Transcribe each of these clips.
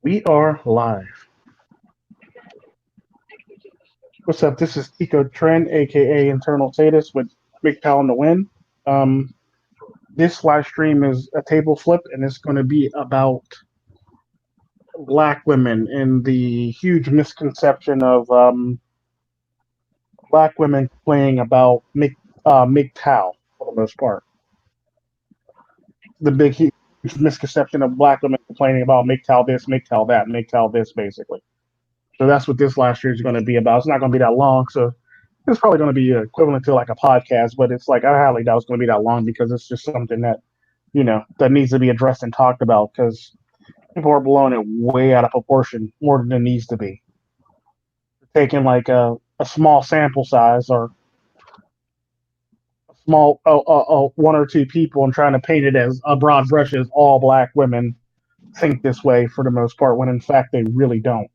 We are live. What's up? This is Eco Trend, aka Internal Sadist, with MiGTOW in the win. Um, this live stream is a table flip, and it's going to be about black women and the huge misconception of black women complaining about MiGTOW for the most part. The big huge misconception of black women complaining about MiGTOW this, MiGTOW that, MiGTOW this, basically. So that's what this live stream is going to be about. It's not going to be that long, so it's probably going to be equivalent to like a podcast, but it's like I highly doubt it's going to be that long because it's just something that that needs to be addressed and talked about because people are blowing it way out of proportion more than it needs to be. Taking like a small sample size or a small one or two people and trying to paint it as a broad brush as all black women think this way for the most part, when in fact they really don't.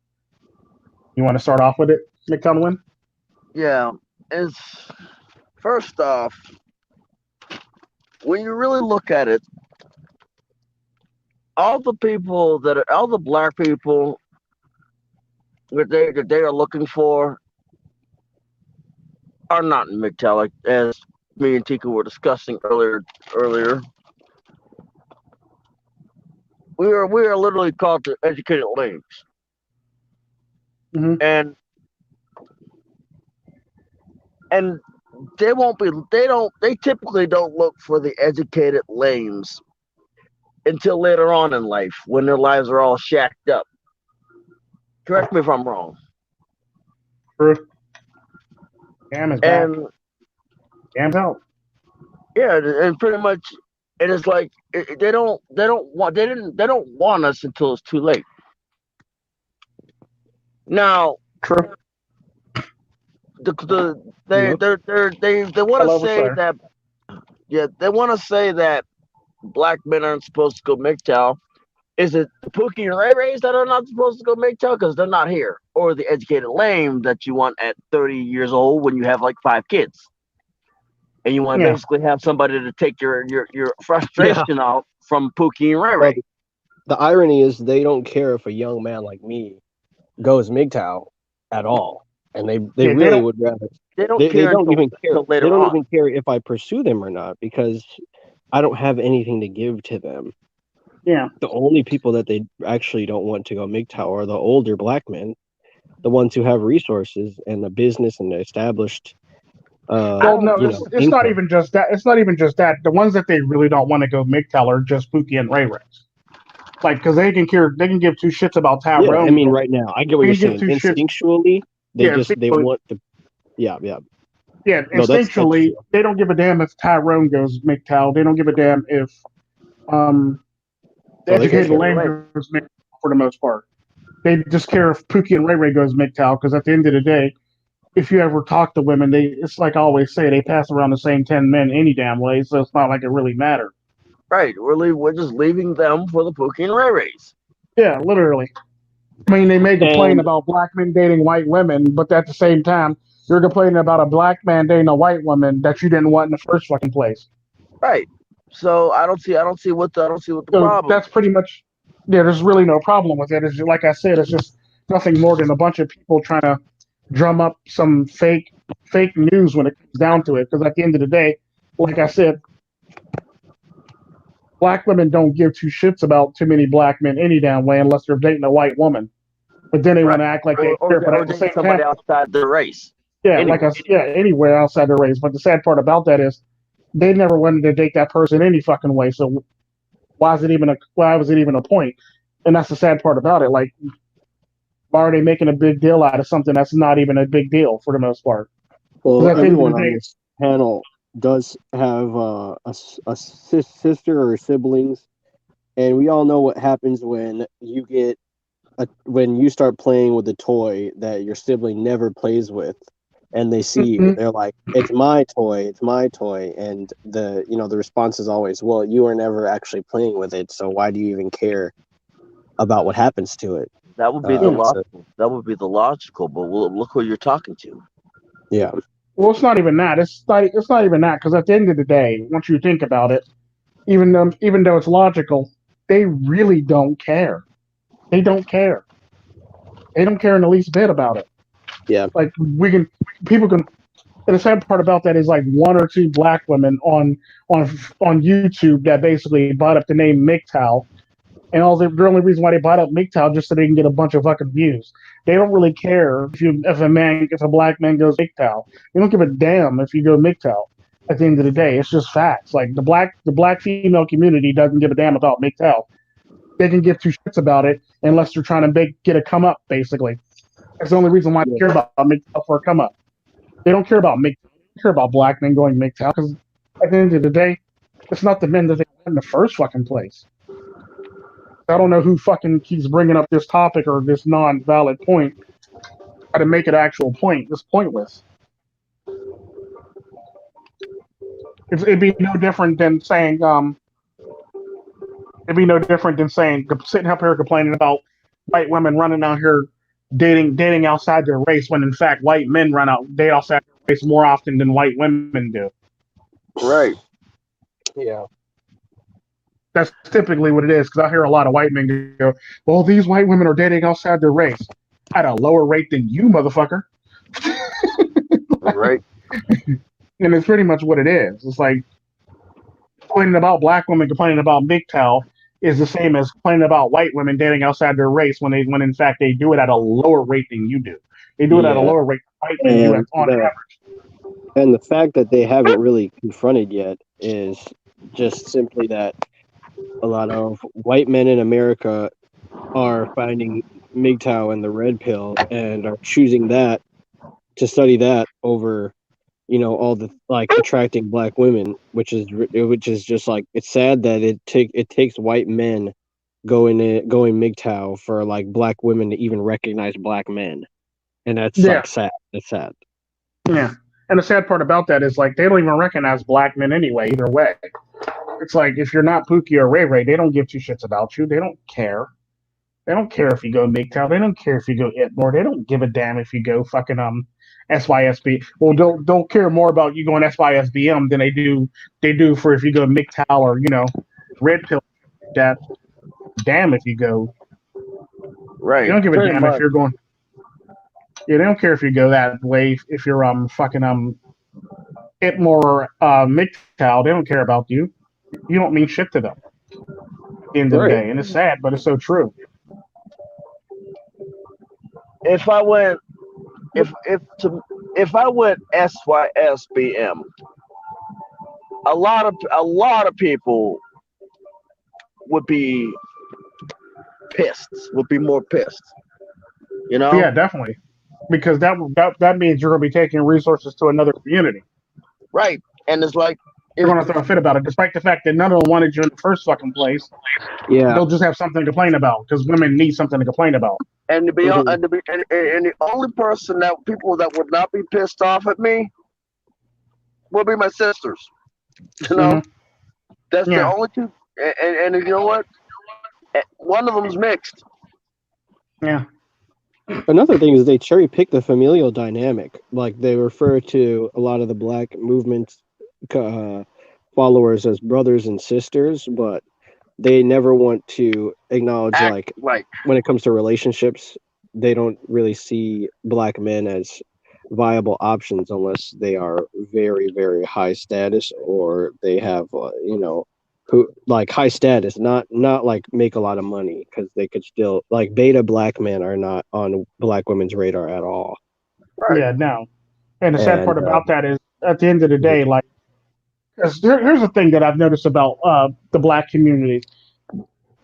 You want to start off with it, McCunlin? Yeah, it's first off, when you really look at it, all the black people that they are looking for are not in MGTOW, like as me and Tika were discussing earlier. We are literally called the educated lames, Mm-hmm. and they typically don't look for the educated lames until later on in life when their lives are all shacked up. Correct me if I'm wrong. True. Cam is back. And Cam's out. yeah, and pretty much it is like they don't want us until it's too late. Now True. they want to Hello, say sir. that they want to say that black men aren't supposed to go MGTOW. Is it the Pookie and Ray Rays that are not supposed to go MGTOW because they're not here, or the educated lame that you want at 30 years old when you have like 5 kids, and you want to Yeah. basically have somebody to take your Yeah. frustration out from Pookie and Ray Well, Ray? the irony is they don't care if a young man like me goes MGTOW at all, and they Yeah, they really don't. would rather. They don't They care don't even care. until They later don't on. even care if I pursue them or not because I don't have anything to give to them. Yeah. The only people that they actually don't want to go MGTOW are the older black men, the ones who have resources and the business and the established, Well, no, it's not income. even just that. It's not even just that. The ones that they really don't want to go MGTOW are just Pookie and Ray Rays. Like, because they can give two shits about Yeah, I Tyrone. mean, right now, I get what They you're can give saying. two shits. Instinctually, Yeah, they want the, yeah. yeah. No, that's Instinctually, true. they don't give a damn if Tyrone goes MGTOW. They don't give a damn if the So they can educated care lame less. goes MGTOW for the most part. They just care if Pookie and Ray Ray goes MGTOW because at the end of the day, if you ever talk to women, it's like I always say, they pass around the same 10 men any damn way, so it's not like it really matters. Right, we're just leaving them for the Pookie and Ray Rays. Yeah, literally. I mean, they may complain And about black men dating white women, but at the same time, you're complaining about a black man dating a white woman that you didn't want in the first fucking place. Right. So I don't see what the So problem that's pretty much, yeah, there's really no problem with it. It's just, like I said, it's just nothing more than a bunch of people trying to drum up some fake news when it comes down to it. Because at the end of the day, like I said, black women don't give two shits about too many black men any damn way unless they're dating a white woman. But then they right. want to act like they Or care. But or at the dating same time, somebody outside their race. yeah, Anyway, anywhere outside the race. But the sad part about that is they never wanted to date that person any fucking way. So why was it even a point? And that's the sad part about it. Like, why are they making a big deal out of something that's not even a big deal for the most part? well, Because at the end of everyone the on day, this panel does have sister or siblings, and we all know what happens when when you start playing with a toy that your sibling never plays with, and they see you, mm-hmm. they're like, it's my toy, and the response is always, well, you were never actually playing with it, so why do you even care about what happens to it? that would be the So, logical. That would be the logical. But look who you're talking to. yeah. Well, it's not even that. It's not even that. Because at the end of the day, once you think about it, even though it's logical, they really don't care. They don't care. They don't care in the least bit about it. Yeah. Like people can. And the sad part about that is like one or two black women on YouTube that basically bought up the name MiGTOW, and the only reason why they bought up MiGTOW just so they can get a bunch of fucking views. They don't really care if a black man goes MiGTOW. They don't give a damn if you go MiGTOW. At the end of the day, it's just facts. Like the black female community doesn't give a damn about MiGTOW. They can give two shits about it unless they're trying to get a come up. Basically, that's the only reason why they care about MiGTOW for a come up. They don't care about MiGTOW. They don't care about black men going MiGTOW because at the end of the day, it's not the men that they want in the first fucking place. I don't know who fucking keeps bringing up this topic or this non-valid point. Try to make it actual point. It's pointless. It'd be no different than saying it'd be no different than saying sitting up here complaining about white women running out here dating outside their race when in fact white men date outside their race more often than white women do. Right. Yeah. That's typically what it is, because I hear a lot of white men go, well, these white women are dating outside their race at a lower rate than you, motherfucker. Right. And it's pretty much what it is. It's like complaining about black women complaining about MGTOW is the same as complaining about white women dating outside their race when in fact they do it at a lower rate than you do. They do it at a lower rate than white men do on average. And the fact that they haven't really confronted yet is just simply that a lot of white men in America are finding MGTOW and the red pill and are choosing that to study that over, all the like attracting black women, which is just like, it's sad that it takes white men going MGTOW for like black women to even recognize black men, and that's like sad. It's sad. Yeah. And the sad part about that is like they don't even recognize black men anyway, either way. It's like if you're not Pookie or Ray Ray, they don't give two shits about you. They don't care. They don't care if you go MGTOW. They don't care if you go Itmore. They don't give a damn if you go fucking SYSB. Well, they'll care more about you going SYSBM than they do for if you go MGTOW or Red Pill. That damn if you go. Right. They don't give a damn if you're going. Yeah, they don't care if you go that way. If you're fucking Itmore or MGTOW, they don't care about you. You don't mean shit to them at the end of the day, and it's sad, but it's so true. If I went SYSBM, a lot of people would be pissed. Would be more pissed. Yeah, definitely, because that means you're going to be taking resources to another community. Right, and it's like you're going to throw a fit about it, despite the fact that none of them wanted you in the first fucking place. Yeah, they'll just have something to complain about because women need something to complain about. And and the only people that would not be pissed off at me will be my sisters. That's the only two. And you know what? One of them's mixed. Yeah. Another thing is they cherry pick the familial dynamic. Like they refer to a lot of the black movement followers as brothers and sisters, but they never want to acknowledge like when it comes to relationships, they don't really see black men as viable options unless they are very, very high status or they have who like high status, not like make a lot of money, because they could still like beta black men are not on black women's radar at all. Right. Yeah, no. And the sad part about that is at the end of the day, like, here's the thing that I've noticed about the black community.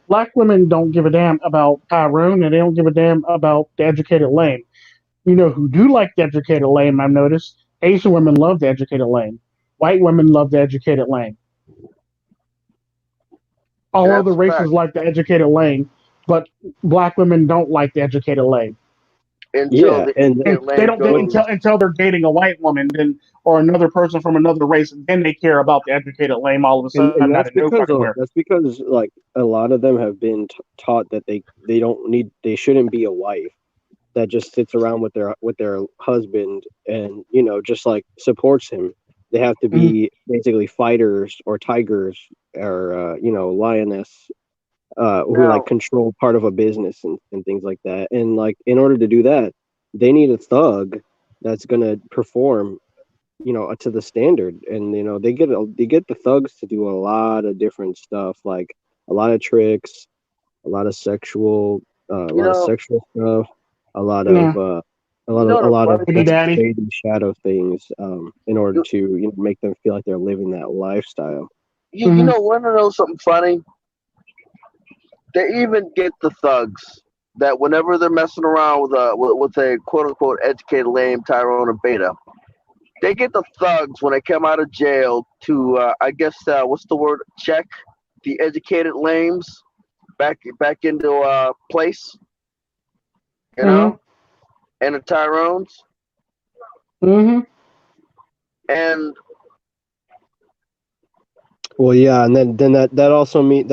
Black women don't give a damn about Tyrone, and they don't give a damn about the educated lame. You know who do like the educated lame, I've noticed? Asian women love the educated lame. White women love the educated lame. All other races like the educated lame, but black women don't like the educated lame. Until they're dating a white woman, or another person from another race, and then they care about the educated lame all of a sudden. And that's because like a lot of them have been taught that they shouldn't be a wife that just sits around with their husband and just like supports him. They have to be basically fighters or tigers or lioness who like Now, control part of a business and things like that. And like in order to do that, they need a thug that's gonna perform, to the standard. And they get the thugs to do a lot of different stuff, like a lot of tricks, a you lot of know, sexual stuff, a lot Yeah. of a the lot of funny Baby thing, daddy. shady shadow things, in order you, to make them feel like they're living that lifestyle. you Hmm. want to know something funny? They even get the thugs that whenever they're messing around with a quote unquote educated lame Tyrone or Beta, they get the thugs when they come out of jail to I guess what's the word, check the educated lames back into place, you Hmm. know, and the Tyrones. Hmm. And Well, yeah, and then that also makes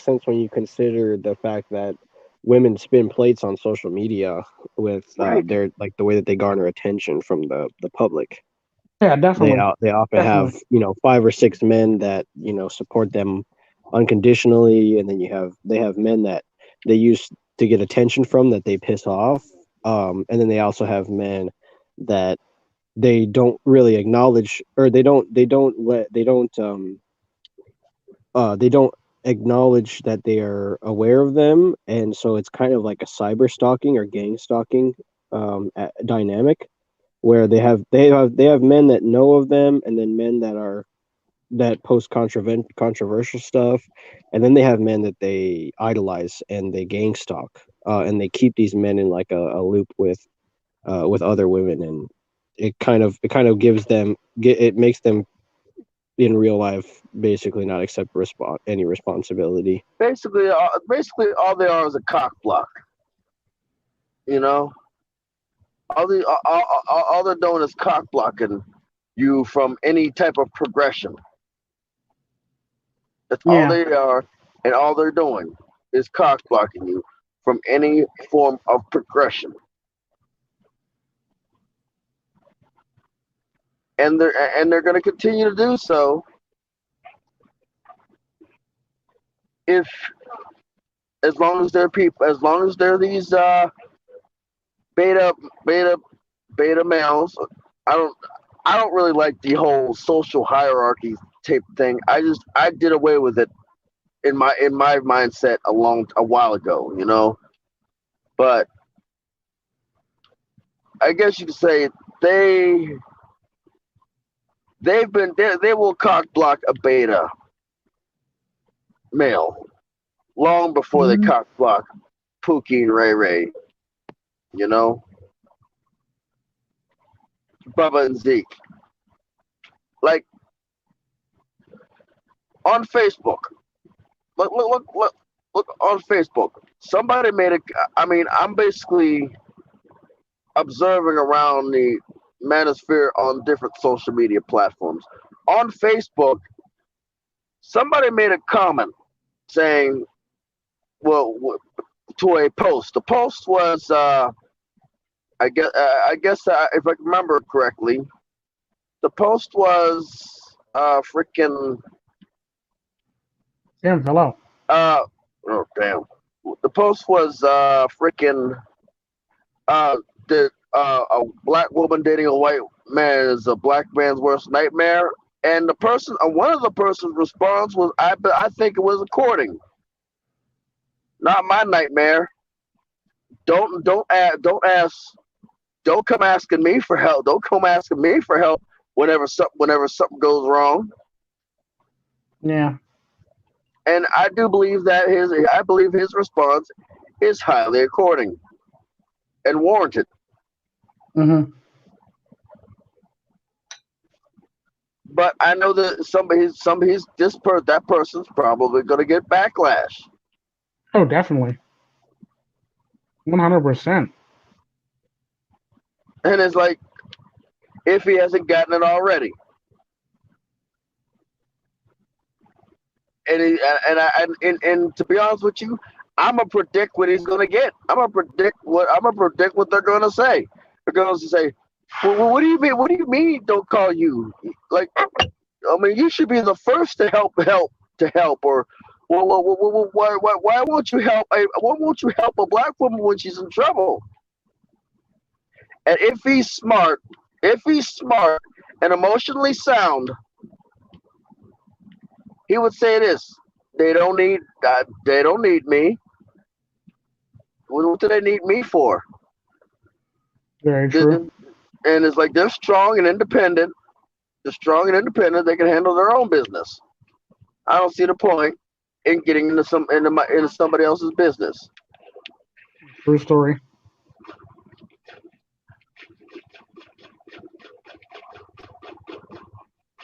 sense when you consider the fact that women spin plates on social media with right, their like the way that they garner attention from the public. Yeah, definitely. They often have Definitely. 5 or 6 men that support them unconditionally, and then they have men that they use to get attention from that they piss off, and then they also have men that they don't really acknowledge, or they don't acknowledge that they are aware of them, and so it's kind of like a cyber stalking or gang stalking dynamic, where they have men that know of them, and then men that post controversial stuff, and then they have men that they idolize and they gang stalk, and they keep these men in like a loop with other women, and it kind of it makes them in real life basically not accept any responsibility. basically all they are is a cock block. You know, all they're doing is cock blocking you from any type of progression. That's all Yeah. they are, and all they're doing is cock blocking you from any form of progression. And they're going to continue to do so if as long as they're people, as long as they're these beta beta beta males. I don't I don't really like the whole social hierarchy type thing. I did away with it in my mindset a while ago, you know. But I guess you could say they they will cock block a beta male long before they Hmm. cock block Pookie and Ray Ray, you know, Bubba and Zeke. Like on Facebook, look on Facebook. Somebody made a. I mean, I'm basically observing around the manosphere on different social media platforms. On Facebook, somebody made a comment saying, well, to a post. The post was, I guess if I remember correctly, the post was freaking, Damn, fell out. uh, oh damn. The post was freaking, that a black woman dating a white man is a black man's worst nightmare. And one of the person's response was, I think it was a courting, not my nightmare. Don't ask, don't come asking me for help. Don't come asking me for help whenever something goes wrong. Yeah. And I believe his response is highly according and warranted. Hmm. But I know that that person's probably going to get backlash. Oh, definitely. 100%. And it's like, if he hasn't gotten it already. And to be honest with you, I'm gonna predict what he's gonna get. I'm gonna predict what they're gonna say. They're gonna say, well, what do you mean? What do you mean? Don't call you? Like, I mean, you should be the first to help, or Why won't you help? Why won't you help a black woman when she's in trouble? And if he's smart and emotionally sound, he would say this: they don't need me. What do they need me for? Very true. And it's like they're strong and independent. They're strong and independent. They can handle their own business. I don't see the point in getting into somebody else's business. True story.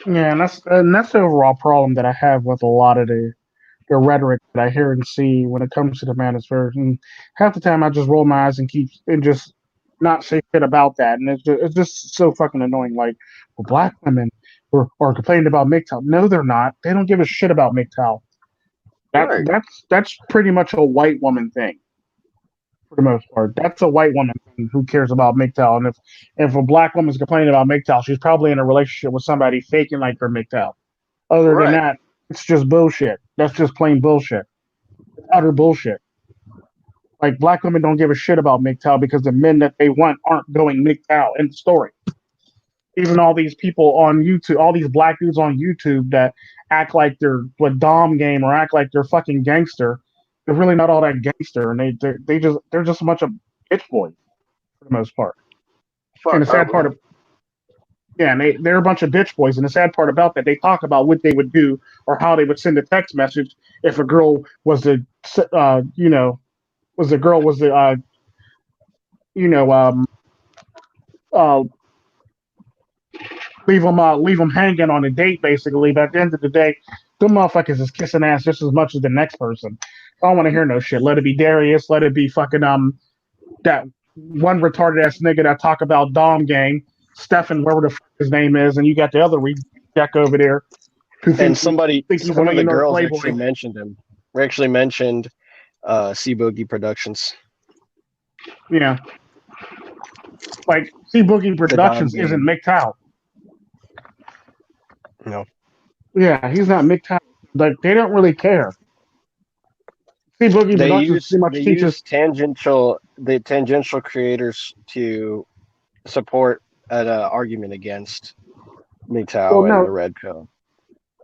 Yeah, and that's the overall problem that I have with a lot of the rhetoric that I hear and see when it comes to the manosphere. And half the time, I just roll my eyes and just not say shit about that, and it's just so fucking annoying. Like, well, black women are complaining about MGTOW. No, they're not. They don't give a shit about MGTOW. Right. That's pretty much a white woman thing for the most part. That's a white woman thing who cares about MGTOW. And if a black woman's complaining about MGTOW, she's probably in a relationship with somebody faking like they're MGTOW. Other than Right. that, it's just bullshit. That's just plain bullshit. It's utter bullshit. Like, black women don't give a shit about MGTOW because the men that they want aren't going MGTOW. End of story. Even all these people on YouTube, all these black dudes on YouTube that act like they're with Dom game or act like they're fucking gangster, they're really not all that gangster, and they're just a bunch of bitch boys for the most part. And the sad part of yeah, and they're a bunch of bitch boys. And the sad part about that, they talk about what they would do or how they would send a text message if a girl was the, was the girl was the, you know, uh, leave them hanging on a date basically. But at the end of the day, them motherfuckers is kissing ass just as much as the next person. I don't want to hear no shit. Let it be Darius. Let it be fucking that one retarded ass nigga that talk about Dom gang, Stefan, whatever the fuck his name is, and you got the other reject over there who And thinks somebody, he's a one of the millionaire girls playboy. actually mentioned him. We actually mentioned C Boogie Productions. Yeah, like C Boogie The Dom Productions isn't gang. MGTOW. No. Yeah, he's not MGTOW. Like, they don't really care. C Boogie They Productions use pretty much teaches. the tangential creators to support an argument against Well, MiGTOW and no. the Red Pill.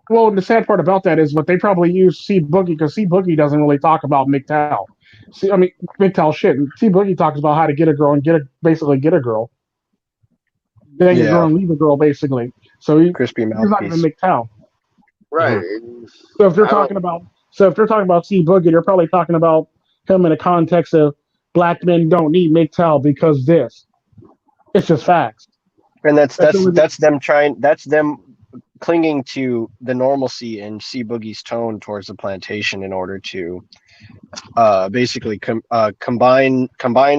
Well, the sad part about that is, what they probably use C Boogie because C Boogie doesn't really talk about MGTOW. See, I mean MGTOW shit. And C Boogie talks about how to get a girl and basically get a girl, bang a girl Yeah, and leave a girl basically. So crispy he's not even mouthpiece. MGTOW. Right. So if they're I don't. talking about C Boogie, they're probably talking about him in the context of black men don't need MGTOW because this. It's just facts. And That's the only. that's them clinging to the normalcy in C Boogie's tone towards the plantation in order to basically combine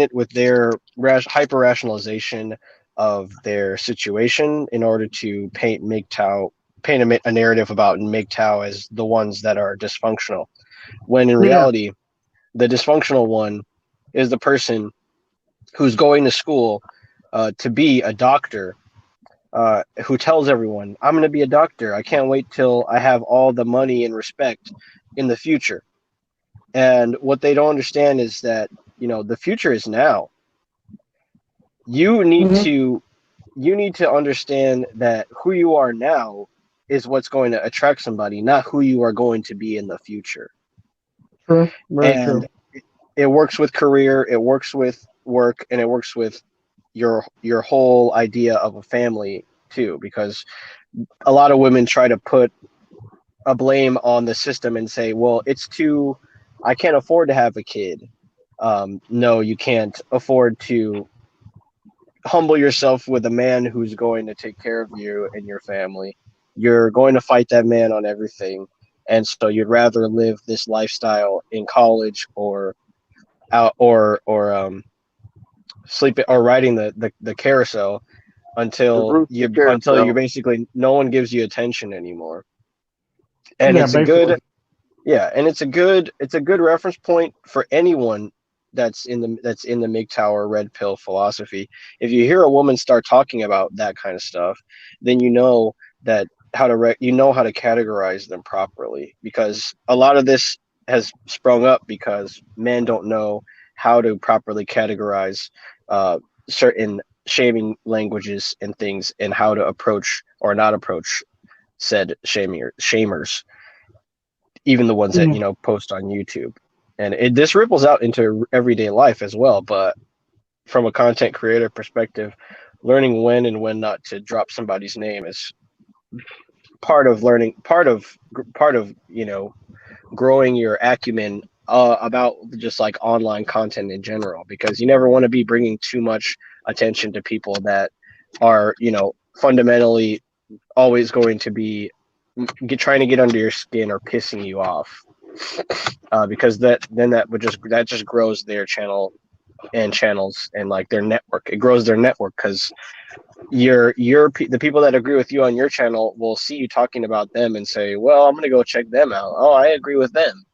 it with their hyper rationalization of their situation in order to paint a narrative about MGTOW as the ones that are dysfunctional, when in Yeah. reality the dysfunctional one is the person who's going to school to be a doctor, who tells everyone, I'm going to be a doctor. I can't wait till I have all the money and respect in the future. And what they don't understand is that, the future is now. You need Mm-hmm. to understand that who you are now is what's going to attract somebody, not who you are going to be in the future. True. Very true. And it works with career, it works with work, and it works with your whole idea of a family too, because a lot of women try to put a blame on the system and say, well, I can't afford to have a kid. No, you can't afford to humble yourself with a man who's going to take care of you and your family. You're going to fight that man on everything. And so you'd rather live this lifestyle in college or out or sleeping or riding the carousel until you're basically no one gives you attention anymore. And Yeah, it's a basically. good reference point for anyone that's in the MGTOW red pill philosophy. If you hear a woman start talking about that kind of stuff, then you know that you know how to categorize them properly, because a lot of this has sprung up because men don't know how to properly categorize certain shaming languages and things, and how to approach or not approach said shamers, even the ones that post on YouTube. And this ripples out into everyday life as well. But from a content creator perspective, learning when and when not to drop somebody's name is part of learning, part of growing your acumen about just like online content in general, because you never want to be bringing too much attention to people that are fundamentally always going to be trying to get under your skin or pissing you off, because that just grows their channel and channels and like their network. It grows their network because the people that agree with you on your channel will see you talking about them and say, well, I'm going to go check them out. Oh, I agree with them.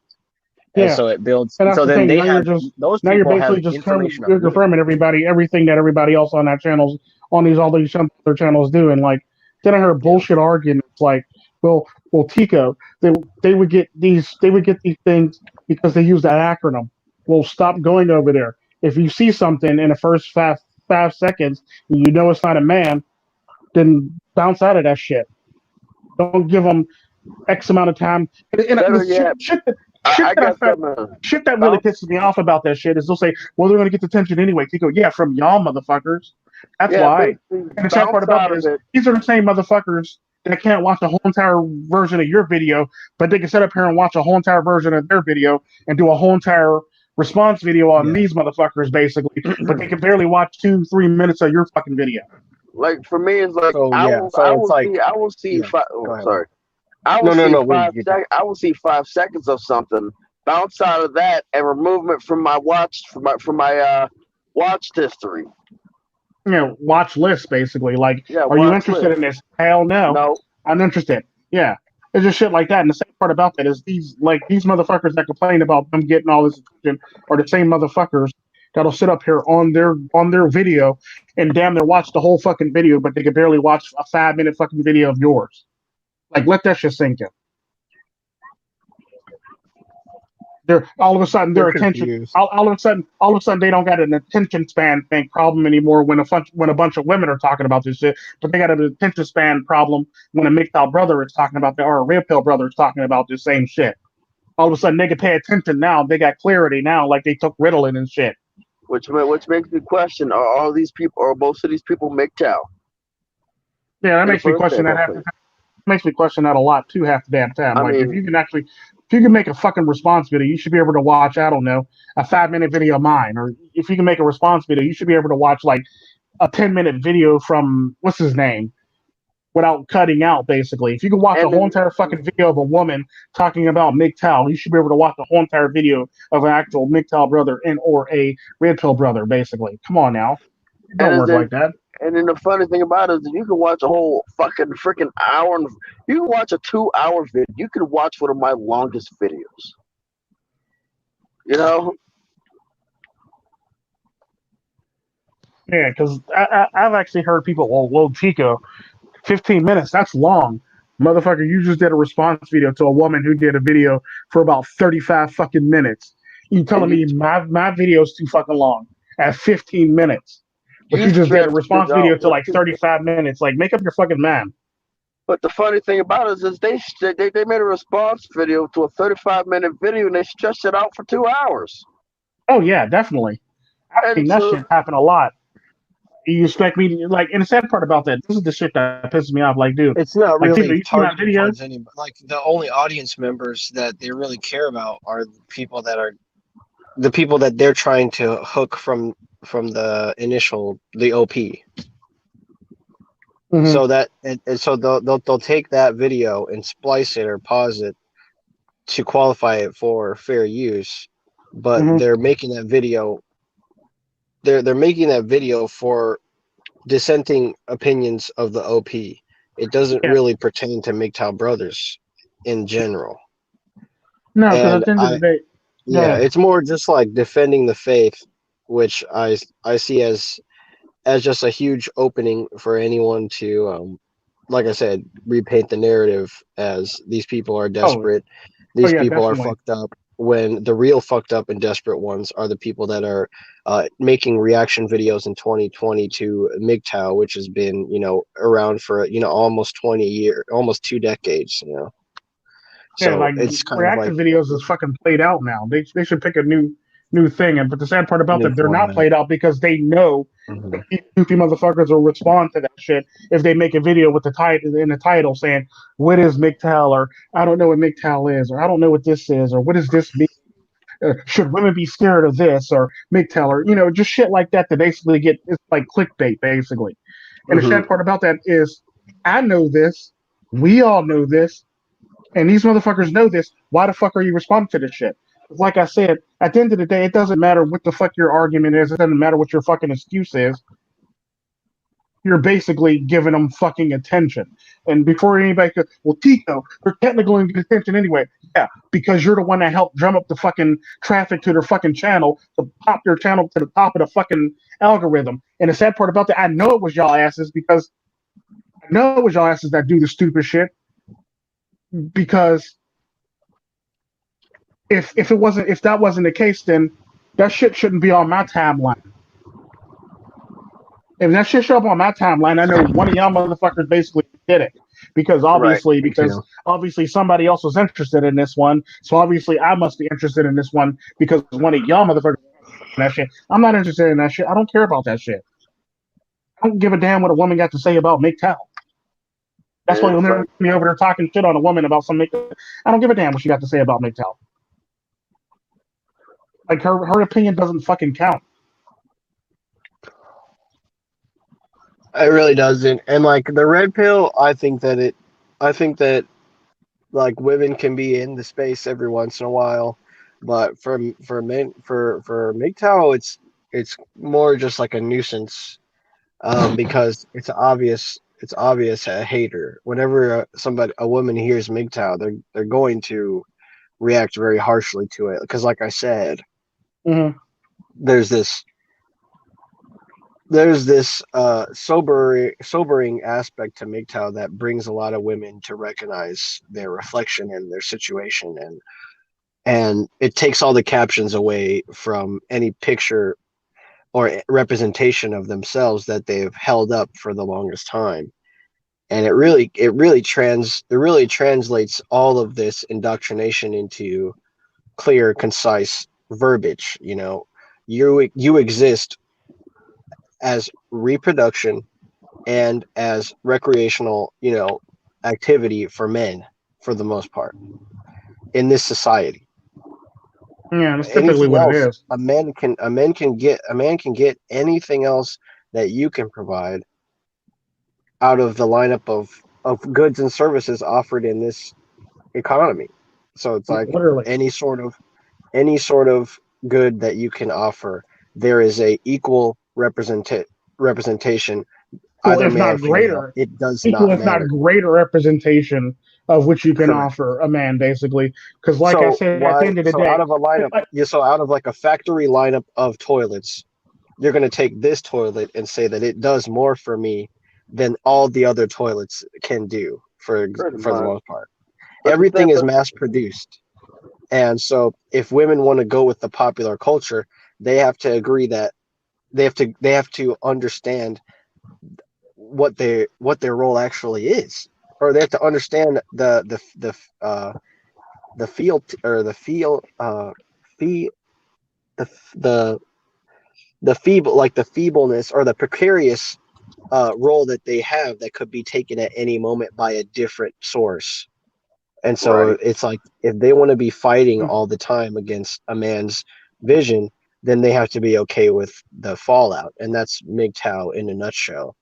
And so it builds. And so then they have those now you're people basically have just information. you're confirming everything that everybody else on that channels on all these other channels do. And like then I heard bullshit arguments like, well, Tico, they would get these things because they use that acronym. Well, stop going over there. If you see something in the first 5 seconds and you know it's not a man, then bounce out of that shit. Don't give them X amount of time. And shit that really pisses me off about that shit is they'll say, well, they're going to get the attention anyway. Tico, yeah, from y'all motherfuckers. That's why. And the sad part about it is these are the same motherfuckers that can't watch the whole entire version of your video, but they can sit up here and watch a whole entire version of their video and do a whole entire response video on these motherfuckers, basically. But they can barely watch 2-3 minutes of your fucking video. Like for me, it's like I will see. I will see 5 seconds of something, bounce out of that, and remove it from my watch history. Watch list basically. Like, are you interested in this? Hell no. No. I'm interested. Yeah. It's just shit like that. And the same part about that is these motherfuckers that complain about them getting all this attention are the same motherfuckers that'll sit up here on their video and damn near watch the whole fucking video, but they can barely watch a 5-minute fucking video of yours. Like, let that shit sink in. They're all of a sudden their attention. All of a sudden they don't got an attention span problem anymore when a bunch of women are talking about this shit. But they got an attention span problem when a MiGTOW brother is talking about or a Red Pill brother is talking about this same shit. All of a sudden they can pay attention now. They got clarity now, like they took Ritalin and shit. Which makes me question: are all these people, or most of these people, MiGTOW? Yeah, that makes me question that. Makes me question that a lot too, half the damn time. If you can make a fucking response video, you should be able to watch, I don't know, a 5-minute video of mine. Or if you can make a response video, you should be able to watch like a 10-minute video from what's his name without cutting out, basically. If you can watch a whole entire fucking video of a woman talking about MiGTOW, you should be able to watch the whole entire video of an actual MiGTOW brother or a Red Pill brother, basically. Come on now. It don't work like that. And then the funny thing about it is you can watch a whole fucking freaking hour, and you can watch a 2-hour video. You can watch one of my longest videos. Yeah, because I've actually heard people, well, Tico, 15 minutes, that's long. Motherfucker, you just did a response video to a woman who did a video for about 35 fucking minutes. You telling me my video is too fucking long at 15 minutes. But you just did a response video to like 35 minutes. Like, make up your fucking mind. But the funny thing about it is they made a response video to a 35-minute video and they stretched it out for 2 hours. Oh, yeah, definitely. I think that shit happen a lot. You expect me to, like, and the sad part about that, this is the shit that pisses me off. Like, dude, it's not really targeted towards anybody. Like, the only audience members that they really care about are the people that they're trying to hook from the OP. Mm-hmm. So that so they'll take that video and splice it or pause it to qualify it for fair use, but they're making that video. They're making that video for dissenting opinions of the OP. It doesn't really pertain to MiGTOW brothers in general. No, because at the end of the day, it's more just like defending the faith, which I see as just a huge opening for anyone to like I said, repaint the narrative as these people are desperate, these yeah, people are definitely. fucked up, when the real fucked up and desperate ones are the people that are making reaction videos in 2020 to MiGTOW, which has been, around for, almost 20 years, almost 2 decades, Yeah, So like it's kind of like reaction videos is fucking played out now. They should pick a new thing. And but the sad part about new that, they're not format. played out because they know Mhm. that these goofy motherfuckers will respond to that shit if they make a video with the title in the title saying, "What is MGTOW?" or "I don't know what MGTOW is," or "I don't know what this is," or "What does this mean?" Should women be scared of this or MGTOW, or just shit like that to basically get it's like clickbait basically. And the sad Mhm. part about that is, I know this, we all know this, and these motherfuckers know this. Why the fuck are you responding to this shit? Like I said, at the end of the day, it doesn't matter what the fuck your argument is. It doesn't matter what your fucking excuse is. You're basically giving them fucking attention. And before anybody goes, well, Tico, they're technically going to get attention anyway. Yeah, because you're the one that helped drum up the fucking traffic to their fucking channel to pop their channel to the top of the fucking algorithm. And the sad part about that, I know it was y'all asses because I know it was y'all asses that do the stupid shit because if that wasn't the case, then that shit shouldn't be on my timeline. If that shit show up on my timeline, I know one of y'all motherfuckers basically did it because Right. obviously Me too. somebody else was interested in this one, so obviously I must be interested in this one because one of y'all motherfuckers that shit. I'm not interested in that shit. I don't care about that shit. I don't give a damn what a woman got to say about MGTOW. That's why Yeah, you'll it's never like see me over there talking shit on a woman about some MGTOW. I don't give a damn what she got to say about MGTOW. Like her opinion doesn't fucking count. It really doesn't. And like the red pill, I think that like women can be in the space every once in a while, but for men for MGTOW, it's more just like a nuisance, because it's obvious a hater. Whenever a woman hears MGTOW, they're going to react very harshly to it because, like I said, Mm-hmm. there's this sobering aspect to MGTOW that brings a lot of women to recognize their reflection and their situation, and it takes all the captions away from any picture or representation of themselves that they've held up for the longest time. And it really translates all of this indoctrination into clear, concise verbiage. You exist as reproduction and as recreational, activity for men for the most part in this society. Yeah, that's typically Anything what it else, is. a man can get anything else that you can provide out of the lineup of goods and services offered in this economy. So it's like Literally. any sort of good that you can offer, there is a equal representation, Equal, either if male or not female. greater, It does equal, not if not matter. greater representation of which you can Correct. offer a man, basically. Because, like I So said, at the why? end of the So day, out of a lineup, like, yeah. So out of like a factory lineup of toilets, you're going to take this toilet and say that it does more for me than all the other toilets can do pretty for the much. most part. But the thing, Everything is mass produced. And so if women want to go with the popular culture, they have to agree that they have to understand what their role actually is, or they have to understand the feel or the feel fee the the the feeble like the feebleness or the precarious role that they have that could be taken at any moment by a different source. And so right? it's like if they want to be fighting all the time against a man's vision, then they have to be okay with the fallout. And that's MGTOW in a nutshell,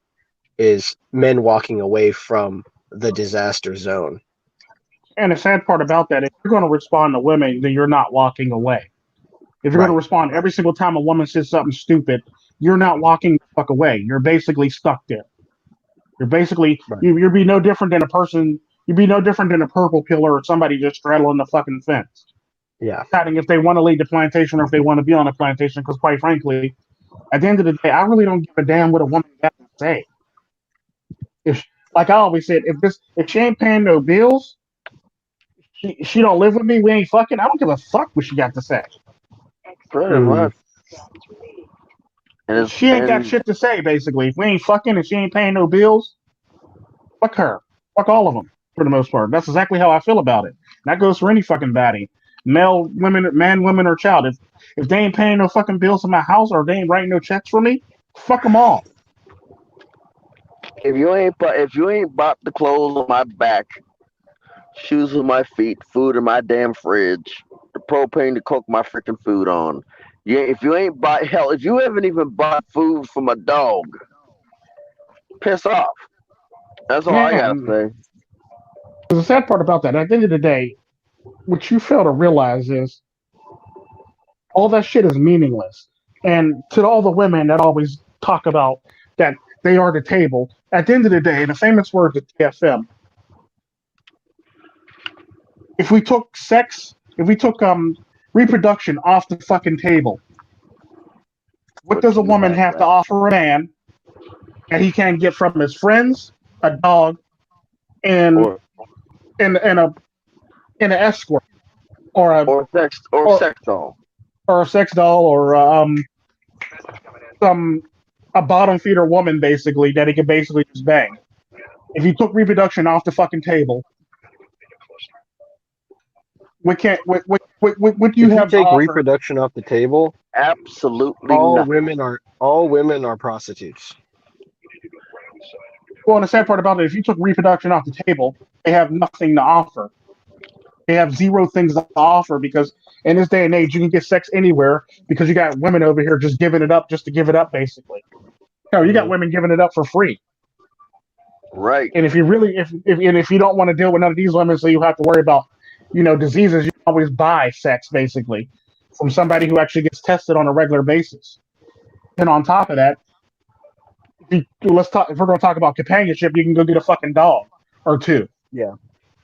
is men walking away from the disaster zone. and the sad part about that, if you're going to respond to women, then you're not walking away. If you're going to Right. respond every single time a woman says something stupid, you're not walking the fuck away. You're basically stuck there. You're basically Right. you'd be no different than a person. You'd be no different than a purple pillar or somebody just straddling the fucking fence, Yeah. deciding if they want to leave the plantation or if they want to be on the plantation. Because quite frankly, at the end of the day, I really don't give a damn what a woman has to say. If like I always said, if she ain't paying no bills, she don't live with me. We ain't fucking. I don't give a fuck what she got to say. Pretty much. And She ain't got shit to say. Basically, if we ain't fucking and she ain't paying no bills, fuck her. Fuck all of them for the most part. That's exactly how I feel about it. And that goes for any fucking baddie, male, women, man, woman, or child. If they ain't paying no fucking bills in my house or they ain't writing no checks for me, fuck them all. if you ain't bought the clothes on my back, shoes on my feet, food in my damn fridge, the propane to cook my freaking food on. Yeah, if you ain't bought hell, if you haven't even bought food for my dog, piss off. That's all I Yeah. gotta say. The sad part about that, at the end of the day, what you fail to realize is all that shit is meaningless. And to all the women that always talk about that they are the table, at the end of the day, the famous words of TFM, if we took reproduction off the fucking table, what But does a you woman have have to that. offer a man that he can't get from his friends, a dog, and Or and and a and an escort or a or or sex doll. or a sex doll or some a bottom feeder woman basically that he could basically just bang. If you took reproduction off the fucking table, what can't what do you If you have to take offer? reproduction off the table, Absolutely nothing. all women are prostitutes. Well, and the sad part about it, if you took reproduction off the table, they have nothing to offer. They have zero things to offer because in this day and age, you can get sex anywhere because you got women over here just giving it up just to give it up, basically. No, you got Mhm. women giving it up for free. Right. And if you really, if you don't want to deal with none of these women, so you have to worry about, diseases, you always buy sex basically from somebody who actually gets tested on a regular basis. And on top of that, let's talk. If we're going to talk about companionship, you can go get a fucking dog or two, Yeah.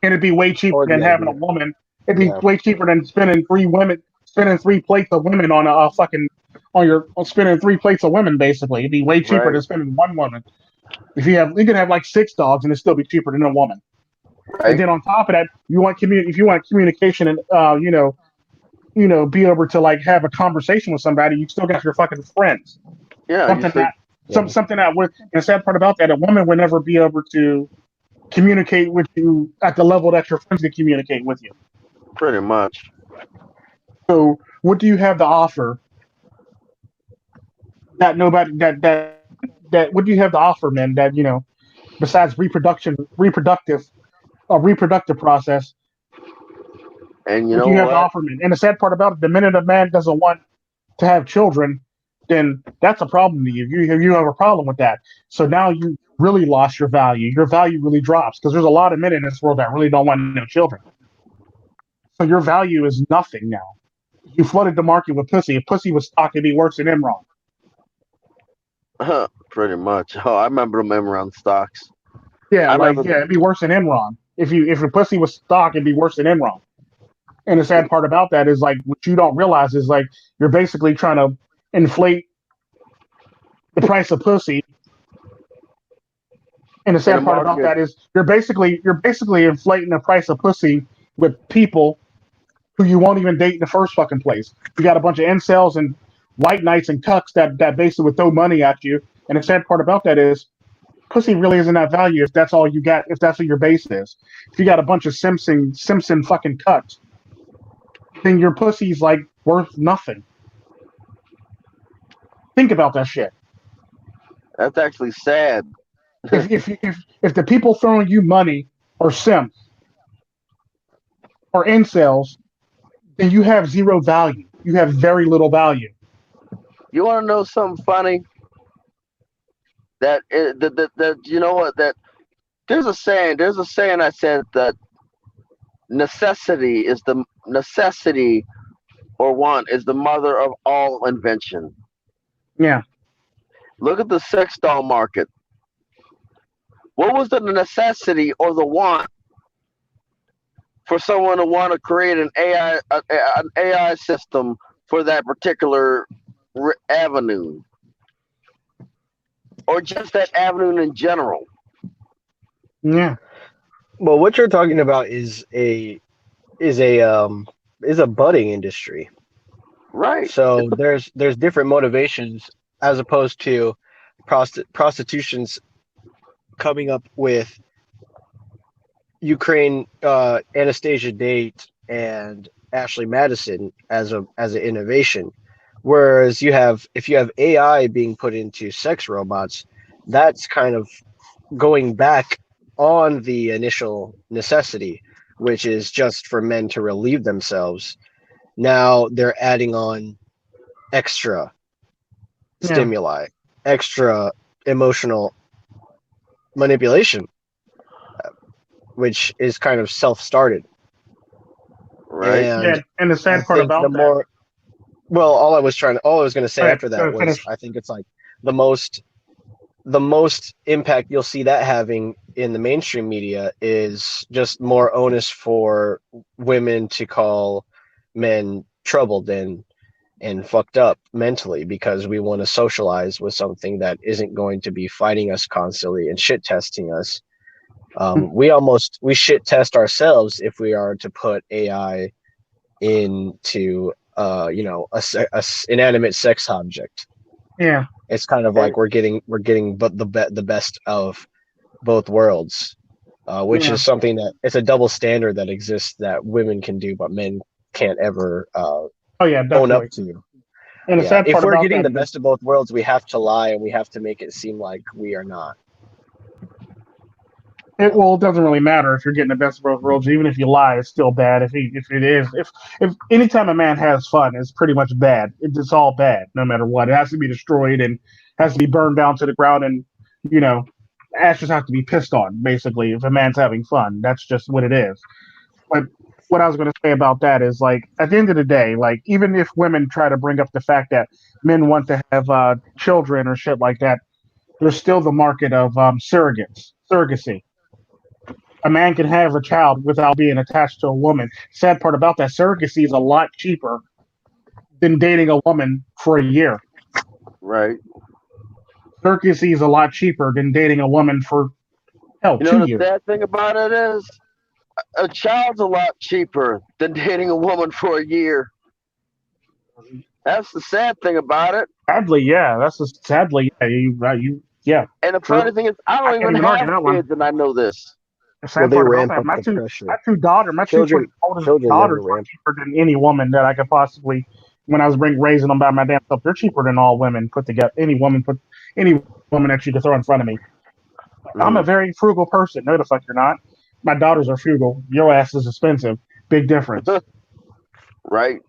and it'd be way cheaper Or than the having a idea. woman. It'd be Yeah. way cheaper than spending three plates of women on a fucking on spending three plates of women. Basically, it'd be way cheaper Right. than spending one woman. You can have like six dogs and it'd still be cheaper than a woman. And Right. then on top of that, if you want communication and be able to like have a conversation with somebody, you still got your fucking friends. Yeah. You Something still that Yeah. something that would. And the sad part about that, a woman would never be able to communicate with you at the level that your friends can communicate with you. pretty much. So what do you have to offer that nobody that what do you have to offer, man? That besides reproductive process, And you what do know you have to what? offer, man? And the sad part about it, the minute a man doesn't want to have children, then that's a problem to you. You have a problem with that. So now you really lost your value. Your value really drops because there's a lot of men in this world that really don't want no children. So your value is nothing now. You flooded the market with pussy. If pussy was stock, it'd be worse than Enron. Pretty much. Oh, I remember them Emron stocks. Yeah, I like remember. yeah, it'd be worse than Enron. If your pussy was stock, it'd be worse than Enron. And the sad part about that is like what you don't realize is like you're basically trying to inflate the price of pussy. And the In the sad part about market. that is you're basically inflating the price of pussy with people who you won't even date in the first fucking place. You got a bunch of incels and white knights and cucks that basically would throw money at you. And the sad part about that is pussy really isn't that value if that's all you got, if that's what your base is. If you got a bunch of Simpson fucking cucks, then your pussy's like worth nothing. Think about that shit. That's actually sad. If the people throwing you money are simps or incels, then you have zero value. You have very little value. You want to know something funny? That you know what? That there's a saying. There's a saying I said that necessity or want is the mother of all invention. Yeah. Look at the sex doll market. What was the necessity or the want for someone to want to create an AI system for that particular avenue, or just that avenue in general? Yeah. Well, what you're talking about is a budding industry. Right. So there's different motivations as opposed to prostitutions coming up with Ukraine, Anastasia Date and Ashley Madison as an innovation. Whereas if you have AI being put into sex robots, that's kind of going back on the initial necessity, which is just for men to relieve themselves. Now they're adding on extra Yeah. stimuli, extra emotional manipulation, which is kind of self-started. Right. Yeah. And And the I sad part think about that. all I was going to say Go ahead. after Go that ahead. was Finish. I think it's like the most impact you'll see that having in the mainstream media is just more onus for women to call men troubled and fucked up mentally because we want to socialize with something that isn't going to be fighting us constantly and shit testing us. We shit test ourselves if we are to put AI into inanimate sex object. Yeah. It's kind of like we're getting but the best of both worlds, which Yeah. is something that it's a double standard that exists that women can do but men can't ever Oh yeah, own up definitely. to. And the Yeah, sad if part we're about getting that the is, best of both worlds, we have to lie and we have to make it seem like we are not. it doesn't really matter if you're getting the best of both worlds. Even if you lie, it's still bad. If anytime a man has fun, it's pretty much bad. It's all bad, no matter what. It has to be destroyed and has to be burned down to the ground, and you know, ashes have to be pissed on. Basically, if a man's having fun, that's just what it is. But what I was going to say about that is, like, at the end of the day, like, even if women try to bring up the fact that men want to have children or shit like that, there's still the market of surrogacy. A man can have a child without being attached to a woman. Sad part about that, surrogacy is a lot cheaper than dating a woman for a year. Right. Surrogacy is a lot cheaper than dating a woman for hell You know 2 the years. sad thing about it is a child's a lot cheaper than dating a woman for a year. That's the sad thing about it. Sadly, yeah, sadly, yeah, yeah, And the funny true. thing is, I I don't can't even even argue have that one. kids, and I know this. The Well, sad they part about ramp that, up the my pressure. two daughters, my two Children, oldest children never daughters were ramp. cheaper than any woman that I could possibly. When I was raising them by my damn self, they're cheaper than all women put together. Any woman that you could throw in front of me. I'm a Mm, very frugal person. No, the fuck you're not. My daughters are frugal. Your ass is expensive. Big difference. right.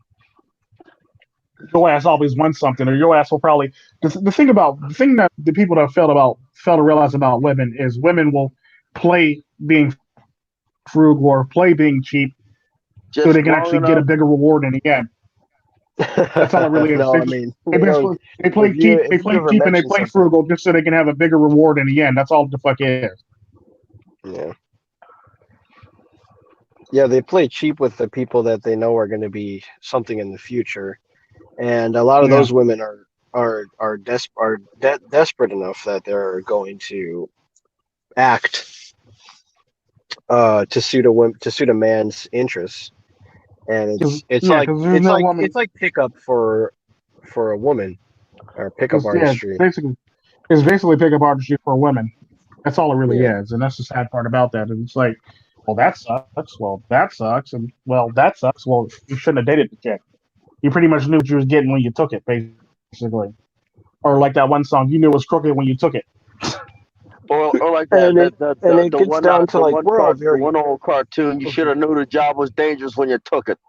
Your ass always wants something, or your ass will probably. The thing that the people that fail to realize about women is women will play being frugal or play being cheap so Just they can long actually get a enough. bigger reward in the end. That's all it really is. No, I mean, They you know, basically they play cheap, if you ever and they mention play something, frugal just so they can have a bigger reward in the end. That's all the fuck it is. yeah, yeah, they play cheap with the people that they know are going to be something in the future, and a lot of Yeah, those women are desperate enough that they're going to act to suit a man's interests, and because there's no woman. it's like pickup for a woman or pickup Cause yeah, artistry. it's basically pickup artistry for women. That's all it really Yeah. is, and that's the sad part about that. And it's like, well, that sucks. Well, that sucks, and well, that sucks. Well, you shouldn't have dated the chick. You pretty much knew what you was getting when you took it, basically. Or like that one song, you knew it was crooked when you took it. Or like that And it the and the, it the gets one down to like we're all the very one old cartoon. You should have knew the job was dangerous when you took it.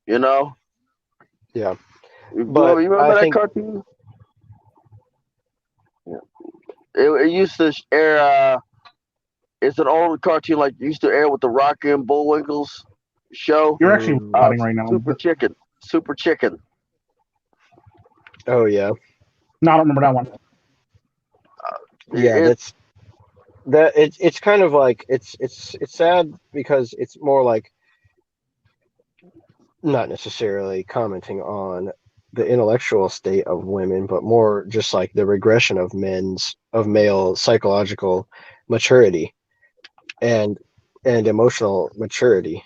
You know. yeah, You but I remember that think cartoon? Yeah. It used to air. It's an old cartoon like it used to air with the Rocky and Bullwinkle's show. You're actually Uh, nodding right now, Super but Chicken. Super Chicken. oh yeah, no, I don't remember that one. yeah, It, it's kind of like it's sad because it's more like not necessarily commenting on the intellectual state of women, but more just like the regression of male psychological maturity. and emotional maturity,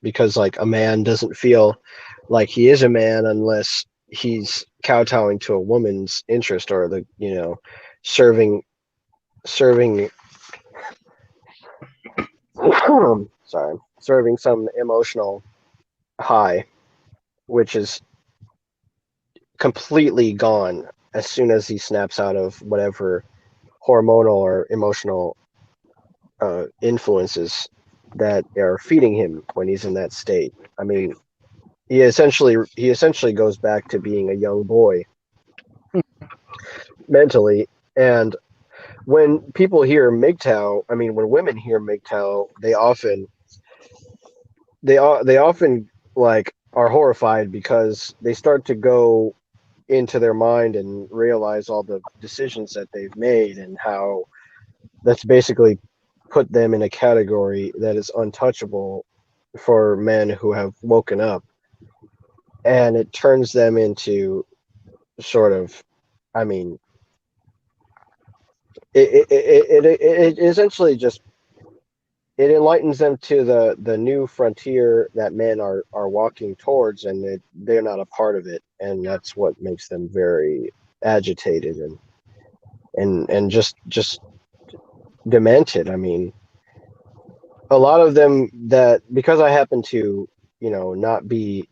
because like a man doesn't feel like he is a man unless he's kowtowing to a woman's interest, or the serving serving sorry, serving some emotional high, which is completely gone as soon as he snaps out of whatever hormonal or emotional influences that are feeding him when he's in that state. I mean, he essentially goes back to being a young boy mentally. And when people hear MGTOW, I mean, when women hear MGTOW, they often like are horrified, because they start to go into their mind and realize all the decisions that they've made, and how that's basically put them in a category that is untouchable for men who have woken up, and it turns them into sort of, I mean, it essentially just, it enlightens them to the new frontier that men are walking towards, and they're not a part of it, and that's what makes them very agitated and just demented. I mean, a lot of them, that because I happen to not be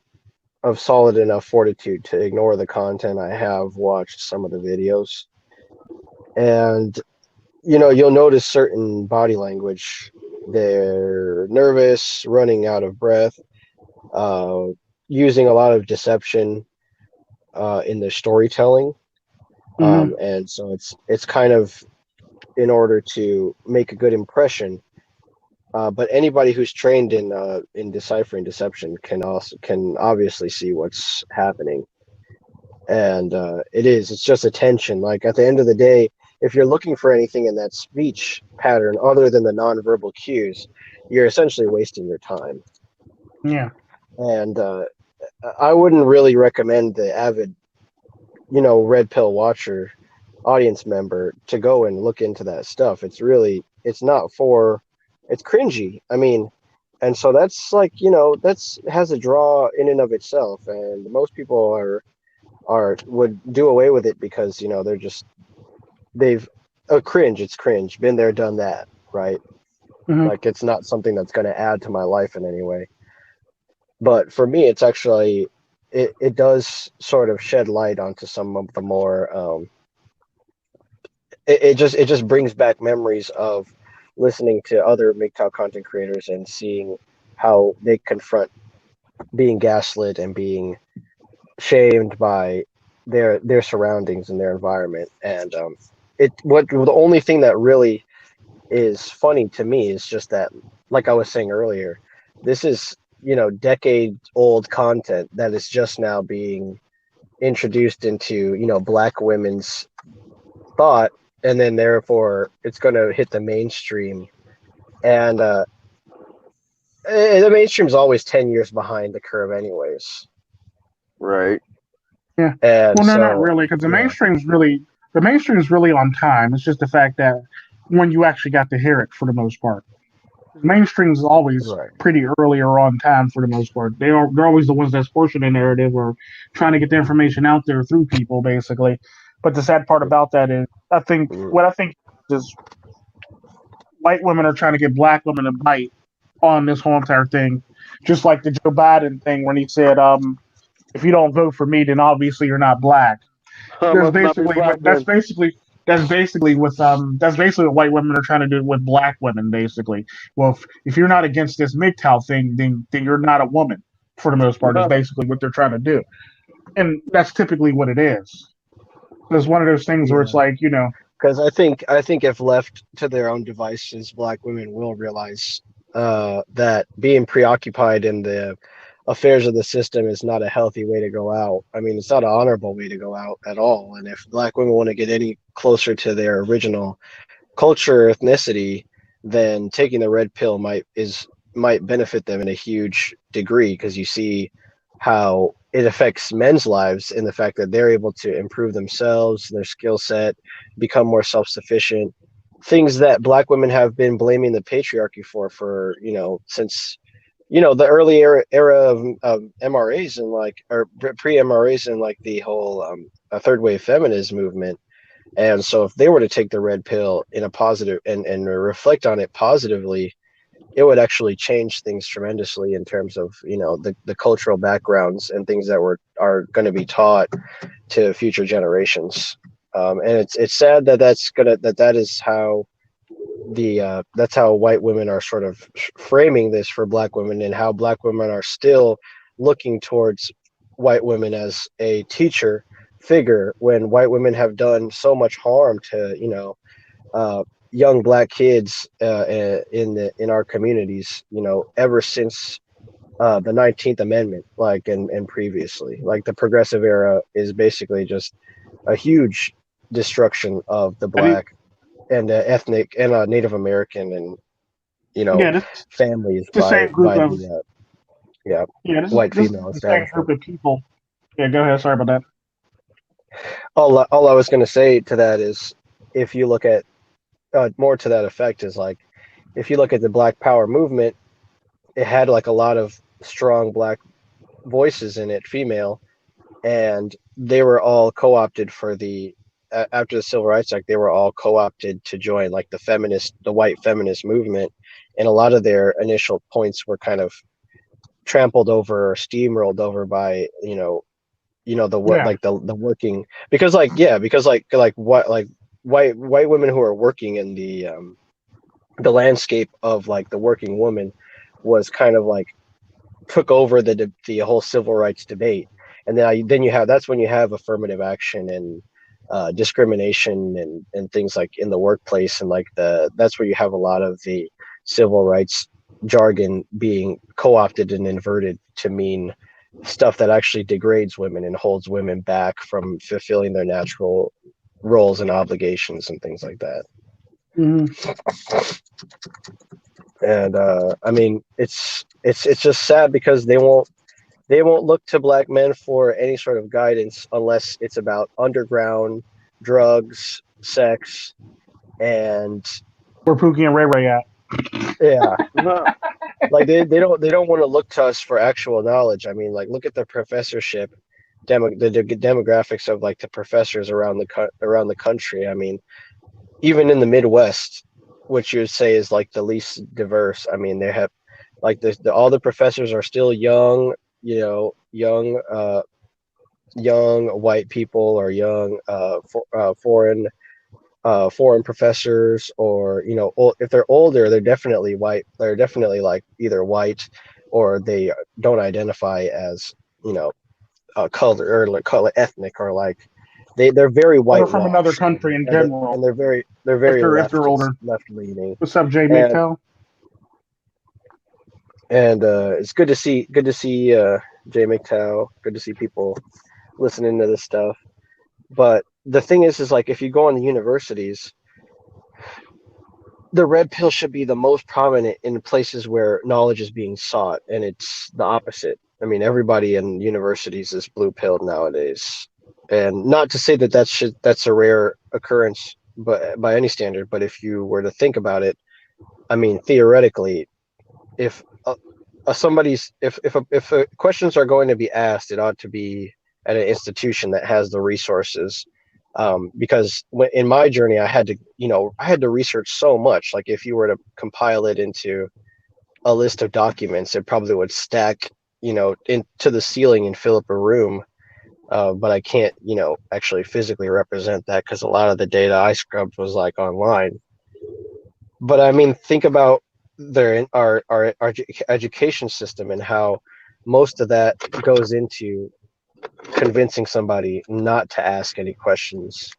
of solid enough fortitude to ignore the content, I have watched some of the videos, and you'll notice certain body language. They're nervous, running out of breath, uh, using a lot of deception in their storytelling, and so it's kind of in order to make a good impression. But anybody who's trained in deciphering deception can obviously see what's happening, and it's just attention. Like, at the end of the day, if you're looking for anything in that speech pattern other than the nonverbal cues, you're essentially wasting your time. Yeah. And I wouldn't really recommend the avid, red pill watcher audience member to go and look into that stuff. It's not for, it's cringy. I mean, and so that's like, that's has a draw in and of itself, and most people would do away with it because they're just, they've cringe. It's cringe. Been there, done that, right? Mm-hmm. Like, it's not something that's going to add to my life in any way. But for me, it's actually, it does sort of shed light onto some of the more. It just brings back memories of listening to other MGTOW content creators and seeing how they confront being gaslit and being shamed by their surroundings and their environment. And the only thing that really is funny to me is just that, like I was saying earlier, this is decade old content that is just now being introduced into black women's thought, and then therefore it's going to hit the mainstream. And the mainstream's always 10 years behind the curve anyways. Right. Yeah. And Well, no, so, not really, because yeah. the mainstream's really on time. It's just the fact that when you actually got to hear it for the most part. Mainstream's always Right. pretty early or on time for the most part. They're always the ones that's pushing the narrative or trying to get the information out there through people, basically. But the sad part about that is, I think is white women are trying to get black women to bite on this whole entire thing, just like the Joe Biden thing when he said, "If you don't vote for me, then obviously you're not black." I There's must not be basically black then. that's basically what white women are trying to do with black women. Basically, well, if you're not against this MGTOW thing, then you're not a woman. For the most part, is basically what they're trying to do, and that's typically what it is. It's one of those things where it's Yeah. like, Because I think if left to their own devices, black women will realize that being preoccupied in the affairs of the system is not a healthy way to go out. I mean, it's not an honorable way to go out at all. And if black women want to get any closer to their original culture, ethnicity, then taking the red pill might benefit them in a huge degree, because you see how it affects men's lives in the fact that they're able to improve themselves, their skill set, become more self-sufficient, things that Black women have been blaming the patriarchy for since the early era of MRAs and or pre MRAs and the whole third wave feminist movement. And so if they were to take the red pill in a positive and reflect on it positively, it would actually change things tremendously in terms of the cultural backgrounds and things that are going to be taught to future generations. And it's sad that that is how that's how white women are sort of framing this for Black women, and how Black women are still looking towards white women as a teacher figure when white women have done so much harm to young Black kids in our communities, ever since the 19th Amendment, and previously. Like the progressive era is basically just a huge destruction of the Black and ethnic and Native American and families the same group of white this female is the same group of people. Yeah, go ahead. Sorry about that. All I was going to say to that is, if you look at more to that effect, is if you look at the Black Power movement, it had a lot of strong Black voices in it, female, and they were all co-opted for after the Civil Rights Act. They were all co-opted to join the white feminist movement, and a lot of their initial points were kind of trampled over or steamrolled over by the working, because white women who are working in the landscape of the working woman was kind of took over the whole civil rights debate. And then that's when you have affirmative action and discrimination and things in the workplace, and that's where you have a lot of the civil rights jargon being co-opted and inverted to mean stuff that actually degrades women and holds women back from fulfilling their natural roles and obligations and things like that. Mm-hmm. And I mean, it's just sad because they won't look to Black men for any sort of guidance unless it's about underground drugs, sex, and where Pookie and Ray Ray at? Yeah. they don't want to look to us for actual knowledge. I mean, look at the professorship the demographics of the professors around the country. I mean, even in the Midwest, which you would say is the least diverse, I mean, they have all the professors are still young, young white people, or young foreign professors, or if they're older, they're definitely white. They're definitely either white, or they don't identify as color or color ethnic, or they're very white. Or from another country in general, and they're very if they're older. left leaning. What's up, Jay MGTOW? And it's good to see Jay MGTOW. Good to see people listening to this stuff. But the thing is if you go on the universities, the red pill should be the most prominent in places where knowledge is being sought, and it's the opposite. I mean, everybody in universities is blue pilled nowadays, and not to say that that's a rare occurrence, but by any standard. But if you were to think about it, I mean, theoretically, if questions are going to be asked, it ought to be at an institution that has the resources. Because in my journey, I had to research so much. If you were to compile it into a list of documents, it probably would stack, into the ceiling and fill up a room. But I can't, actually physically represent that because a lot of the data I scrubbed was online. But I mean, think about our education system and how most of that goes into convincing somebody not to ask any questions.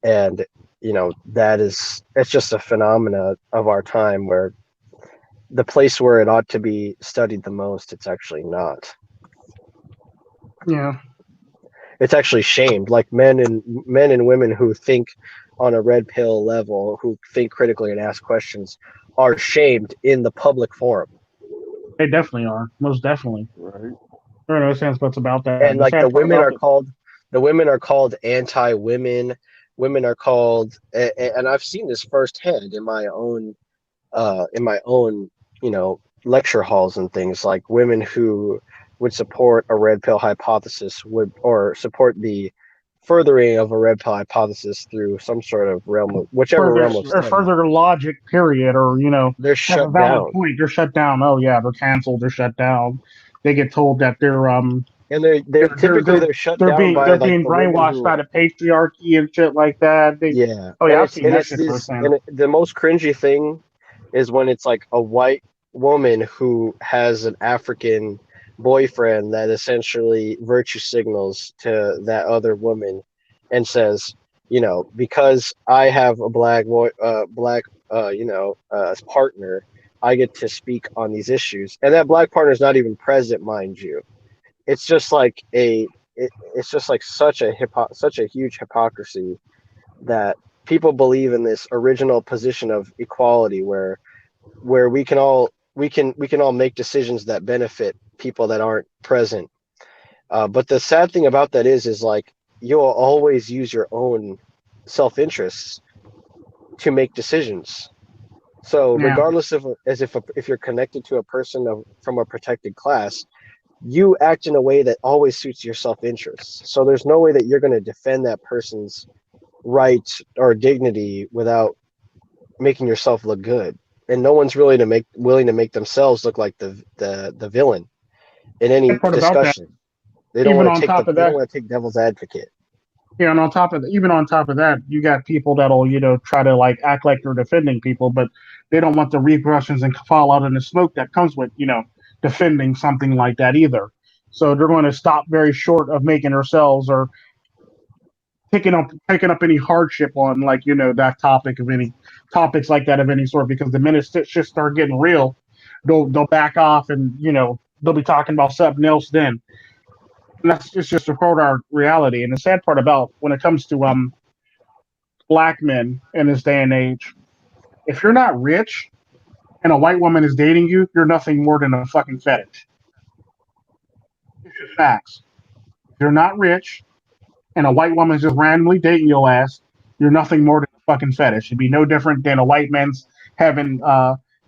And it's just a phenomena of our time, where the place where it ought to be studied the most, it's actually not. Yeah, it's actually shamed. Men and women who think on a red pill level, who think critically and ask questions, are shamed in the public forum. They definitely are, most definitely. Right. There are no sense buts about that. And the women are called anti-women, women are called, and I've seen this firsthand in my own, lecture halls and things, like women who would support a red pill hypothesis or support the furthering of a red pill hypothesis through some sort of realm of whichever realm of Or study. further logic, period, or They're have a shut valid down, point. They're shut down. Oh yeah, they're canceled. They're shut down. They get told that and they're shut down by they're like being the women brainwashed by who. the patriarchy and shit like that. Yeah, Oh and yeah, I've it's seen and that it's shit this, firsthand. and the most cringy thing is when it's like a white woman who has an African boyfriend that essentially virtue signals to that other woman and says, because I have a partner, I get to speak on these issues, and that black partner is not even present, mind you. It's just like it's just like such a huge hypocrisy that people believe in this original position of equality where we can all make decisions that benefit people that aren't present. But the sad thing about that is like you'll always use your own self-interests to make decisions. So Yeah, regardless of as if you're connected to a person from a protected class, you act in a way that always suits your self-interests. So there's no way that you're going to defend that person's rights or dignity without making yourself look good. And no one's really willing to make themselves look like the villain in any that part about that. discussion. They don't Even want to on take top of they don't that, want to take devil's advocate. yeah, and on top of even on top of that, you got people that'll try to like act like they're defending people, but they don't want the repercussions and fallout and the smoke that comes with defending something like that either. So they're going to stop very short of making themselves or picking up any hardship on like that topic of any topics like that of any sort, because the minute shit start getting real, they'll back off and they'll be talking about something else then. And that's just a part of our reality. And the sad part about when it comes to black men in this day and age, if you're not rich and a white woman is dating you, you're nothing more than a fucking fetish. It's just facts. If you're not rich and a white woman's just randomly dating your ass, you're nothing more than a fucking fetish. It'd be no different than a white man's having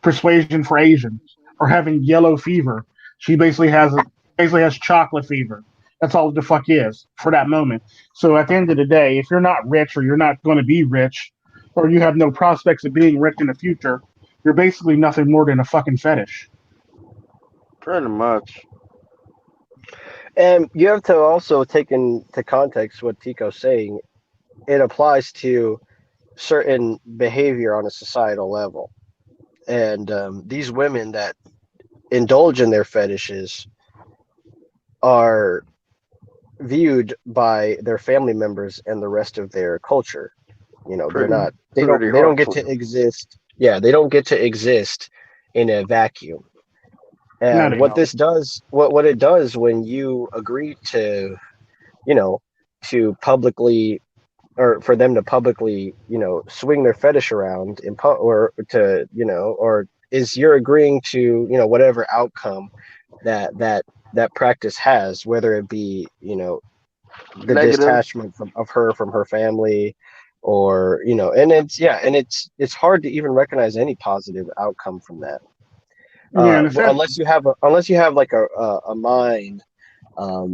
persuasion for Asians or having yellow fever. She basically has chocolate fever. That's all the fuck is for that moment. So at the end of the day, if you're not rich or you're not going to be rich, or you have no prospects of being rich in the future, you're basically nothing more than a fucking fetish. Pretty much. And you have to also take into context what Tico's saying. It applies to certain behavior on a societal level. And these women that indulge in their fetishes are viewed by their family members and the rest of their culture. They're Pretty, not pretty they don't get to harmful. exist. Yeah, they don't get to exist in a vacuum. No, And they what don't. this does, what it does when you agree to, you know, to publicly or for them to publicly, swing their fetish around or to, or is you're agreeing to, whatever outcome that practice has, whether it be, the Negative. detachment of her from her family, or and it's hard to even recognize any positive outcome from that, Yeah, and the sad unless you have like a mind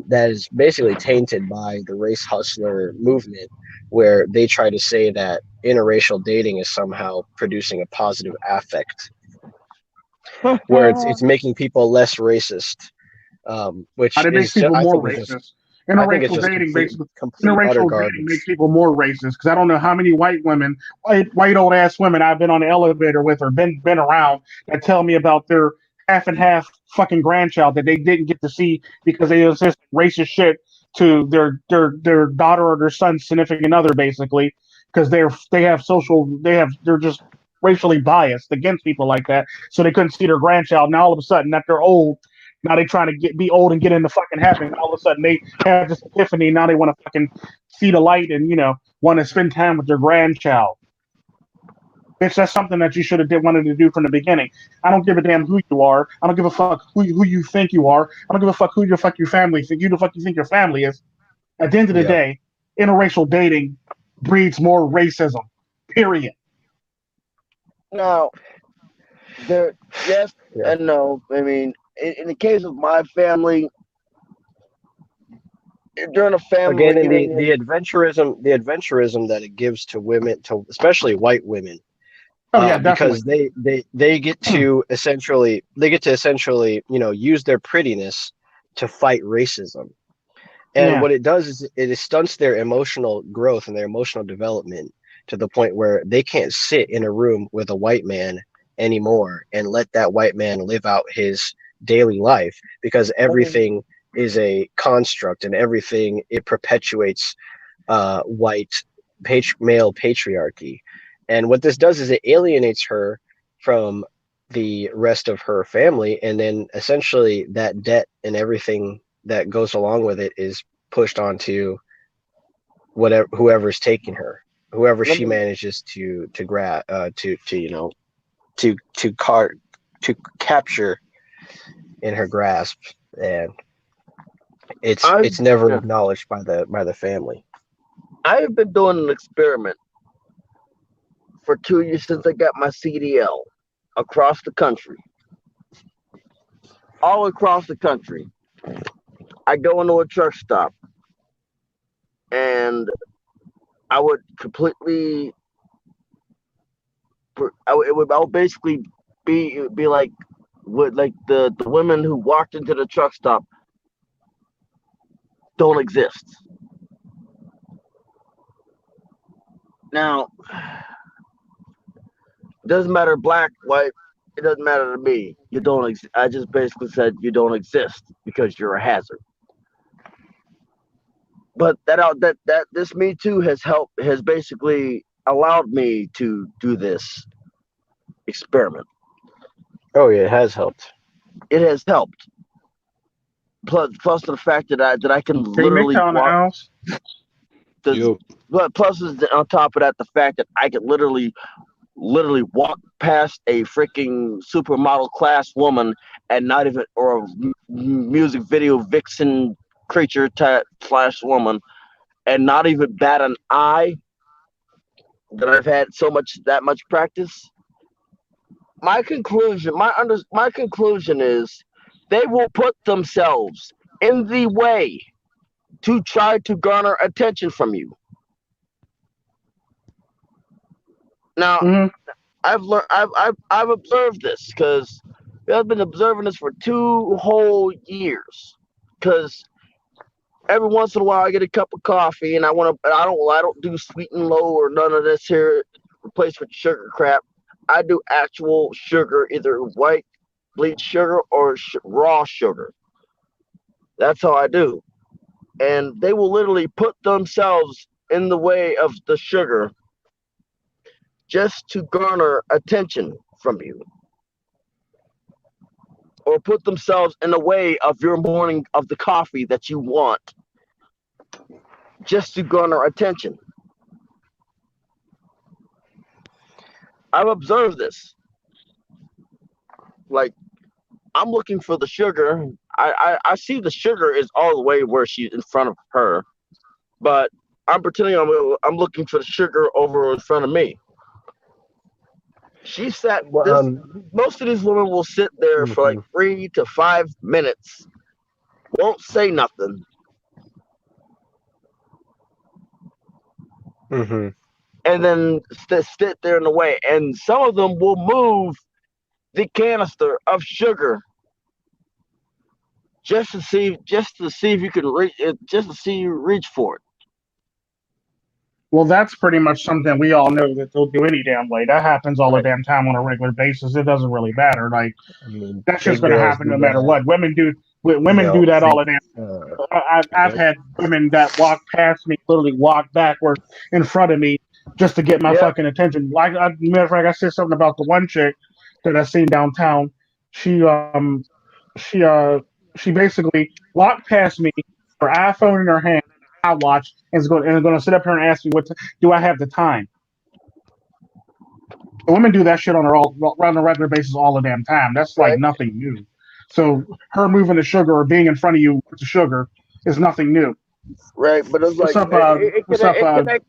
that is basically tainted by the race hustler movement, where they try to say that interracial dating is somehow producing a positive affect, where it's making people less racist, which it makes is people I more think is just racist. Interracial just dating complete basically complete utter interracial dating makes garbage. people more racist because I don't know how many white old ass women I've been on the elevator with or been around that tell me about their half and half fucking grandchild that they didn't get to see because they insist racist shit to their daughter or their son's significant other basically because they're just racially biased against people like that, so they couldn't see their grandchild. Now all of a sudden that they're old, now they trying to be old and get into fucking heaven. All of a sudden they have this epiphany. Now they want to fucking see the light and want to spend time with their grandchild. Bitch, that's something that you should have wanted to do from the beginning. I don't give a damn who you are. I don't give a fuck who you think you are. I don't give a fuck who your family think. You the fuck you think your family is. At the end of the Yeah, day, interracial dating breeds more racism. Period. Now, there, yes Yeah. and no. I mean, in the case of my family, during a family Again, in the reunion, adventurism that it gives to women, to especially white women, Oh yeah, definitely. because they get to essentially use their prettiness to fight racism. And Yeah. what it does is it stunts their emotional growth and their emotional development to the point where they can't sit in a room with a white man anymore and let that white man live out his daily life, because everything is a construct, and everything, it perpetuates white male patriarchy. And what this does is it alienates her from the rest of her family, and then essentially that debt and everything that goes along with it is pushed onto whoever's taking her, whoever let she me, manages to grab, to capture in her grasp. And I it's never acknowledged by the family. I've been doing an experiment for 2 years since I got my CDL across the country, all across the country. I go into a truck stop and I would completely, I would basically be like, would like the women who walked into the truck stop don't exist. Now, it doesn't matter black, white. It doesn't matter to me. You don't. I just basically said you don't exist because you're a hazard. But that this Me Too has basically allowed me to do this experiment. Oh yeah, it has helped. It has helped. Plus the fact that I can Hey, literally MiGTOW in the walk. house. The, Yep. but plus is on top of that the fact that I can literally walk past a freaking supermodel class woman and not even, or a music video vixen creature type slash woman, and not even bat an eye, that I've had that much practice. My conclusion is they will put themselves in the way to try to garner attention from you. Now, Mm-hmm. I've observed this because I've been observing this for 2 whole years. Because every once in a while I get a cup of coffee and I don't do sweet and low or none of this here replaced with sugar crap. I do actual sugar, either white bleach sugar or raw sugar. That's how I do. And they will literally put themselves in the way of the sugar just to garner attention from you, or put themselves in the way of your morning of the coffee that you want just to garner attention. I've observed this. Like, I'm looking for the sugar. I see the sugar is all the way where she's in front of her, but I'm pretending I'm looking for the sugar over in front of me. She sat Well, this. Most of these women will sit there for like mhm, 3 to 5 minutes, won't say nothing, mhm. and then sit there in the way. And some of them will move the canister of sugar just to see if you can reach it, just to see you reach for it. Well, that's pretty much something we all know that they'll do any damn way. That happens all the Right. damn time on a regular basis. It doesn't really matter. Like I mean, that's just big going to girls happen do no matter that. what. Women do They'll that all freak. the damn. Uh, I've yep. had women that walk past me, literally walk backward in front of me just to get my Yep. fucking attention. Matter of fact, I said something about the one chick that I seen downtown. She she uh she basically walked past me, her iPhone in her hand, I watch, and is going to sit up here and ask me do I have the time. The women do that shit on a regular basis all the damn time. That's like Right. nothing new. So her moving the sugar or being in front of you with the sugar is nothing new. right? But it's What's like up,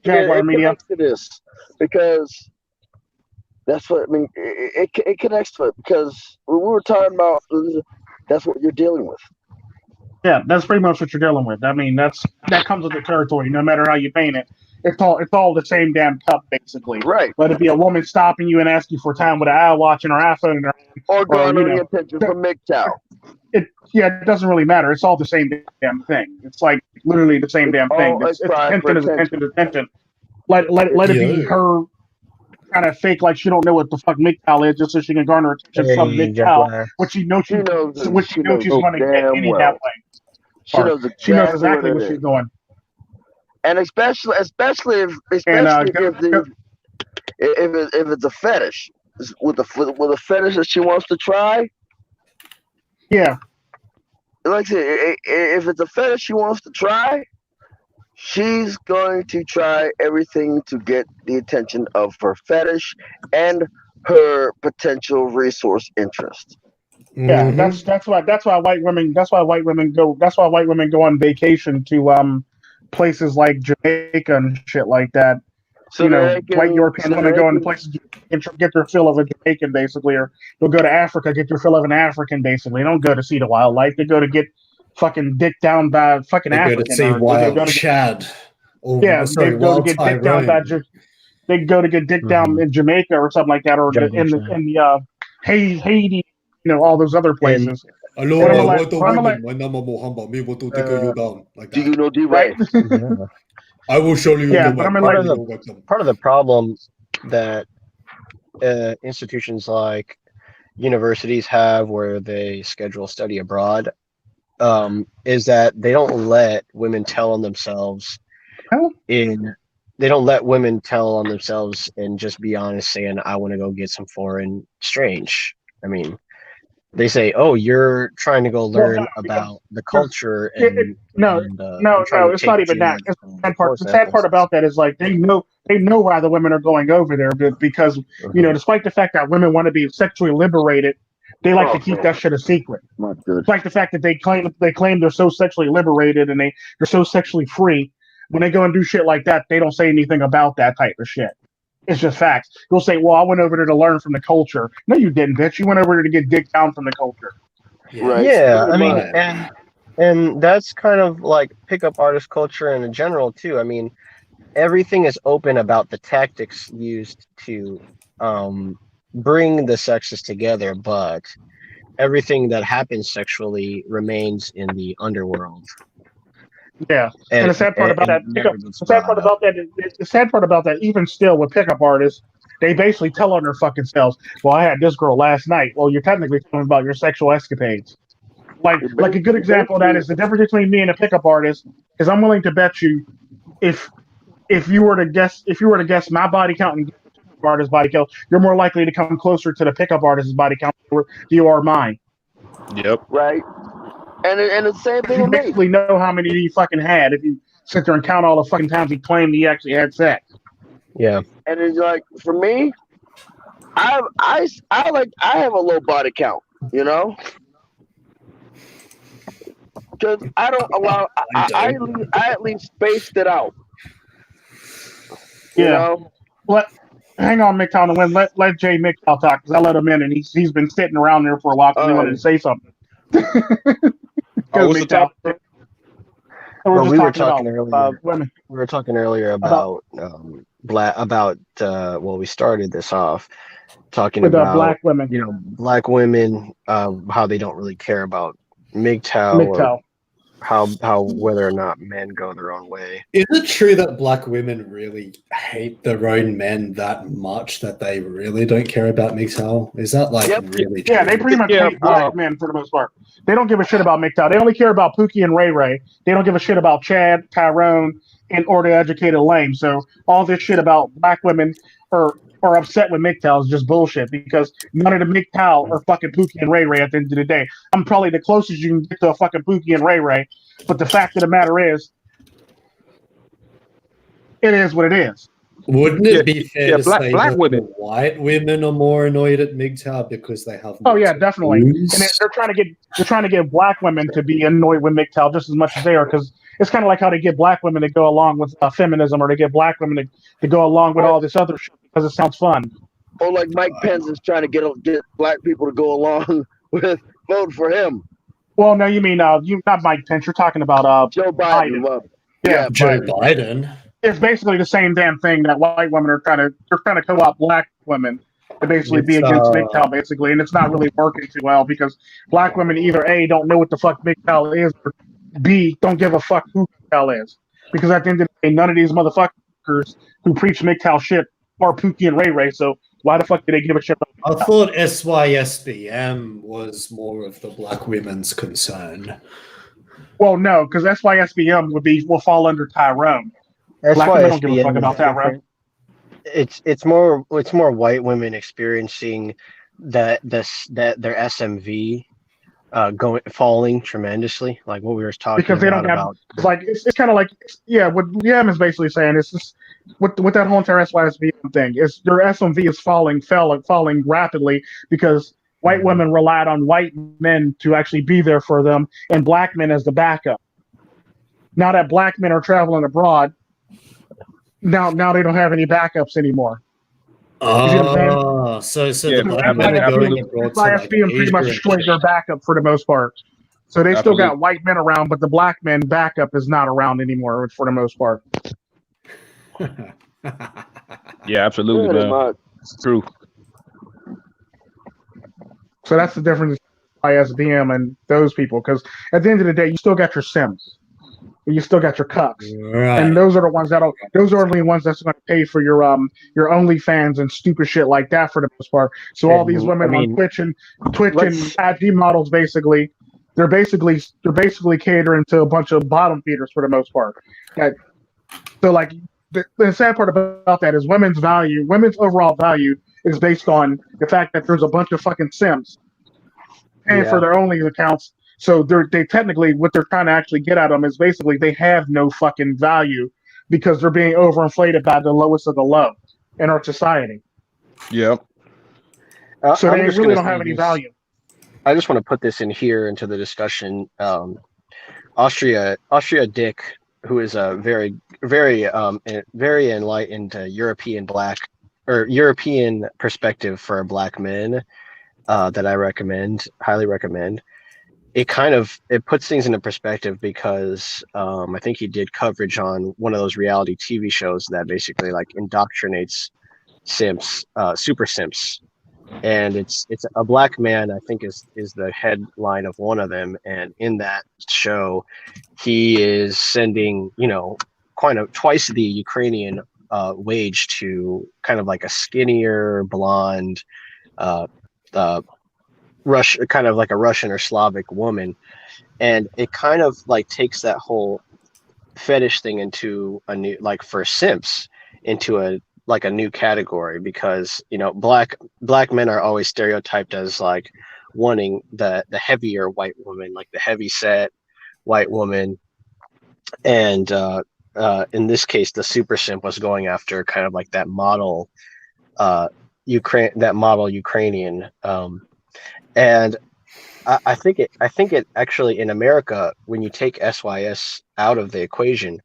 Jaguar it Media? connects to this because that's what I mean. It connects to it because when we were talking about that's what you're dealing with. Yeah, that's pretty much what you're dealing with. I mean, that comes with the territory. No matter how you paint it, it's all the same damn cup, basically. Right. Let it be a woman stopping you and asking you for time with an eye watch and her iPhone in her hand, Or or garnering attention from MGTOW. it doesn't really matter. It's all the same damn thing. It's like literally the same damn thing. It's It's crying for attention is attention. attention. Let it be her kind of fake like she don't know what the fuck MiGTOW is just so she can garner attention from Hey, MiGTOW, Jaguar. which she knows She knows she's going to get damn any damn well. way. She knows She knows exactly exactly what she's doing. And especially And if it's a fetish with a fetish that she wants to try. Yeah. Like I said, if it's a fetish she wants to try, she's going to try everything to get the attention of her fetish and her potential resource interest. Yeah, that's why white women go on vacation to places like Jamaica and shit like that. So White European women go into places and get their fill of a Jamaican, basically, or they'll go to Africa, get their fill of an African, basically. They don't go to see the wildlife. They go to get fucking dick down by fucking African. They go to see wild Chad. They go to get dick down by. They go to get dick down in Jamaica or something like that, or in the Haiti, all those other places. Hello, my name is Muhammad. Me want to take you down. Like do you know D-Ray? Yeah. I will show you. Yeah, but part of the problem that institutions like universities have, where they schedule study abroad, is that they don't let women tell on themselves. They don't let women tell on themselves and just be honest, saying, "I want to go get some foreign strange." I mean, they say, "Oh, you're trying to go learn about the culture." It's not even that. The sad part about that is like they know why the women are going over there, because despite the fact that women want to be sexually liberated, they like to keep that shit a secret. Despite the fact that they claim they're so sexually liberated and they're so sexually free, when they go and do shit like that, they don't say anything about that type of shit. It's just facts. You'll say, "Well, I went over there to learn from the culture." No, you didn't, bitch. You went over there to get dick down from the culture. Right. Yeah, I mean, and that's kind of like pickup artist culture in general too. I mean, everything is open about the tactics used to bring the sexes together, but everything that happens sexually remains in the underworld. Yeah, and the sad part about that, the sad part about that, even still with pickup artists, they basically tell on their fucking selves. Well, I had this girl last night. Well, you're technically telling about your sexual escapades. Like a good example of that is the difference between me and a pickup artist. Is I'm willing to bet you, if you were to guess my body count and the pickup artist's body count, you're more likely to come closer to the pickup artist's body count than you are mine. Yep. Right. And the same thing You with me. basically know how many he fucking had if you sit there and count all the fucking times he claimed he actually had sex. Yeah. And it's like, for me, I have a low body count, because I don't allow. I at least spaced it out. You know. Hang on, MiGTOW, and let Jay MGTOW talk, because I let him in and he's been sitting around there for a while because he wanted to say something. What's the topic? We were talking earlier about we started this off talking about black women. Black women, how they don't really care about MGTOW. Or how whether or not men go their own way. Is it true that black women really hate their own men that much that they really don't care about MGTOW? Is that really true? Yeah, they pretty much hate black men for the most part. They don't give a shit about MGTOW. They only care about Pookie and Ray Ray. They don't give a shit about Chad, Tyrone, or the educated lame. So all this shit about black women are upset with MGTOW is just bullshit, because none of the MGTOW are fucking Pookie and Ray Ray at the end of the day. I'm probably the closest you can get to a fucking Pookie and Ray Ray, but the fact of the matter is, it is what it is. Wouldn't it be fair to black say black that women. the white women are more annoyed at MGTOW because they have Oh more yeah, definitely. And tattoos? they're trying to get black women to be annoyed with MGTOW just as much as they are, because it's kind of like how they get black women to go along with feminism, or to get black women to go along with all this other shit because it sounds fun. Or like Mike Pence is trying to get black people to go along with vote for him. Well, no, you mean you not Mike Pence. You're talking about Joe Biden. Yeah, Joe Biden. Biden. It's basically the same damn thing that white women are trying to co-opt black women to basically be against MGTOW, basically, and it's not really working too well because black women either A, don't know what the fuck MGTOW is, or B, don't give a fuck who MGTOW is, because at the end of the day, none of these motherfuckers who preach MGTOW shit are Pookie and Ray Ray, so why the fuck do they give a shit about I thought SYSBM was more of the black women's concern. Well, no, because SYSBM will fall under Tyrone. Black women don't give a fuck about that, right? It's more white women experiencing that their SMV falling tremendously, like what we were talking because they don't have like it's kind of like what Yam is basically saying is just with that whole entire SYSBM thing is their SMV is falling rapidly because white women relied on white men to actually be there for them and black men as the backup. Now that black men are traveling abroad, now they don't have any backups anymore. Oh, so the black men are going abroad to like SYSBM pretty much destroyed their backup for the most part. So they still got white men around, but the black men backup is not around anymore for the most part. Yeah, absolutely, man. It's true. So that's the difference between SBM and those people, because at the end of the day, you still got your Sims, you still got your cucks, right. And those are the ones those are the ones that's going to pay for your OnlyFans and stupid shit like that for the most part. So all these women on Twitch and IG models, basically, they're basically catering to a bunch of bottom feeders for the most part. So like the sad part about that is women's overall value is based on the fact that there's a bunch of fucking Sims and for their only accounts. So they technically, what they're trying to actually get at them is basically they have no fucking value because they're being overinflated by the lowest of the low in our society. Yep. So they really don't have any value. I just want to put this in here into the discussion. Austria Dick, who is a very enlightened European perspective for black men, that I highly recommend. It puts things into perspective because I think he did coverage on one of those reality TV shows that basically like indoctrinates simps, super simps, and it's a black man, I think is the headline of one of them, and in that show he is sending kind of twice the Ukrainian wage to kind of like a skinnier blonde kind of like a Russian or Slavic woman, and it kind of like takes that whole fetish thing into a new, like for simps, into a new category, because black men are always stereotyped as like wanting the heavier white woman, like the heavy set white woman, and in this case the super simp was going after kind of like that model Ukrainian, and I think it actually, in America, when you take SYS out of the equation,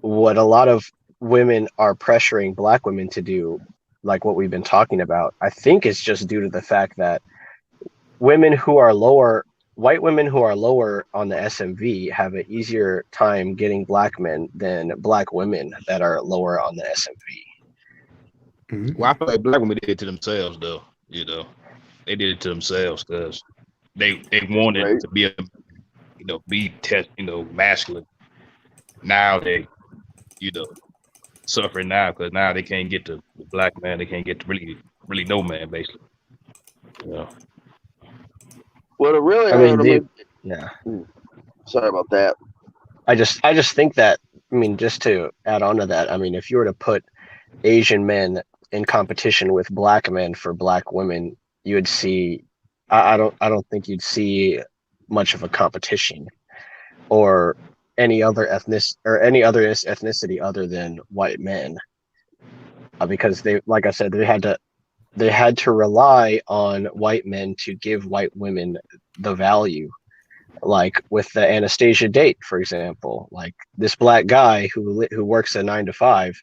what a lot of women are pressuring black women to do, like what we've been talking about, I think is just due to the fact that white women who are lower on the SMV have an easier time getting black men than black women that are lower on the SMV. Well, I feel like black women did it to themselves, though. They did it to themselves because they wanted to be masculine. Now they suffering now because now they can't get to the black man. They can't get to really no man, basically. Well, it really hurt them. Yeah. Sorry about that. I just think that, just to add on to that, if you were to put Asian men in competition with black men for black women, you would see, I don't think you'd see much of a competition, or any other ethnicity other than white men. because they, like I said, they had to rely on white men to give white women the value. Like with the Anastasia date, for example, like this black guy who works a 9 to 5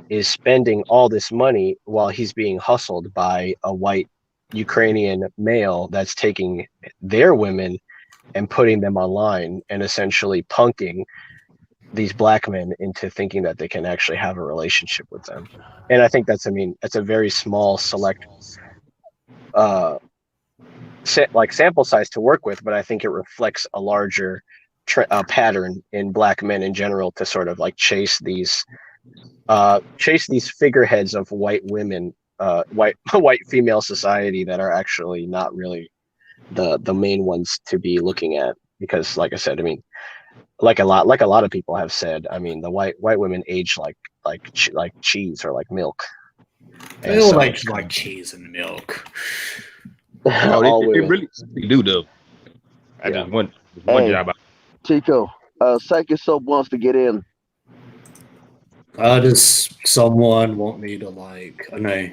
is spending all this money while he's being hustled by a white Ukrainian male that's taking their women and putting them online and essentially punking these black men into thinking that they can actually have a relationship with them. And I think that's a very small select sample size to work with, but I think it reflects a larger pattern in black men in general to sort of like chase these figureheads of white women, white female society that are actually not really the main ones to be looking at. Because, like I said, I mean, like a lot of people have said, I mean, the white women age like cheese or like milk. They all like cheese and milk. No, they really do though. I just one job. Chico, Psychesoap wants to get in. Does someone want me to like? I know.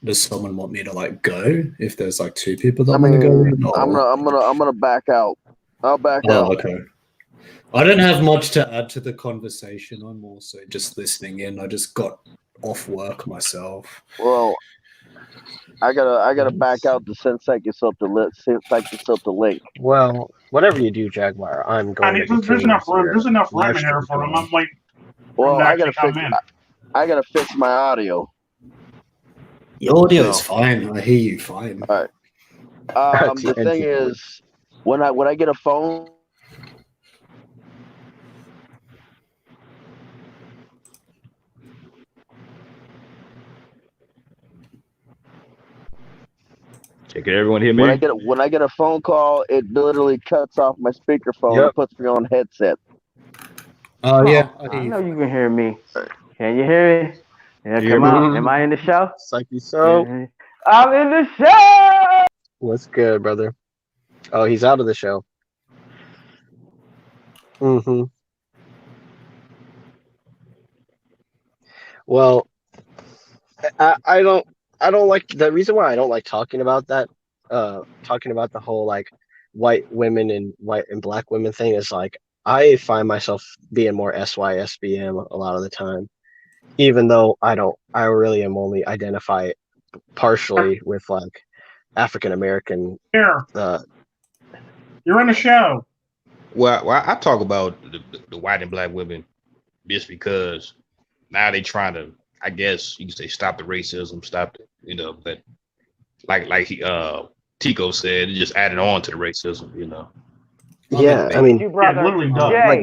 Does someone want me to like go if there's like two people that want to go in? Or... I'm gonna back out. I'll back out. Okay. I don't have much to add to the conversation. I'm also just listening in. I just got off work myself. Well, I gotta back out to send Psychesoap the link. Well, whatever you do, Jaguar, I'm going to continue. There's enough room in here for him. I'm like, well, I gotta fix my audio. Your audio is fine. I hear you fine. All right. The thing is, when I get a phone. Can everyone hear me? When I get a phone call, it literally cuts off my speakerphone and puts me on headset. Oh yeah, I know you can hear me. Can you hear me? Yeah, come on. Am I in the show? Psychesoap. I'm in the show. What's good, brother? Oh, he's out of the show. Mm-hmm. Well, I don't like the reason why I don't like talking about that. Talking about the whole like white women and white and black women thing is like I find myself being more SYSBM a lot of the time, even though I really am only identify partially with like African American. Here, you're in the show. Well, I talk about the white and black women just because now they trying to, I guess you can say, stop the racism, but like Tico said, it just added on to the racism, Yeah, I mean, literally does. Jay,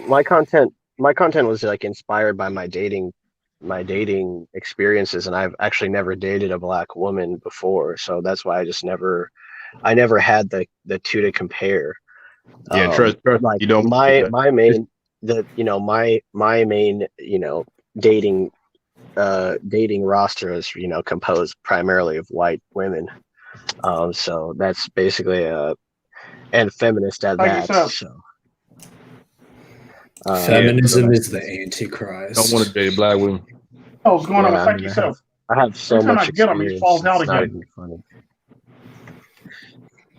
my content was like inspired by my dating experiences, and I've actually never dated a black woman before, so that's why I never had the two to compare. Yeah, trust like my main dating roster is composed primarily of white women, so that's basically and feminist at that. So feminism is the antichrist. Don't want to date a black woman. Oh, what's going on with Psychesoap? I have so much I get him, he falls out again.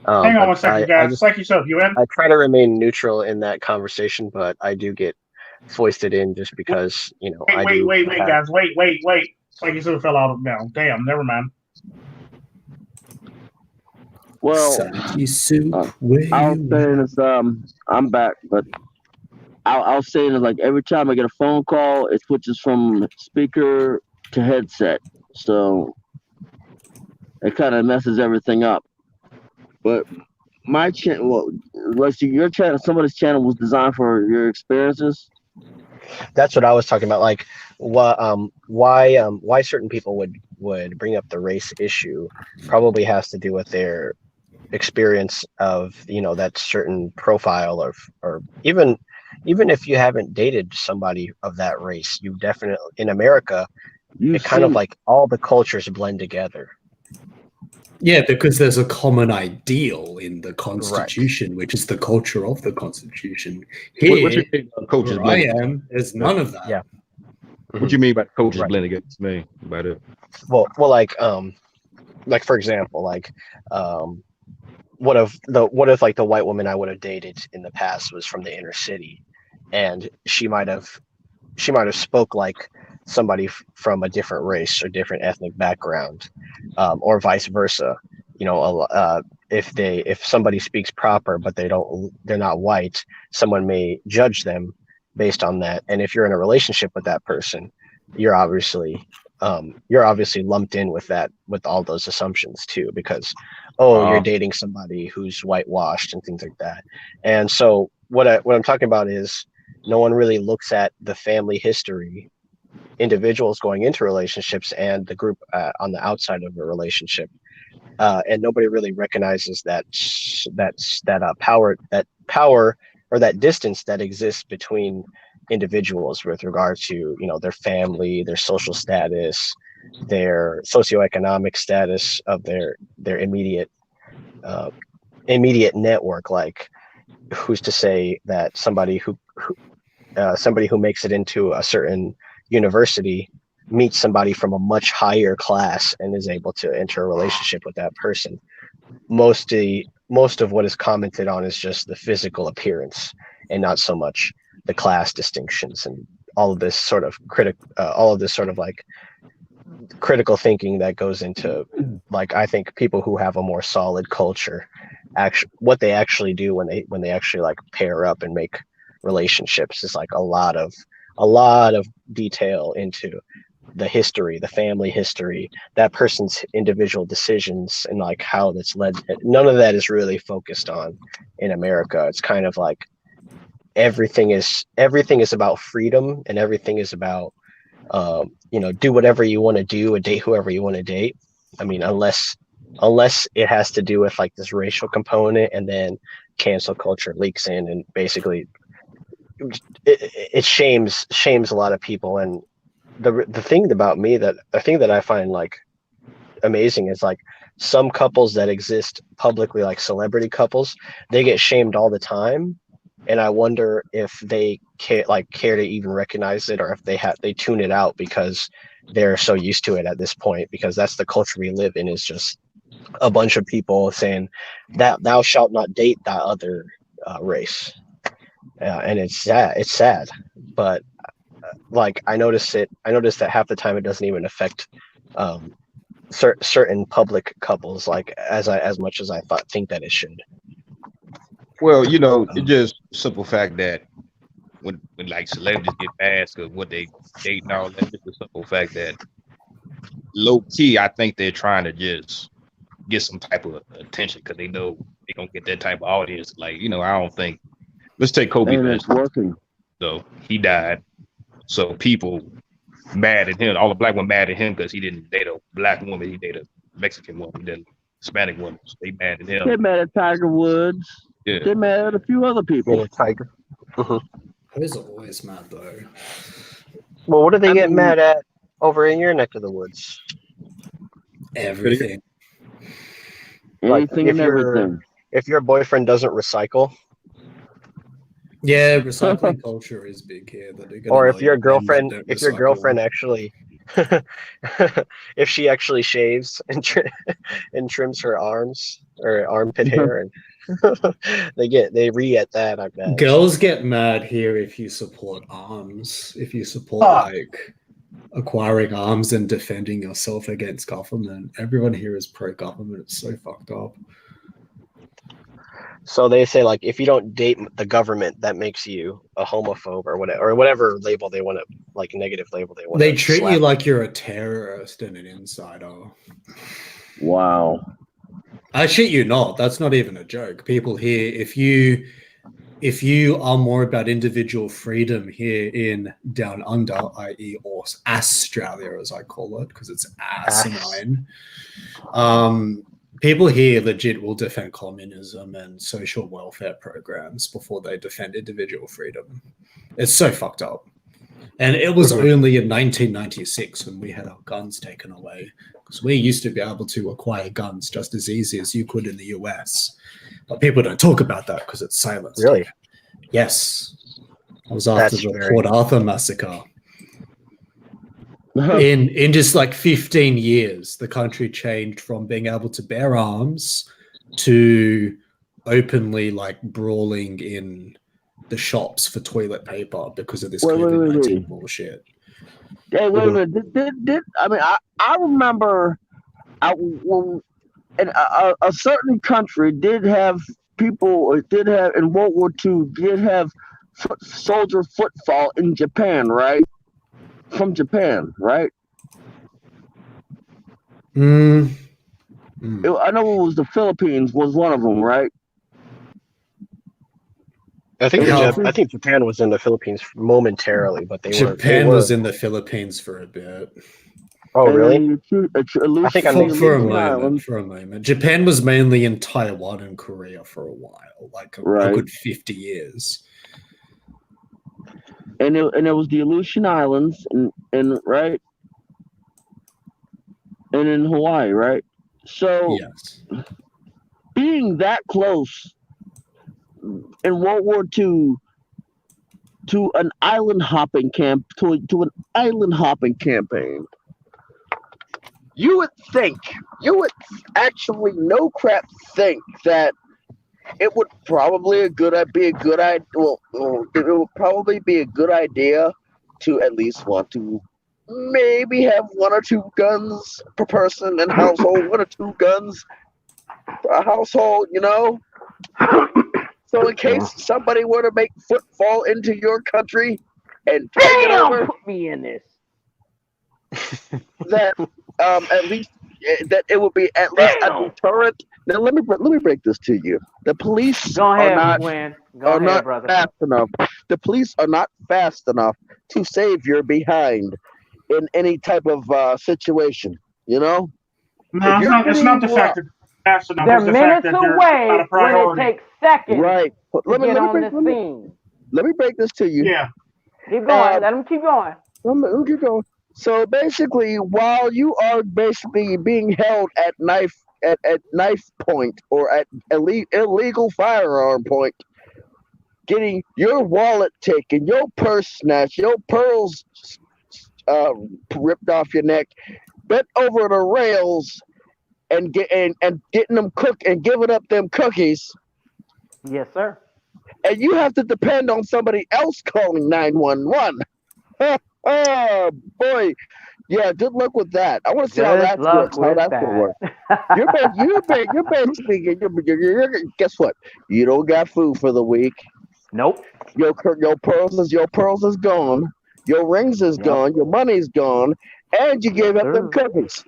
Hang on one second, guys. Psychesoap, you in? I try to remain neutral in that conversation, but I do get foisted in just because Wait, guys. Wait. Psychesoap fell out now. Damn, never mind. Well, I'm saying is I'm back, but I'll say it like every time I get a phone call, it switches from speaker to headset, so it kind of messes everything up. But my channel, your channel, somebody's channel was designed for your experiences. That's what I was talking about. Like, why certain people would bring up the race issue probably has to do with their experience of that certain profile or even if you haven't dated somebody of that race, you definitely in America. It kind of like all the cultures blend together. Yeah, because there's a common ideal in the Constitution, which is the culture of the Constitution. What you Here, mean coaches where I blending? am, there's none of that. Yeah. What you mean by coaches Right. blending against me? About it? Well, like for example, what if like the white woman I would have dated in the past was from the inner city, and she might have spoke like somebody from a different race or different ethnic background, or vice versa. You know, if somebody speaks proper but they're not white, someone may judge them based on that. And if you're in a relationship with that person, you're obviously lumped in with that, with all those assumptions too, because you're dating somebody who's whitewashed and things like that. And so what I'm talking about is no one really looks at the family history, individuals going into relationships, and the group on the outside of a relationship, and nobody really recognizes that power or that distance that exists between individuals with regard to, you know, their family, their social status, their socioeconomic status of their immediate network. Like, who's to say that somebody who makes it into a certain university meets somebody from a much higher class and is able to enter a relationship with that person? Most of what is commented on is just the physical appearance, and not so much the class distinctions and all of this sort of critical thinking that goes into, like, I think people who have a more solid culture, what they actually do when they actually like pair up and make relationships is like a lot of detail into the history, the family history, that person's individual decisions, and like how that's led. None of that is really focused on in America. It's kind of like everything is about freedom, and everything is about do whatever you want to do and date whoever you want to date. I mean, unless it has to do with like this racial component, and then cancel culture leaks in and basically it shames a lot of people. And the thing that I find like amazing is like some couples that exist publicly, like celebrity couples, they get shamed all the time, and I wonder if they care to even recognize it, or if they tune it out because they're so used to it at this point, because that's the culture we live in, is just a bunch of people saying that thou shalt not date that other race. And it's sad, but like I noticed that half the time it doesn't even affect certain public couples like as much as I think that it should. Well, you know, it's just simple fact that when like celebrities get asked of what they date and all that, it's the simple fact that low key, I think they're trying to just get some type of attention because they know they don't get that type of audience. Like, you know, I don't think. Let's take Kobe. And it's working. So he died. So people mad at him. All the black women mad at him because he didn't date a black woman. He dated a Mexican woman. He didn't Hispanic woman. So they mad at him. They mad at Tiger Woods. Yeah. They mad at a few other people. Yeah, Tiger. Who's always mad though? Well, what do they get mad at over in your neck of the woods? Everything. Like, Anything and everything. If your boyfriend doesn't recycle. Yeah, recycling culture is big here. Or if your girlfriend actually, if she actually shaves and trims her arms or armpit hair, and they re-at that, I bet. Girls get mad here if you support arms, if you support like acquiring arms and defending yourself against government. Everyone here is pro-government. It's so fucked up. So they say, like, if you don't date the government, that makes you a homophobe or whatever label they want to, like, negative label they want. They treat you like you're a terrorist and an insider. Wow. I shit you not. That's not even a joke. People here, if you are more about individual freedom here in Down Under, i.e. or Australia as I call it, because it's asinine. People here legit will defend communism and social welfare programs before they defend individual freedom. It's so fucked up. And it was only in 1996 when we had our guns taken away, because we used to be able to acquire guns just as easy as you could in the US. But people don't talk about that because it's silenced. Really? Yes. It was after That's the very- Port Arthur massacre. In just like 15 years, the country changed from being able to bear arms to openly like brawling in the shops for toilet paper because of this COVID-19 bullshit. Hey, wait a minute. Did I mean I remember a certain country did have people, or did have in World War II, did have soldier footfall in Japan, right? From Japan, right? I know it was the Philippines was one of them, right? I think Japan was in the Philippines momentarily, but Japan was in the Philippines for a bit. Oh, really? I think I know for a moment. Japan was mainly in Taiwan and Korea for a while, like a good 50 years. And it was the Aleutian Islands, and right, and in Hawaii, right? So, yes, being that close in World War II to an island hopping camp, to an island hopping campaign, you would actually no crap think that it would probably be a good idea. Well, it would probably be a good idea to at least want to maybe have 1 or 2 guns per person in household, 1 or 2 guns per household, you know. So in case somebody were to make footfall into your country and take it over, put me in this. That at least that it would be at least a deterrent. Now let me break this to you. The police are not fast enough. The police are not fast enough to save your behind in any type of situation. You know. No, it's not the fact that they're fast enough. They're It's the minutes fact that they're away not a priority. when it takes seconds. Right. Let me break this to you. Yeah. Keep going. Let them keep going. Let me keep going. So basically, while you are basically being held at knife point or at illegal firearm point, getting your wallet taken, your purse snatched, your pearls ripped off your neck, bent over the rails, and getting them cooked and giving up them cookies. Yes, sir. And you have to depend on somebody else calling 911. Oh boy, yeah. Good luck with that. I want to see how that works. How that's gonna work. You're basically. Guess what? You don't got food for the week. Nope. Your pearls is gone. Your rings is gone. Your money's gone, and you gave up them cookies.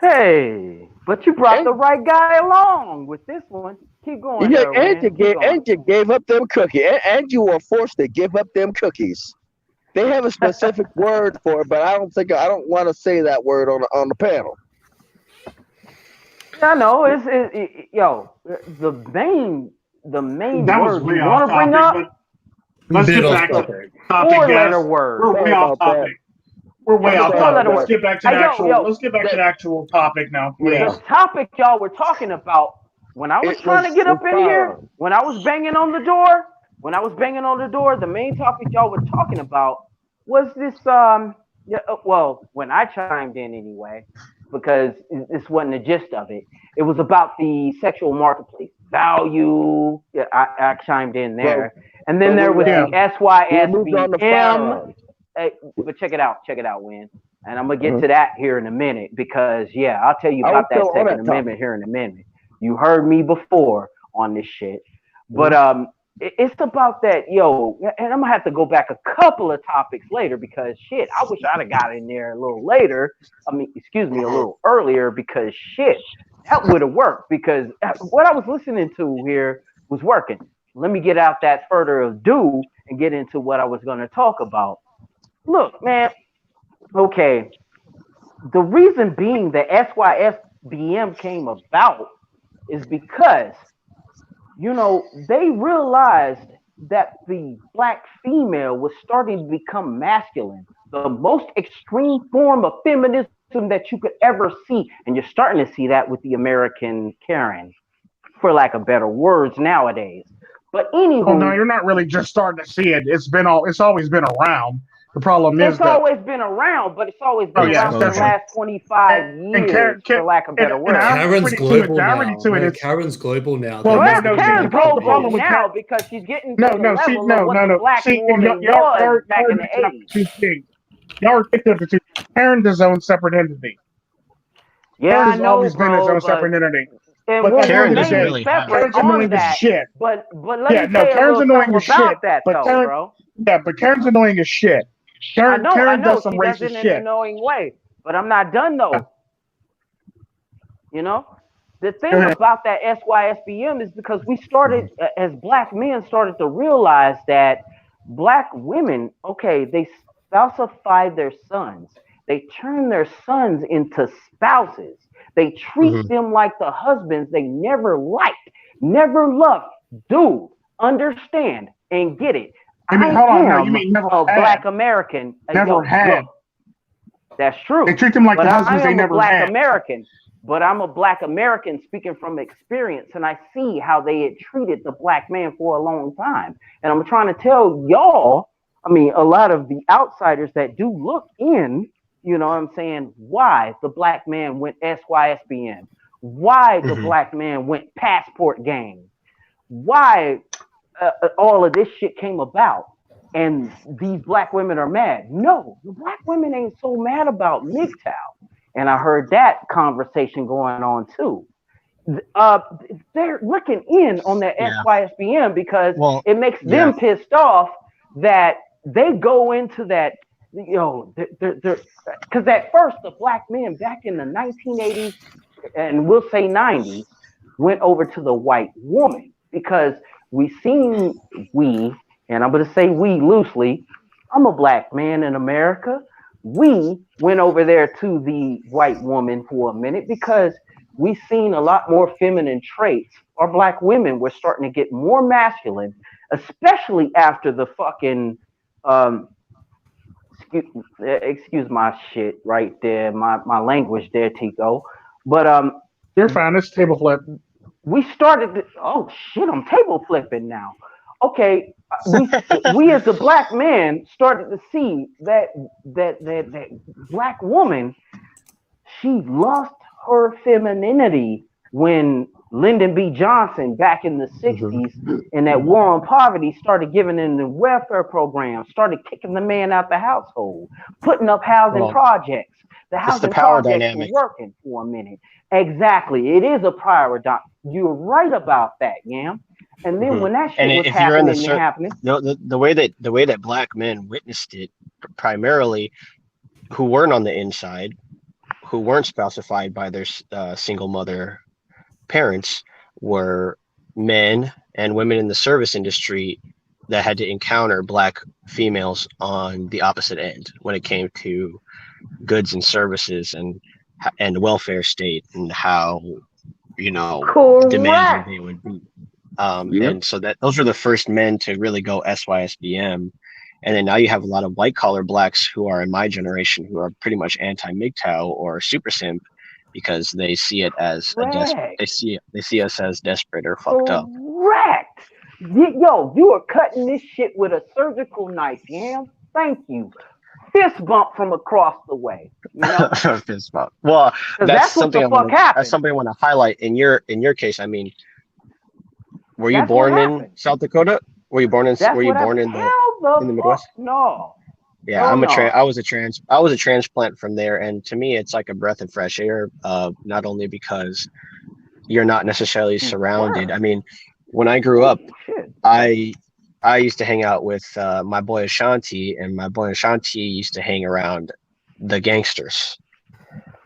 Hey, but you brought the right guy along with this one. Keep going. Yeah, and you gave up them cookies, and you were forced to give up them cookies. They have a specific word for it, but I don't want to say that word on the panel. I know the main that word you want to bring up. Let's get back to the topic, guys. 4-letter word. We're way off topic. We're way off topic. Let's get back to the actual topic now, please. The topic y'all were talking about when I was trying to get up in here, when I was banging on the door, the main topic y'all were talking about was this when I chimed in anyway, because this wasn't the gist of it. It was about the sexual marketplace value. Yeah, I chimed in there. And then there was the SYSBM. But check it out, Win. And I'm gonna get to that here in a minute, because I'll tell you about that Second Amendment here in a minute. You heard me before on this shit. But it's about that, and I'm gonna have to go back a couple of topics later, because shit, I wish I'd have got in there a little later. A little earlier, because shit, that would have worked, because what I was listening to here was working. Let me get out that further ado and get into what I was gonna talk about. Look, man, okay, the reason being that SYSBM came about is because, they realized that the black female was starting to become masculine, the most extreme form of feminism that you could ever see. And you're starting to see that with the American Karen, for lack of better words nowadays. But anywho, oh no, you're not really just starting to see it. It's always been around. The problem is it's always been around, but it's always been around for the last 25 years, for lack of better words. Karen's global now. Karen's global now. Well, Karen's global now because she's getting to the level of what the black woman was back in the 80s. Y'all are picking up the two. Karen's his own separate entity. Yeah, Karen's always been his own separate entity. But Karen doesn't really have Karen's annoying as shit. But let me say Karen's annoying as shit. That, but though, bro. Yeah, but Karen's annoying as shit. Karen does some she racist does it in shit. an annoying way, but I'm not done though. You know, the thing about that SYSBM is because we started as black men started to realize that black women, okay, they spousify their sons. They turn their sons into spouses. They treat them like the husbands they never liked, never loved. Dude, understand and get it. I mean, hold on, no, you mean never a had. black American. Never had. That's true. They treat them like the husbands they never black had. American, but I'm a black American speaking from experience, and I see how they had treated the black man for a long time. And I'm trying to tell y'all, I mean, a lot of the outsiders that do look in, you know what I'm saying, why the black man went SYSBN, why the black man went passport gang, why all of this shit came about, and these black women are mad. No, the black women ain't so mad about MGTOW. And I heard that conversation going on too. They're looking in on that SYSBN because it makes them pissed off that they go into that, you know, because at first the black men back in the 1980s and we'll say 90s went over to the white woman because and I'm going to say we loosely, I'm a black man in America. We went over there to the white woman for a minute because we seen a lot more feminine traits. Our black women were starting to get more masculine, especially after the fucking, excuse my shit right there, my language there, Tico. But you're fine, it's table flip. We started to, oh shit, I'm table flipping now. Okay, we as the black men started to see that black woman, she lost her femininity when Lyndon B. Johnson back in the 60s in that war on poverty started giving in the welfare program, started kicking the man out the household, putting up housing projects. The housing projects were working for a minute. Exactly. It is a paradigm. You're right about that, Yam. And then when that shit was happening, the way that black men witnessed it, primarily, who weren't on the inside, who weren't specified by their single mother parents, were men and women in the service industry that had to encounter black females on the opposite end when it came to goods and services and the welfare state and how, you know, demanding they would be. And so that those were the first men to really go SYSBM. And then now you have a lot of white collar blacks who are in my generation who are pretty much anti-MGTOW or super simp because they see it as they see us as desperate or fucked up. Correct. Yo, you are cutting this shit with a surgical knife, Yam. Thank you. Fist bump from across the way. You know? Fist bump. Well, that's something I want to highlight in your case. I mean, were you born in South Dakota? Were you born in the Midwest? No. Yeah, I was a transplant from there, and to me, it's like a breath of fresh air. Not only because you're not necessarily surrounded. I mean, when I grew up, I used to hang out with my boy Ashanti, and my boy Ashanti used to hang around the gangsters.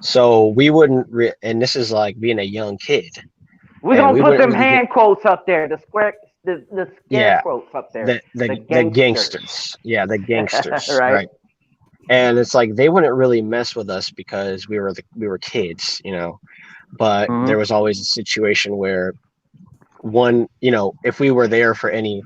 So we wouldn't, and this is like being a young kid. We're gonna put them hand quotes up there, the scare quotes up there. The gangsters. Yeah, the gangsters. right. And it's like they wouldn't really mess with us because we were kids, you know. But there was always a situation where one, you know, if we were there for any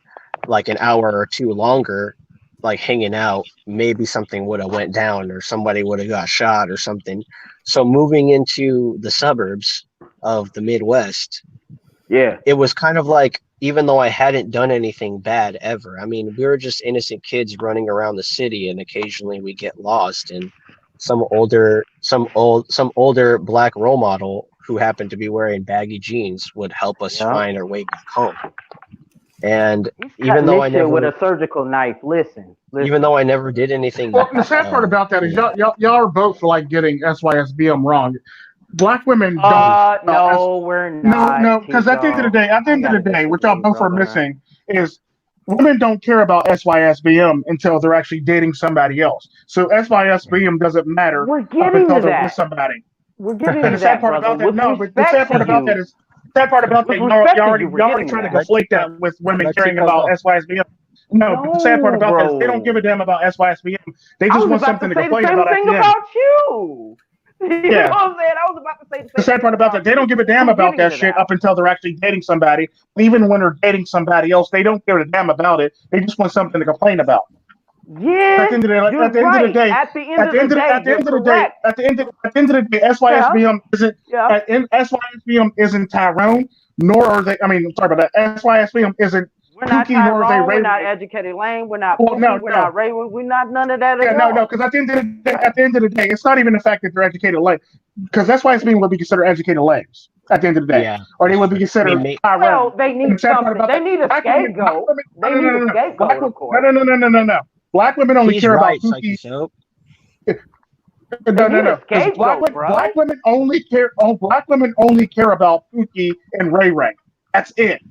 like an hour or two longer, like hanging out, maybe something would have went down or somebody would have got shot or something. So moving into the suburbs of the Midwest, Yeah. it was kind of like, even though I hadn't done anything bad ever, I mean, we were just innocent kids running around the city, and occasionally we get lost, and some older black role model who happened to be wearing baggy jeans would help us Yeah. find our way back home. And He's even cutting though this shit with a surgical knife. Listen. even though I never did anything, Well, the sad part about that is y'all are both like getting SYSBM wrong. Black women don't. No, we're not. No, because at the end of the day, what y'all both are missing is women don't care about SYSBM until they're actually dating somebody else. So SYSBM doesn't matter We're up getting until to they're that. with somebody. We're getting And to the sad that, part brother. about that, With no, but the respect sad part to about you. that is that part about With that, respect you to already you, we're y'all getting trying to there. conflate that with women Let's caring keep about going. SYSBM. No, but the sad part about that is they don't give a damn about SYSBM. They I just was want about something to to say the complain same about at thing the end. about you. You know Yeah. what I'm saying? I was about to say the The same sad part thing about that, they don't give a damn We're about getting that to shit up until they're actually dating somebody. Even when they're dating somebody else, they don't give a damn about it. They just want something to complain about. Yeah, At the end of the day, you're at the end of the right. day, At the end of the day, you're correct. at the end of the day, SYSBM isn't Yeah. SYSBM isn't Tyrone, nor are they. I mean, sorry about that. SYSBM isn't We're not Pookie, nor are they Tyrone. We're Ray not Ray. Educated Lane. We're not Well, Pookie. no, We're no. not Ray. We're not none of that Yeah, at no, all. no, because at the end of the day, it's not even the fact that they're educated lame, because SYSBM would be considered educated lames at the end of the day, Yeah, or they would be considered Tyrone. Well, they And the need sad part something. about They that, need a black women- scapegoat. black women- They no, no, need no, a no, scapegoat, black of women- course. no. Black women only He's care right, about Pookie. Psychesoap. No. need a Because scapegoat, bro. black women only care. Black women only care about Pookie and Ray Ray. That's it.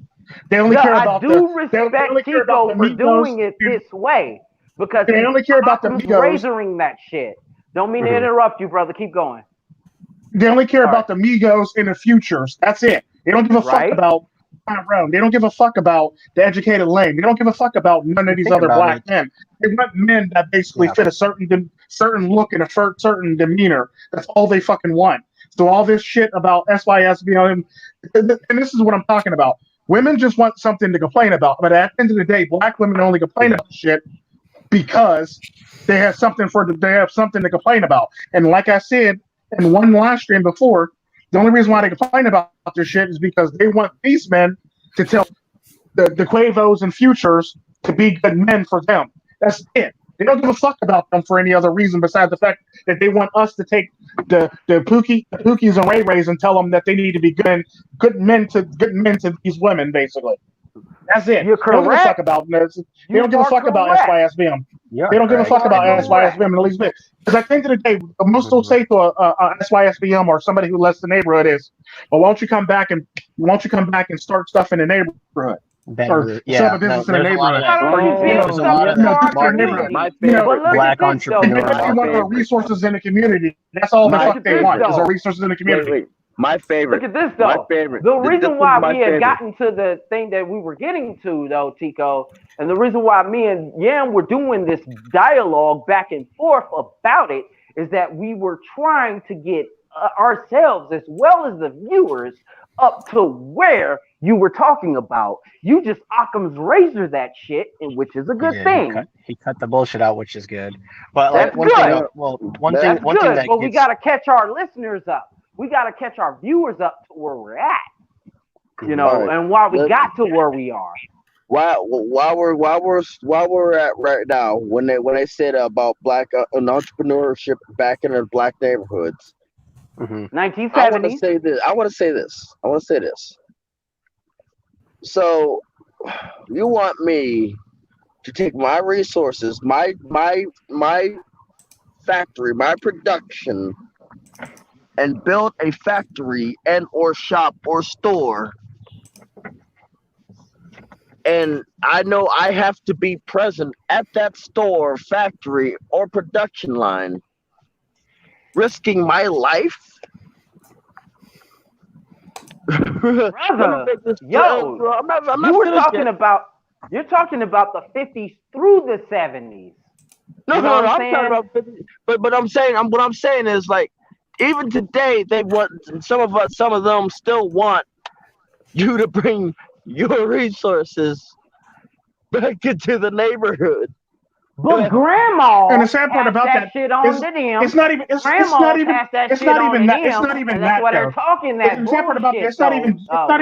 They only care I about do they respect only care about Chico the for Migos. doing it this way because They he's only care about the Occam's Migos. razoring that shit. Don't mean to interrupt you, brother. Keep going. They only care about the Migos and the Futures. That's it. They don't give a fuck Right. about Tyrone. They don't give a fuck about the educated lame. They don't give a fuck about none of these Think other about black it. men. They want men that basically fit a certain look and a certain demeanor. That's all they fucking want. So all this shit about SYSBM, and this is what I'm talking about. Women just want something to complain about. But at the end of the day, black women only complain about shit because they have something to complain about. And like I said in one live stream before, the only reason why they complain about this shit is because they want these men to tell the Quavos and Futures to be good men for them. That's it. They don't give a fuck about them for any other reason besides the fact that they want us to take the Pookies and Ray Rays and tell them that they need to be good men to these women, basically. That's it. You're They don't give a fuck correct. about this. They don't give a are fuck about correct. SYSBM. Yeah, They don't give a fuck about Correct. SYSBM in the least bit. Because at the end of the day, the most they'll say to a SYSBM or somebody who left the neighborhood is, "Well, why don't you come back and start stuff in the neighborhood?" Or set up a business in the there's a lot of neighborhood. that. Not only Or, build There's a stuff lot in of the that. just their community, neighborhood. My but favorite look black at this though. entrepreneur. And they want our resources in the community. That's all the My- fuck they want is our Look resources in the community. Wait. My favorite. Look at this My though. favorite. The This reason is why my we had favorite. gotten to the thing that we were getting to though, Tico, and the reason why me and Yam were doing this dialogue back and forth about it is that we were trying to get ourselves as well as the viewers up to where you were talking about. You just Occam's razor that shit, and which is a good thing. He cut the bullshit out, which is good. But That's like good. one That's thing good, that but we gets, got to catch our listeners up. We got to catch our viewers up to where we're at, you know, Right. and why we got to where we are. While we're at right now, when they said about black entrepreneurship back in the black neighborhoods, 1970s. I want to say this. So you want me to take my resources, my factory, my production, and build a factory and or shop or store, and I know I have to be present at that store, factory, or production line, risking my life? Brother, I'm not you were finished talking yet. about, you're talking about the 50s through the 70s. No, You know what I'm I'm saying? talking about 50, but what I'm saying is, like, even today they want some of them still want you to bring your resources back into the neighborhood. But grandma And the sad part about that shit on is to them. it's not even Grandma passed that it's shit not on even to that it's them, not even and that's that why they're though. talking that The sad part about that, bullshit. it's not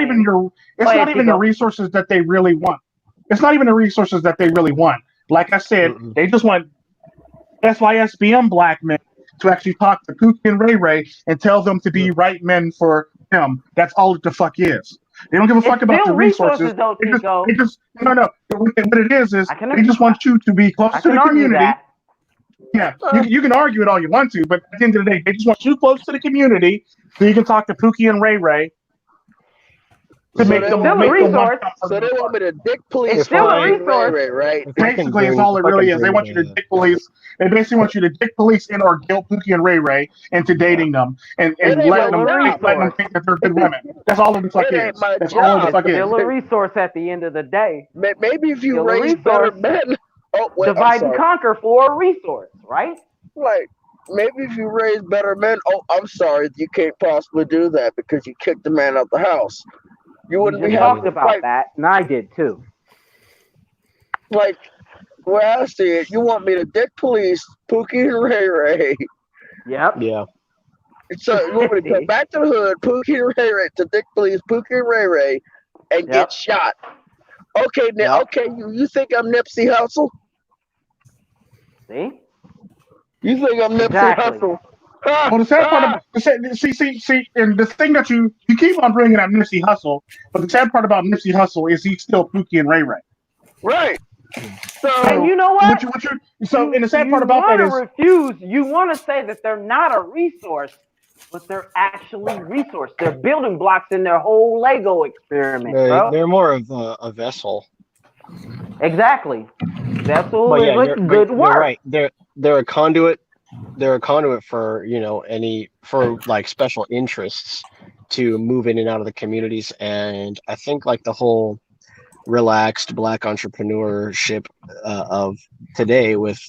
even man. your it's Go not ahead, even the Chico. resources that they really want. It's not even the resources that they really want. Like I said, Mm-mm. they just want SYSBM black men to actually talk to Pookie and Ray Ray and tell them to be right men for him. That's all it the fuck is. They don't give a It's fuck about still the resources. though, Chico. They just no. What it is I can they just want you to be close I to can the argue community. that. Yeah, you can argue it all you want to, but at the end of the day, they just want you close to the community so you can talk to Pookie and Ray Ray to So make they them want Still a make them want resource. to come for So the they most want part. me to dick police It's still a Pookie and Ray resource. Ray, right? If I can Basically, it's bring, all if it I can really is. They bring want you to the, dick police. They basically want you to dick police and or guilt Pookie and Ray Ray into dating them and It ain't letting my them job. think that they're good women. That's all it the fuck It ain't is. my That's all it the job. fuck is. Still a resource at the end of the day. Maybe if you Still a raise better resource. men. Oh wait, I'm Divide and sorry. conquer for a resource, right? Like maybe if you raise better men. Oh, I'm sorry. You can't possibly do that because you kicked the man out the house. You We wouldn't be just having talked to about fight. that, and I did too. Like where I see it, you want me to dick police Pookie and Ray Ray. Yep. yeah. So you want me to come back to the hood, Pookie and Ray Ray, to dick police Pookie and Ray Ray, and get shot. Okay, now, okay, you think I'm Nipsey Hussle? See? You think I'm Nipsey Exactly. Hussle? Well, the sad part about see, and the thing that you keep on bringing up Nipsey Hussle, but the sad part about Nipsey Hussle is he's still Pookie and Ray Ray. Right. So And you know what? And the sad part about that is you want to say that they're not a resource, but they're actually resource. They're building blocks in their whole Lego experiment, bro. They're more of a vessel. Exactly. Vessel But is yeah, like good you're work. right. They're a conduit. They're a conduit for for like special interests to move in and out of the communities. And I think like the whole relaxed black entrepreneurship of today with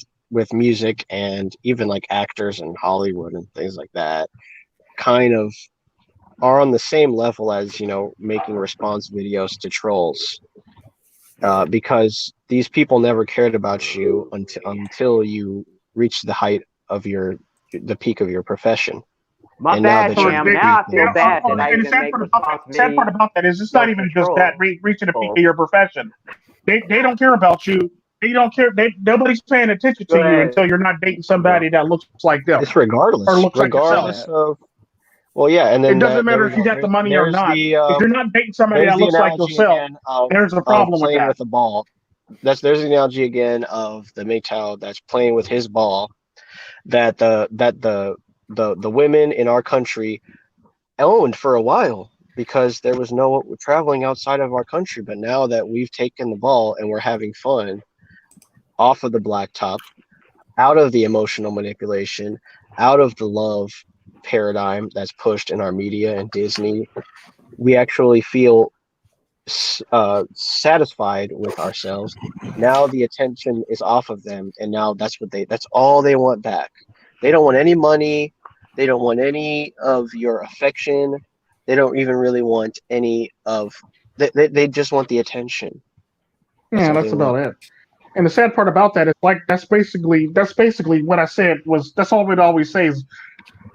music and even like actors in Hollywood and things like that kind of are on the same level as making response videos to trolls, because these people never cared about you until you reach the height of the peak of your profession. My And bad, now that Cam. Now I feel bad that I and the even make response sad part about that is it's not even just that reaching the peak of your profession. They don't care about you. They don't care. Nobody's paying attention to you until you're not dating somebody that looks like them. It's regardless like yourself. of. Well, yeah, and then it doesn't matter if you got the money or not. If you're not dating somebody that looks like yourself, there's a problem with that. With the ball. There's the analogy again of the MiGTOW that's playing with his ball. That the women in our country owned for a while because there was no traveling outside of our country. But now that we've taken the ball and we're having fun off of the blacktop, out of the emotional manipulation, out of the love paradigm that's pushed in our media and Disney, we actually feel satisfied with ourselves. Now the attention is off of them, and now that's all they want back. They don't want any money. They don't want any of your affection. They don't even really want any of. They just want the attention. That's about it. And the sad part about that is that's basically what I said was that's all we'd always say is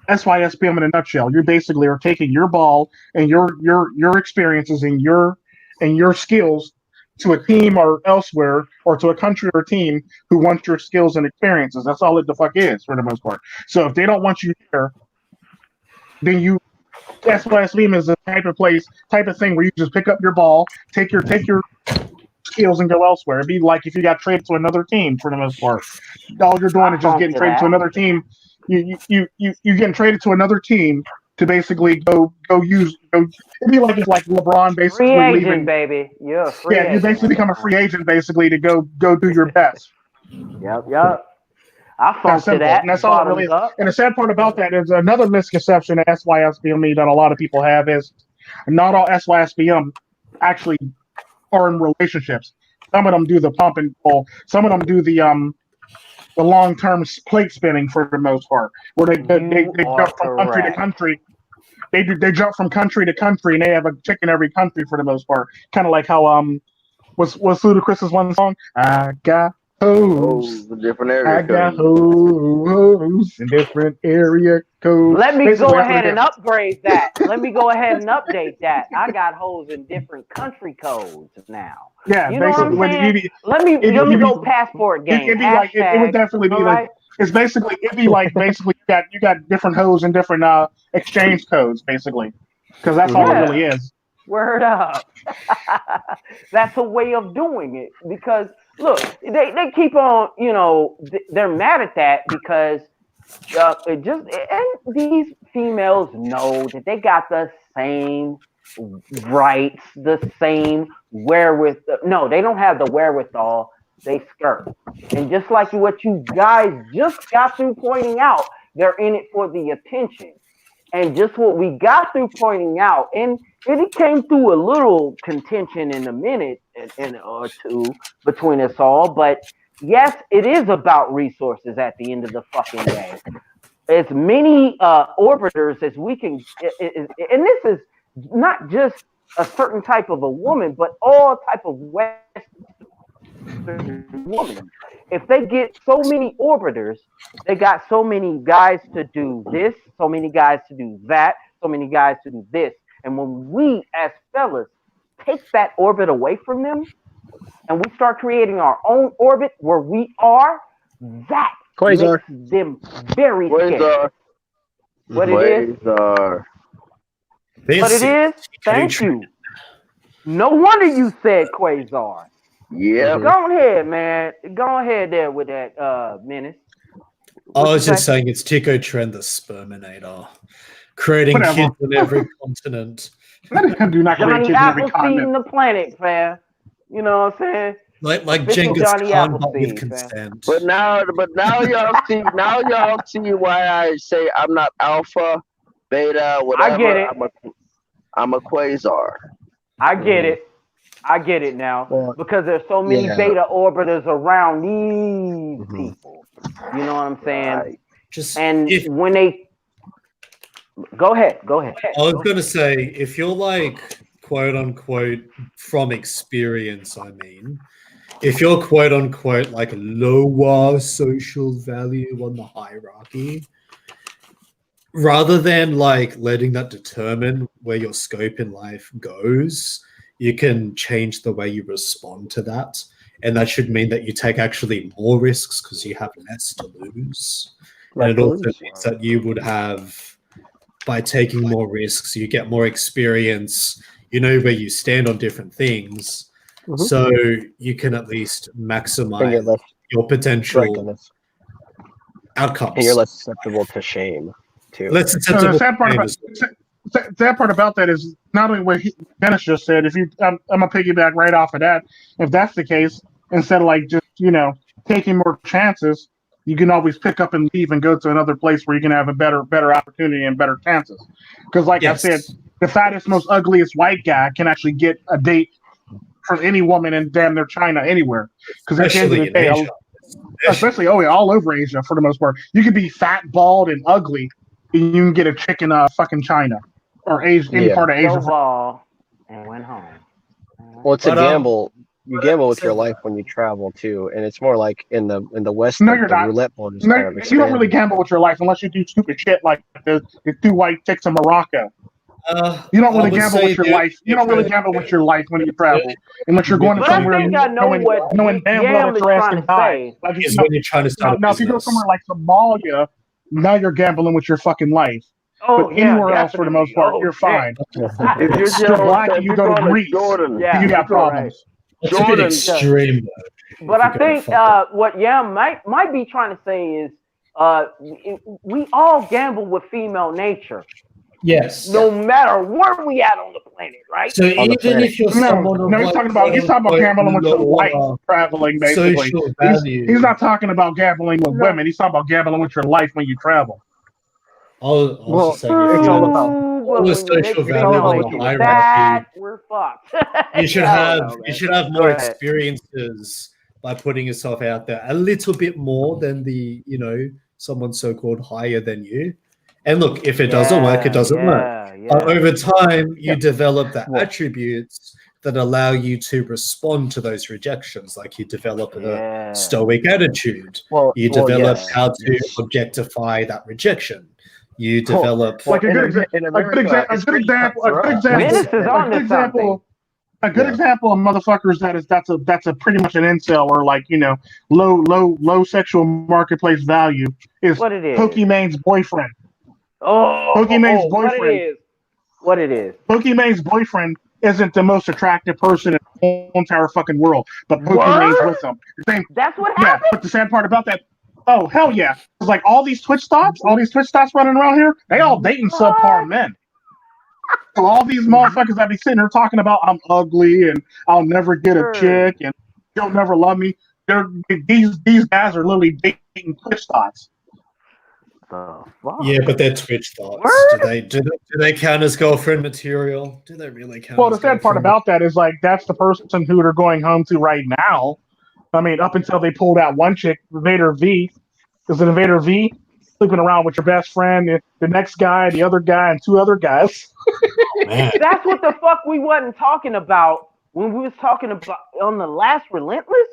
SYSBM in a nutshell. You basically are taking your ball and your experiences and your skills to a team or elsewhere or to a country or team who wants your skills and experiences. That's all it the fuck is for the most part. So if they don't want you here, then SYSBM is the type of thing where you just pick up your ball, take your skills and go elsewhere. It'd be like if you got traded to another team for the most part. All you're doing is just getting traded to another team. You getting traded to another team to basically go use. It'd be like LeBron basically free agent, leaving. baby. You're a free agent. You basically become a free agent basically to go do your best. Yep. I funk to that. And that's all it really is. And the sad part about that is another misconception that SYSBM that a lot of people have is not all SYSBM actually are in relationships. Some of them do the pump and pull. Some of them do the long-term plate spinning for the most part, where they jump from country to country. They jump from country to country, and they have a chick in every country for the most part. Kind of like how what's Ludacris's one song? I got hoes. The different area I got codes. hoes in different area codes. Let me Basically, go that's what ahead it and is. upgrade that. Let me go ahead and update that. I got hoes in different country codes now. Yeah, You know what I'm basically, when saying? you Let me you go passport game. it'd be like it would definitely be all like right? it's basically it'd be like basically you got different hoes and different exchange codes basically because that's all it Yeah. really is. Word up. That's a way of doing it because look, they keep on, they're mad at that because and these females know that they got the same rights, the same wherewithal. No, they don't have the wherewithal. They skirt. And just like what you guys just got through pointing out, they're in it for the attention. And just what we got through pointing out, and it came through a little contention in a minute or two between us all, but yes, it is about resources at the end of the fucking day. As many orbiters as we can, and this is not just a certain type of a woman, but all type of Western woman. If they get so many orbiters, they got so many guys to do this, so many guys to do that, so many guys to do this. And when we as fellas take that orbit away from them and we start creating our own orbit where we are, that Quasar. makes them very scared. What it is? What it is? Thank you. No wonder you said Quasar. Yeah. Go ahead, man. Go ahead there with that menace. I was just saying it's Tico Trend the Sperminator. Creating kids on every continent. Do not create Johnny kids on every Appleseed continent. in the planet, fam. You know what I'm saying? Like Official Genghis Johnny Khan, but Appleseed, with consent. But now y'all see why I say I'm not alpha, beta, whatever. I get it. I'm a quasar. I get it. I get it now because there's so many beta orbiters around these people. You know what I'm saying? When they go ahead. I was going to say, if you're like quote unquote from experience, I mean, if you're quote unquote like lower social value on the hierarchy, rather than like letting that determine where your scope in life goes, you can change the way you respond to that. And that should mean that you take actually more risks because you have less to lose. And it also means that you would have, by taking more risks, you get more experience, you know where you stand on different things. So you can at least maximize your potential outcomes. And you're less susceptible to shame, too. The sad part about that is not only what Dennis just said. If I'm gonna piggyback right off of that. If that's the case, instead of like just taking more chances, you can always pick up and leave and go to another place where you can have a better opportunity and better chances. Because like I said, the fattest, most ugliest white guy can actually get a date from any woman in damn near China anywhere. Because at the end of the day, especially all over Asia for the most part, you could be fat, bald, and ugly. And you can get a chick in fucking China or Asia, any part of Asia. Ball and went home. Well, it's a gamble. You gamble with your life when you travel too, and it's more like in the West. No, you're not. Roulette board is No, kind of you don't really gamble with your life unless you do stupid shit like the two white chicks in Morocco. You don't really gamble with your life. You don't really gamble with your life when you travel, unless you're going to somewhere and knowing damn well that your ass can die. When you're trying to start now, if you go somewhere like Somalia, now you're gambling with your fucking life. But anywhere else, for the most part, you're fine. If you're black and you go to Greece, Jordan, you got problems. It's a bit extreme, though. But I think what Yam might be trying to say is we all gamble with female nature. Yes. No matter where we at on the planet, right? So even if you're someone he's talking about gambling with your life, traveling basically. He's not talking about gambling with women. He's talking about gambling with your life when you travel. Well, it's all about social value on the hierarchy. We're fucked. You should have more experiences by putting yourself out there a little bit more than someone so called higher than you. And look, if it doesn't work, it doesn't work. But over time, you develop the attributes that allow you to respond to those rejections. Like you develop Yeah. a stoic attitude. You Well, develop yes, how to yes. objectify that rejection. You Well, develop Like in America, a it's good pretty example, a good cutthroat. example, Menace is a on good to something. example, a good Yeah. example of motherfuckers that's a pretty much an incel or like, you know, low sexual marketplace value is What it is? Pokemon's boyfriend. Pokemon's What it is? Pokemon's boyfriend isn't the most attractive person in the whole entire fucking world, but Pokemon's What? with him. That's what Yeah, happened? but the sad part about that, oh hell yeah, it's like all these Twitch stocks running around here, they all dating subpar men. So all these motherfuckers that be sitting there talking about I'm ugly and I'll never get a chick and you'll never love me. These guys are literally dating Twitch stocks. The fuck? Yeah, but they're Twitch thoughts. Do they count as girlfriend material? Do they really count? Well, the as sad part girlfriend about that is like that's the person who they're going home to right now. I mean, up until they pulled out one chick, Vader V. Is it Vader V? Sleeping around with your best friend, the next guy, the other guy, and two other guys. Man. That's what the fuck we wasn't talking about when we was talking about on the last Relentless.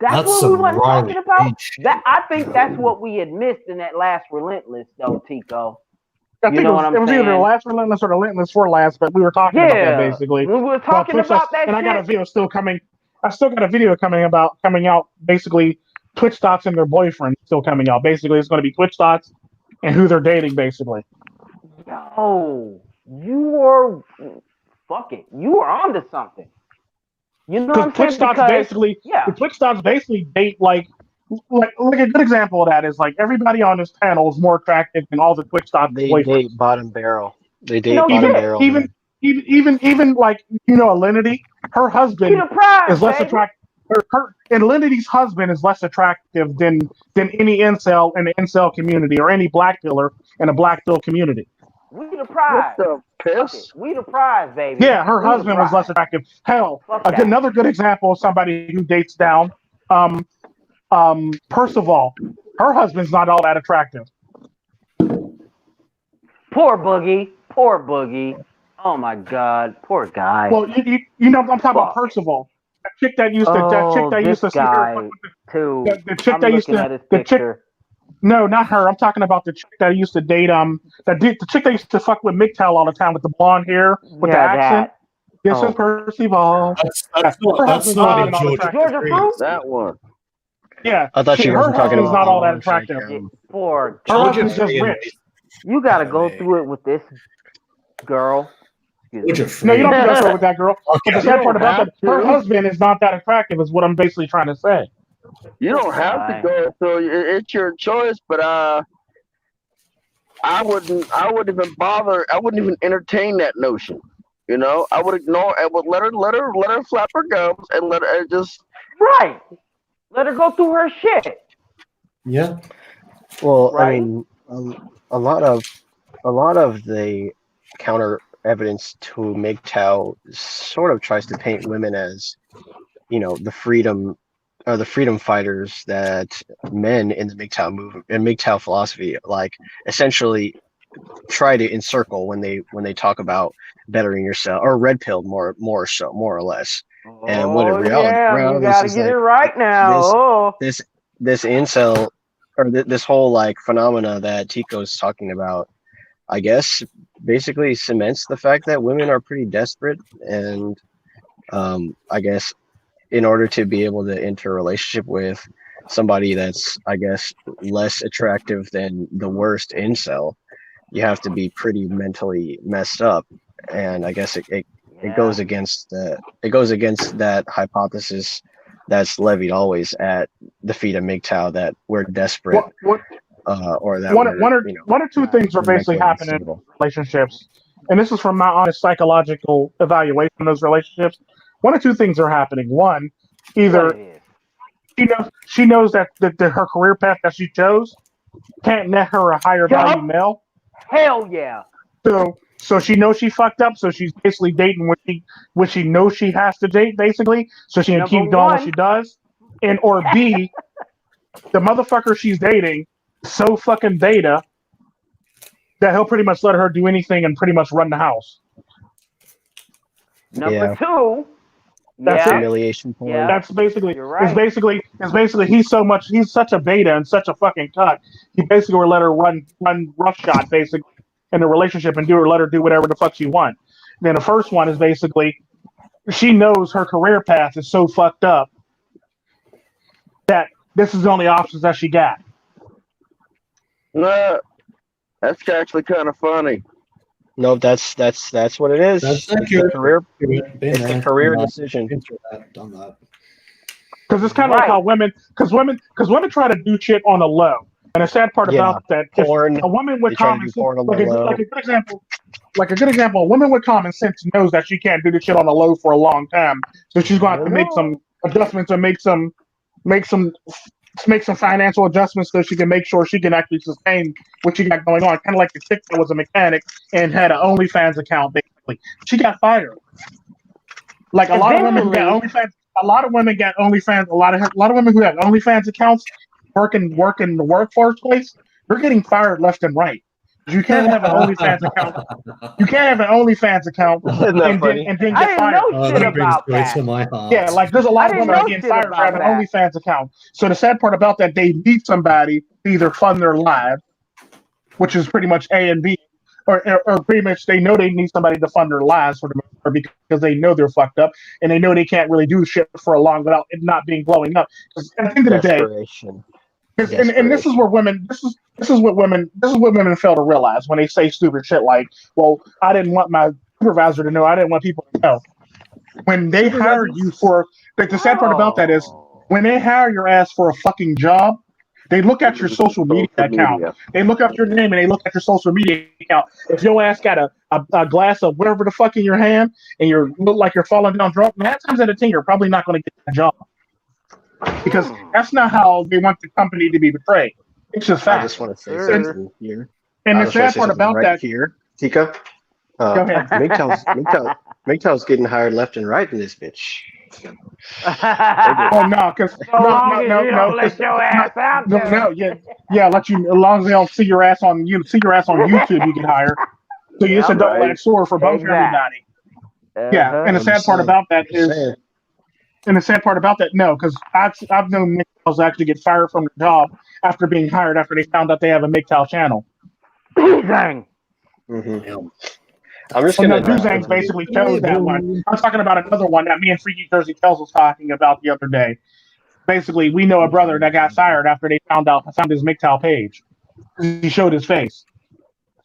That's what we wasn't talking about. That I think that's what we had missed in that last Relentless, though, Tico. I think it was either the last Relentless or the Relentless for last, but we were talking about that basically. We were talking about that. And shit. I got a video still coming. I still got a video coming out. Basically, Twitch thoughts and their boyfriend still coming out. Basically, it's going to be Twitch thoughts and who they're dating. Basically. Yo, you are fucking. You are onto something. You know what I'm Twitch saying? thoughts basically. Yeah. The Twitch thoughts basically date like a good example of that is like everybody on this panel is more attractive than all the Twitch thoughts. They boyfriends. date bottom barrel. They date No, bottom yeah. barrel. Even like Alinity, her husband is less attractive. And Alinity's husband is less attractive than any incel in the incel community or any black pillar in a black pill community. We the prize. What the piss? We the prize, baby. Yeah, her We the husband was prize. less attractive. Hell, Fuck that. another good example of somebody who dates down. Percival, her husband's not all that attractive. Poor Boogie. Oh my God, poor guy. Well, you know, I'm talking about Percival. That chick that used to see her. Too. The chick I'm that used looking to at his the chick. picture. No, not her. I'm talking about the chick that used to date the chick that used to fuck with MiGTOW all the time with the blonde hair with the accent. This is Percival. That's not in Georgia Fruit. That one. Yeah, I thought you her were talking husband's about not all that attractive. Poor Her guy. husband's just rich. You gotta go through it with this girl. No, you don't have to go through it with that girl. But the sad part about that, her husband is not that attractive, is what I'm basically trying to say. You don't have to go through. It's your choice, but I wouldn't even bother. I wouldn't even entertain that notion. You know, I would ignore. I would let her flap her gums and let her just right. Let her go through her shit. Yeah. Well, Right? I mean, a lot of the counter evidence to MGTOW sort of tries to paint women as, the freedom fighters that men in the MGTOW movement and MGTOW philosophy like essentially try to encircle when they talk about bettering yourself, or red pill more or less. And what in reality, you gotta get it right now. This incel, or this whole like phenomena that Tico's talking about, I guess basically cements the fact that women are pretty desperate, and I guess in order to be able to enter a relationship with somebody that's, I guess, less attractive than the worst incel, you have to be pretty mentally messed up. And I guess it goes against that hypothesis that's levied always at the feet of MGTOW, that we're desperate, or that one or two things are basically happening in relationships, and this is from my honest psychological evaluation of those relationships. One or two things are happening. One, either she knows that her career path that she chose can't net her a higher value male. Hell yeah. So she knows she fucked up, so she's basically dating what she knows she has to date, basically, so she can keep doing what she does. And or B, the motherfucker she's dating is so fucking beta that he'll pretty much let her do anything and pretty much run the house. Number two, That's it. Humiliation porn. Yeah. That's basically You're right. it's basically he's such a beta and such a fucking cuck. He basically will let her run roughshod basically in the relationship and let her do whatever the fuck she wants. Then the first one is basically she knows her career path is so fucked up that this is the only options that she got. That's actually kind of funny. No, that's what it is. That's It's a career. Been It's there, a career done that, decision. been through that, done that. Because it's kind of like how women try to do shit on the low. And the sad part about that, if Porn. a woman with They try to common do sense, porn on the low. like a good example, a woman with common sense knows that she can't do this shit on the low for a long time, so she's going to have to make some adjustments and make some financial adjustments so she can make sure she can actually sustain what she got going on. Kind of like the chick that was a mechanic and had an OnlyFans account. Basically, she got fired. Like a lot of women who got OnlyFans. A lot of women got OnlyFans. A lot of women who have OnlyFans accounts work in the workforce place. They're getting fired left and right. You can't have an OnlyFans account. You can't have an OnlyFans account and then get fired. That brings joy to my heart. Yeah, like there's a lot of women getting fired for having an OnlyFans account. So the sad part about that, they need somebody to either fund their lives, which is pretty much A and B, or pretty much they know they need somebody to fund their lives for them because they know they're fucked up and they know they can't really do shit for a long without it not being blowing up. Because at the end of the day, and this is where women this is what women fail to realize when they say stupid shit like, well, I didn't want my supervisor to know, I didn't want people to know. When they hire you for the sad part about that is when they hire your ass for a fucking job, they look at your social media account. They look up your name and they look at your social media account. If your ass got a glass of whatever the fuck in your hand and you look like you're falling down drunk, 9 times out of 10 you're probably not going to get that job. Because that's not how they want the company to be portrayed. It's just fact. I just want to say something here. And the sad part about that here, Tika. Go ahead. MiGTOW's getting hired left and right in this bitch. Oh no, because let you as long as they don't see your ass on YouTube, you get hired. So it's a double-edged sword for both everybody. Yeah, and the sad part about that is. And the sad part about that, no, because I've known MiGTOWs actually get fired from their job after being hired after they found out they have a MiGTOW channel. Dang. Mm-hmm. I'm just gonna. Duzang basically chose that one. I'm talking about another one that me and Freaky Jersey Tells was talking about the other day. Basically, we know a brother that got fired after they found his MiGTOW page. He showed his face,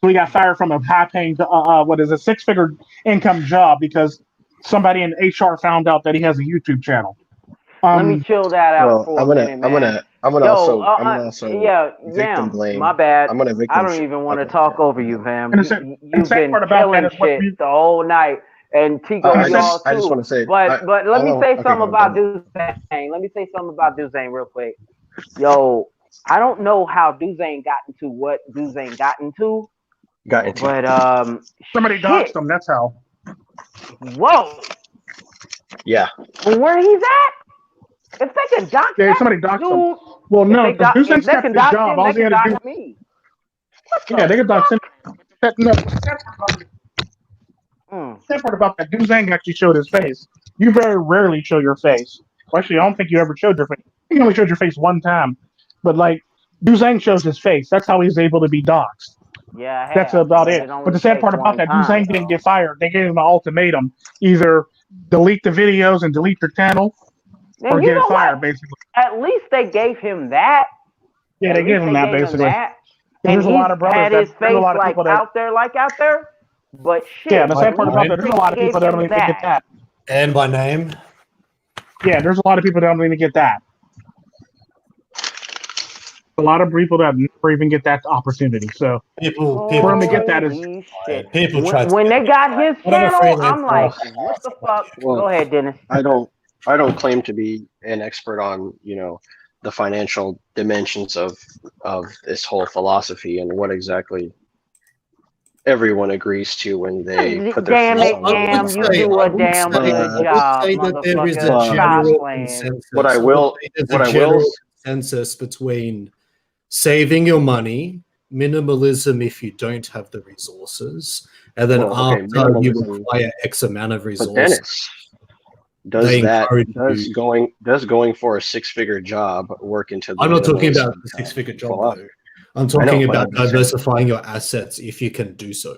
so he got fired from a high-paying, 6-figure income job because somebody in HR found out that he has a YouTube channel. Let me chill that out for a minute, man. I'm gonna also victim blame. My bad. I don't even want to talk over you, Vam. You've been killing shit the whole night, and Tico, y'all too. I just want to say, but let me say something about Duzang. Let me say something about Duzang real quick. Yo, I don't know how Duzang got into what Duzang got into. But somebody doxed him. That's how. Whoa. Yeah. Where he's at? If they can dox somebody doxed him. Well, no, because Duzang kept his job. All they had to do. Yeah, they could dox him. That part about that, Duzang actually showed his face. You very rarely show your face. Well, actually, I don't think you ever showed your face. You only showed your face one time. But like, Duzang shows his face. That's how he's able to be doxxed. Yeah, that's about it. But the sad part about that, Duzang didn't get fired. They gave him an ultimatum: either delete the videos and delete your channel, or get fired. Basically, at least they gave him that. Yeah, they gave him that basically. There's a lot of brothers had his face like out there. But shit. Yeah, the sad part about that, there's a lot of people that don't even get that. And by name. Yeah, there's a lot of people that don't even get that. A lot of people that never even get that opportunity. So people for them to get that is people try. When they got his channel, I'm like, what the fuck? Well, go ahead, Dennis. I don't claim to be an expert on the financial dimensions of this whole philosophy and what exactly everyone agrees to when they put their damn it, Yam, you do a damn good job, motherfucker. What I will consensus between saving your money minimalism if you don't have the resources, and then after you acquire X amount of But resources, Dennis, they encourage you. does going for a 6-figure job work into the I'm not talking minimalism about the 6-figure job philosophy? though. I'm talking about diversifying your assets if you can do so.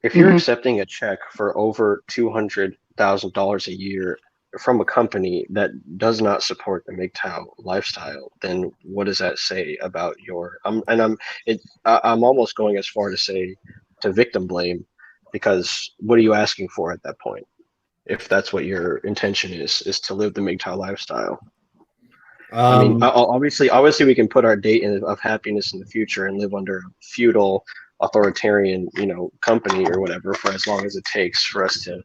If you're accepting a check for over $200,000 a year from a company that does not support the MGTOW lifestyle, then what does that say about your? I'm almost going as far to say to victim blame, because what are you asking for at that point? If that's what your intention is to live the MGTOW lifestyle. I mean, obviously, we can put our date of happiness in the future and live under a feudal, authoritarian, company or whatever for as long as it takes for us to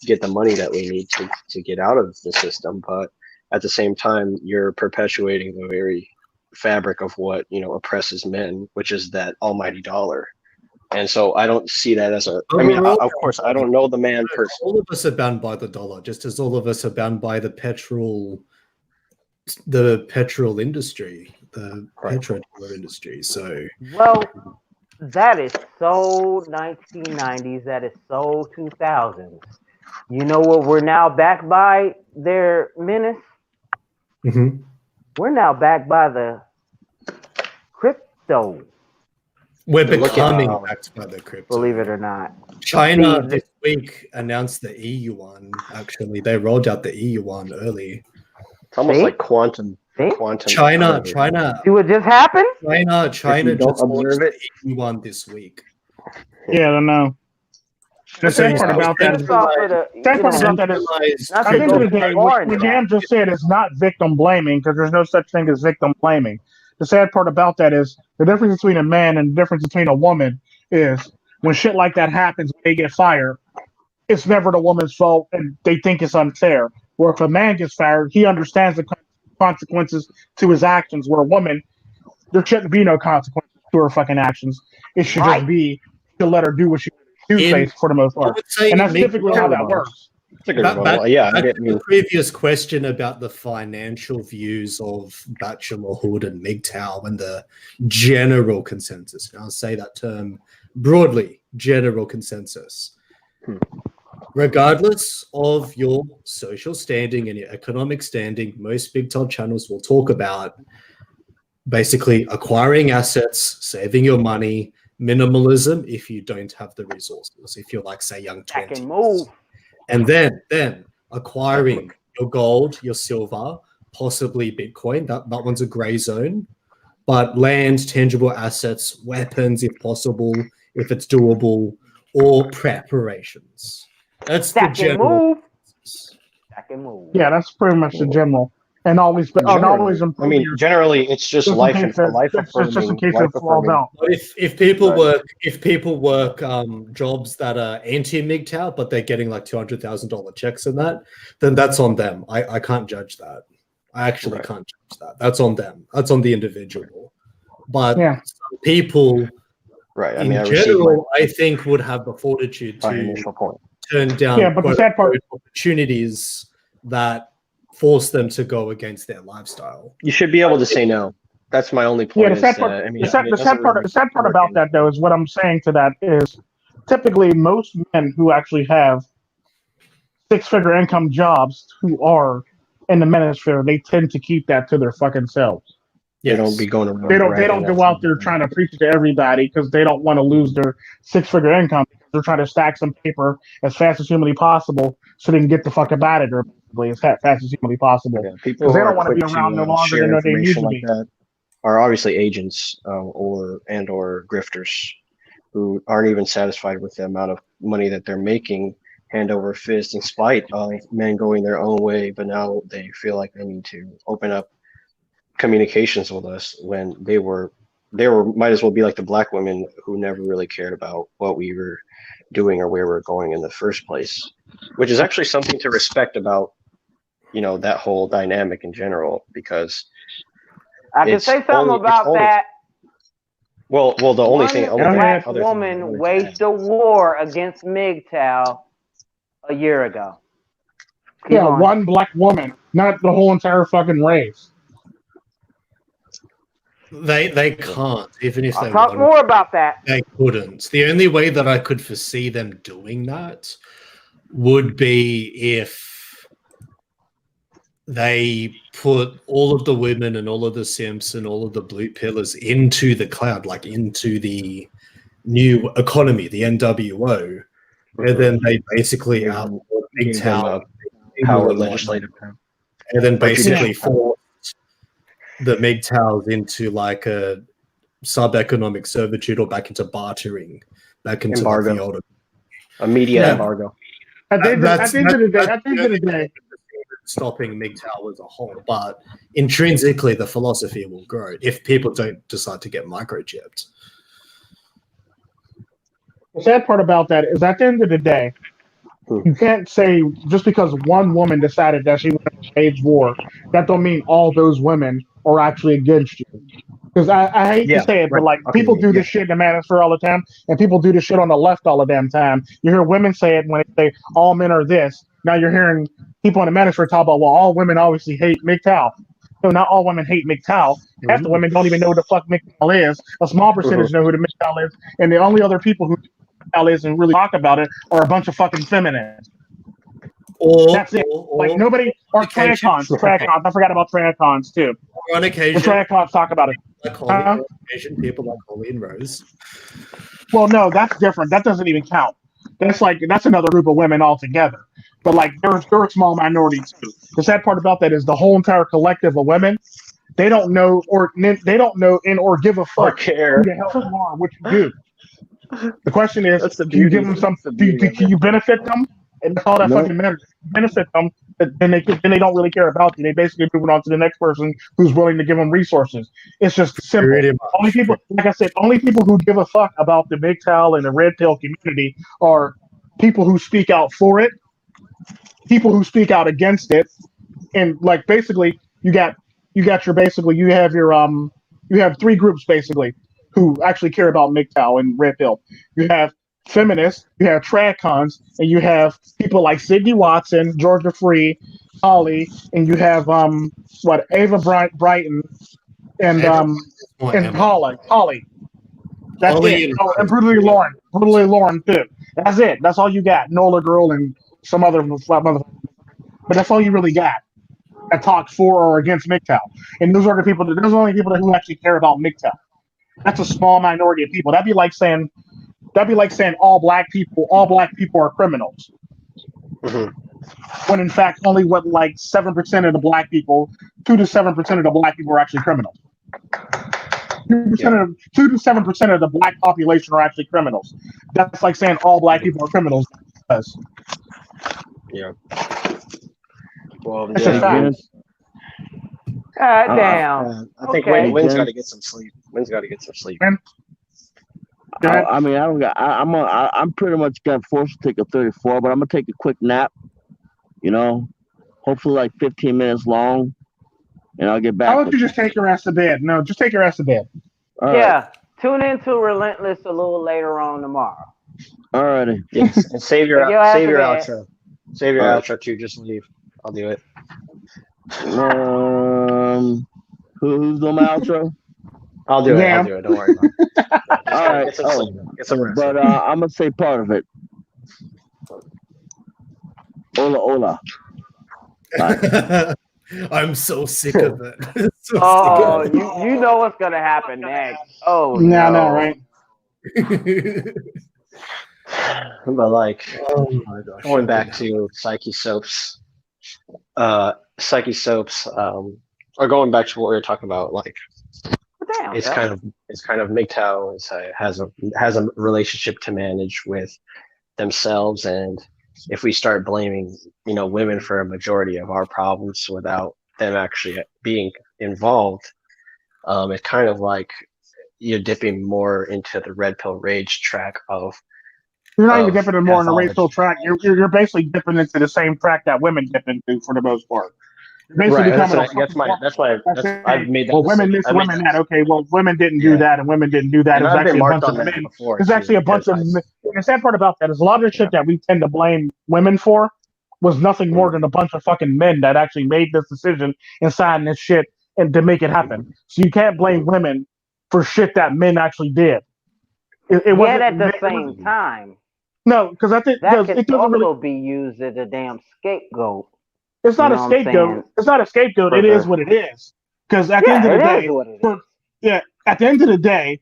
get the money that we need to get out of the system. But at the same time, you're perpetuating the very fabric of what oppresses men, which is that almighty dollar. And so I don't see that as a. I mean, of course, I don't know the man personally. All of us are bound by the dollar, just as all of us are bound by the petrol industry, the petrodollar industry. So, well, that is so 1990s. That is so 2000s. You know what? We're now backed by their menace. Mm-hmm. We're now backed by the crypto. We're becoming backed by the crypto. Believe it or not. China this week announced the EU1. Actually, they rolled out the EU1 early. It's almost like quantum. China. See what just happened? China just launched the EU1 this week. Yeah, I don't know. The sad part about that is, I think what Jam just said is not victim blaming, because there's no such thing as victim blaming. The sad part about that is the difference between a man and the difference between a woman is when shit like that happens, when they get fired, it's never the woman's fault and they think it's unfair. Where if a man gets fired, he understands the consequences to his actions. Where a woman, there shouldn't be no consequences to her fucking actions. It should just be to let her do what she face for the most part. And that's typically how that works. Back to the previous question about the financial views of bachelorhood and MGTOW and the general consensus. And I'll say that term broadly, general consensus. Regardless of your social standing and your economic standing, most MGTOW channels will talk about basically acquiring assets, saving your money, minimalism if you don't have the resources, if you're like, say, young 20s. And then acquiring your gold, your silver, possibly Bitcoin. That one's a gray zone. But land, tangible assets, weapons if possible, if it's doable, or preparations. That's the general. Move. Yeah, that's pretty much the general. And always, generally, it's just life and life affirming. Just in case it falls out. If people work jobs that are anti-MGTOW, but they're getting like $200,000 checks in that, then that's on them. I can't judge that. I actually can't judge that. That's on them. That's on the individual. But some people, in general, I think would have the fortitude to turn down but the sad part, opportunities that force them to go against their lifestyle. You should be able to say no. That's my only point. The sad part about that, though, is what I'm saying to that is typically most men who actually have 6-figure income jobs who are in the manosphere, they tend to keep that to their fucking selves. Yes. They don't be going around. They don't go out there trying to preach to everybody because they don't want to lose their 6-figure income. They're trying to stack some paper as fast as humanly possible so they can get the fuck up out of there as fast as humanly possible. Because they don't want to be around no longer than they need to be. Are obviously agents or grifters who aren't even satisfied with the amount of money that they're making hand over fist in spite of men going their own way, but now they feel like they need to open up communications with us when they were might as well be like the black women who never really cared about what we were doing or where we're going in the first place, which is actually something to respect about that whole dynamic in general, because I can say something about that. Well, the only thing black woman waged a war against MGTOW a year ago. One black woman, not the whole entire fucking race. They can't, even if I'll they talk wanted. more about that. They couldn't. The only way that I could foresee them doing that would be if they put all of the women and all of the simps and all of the blue pillars into the cloud, like into the new economy, the NWO, and then they basically Give outlawed them MiGTOW power, and legislative power. and then Or basically judicial power. forced the MiGTOWs into like a sub-economic servitude or back into bartering, back into like the Embargo. old. A media Yeah. embargo. At the end That's of the day, that's stopping MiGTOW as a whole, but intrinsically the philosophy will grow if people don't decide to get microchipped. the sad part about that is at the end of the day, you can't say just because one woman decided that she wanted to wage war, that don't mean all those women are actually against you. Because I hate to say it, but like people do this shit in the manosphere all the time, and people do this shit on the left all the damn time. You hear women say it when they say all men are this. Now you're hearing people in the manosphere talk about, well, all women obviously hate MiGTOW. No, not all women hate MiGTOW. Half the women don't even know who the fuck MiGTOW is. A small percentage know who the MiGTOW is, and the only other people who know who MiGTOW is and really talk about it are a bunch of fucking feminists. That's it. Like nobody or Tracons. I forgot about Tracons too. On occasion, Tracons talk about it. like Asian people like Holly and Rose. Well, no, that's different. That doesn't even count. That's another group of women altogether. But like they're a small minority too. The sad part about that is the whole entire collective of women, they don't know or give a fuck care who the hell you are, what you do. The question is, That's the do you beauty. give them some? That's the Do you, beauty of can you benefit them? And that's all that fucking matters. Benefit them, but then they don't really care about you. They basically move on to the next person who's willing to give them resources. It's just simple. Pretty much. Only people, like I said, only people who give a fuck about the MiGTOW and the red pill community are people who speak out for it, people who speak out against it, and like basically you have three groups basically who actually care about MiGTOW and red pill. You have feminists, you have Tracons, and you have people like Sidney Watson, Georgia Free, Holly, and you have Ava Brighton and Holly. That's Holly it. And Brutally Lauren too. That's it. That's all you got. Nola Girl and some other motherfucker. But that's all you really got that talk for or against MiGTOW. And those are the people. Those are the only people who actually care about MiGTOW. That's a small minority of people. That'd be like saying all black people are criminals. When in fact only 7% of the black people, 2 to 7% of the black people are actually criminals. 2 to 7% of the black population are actually criminals. That's like saying all black people are criminals. Yeah. Well, It's a fact. God damn. I think Okay. Wynn's got to get some sleep. I'm pretty much got forced to take a 34, but I'm gonna take a quick nap. Hopefully like 15 minutes long, and I'll get back. How about you just take your ass to bed? No, just take your ass to bed. All Yeah. right. Tune into Relentless a little later on tomorrow. All righty. Yes. And save your Take your ass to bed. outro. Save your outro too. Just leave. I'll do it. Who's doing my outro? I'll do it. Yeah. I'll do it. Don't worry about it. All right. Get some sleep. Get some rest. But I'm gonna say part of it. Hola. I'm so sick of it. Oh, you know what's gonna happen next. Oh No, right? But like, Oh my gosh. going back to Psychesoap's, or going back to what we were talking about, like Damn, it's kind of MGTOW has a relationship to manage with themselves, and if we start blaming women for a majority of our problems without them actually being involved, it's kind of like you're dipping more into the red pill rage track of. You're not even dipping more in the pathology. racial track. You're basically dipping into the same track that women dip into for the most part. You're basically Right, becoming that's why I've made that. Well, women this, women that. Okay, well, women didn't do that, and women didn't do that. And It was I've been actually a marked bunch on of that men. before. There's actually a bunch of. The sad part about that is a lot of the shit that we tend to blame women for was nothing more than a bunch of fucking men that actually made this decision and signed this shit and to make it happen. So you can't blame women for shit that men actually did. It wasn't Yet at the it same wasn't- time, no, because I think that because could it doesn't also really. be used as a damn scapegoat. It's not You a know what I'm scapegoat. saying? It's not a scapegoat. It is what it is. Because at the end of the Yeah, it day, is what it is. yeah, at the end of the day,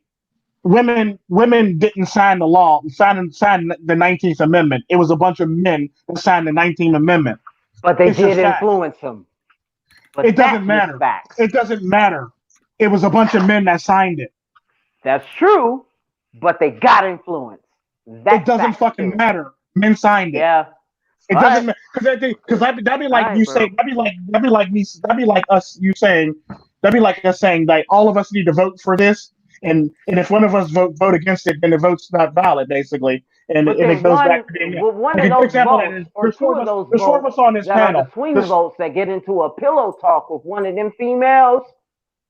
women didn't sign the law, sign the 19th Amendment. It was a bunch of men that signed the 19th Amendment. But they It's just did facts. influence him. But It that's doesn't matter. just facts. It doesn't matter. It was a bunch of men that signed it. That's true, but they got influence. That's It doesn't facts fucking too. matter. Men signed it. Yeah. It All doesn't right. matter because that'd be like Alright, you bro. saying that'd be like us you saying that'd be like us saying that all of us need to vote for this and if one of us vote against it then the vote's not valid basically and But it then goes one, back to being one like of a good those example votes that is, or there's two four of of those us votes on this that are panel. the swing votes that get into a pillow talk with one of them females,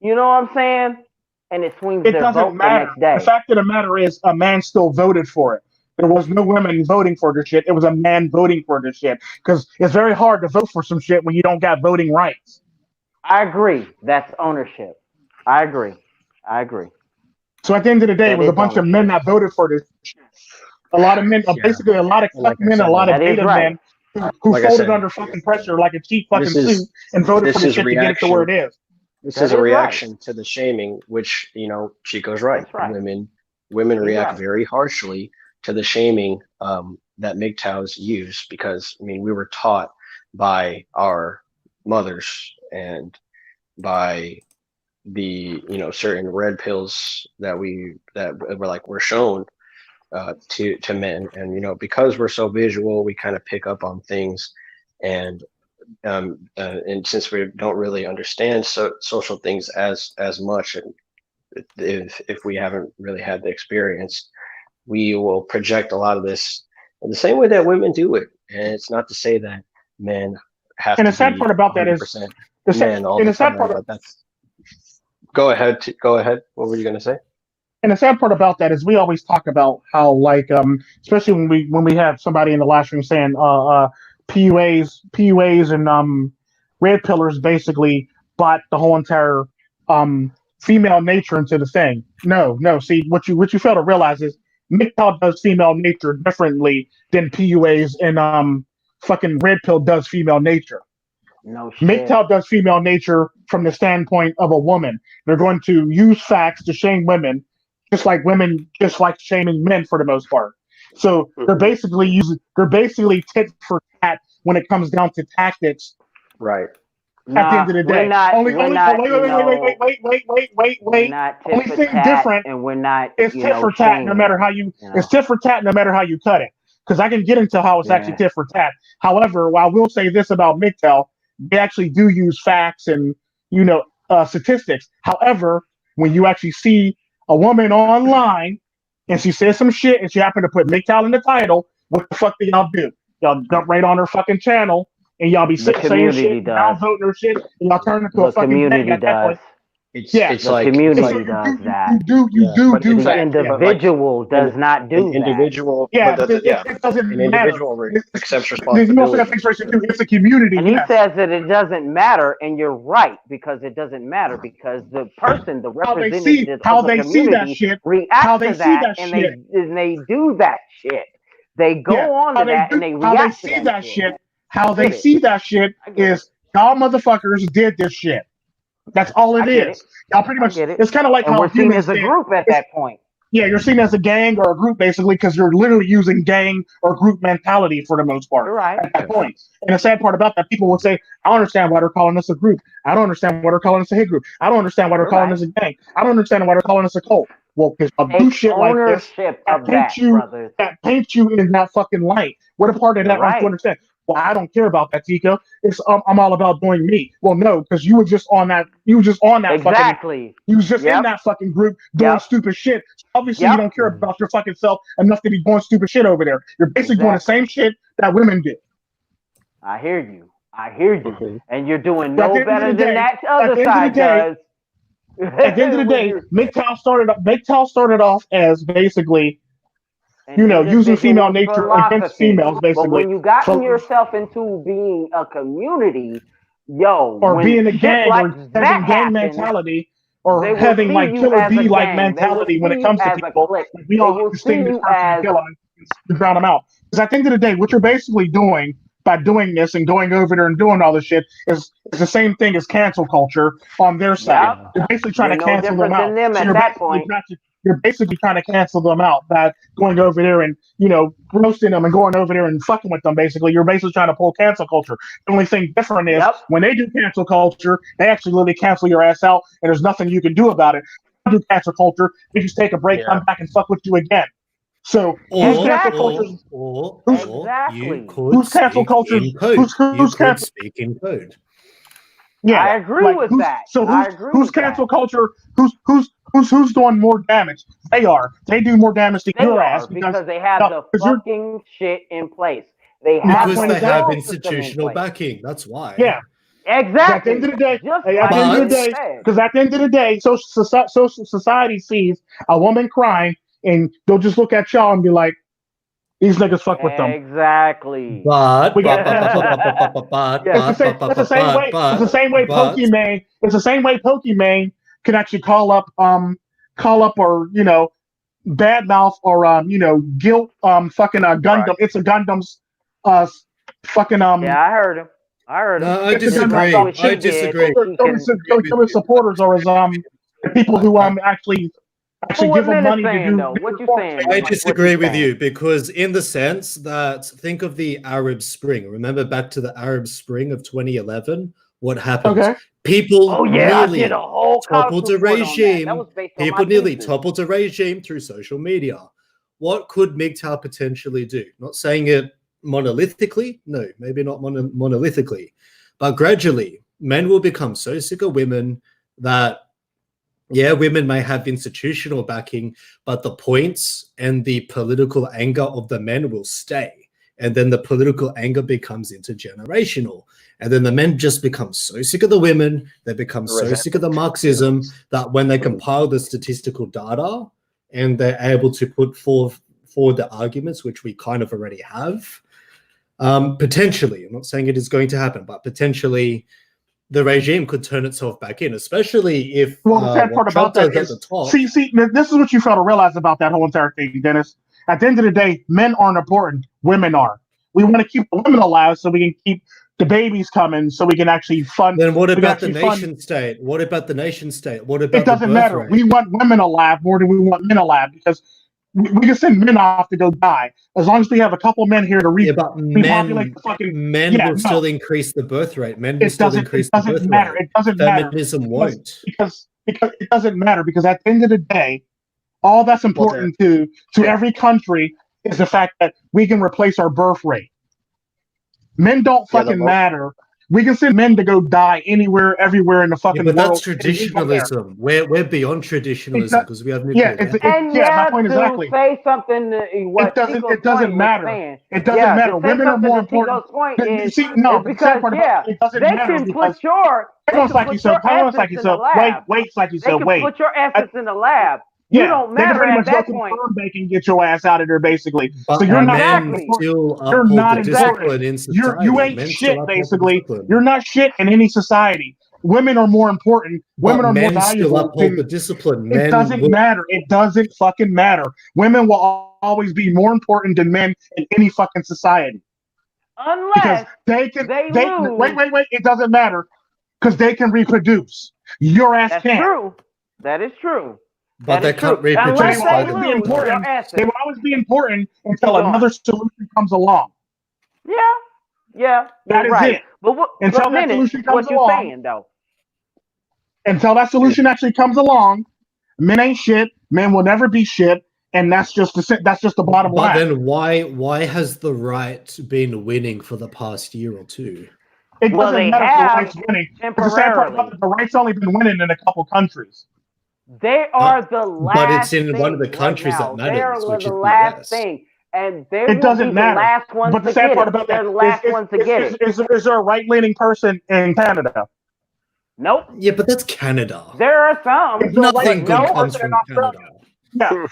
you know what I'm saying? And it swings It their doesn't vote the matter. next day. The fact of the matter is a man still voted for it. There was no women voting for this shit. It was a man voting for this shit. Because it's very hard to vote for some shit when you don't got voting rights. I agree. That's ownership. I agree. So at the end of the day, it That was a is bunch of men that voted for this shit. A lot of men, basically a lot of And like cuck I men, a said, lot of That is beta right. men who Like I folded said, under fucking pressure like a cheap fucking this is- suit and voted for this the is shit to get it to where it is. This That is a is right. reaction to the shaming, which Chico's right. That's right. Women He's react right. very harshly to the shaming that MGTOWs use because we were taught by our mothers and by the certain red pills that were shown to men, and because we're so visual, we kind of pick up on things, and since we don't really understand social things as much, and if we haven't really had the experience, we will project a lot of this in the same way that women do it. And it's not to say that men have And to the sad be part about that is 100% the sad, men all and the the sad time, part, but that's. Go ahead. Go ahead. What were you gonna say? and the sad part about that is we always talk about how like especially when we have somebody in the last room saying PUAs and red pillars basically bought the whole entire female nature into the thing. No. See what you fail to realize is MGTOW does female nature differently than PUAs and fucking red pill does female nature. No shit. MGTOW does female nature from the standpoint of a woman. They're going to use facts to shame women, just like shaming men for the most part. So they're basically tit for tat when it comes down to tactics. Right. At the end of the day, We're not tit only for thing tat, different and we're not. is tit for tat. No matter how you, it's tit for tat. No matter how you cut it, because I can get into how it's actually tit for tat. However, while I will say this about MGTOW, they actually do use facts and statistics. However, when you actually see a woman online and she says some shit and she happened to put MGTOW in the title, what the fuck do y'all do? Y'all jump right on her fucking channel and y'all be saying shit, y'all voting her shit, and y'all turn into a fucking thing at that point. It's the like community it's like, does that. You do The that. individual does not do an individual. Yeah, but it doesn't an matter. individual accepts You also responsibility. got to fix racism too. It's a community. And he says that it doesn't matter, and you're right, because it doesn't matter, because the person, the representative how of the they see that community shit, reacts to that, and they do that shit. They go on to that and they react to that shit. How they see that shit is y'all motherfuckers did this shit. That's all it is. Y'all pretty much. It's kind of like how we're seen as a group at that point. Yeah, you're seen as a gang or a group basically because you're literally using gang or group mentality for the most part at that point. And the sad part about that, people will say, "I don't understand why they're calling us a group. I don't understand why they're calling us a hit group. I don't understand why they're calling us a gang. I don't understand why they're calling us a cult." Well, because y'all do shit like this that paint you in that fucking light. What a part of that don't you understand? Well, I don't care about that, Tico. It's I'm all about doing me. Well, no, because you were just on that. You were just on that fucking. You was just in that fucking group doing stupid shit. Obviously, you don't care about your fucking self enough to be doing stupid shit over there. You're basically doing the same shit that women did. I hear you, and you're doing no better than that other side does. At the end of the day, MGTOW started off as basically. Using female nature against females, basically. But when you gotten yourself into being a community, yo, or when being a shit gang like or that having gang happens, mentality they or will having see like you killer as a bee like gang. They will mentality when see it you comes to as a people. clique. We They all will see distinguish you person and as kill them and drown them out. Because at the end of the day, what you're basically doing by doing this and going over there and doing all this shit is the same thing as cancel culture on their side. Yep. You're basically trying You're to no cancel them different out. than them So at that point. you're basically trying to cancel them out by going over there and, you know, roasting them and going over there and fucking with them, basically. You're basically trying to pull cancel culture. The only thing different is Yep. when they do cancel culture, they actually literally cancel your ass out and there's nothing you can do about it. When they do cancel culture, they just take a break, come back and fuck with you again. So who's cancel culture? Or Exactly. you could Who's cancel speak culture? in code. Who's You could cancel? speak in code. Yeah, I agree with that. I agree who's with that. cancel culture? Who's doing more damage? They are. They do more damage to They your are ass because they have the you're fucking shit in place. They have Because point the they is have whole system in institutional place. backing. That's why. yeah. Exactly. At the end of the day, Just at like the end of the you day, said. because at the end of the day, social society sees a woman crying and they'll just look at y'all and be like, "These niggas fuck with them." Exactly. But We got Yeah. it's the same way. It's the same way but Pokemon. It's the same way Pokemon can actually call up or you know badmouth or you know guilt fucking Gundam. Right. It's a Gundam's fucking Yeah, I heard him. I heard him. no, I it's a Gundam's disagree. What I she did, disagree. she can. some of his supporters or his the people who actually But what give him Men is money to saying do. though? What you saying? I What disagree you with saying? you because, in the sense that, think of the Arab Spring. Remember back to the Arab Spring of 2011? What happened? Okay. People Oh yeah, I nearly did a whole college toppled a report on that. regime. That was based on People my nearly thesis. toppled a regime through social media. What could MGTOW potentially do? Not saying it monolithically. No, maybe not monolithically. But gradually, men will become so sick of women that, yeah, women may have institutional backing, but the points and the political anger of the men will stay. And then the political anger becomes intergenerational. And then the men just become so sick of the women, they become so sick of the Marxism that when they compile the statistical data and they're able to put forward the arguments, which we kind of already have, potentially, I'm not saying it is going to happen, but potentially the regime could turn itself back in, especially if Well, the sad part about that is, see, this is what you fail to realize about that whole entire thing, Dennis. At the end of the day, men aren't important; women are. We want to keep the women alive so we can keep the babies coming, so we can actually fund. Then what about the nation state? What about the nation state? What about it doesn't the matter. rate? We want women alive more than we want men alive because we can send men off to go die as long as we have a couple men here to repopulate the fucking. Men will still increase the birth rate. Men will still increase the birth rate. It doesn't matter. Feminism won't. Because it doesn't matter because at the end of the day, all that's important to every country is the fact that we can replace our birth rate. Men don't fucking matter. We can send men to go die anywhere, everywhere in the fucking world. But that's traditionalism. We're beyond traditionalism because we have nuclear. My point exactly. Say something. What it doesn't matter. It doesn't matter. Women are more important. Point see, no, because it doesn't they matter can put your wait, put your essence in the lab. You don't matter at that point. They can get your ass out of there, basically. But so you're not you're not discipline in society. You ain't shit, basically. You're not shit in any society. Women are more important. Women are more valuable. Still uphold the discipline. It doesn't matter. It doesn't fucking matter. Women will always be more important than men in any fucking society. Unless they can. Wait. It doesn't matter because they can reproduce. Your ass can't. That's true. That is true. But they can't reproduce. They will always be important until another solution comes along. Yeah. That is it. But until that solution comes along. What you saying though? Until that solution actually comes along, men ain't shit. Men will never be shit, and that's just the bottom line. But then why has the right been winning for the past year or two? It doesn't matter if the right's winning. The sad part about it, the right's only been winning in a couple countries. They are the last. But it's in one of the countries that matters, which is the last thing, and it doesn't matter. The last ones but the sad part about that, is there a right-leaning person in Canada? Nope. Yeah, but that's Canada. There are some. Nothing good comes from Canada.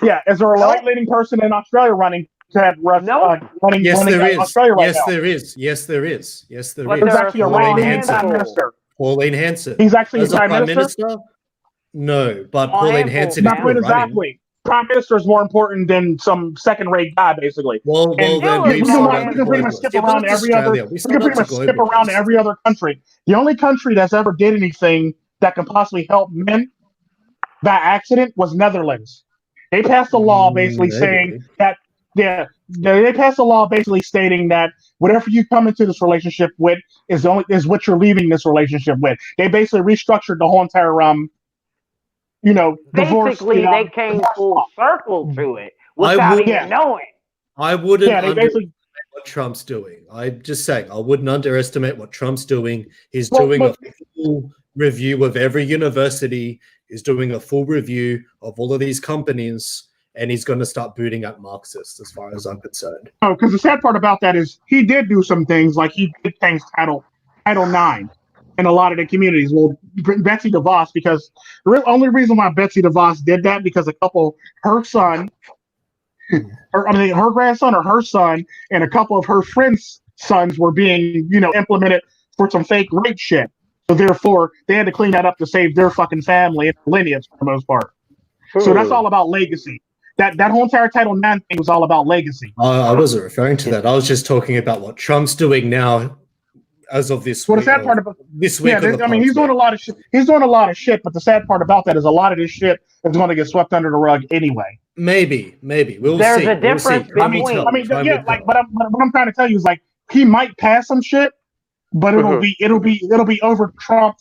Yeah. Is there a right-leaning person in Australia running had Russia Nope. running Yes, there is. Australia right Yes, now. there is. Yes, there is. Yes, there But is. There's there are actually a small right-wing Hansen. prime handfuls. minister. Pauline Hanson. He's actually As a a prime prime minister. minister? No, but Small Pauline handful, Hanson is man. still running. Exactly. Prime minister is more important than some second-rate guy, basically. Well, And then Still a we've we small still can, got we the can pretty much globalists. skip Yeah, but around that's every other. Australia. We We still can got pretty the much skip around globalists. every other country. The only country that's ever did anything that can possibly help men by accident was Netherlands. They passed a law basically saying Maybe. that they passed a law basically stating that whatever you come into this relationship with is what you're leaving this relationship with. They basically restructured the whole entire divorce. Basically, they came Divorce full law. circle to it I without would- even knowing. I wouldn't Yeah, they underestimate basically. what Trump's doing. I'm just saying, I wouldn't underestimate what Trump's doing. He's Well, doing but- a full review of every university. He's doing a full review of all of these companies, and he's going to start booting out Marxists, as far as I'm concerned. Oh, because the sad part about that is he did do some things, like he did change Title IX in a lot of the communities. Well, Betsy DeVos, because the only reason why Betsy DeVos did that because her grandson or her son, and a couple of her friends' sons were being, implemented for some fake rape shit. So therefore, they had to clean that up to save their fucking family and lineage for the most part. So that's all about legacy. That whole entire Title IX thing was all about legacy. I wasn't referring to that. I was just talking about what Trump's doing now, as of this Well, the week. sad part about This week, he's doing a lot of shit. He's doing a lot of shit, but the sad part about that is a lot of this shit is going to get swept under the rug anyway. Maybe we'll There's see. a difference Time will between- tell. I mean, Time yeah, will like, tell. but what I'm trying to tell you is like he might pass some shit, but it'll be over Trump.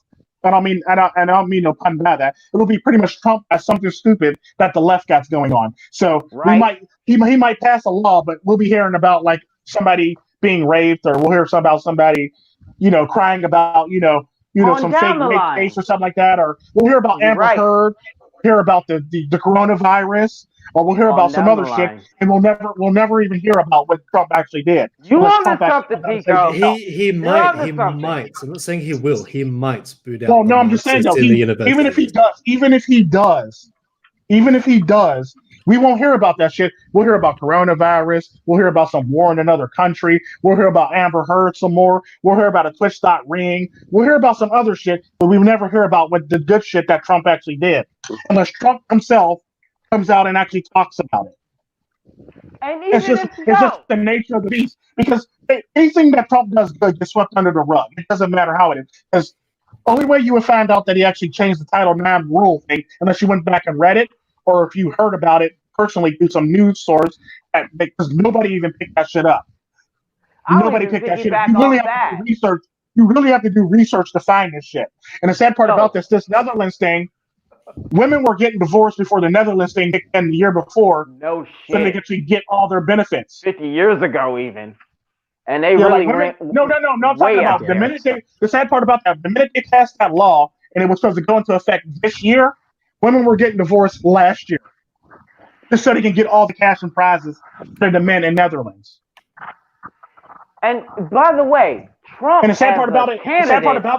And I don't mean no pun by that. It'll be pretty much Trump as something stupid that the left got going on. So he might pass a law, but we'll be hearing about like somebody being raped, or we'll hear about somebody, crying about some fake rape case or something like that, or we'll hear about Amber Heard, hear about the coronavirus, or we'll hear about some other shit, and we'll never even hear about what Trump actually did. You onto something, Tico. He might. I'm not saying he will. He might boot out. Well, no, I'm just saying though. Even if he does, we won't hear about that shit. We'll hear about coronavirus. We'll hear about some war in another country. We'll hear about Amber Heard some more. We'll hear about a Twitch ring. We'll hear about some other shit, but we never hear about what the good shit that Trump actually did, unless Trump himself comes out and actually talks about it. And It's just the nature of the beast. Because anything that Trump does good gets swept under the rug. It doesn't matter how it is. Because the only way you would find out that he actually changed the Title IX rule thing, unless you went back and read it, or if you heard about it personally through some news source, because nobody even picked that shit up. Nobody picked that shit up. You really have to do research. You really have to do research to find this shit. And the sad part about this Netherlands thing, women were getting divorced before the Netherlands thing kicked in the year before. No shit. So they could actually get all their benefits. 50 years ago, even. And they really went. No. I'm talking about the sad part about that. The minute they passed that law and it was supposed to go into effect this year, women were getting divorced last year, just so they can get all the cash and prizes for the men in Netherlands. And by the way, Trump. And the sad part about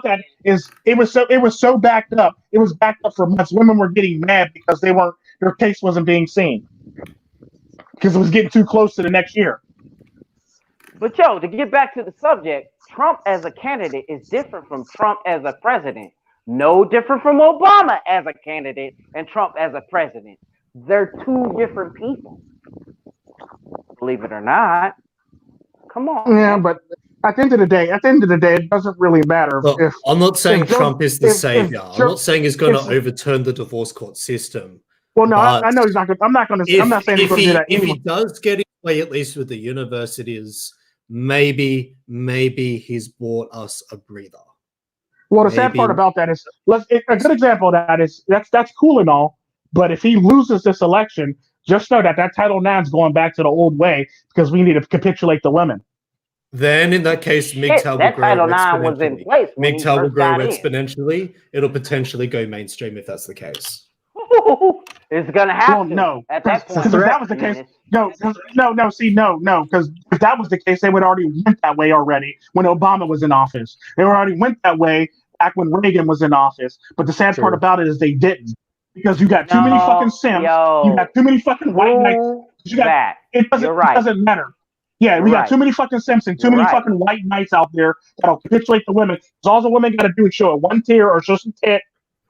that is it was so backed up. It was backed up for months. Women were getting mad because their case wasn't being seen because it was getting too close to the next year. But to get back to the subject, Trump as a candidate is different from Trump as a president. No different from Obama as a candidate and Trump as a president. They're two different people. Believe it or not. Come on. Yeah, but at the end of the day, it doesn't really matter. Look, I'm not saying Trump is the savior. I'm not saying he's going to overturn the divorce court system. Well, no, I know he's not going. I'm not saying he's going to do that. If he does get his way, at least with the universities, maybe he's bought us a breather. Well, the sad part about that is, a good example of that is that's cool and all, but if he loses this election, just know that Title IX is going back to the old way because we need to capitulate the women. Then, in that case, MiGTOW will grow Title IX was in place. MiGTOW will grow exponentially. It'll potentially go mainstream if that's the case. It's gonna happen. Well, no, at that point. Because if that was the case, no. Because if that was the case, they would already went that way already when Obama was in office. They already went that way back when Reagan was in office. But the sad part about it is they didn't, because you got too many fucking simps. You got too many fucking white knights that. It doesn't, You're right. It doesn't matter. Yeah, You're we got right. too many fucking simps and too You're many right. fucking white knights out there that'll capitulate the women. So all the women got to do is show it one tear or show some tit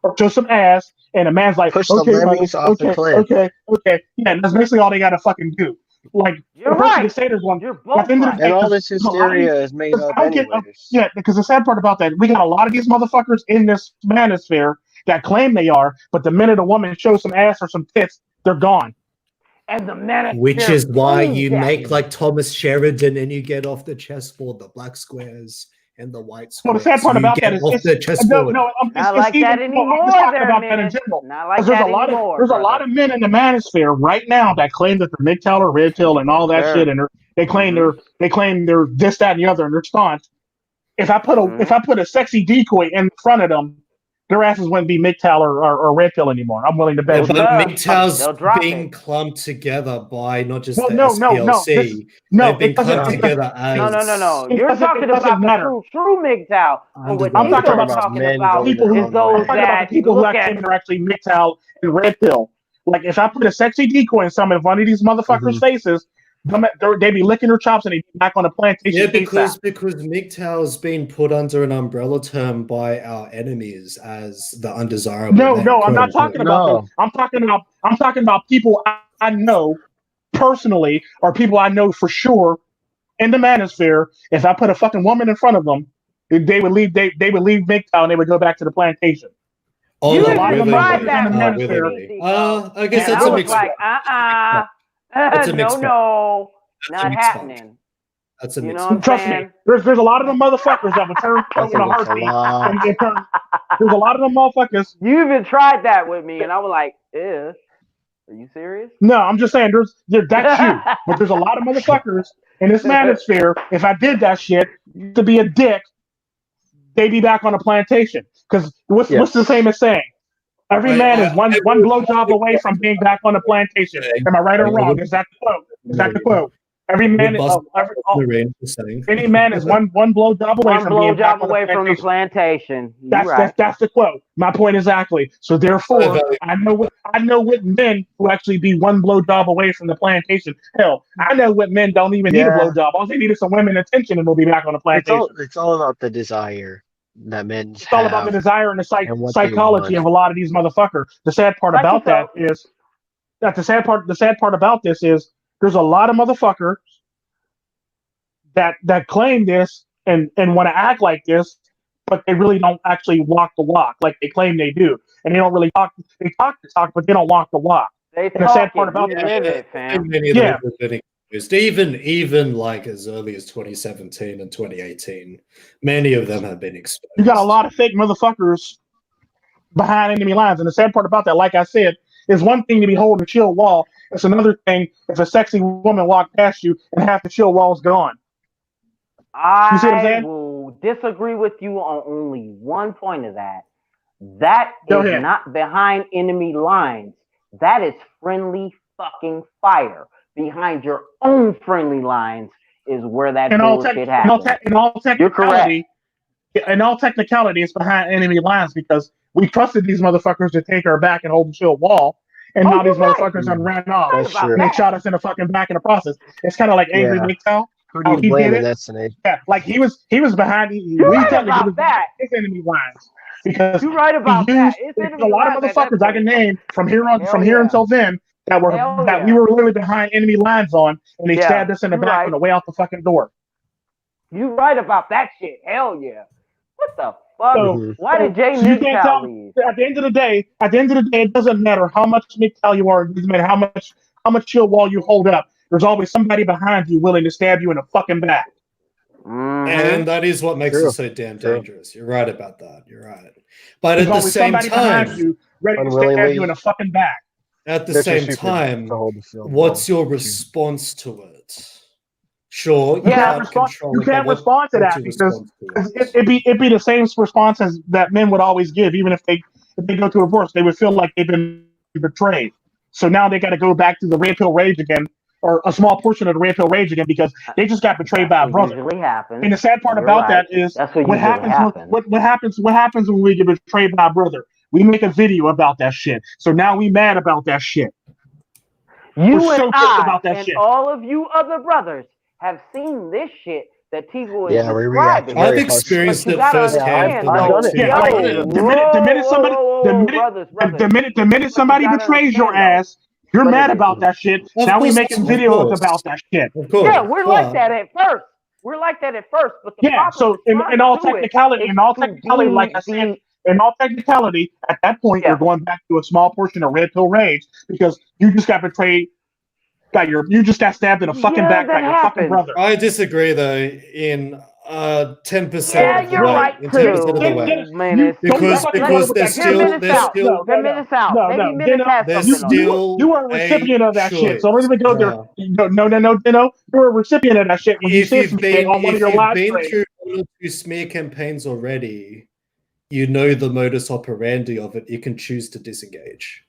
or show some ass, and a man's like, Push the okay, honey, lemmings off the cliff. okay. Yeah, that's basically all they got to fucking do. Like, You're the person right. can say there's one. You're At both the end of the right. day, And all 'cause this there's a lot of these- hysteria is made 'cause up I don't get- anyways. Yeah, because the sad part about that, we got a lot of these motherfuckers in this manosphere that claim they are, but the minute a woman shows some ass or some tits, they're gone. And the man, Which is why proves you that. make like Thomas Sheridan and you get off the chessboard the black squares and the white Well, squares. the sad part You about get that is off the chessboard. Not like that anymore. I'm just talking There, about that in man. general. Not like 'Cause there's that a lot anymore. of lot of men in the manosphere right now that claim that they're MGTOW or red pill and all that Sure. shit, and they claim they're this, that, and the other, and they're staunch. If I put a sexy decoy in front of them, their asses wouldn't be MGTOW or red pill anymore. I'm willing to bet. But They'll MGTOW's drop being it. clumped together by not just Well, the no, SPLC. no, They've been it doesn't- clumped it together as No. It You're doesn't- talking it doesn't about matter. the true MGTOW. But what I'm talking Nico's about talking men about going people their who is own those way. I'm talking about that the people who look actually at. are actually MGTOW and red pill. Like if I put a sexy decoy in some of one of these motherfuckers' faces, they be licking their chops and they be back on the plantation. Yeah, because MGTOW's been put under an umbrella term by our enemies as the undesirable. No, men, I'm not quote talking unquote. about them. I'm talking about people I know personally, or people I know for sure in the manosphere. If I put a fucking woman in front of them, they would leave. They would leave MGTOW and they would go back to the plantation. Oh, You a lot of even them tried motherfuckers that in the with manosphere. me, I guess and that's I a was mixed like, That's a mixed bag. no, That's a not mixed bag. happening. That's a You mixed know what I'm Trust me, saying? there's a lot of them motherfuckers that would turn I in a think it's a heartbeat. lot. And there's a lot of them motherfuckers. You even tried that with me, and I was like, ew. Are you serious? No, I'm just saying that's you. But there's a lot of motherfuckers in this manosphere. If I did that shit to be a dick, they'd be back on the plantation. Because what's the same as saying? Every man is one blowjob away from being back on the plantation. Am I right or wrong? Is that the quote? Is that the quote? Every man is any man is one blowjob away from being back on the plantation. That's the quote. My point exactly. So therefore, I know what men who actually be one blowjob away from the plantation. Hell, I know what men don't even need a blowjob. All they need is some women attention, and they'll be back on the plantation. It's all about the desire that men have. It's all about the desire and the psychology of a lot of these motherfuckers. The sad part about that is that the sad part about this is there's a lot of motherfuckers that claim this and want to act like this, but they really don't actually walk the walk like they claim they do, and they don't really talk. They talk the talk, but they don't walk the walk. And the sad part about that, even like as early as 2017 and 2018, many of them have been exposed. You got a lot of fake motherfuckers behind enemy lines, and the sad part about that, like I said, is one thing to be holding a chill wall. It's another thing if a sexy woman walked past you and half the chill wall's gone. I will disagree with you on only one point of that. That is not behind enemy lines. That is friendly fucking fire. Behind your own friendly lines is where that bullshit happens. You're correct. In all technicality, it's behind enemy lines because we trusted these motherfuckers to take our back and hold the chill wall. And now these motherfuckers have ran off. And they shot us in the fucking back in the process. It's kind of like Angry MiGTOW. Who do you blame in that scenario? Yeah, like he was behind. You're right about that. His enemy lines because you're right about that. There's a lot of motherfuckers I can name from here until then that we were literally behind enemy lines on, and they stabbed us in the back on the way out the fucking door. You're right about that shit. Hell yeah. What the fuck? So, why did Jay MGTOW leave? At the end of the day, it doesn't matter how much MGTOW you are. It doesn't matter how much chill wall you hold up. There's always somebody behind you willing to stab you in the fucking back. And that is what makes it so damn dangerous. You're right about that. You're right. But at the same time, you ready to stab you in the fucking back. At the same time, what's your response to it? Sure, you can't respond to that because it'd be the same response as that men would always give, even if they go to divorce, they would feel like they've been betrayed. So now they got to go back to the red pill rage again, or a small portion of the red pill rage again, because they just got betrayed by a brother. And the sad part about that is what happens when we get betrayed by a brother. We make a video about that shit. So now we mad about that shit. You We're so and pissed I about that and shit. all of you other brothers have seen this shit that Tigo is Yeah, we react describing. very I've harshly. experienced But you it gotta firsthand. understand, for I've like though. done it. 2 Yeah, I've done years. it. the minute somebody gotta betrays your understand, though. ass, you're But mad it- about that shit. Of Now we course, making of videos course. about that shit. Of course. Yeah, we're like but- that at first. We're like that at first, but the Yeah. problem So with in trying all to do technicality, it in all is to technicality, like I be said, in all technicality, at that point Yeah. you're going back to a small portion of red pill rage because you just got betrayed. You just got stabbed in the fucking Yeah, back by that your fucking happens. brother. I disagree, though. In 10% Yeah, of the you're way. right In too. 10% of the way. Menace. Because there's hear still Menace out. No, Hear Menace out. no, Maybe no, Menace Dino, has there's something on it. still You are a recipient of that shit. So don't even go there. choice. No, Dino. You're a recipient of that shit when you If said you've some shit on one of your live been streams. through 1 or 2 smear campaigns already, you know the modus operandi of it. You can choose to disengage.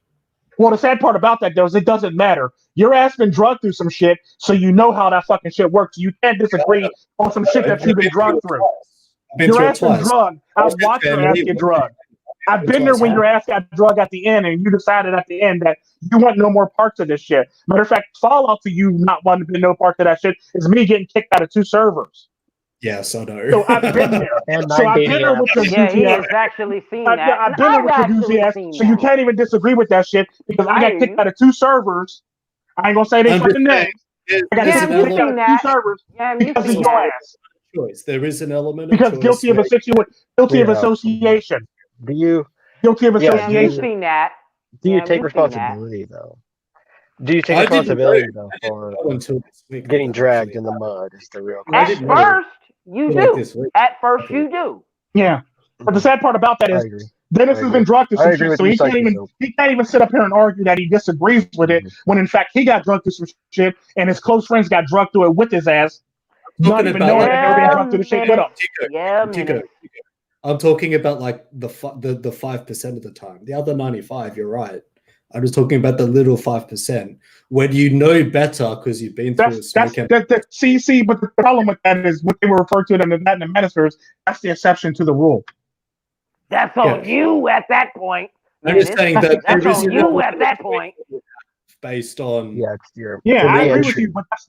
Well, the sad part about that, though, is it doesn't matter. Your ass been drugged through some shit, so you know how that fucking shit works. You can't disagree on some shit that you've been drugged through. Your ass been drugged. I've watched your ass get drugged. I've been there when your ass got drugged at the end, and you decided at the end that you want no more parts of this shit. Matter of fact, fallout to you not wanting to be no parts of that shit is me getting kicked out of 2 servers. Yes, I know. So I've been there. And So 9 I've been dating there with your apps. Yeah, he goofy has ass. actually seen I've that. been there with your actually goofy ass. seen So you that. can't even disagree with that shit because I I got hear kicked you. out of 2 servers. I ain't gonna say they I'm fucking just saying, names. I got there's Yeah, an kicked you've out seen of 2 that. servers Yeah, you've because of seen your that. ass. choice. There is an element Because of choice. guilty of Yeah. association. Do you Guilty of Yeah, Yeah, you've association. seen that. do you Yeah, take you've seen that. responsibility though? Do you take I didn't responsibility know. though I didn't for know until this week. getting that dragged actually in the mud? Is the real I At didn't question. know. first, you Like do. this week. At first, you do. Yeah. But the sad part about that I is agree. Dennis I has agree. been drugged through I some agree shit, with so you, he can't even sit up here and argue that he disagrees with it when in fact he got drugged through some shit and his close friends got drugged through it with his ass, not Talking even about knowing that they were being Yeah, drugged through the shit with him. Yeah, Tico, Menace. I'm talking about like the 5% of the time. The other 95, you're right. I'm just talking about the little 5% when you know better because you've been through a smoke campaign. See, but the problem with that is what they were referred to in the ministers. That's the exception to the rule. That's on you at that point. I'm just saying that That's there is on an you element at that point. based on it's your Yeah, I agree with re-entry. you, but that's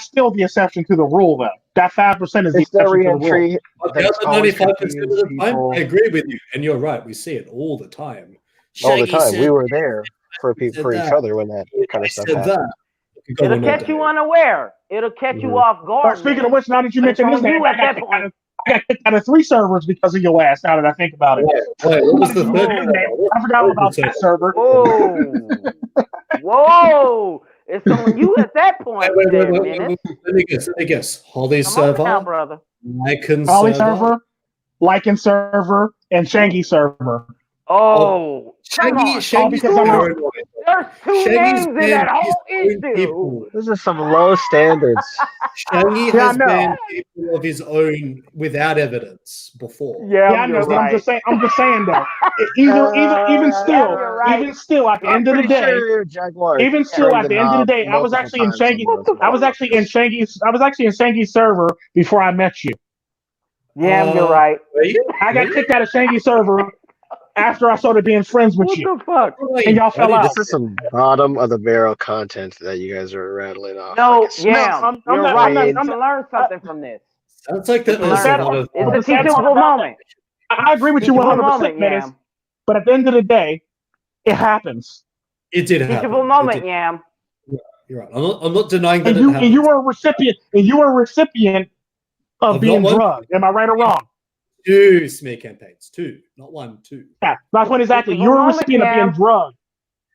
still the exception to the rule, though. That 5% is the It's the exception to the rule. re-entry the that's other always 95% of confused the time. people I agree with you, and you're right. We see it all the time. all the Shaggy time. said We were there for said each that. other when that kind I of stuff said happened. that. We could go It'll on all catch day. you unaware. It'll catch you off guard. Speaking of Menace. which, now that you But it's mention this on you name, at that point. I got kicked out of 3 servers because of your ass. Now that I think about it, Wait, what was the Now that you third? mention his name, I forgot all about that server. Whoa. Whoa. It's on you at that point. Wait, There, Menace. Let me guess. Holly Come on server, now, brother. Lycan Ollie server. server, Lycan server, and Shaggy server. Oh, come on. Shaggy's because I'm paranoid. There's 2 Shaggy's names in banned that whole his own issue. people. Those are some low standards. Shaggy Yeah, I has know. banned people of his own without evidence before. Yeah, I know, you're but I'm right. just saying though. Even still, you're right. even still, at the I'm end of the pretty day, sure Jaguar even still, at the end of the day, I was actually in Shaggy. I was actually in Shaggy's server before I met you. Yeah, you're right. I got kicked out of Shaggy's server after I started being friends with What you, the fuck? and y'all fell out. This is some bottom of the barrel content that you guys are rattling off. No, Like a yeah, I'm you're not- right. I'm You not- can learn something from this. Sounds like that You there's learn a lot of. something. It's a the sad part teachable about moment. I agree with you Teachable 100%, moment, Menace, Yam. but at the end of the day, it happens. It did happen. Teachable moment, Yam. You're right. I'm not denying that And it you happened. were a recipient of Of being not one- drugged. Am I right or wrong? 2 smear campaigns. 2, not 1, 2. Yeah, that's what exactly. Teachable You were a moment, recipient of being Yam. drugged.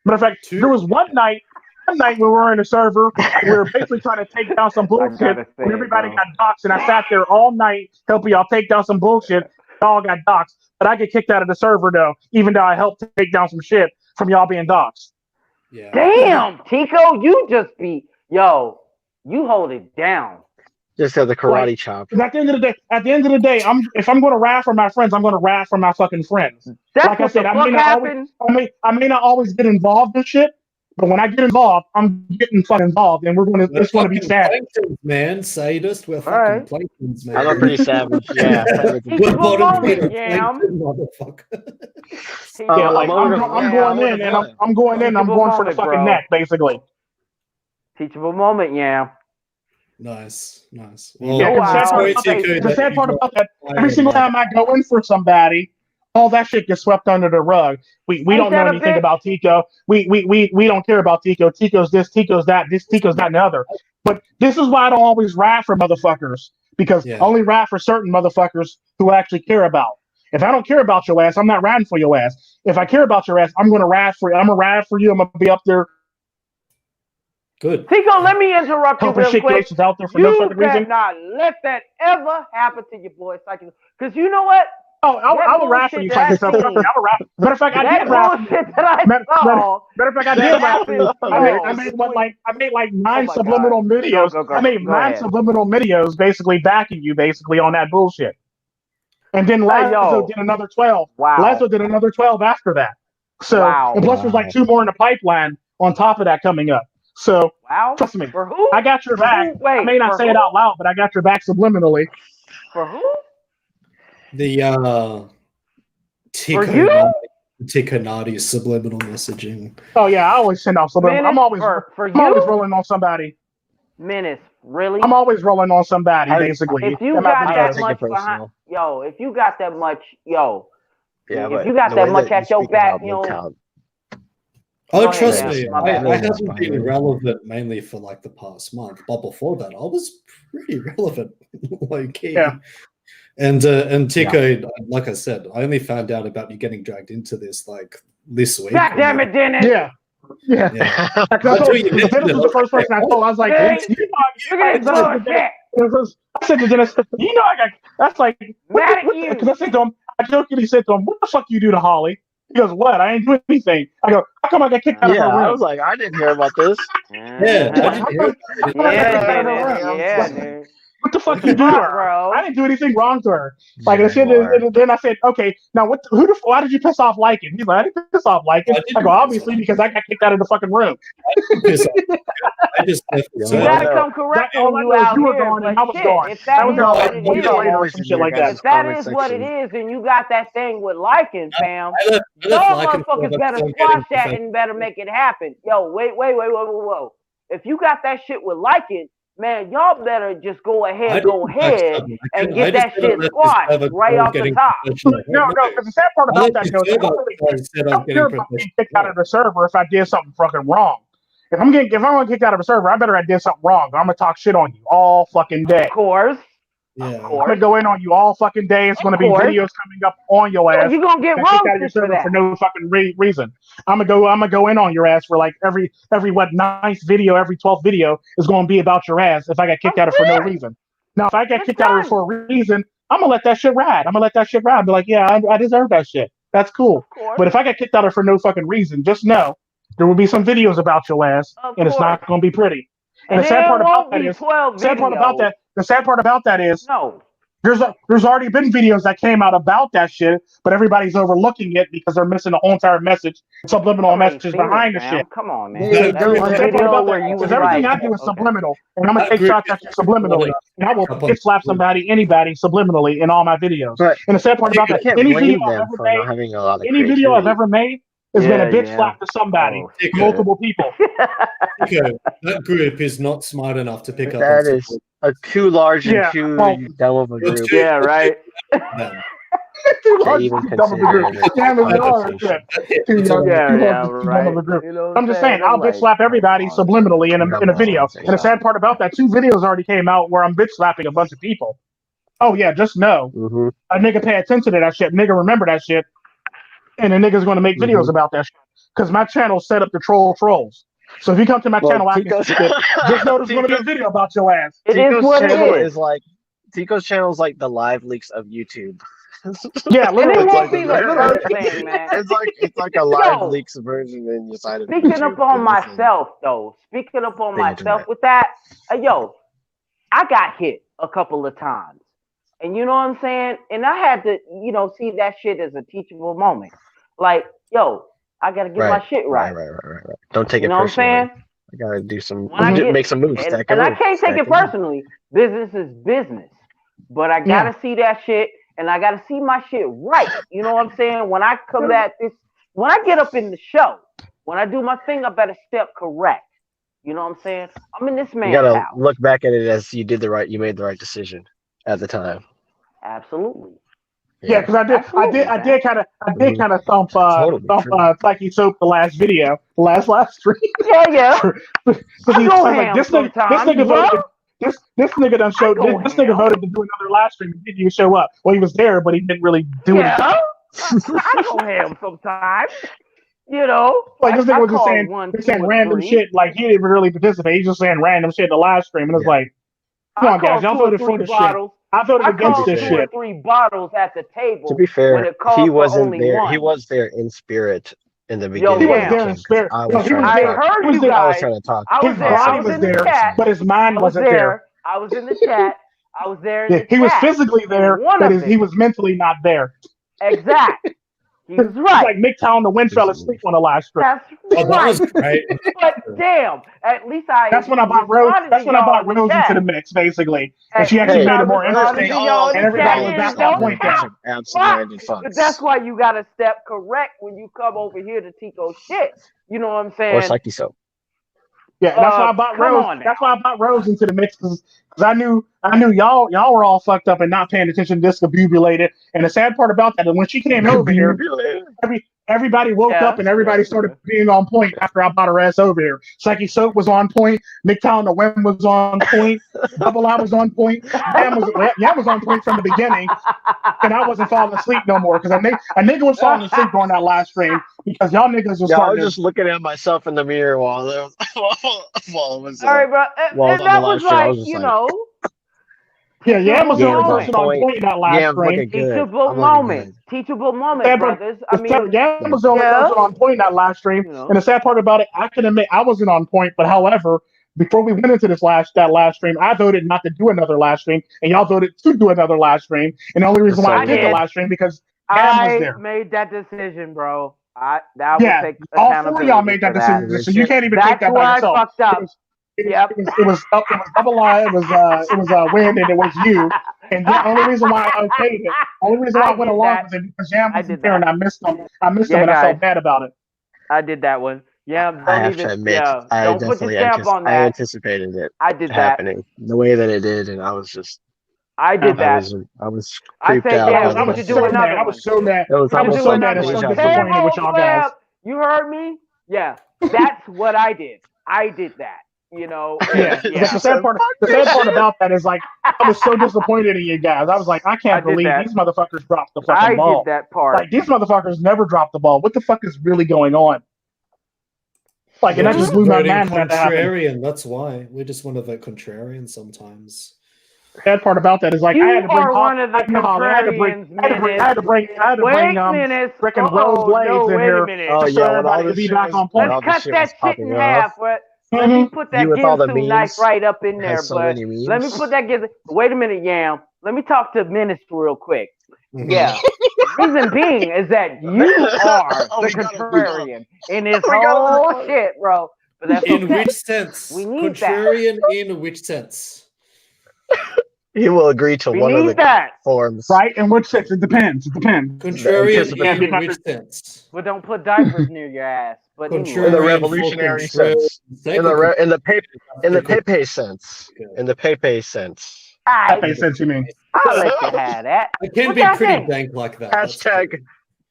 Matter of fact, 2. there was one night when we were in a server, we were basically trying to take down some bullshit. gotta say When it, everybody bro. got doxxed, and I sat there all night helping y'all take down some bullshit. Y'all got doxxed, but I get kicked out of the server though, even though I helped take down some shit from y'all being doxxed. Yeah. Damn, Tico, you just be you hold it down. Just have the karate chop. 'Cause at the end of the day, if I'm going to ride for my friends, I'm going to ride for my fucking friends. That's Like I what said, the I fuck may not happened. I may not always get involved in shit, but when I get involved, I'm getting fucking involved, and it's going to be fucking sad. planktons, man. Sadist. We're fucking right. planktons, man. I'm a pretty savage. Yeah. savage. We're Teachable bottom moment, feeder Yam. plankton, motherfucker. Yeah, like I'm I'm going in, and I'm going for the Teachable fucking moment, neck, basically. Teachable moment, yeah. Nice. Well, Yeah, wow. the sad part about that, every single time I go in for somebody, all that shit gets swept under the rug. We don't know anything about Tico. We don't care about Tico. Tico's this, Tico's that, Tico's that, and the other. But this is why I don't always ride for motherfuckers, because I only ride for certain motherfuckers who I actually care about. If I don't care about your ass, I'm not riding for your ass. If I care about your ass, I'm gonna ride for you. I'm gonna ride for you. I'm gonna be up there. Good. Tico, let me interrupt you real quick. Out there for no fucking reason. Not let that ever happen to your boy, Psychic. Because you know what? Oh, I will rap for you, Psychic. I will rap. Matter of fact, I did rap. Matter of fact, I did rap for you. I made like 9 subliminal videos. I made 9 subliminal videos, basically backing you, basically on that bullshit. And then Lazo did another 12. Wow. Lazo did another 12 after that. So, and plus there's like 2 more in the pipeline on top of that coming up. So, trust me, for who? I got your back. Wait, I may not say it out loud, but I got your back subliminally. For who? The Tico Nadi subliminal messaging. Oh yeah, I always send out subliminal. I'm always rolling on somebody. Menace, really? I'm always rolling on somebody, basically. If you got that much behind, if you got that much, if you got that much at your back, Oh, trust me, I haven't been relevant mainly for like the past month, but before that, I was pretty relevant, like And Tico, like I said, I only found out about you getting dragged into this like this week. God damn it, Dennis! Yeah. Dennis was the first person I told. I was like, I said to Dennis, you know, that's like, because I said to him, I jokingly said to him, what the fuck you do to Holly? He goes, what? I ain't doing anything. I go, how come I got kicked out of her room? I was like, I didn't hear about this. What the fuck you do to her? I didn't do anything wrong to her. Like, then I said, okay, now why did you piss off Lycan? He's like, I didn't piss off Lycan. I go, obviously, because I got kicked out of the fucking room. I just you gotta come correct when you out you were here. gone and I was gone. If that is what it is, some shit like that. If that is what it is, and you got that thing with Lycan, fam, y'all motherfuckers better squash that and better make it happen. Yo, wait. If you got that shit with Lycan, man, y'all better just go ahead and get that shit squashed right off the top. No, because the sad part about that, I don't care about being kicked out of the server if I did something fucking wrong. If I'm gonna get kicked out of a server, I better I did something wrong. I'm gonna talk shit on you all fucking day. Of course. I'm gonna go in on you all fucking day. It's gonna be videos coming up on your ass. You're gonna get kicked out of your server for no fucking reason. I'm gonna go in on your ass for like every 9th video, every 12th video is gonna be about your ass if I got kicked out of for no reason. Now if I get kicked out of for a reason, I'm gonna let that shit ride. Be like, yeah, I deserve that shit. That's cool. But if I get kicked out of for no fucking reason, just know there will be some videos about your ass, and it's not gonna be pretty. And the sad part about that is, the sad part about that is, there's already been videos that came out about that shit, but everybody's overlooking it because they're missing the whole entire message, subliminal messages behind the shit. Come on, man. Because everything I do is subliminal, and I'm gonna take shots at you subliminally, and I will bitch slap anybody subliminally in all my videos. And the sad part about that, any video I've ever made has been a bitch slap to somebody, multiple people. That group is not smart enough to pick up. That is too large and too dumb of a group. Yeah, right. Too large and too dumb of a group. I'm just saying, I'll bitch slap everybody subliminally in a video. And the sad part about that, 2 videos already came out where I'm bitch slapping a bunch of people. Oh yeah, just know. A nigga pay attention to that shit. Nigga remember that shit. And the nigga's going to make videos about that shit. Because my channel's set up to troll trolls. So if you come to my channel, just know there's going to be a video about your ass. Tico's channel is like the live leaks of YouTube. Yeah, literally. It's like a live leaks version inside of Speaking up on myself with that, I got hit a couple of times. And you know what I'm saying? And I had to, see that shit as a teachable moment. Like, I got to get my shit right. Right. Don't take it personally. You know what I'm saying? I got to do make some moves. And I can't take it personally. Business is business. But I got to see that shit, and I got to see my shit right. You know what I'm saying? When I when I get up in the show, when I do my thing, I better step correct. You know what I'm saying? I'm in this You man's gotta house. look back at it as you made the right decision at the time. Absolutely. Yeah, because I did kind of thump Totally true. Psychesoap the last video, the last stream. Yeah. Because I he go was like, ham this sometimes, nigga bro. voted. This nigga done showed. go This nigga ham. voted to do another live stream. He didn't even show up. Well, he was there, but he didn't really do anything. Yeah. I go ham sometimes. You know, Like this nigga was just call saying, 1, 2, saying or random 3. shit. Like he didn't even really participate. He's just saying random shit in the live stream, and it's like, come on, guys, y'all voted for this shit. I voted against this two shit. or 3 bottles at the table. To be fair, when it called he for wasn't only there. one. He was there in spirit in the Yo, beginning. He was yeah. there in spirit. I No, was he was trying to there. talk. I heard He was you there. I was guys. trying to talk. I was His there. I body was was in the there, chat. but his mind I was wasn't there. I was in the chat. I was there in Yeah, the he was chat. physically there, One but of he it. was mentally not there. Exact. He was It's right. like MiGTOW and the wind fell asleep on the live stream. That's Oh, that right. was great. But damn, at least I. That's when I brought Rose. That's when I brought Rose into the mix, basically, and she actually made it more interesting. And everybody was back on point now. Absent-minded But fucks. that's why you gotta step correct when you come over here to Tico shit. You know what I'm saying? Or Psychesoap. Yeah, that's why I bought Rose. That's why I bought Rose into the mix because I knew y'all were all fucked up and not paying attention, discombobulated. And the sad part about that is when she came over here, everybody woke up and everybody started being on point after I bought her ass over here. Psychesoap was on point. MiGTOW and the Whim was on point. Double I was on point. Yam was on point from the beginning. And I wasn't falling asleep no more because a nigga was falling asleep during that live stream because y'all niggas was I starting was just looking at myself in the mirror while it was all right, bro. And that was like, you know. Yeah, Yam was the only moment. person on point in that live stream. Teachable moment. Teachable moment, brothers. I mean, Yam was the only person on point in that live stream. You know. And the sad part about it, I can admit I wasn't on point, but however, before we went into that live stream, I voted not to do another live stream, and y'all voted to do another live stream. And the only reason why I did the live stream because Yam was there. I made that decision, bro. All 4 of y'all made that decision, so you can't even take that by yourself. I fucked up. It was double lie. It was Wind, and it was you. And the only reason why I okayed it, only reason why I went along with it because Yam wasn't there, and I missed him. And I felt bad about it. I did that one. Yeah, I have to admit, I definitely anticipated it. I did happening the way that it did, and I was just. I did that. I was creeped out. I was so mad. I was so mad. I was so mad and so disappointed with y'all guys. You heard me? Yeah, that's what I did. I did that. You know. Yeah. The sad part about that is like I was so disappointed in you guys. I was like, I can't believe these motherfuckers dropped the fucking ball. I did that part. Like these motherfuckers never dropped the ball. What the fuck is really going on? Like, and that just blew my mind when that happened. Contrarian, that's why. We just want to vote contrarian sometimes. The sad part about that is like you I had to bring one of the contrarians. I had to bring freaking Rose Blaze in here. Oh yeah, everybody to be back on point. Let's cut that shit in half. Let me put that Ginsu knife right up in there, but let me put that Ginsu. Wait a minute, Yam. Let me talk to Menace real quick. Yeah. Reason being is that you are the contrarian in this whole shit, bro. But that's in which sense? We need contrarian in which sense? He will agree to one of the forms. Right? In which sense? It depends. Contrarian in which sense? But don't put diapers near your ass. But in the revolutionary sense. In the Pepe sense. In the Pepe sense. Pepe sense, you mean? I'll let you have that. It can be pretty dank like that. Hashtag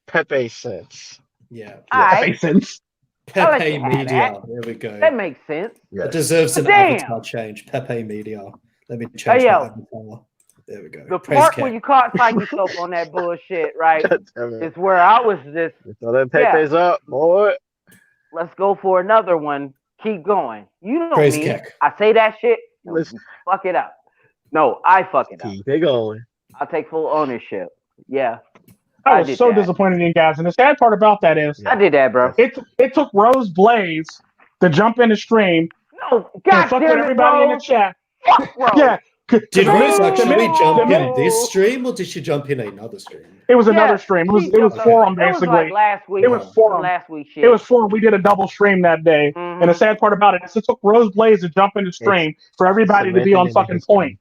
Pepe sense. Yeah. Pepe sense. Pepe Media. There we go. That makes sense. It deserves an avatar change. Pepe Media. Let me change my avatar. There we go. The part where you caught Psychesoap on that bullshit, right? Is where I was just. So that Pepe's up, boy. Let's go for another one. Keep going. You know Praise me. Keck. I say that shit. Fuck it up. No, I fuck it up. Keep it going. I'll take full ownership. Yeah. I was so disappointed in you guys. And the sad part about that is I did that, bro. It took Rose Blaze to jump in the stream. No, God fuck damn with everybody in the chat. Fuck, bro. Yeah. Did Rose actually jump in this stream or did she jump in another stream? It was another stream. It was forum basically. It was like last week. It was forum. Last week shit. It was forum. We did a double stream that day. And the sad part about it is it took Rose Blaze to jump in the stream for everybody to be on fucking point.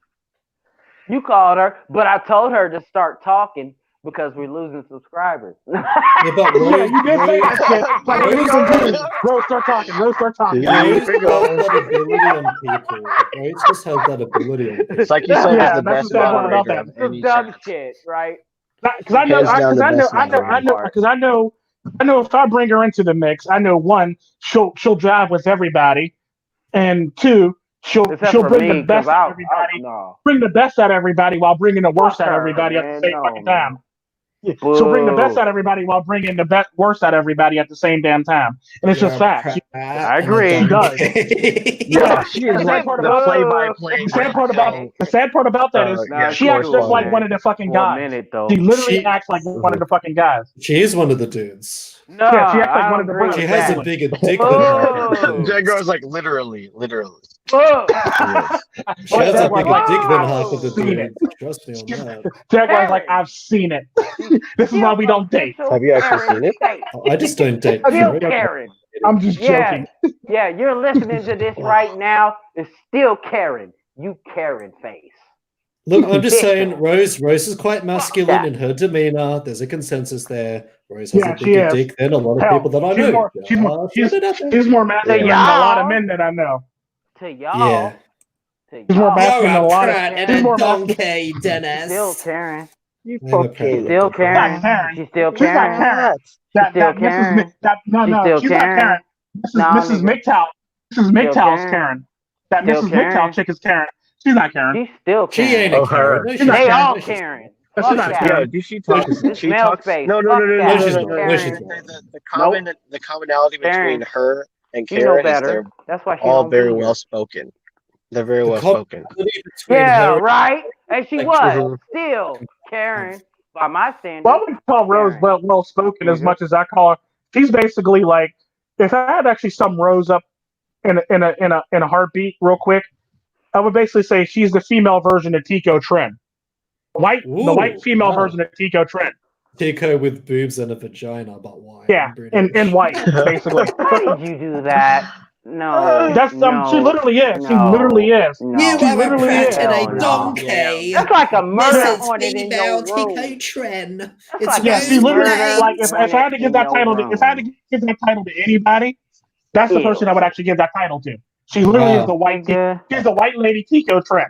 You called her, but I told her to start talking because we're losing subscribers. Yeah, but Rose, Yeah, you did say that shit. Like, Rose, Rose, start talking. Rose, start talking. Yeah. Rose has that ability on people. Rose just has that ability on people. Psychesoap Yeah, is the that's best the sad part about moderator that. of any Some dumb chat. shit, right? Because I know, Hands down the best because I know if I bring her into the mix, I know one, she'll jive with everybody, and two, she'll Except she'll for bring me, the best because out of everybody, no. bring the best out of everybody while bringing the worst Fuck out of her, everybody at the man. same No, fucking man. time. Yeah. She'll bring the best Boo. out of everybody while bringing the worst out of everybody at the same damn time, and it's just facts. I agree. She does. Yeah, she And is the like sad part the about play-by-play. the sad part about that is Yeah, she acts just like one of the fucking For a guys. minute, though. She literally acts like one of the fucking guys. She is one of the dudes. No, Yeah, she acts like I one don't of the agree brothers. She with has that. a bigger dick than half of the dudes. Jaguar's like literally. Fuck. She has a Jaguar's bigger like, dick than half of the seen it. dudes. Trust me on that. Jaguar's like, I've seen it. This is why we don't date. Have you actually seen it? I just don't date. Still period. Karen. I'm just joking. Yeah, you're listening to this right now. It's still Karen. You Karen face. Look, I'm just Bitch. saying, Rose is quite masculine that. in her demeanor. There's a consensus there. Rose has Yeah, a she bigger is. dick than a lot of Hell, people that I she's know. more- she's more- She's more masculine than a lot of men that I know. To y'all. Yeah. To She's more y'all. masculine than a lot of. and She's a more donkey, Dennis. Still Karen. You I'm a fucking. Still She's Karen. not Karen. She's still She's not Karen. Karen. She's still Karen. No, She's still she's not Karen. Karen. This is No, Mrs. nigga. MiGTOW. Mrs. MiGTOW's Karen. Karen. That Still Mrs. Karen. MiGTOW chick is Karen. She's not Karen. She's still She Karen. ain't Oh, a Karen. her. No, she's She's not not They Karen. all No, she's Karen. She's Fuck not that. Karen. Yeah, do she talk? This She male talks. space. No, Fuck No, that. she's She's not. No, Karen. she's not. The commonality Karen. between her and She know Karen is better. they're That's why she all don't very be well here. spoken. They're very The well spoken. commonality between Yeah, her right. And she Like, was mhm. still Karen by my standards. Well, I wouldn't call Rose Karen. well spoken as Mhm. much as I call her. She's basically like, if I had actually sum Rose up in a heartbeat real quick, I would basically say she's the female version of Tico Trend. The white female wow. version of Tico Trend. Tico with boobs and a vagina, but why? Yeah, in white, basically. Why did you do that? No. That's no, she literally is. She no, literally is. No. She literally is. Hell no. donkey. That's like a murder hornet in your Tico room. Trend. That's like Yeah, a she literally murder like if I had to give hornet that in title, your if I had to give that title to anybody, that's the Ew. person I would actually give that title to. She literally is the white. Nigga. She's the white lady Tico Trend.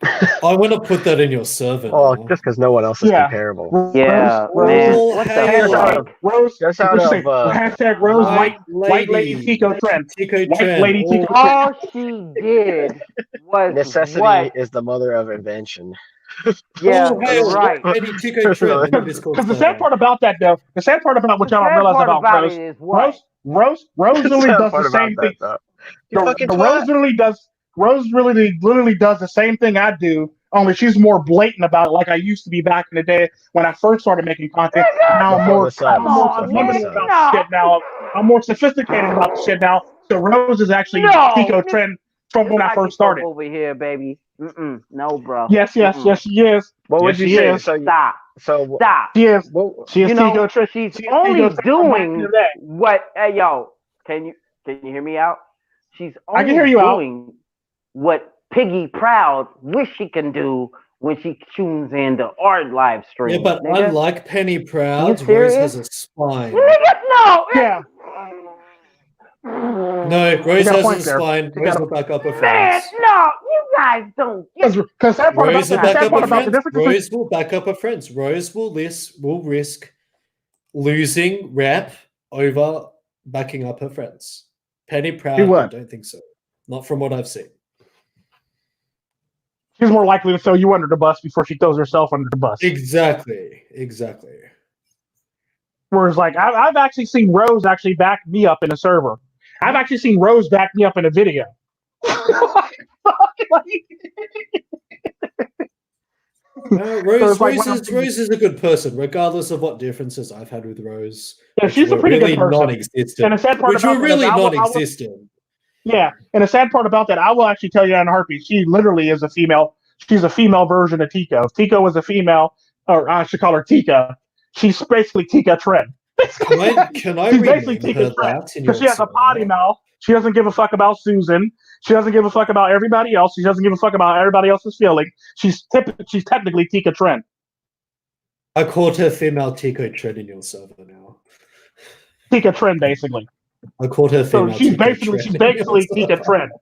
I want to put that in your server. Oh, now. just because no one else is Yeah. comparable. Yeah, Rose, man. Rose, What the hey, fuck? Rose, Just out let's say, of, hashtag Rose white lady Tico Trend. Tico White Trend. lady Tico Trend. All she did was Necessity what? is the mother of invention. Yeah, Oh, hey, you're right. Lady Tico Trend. in the Discord Because the server. sad part about that, though, the sad part about what The y'all don't sad realize part about about Rose, it is what? Rose literally Sad does part the about same that, thing. though. You fucking The twat. Rose literally does the same thing I do. Only she's more blatant about it, like I used to be back in the day when I first started making content. Now I'm more subliminal about shit now. I'm more sophisticated about shit now. So Rose is actually Tico Trend from when I first started. Over here, baby. No, bro. Yes, she is. What would Yes, you she say? is. Stop. So Stop. She is. what, She is You know, Tico Trend. she's She is only Tico Trend from back in doing the day. what? Hey, yo, can you hear me out? She's I only can hear you out. doing what Piggy Proud wish she can do when she tunes in the art live stream. Yeah, but nigga. unlike Penny Proud, You Rose serious? has a spine. Nigga, no. Yeah. No, Rose got a has point a there. spine. You Rose got a- will back up her Man, friends. no, you guys don't get Because that part Rose will about back up her the friends. difference between Rose will back up her friends. Rose will risk losing rep over backing up her friends. Penny Proud, She would. I don't think so. Not from what I've seen. she's more likely to throw you under the bus before she throws herself under the bus. Exactly. Whereas, like, I've actually seen Rose actually back me up in a server. I've actually seen Rose back me up in a video. Rose like is a good person, regardless of what differences I've had with Rose. Yeah, she's a pretty good person. Non-existent. And the sad part Which about were that is really I will- non-existent. Yeah, and the sad part about that, I will actually tell you that in a heartbeat. She literally is a female. She's a female version of Tico. If Tico was a female, or I should call her Tika. She's basically Tika Trend. Can I She's rename basically her Tika Trend that in your because she has a server? potty mouth. She doesn't give a fuck about Susan. She doesn't give a fuck about everybody else. She doesn't give a fuck about everybody else's feelings. She's technically Tika Trend. I called her female Tico Trend in your server now. Tika Trend, basically. I called her So female she's Tico basically Trend. Tika Trend.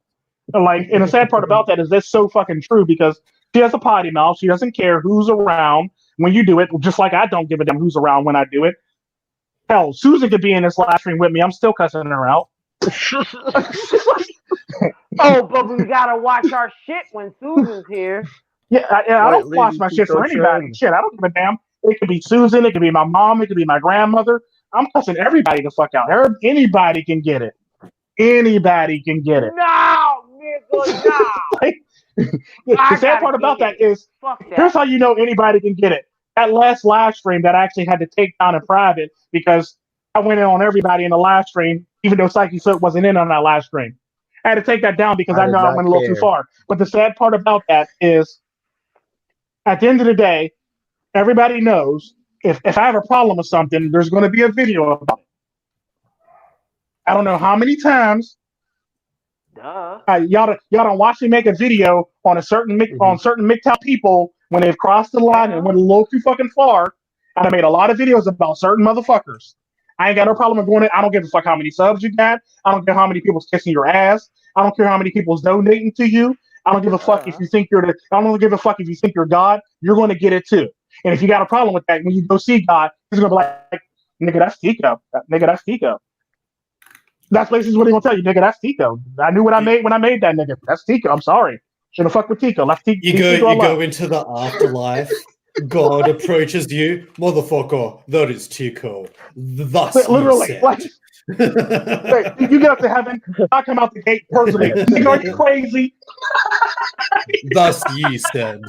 And like, and the sad part about that is that's so fucking true because she has a potty mouth. She doesn't care who's around when you do it, just like I don't give a damn who's around when I do it. Hell, Susan could be in this live stream with me. I'm still cussing her out. Oh, but we gotta watch our shit when Susan's here. Yeah, I White don't watch lady my shit for Tico anybody. Trend. Shit, I don't give a damn. It could be Susan. It could be my mom. It could be my grandmother. I'm cussing everybody the fuck out. Anybody can get it. Anybody can get it. No, nigga, no. The sad part about that is, Fuck that. here's how you know anybody can get it. That last live stream that I actually had to take down in private because I went in on everybody in the live stream, even though Psychesoap wasn't in on that live stream. I had to take that down because I did know I not went a little too care. far. But the sad part about that is, at the end of the day, everybody knows if I have a problem with something, there's going to be a video about it. I don't know how many times Duh. y'all don't watch me make a video on a certain on certain MiGTOW people when they've crossed the line and went a little too fucking far. And I made a lot of videos about certain motherfuckers. I ain't got no problem with doing it. I don't give a fuck how many subs you got. I don't care how many people's kissing your ass. I don't care how many people's donating to you. I don't give a fuck if you think you're the. I don't give a fuck if you think you're God. You're going to get it too. And if you got a problem with that, when you go see God, he's going to be like, "Nigga, that's Tico. Nigga, that's Tico." That's basically what he's gonna tell you, nigga. That's Tico. I knew what I made when I made that, nigga. That's Tico. I'm sorry. Should have fucked with Tico. Let's You go into the afterlife. God approaches you, motherfucker. That is Tico. Thus literally, you said. like, you get up to heaven. I come out the gate personally. Nigga, are you crazy? Thus ye said,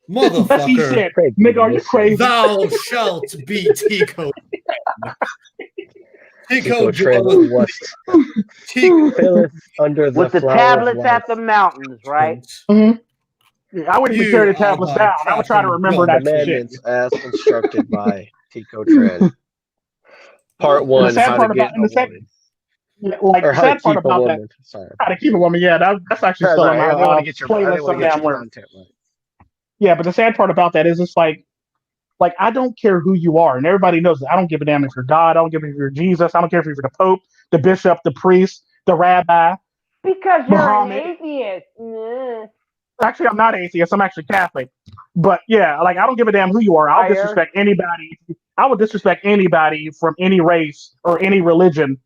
Thus he said, motherfucker. nigga, are you crazy? Thou shalt be Tico. Tico Trend was filleth under the With the flower tablets of at life. the mountains, right? Mm-hmm. Yeah, I wouldn't even carry the tablets down. I would try to remember that shit. Commandments as instructed by Tico Trend. Part 1, how to get a woman. Yeah, like Or the how sad to part keep a about woman. that. Sorry. How to keep a woman? Yeah, that's actually still in my I want to get your playlist of damn work. content right. Yeah, but the sad part about that is it's like I don't care who you are, and everybody knows that. I don't give a damn if you're God. I don't give a damn if you're Jesus. I don't care if you're the Pope, the Bishop, the priest, the Rabbi. Because you're Muhammad. an atheist. Nah. Actually, I'm not atheist. I'm actually Catholic. But yeah, like I don't give a damn who you are. I'll disrespect anybody. I would disrespect anybody from any race or any religion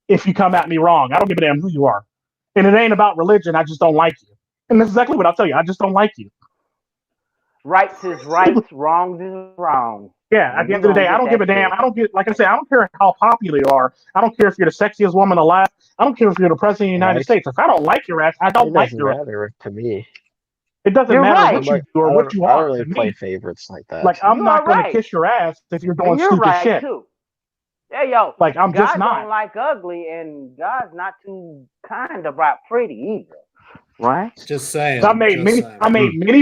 if you come at me wrong. I don't give a damn who you are. And it ain't about religion. I just don't like you. And that's exactly what I'll tell you. I just don't like you. Rights is rights, wrongs is wrong. Yeah, at the end of the day, I don't give a damn. I don't get, like I said, I don't care how popular you are. I don't care if you're the sexiest woman alive. I don't care if you're the president of the United States. If I don't like your ass, I don't like your ass. It doesn't matter to me. It doesn't You're matter right. what you do or what you I are. don't really to play me. favorites like that. Like I'm You not are going to right. kiss your ass if you're doing And you're stupid right shit. too. Hey yo, Like I'm God just not. don't like ugly, and God's not too kind about pretty either, right? Just saying. I made many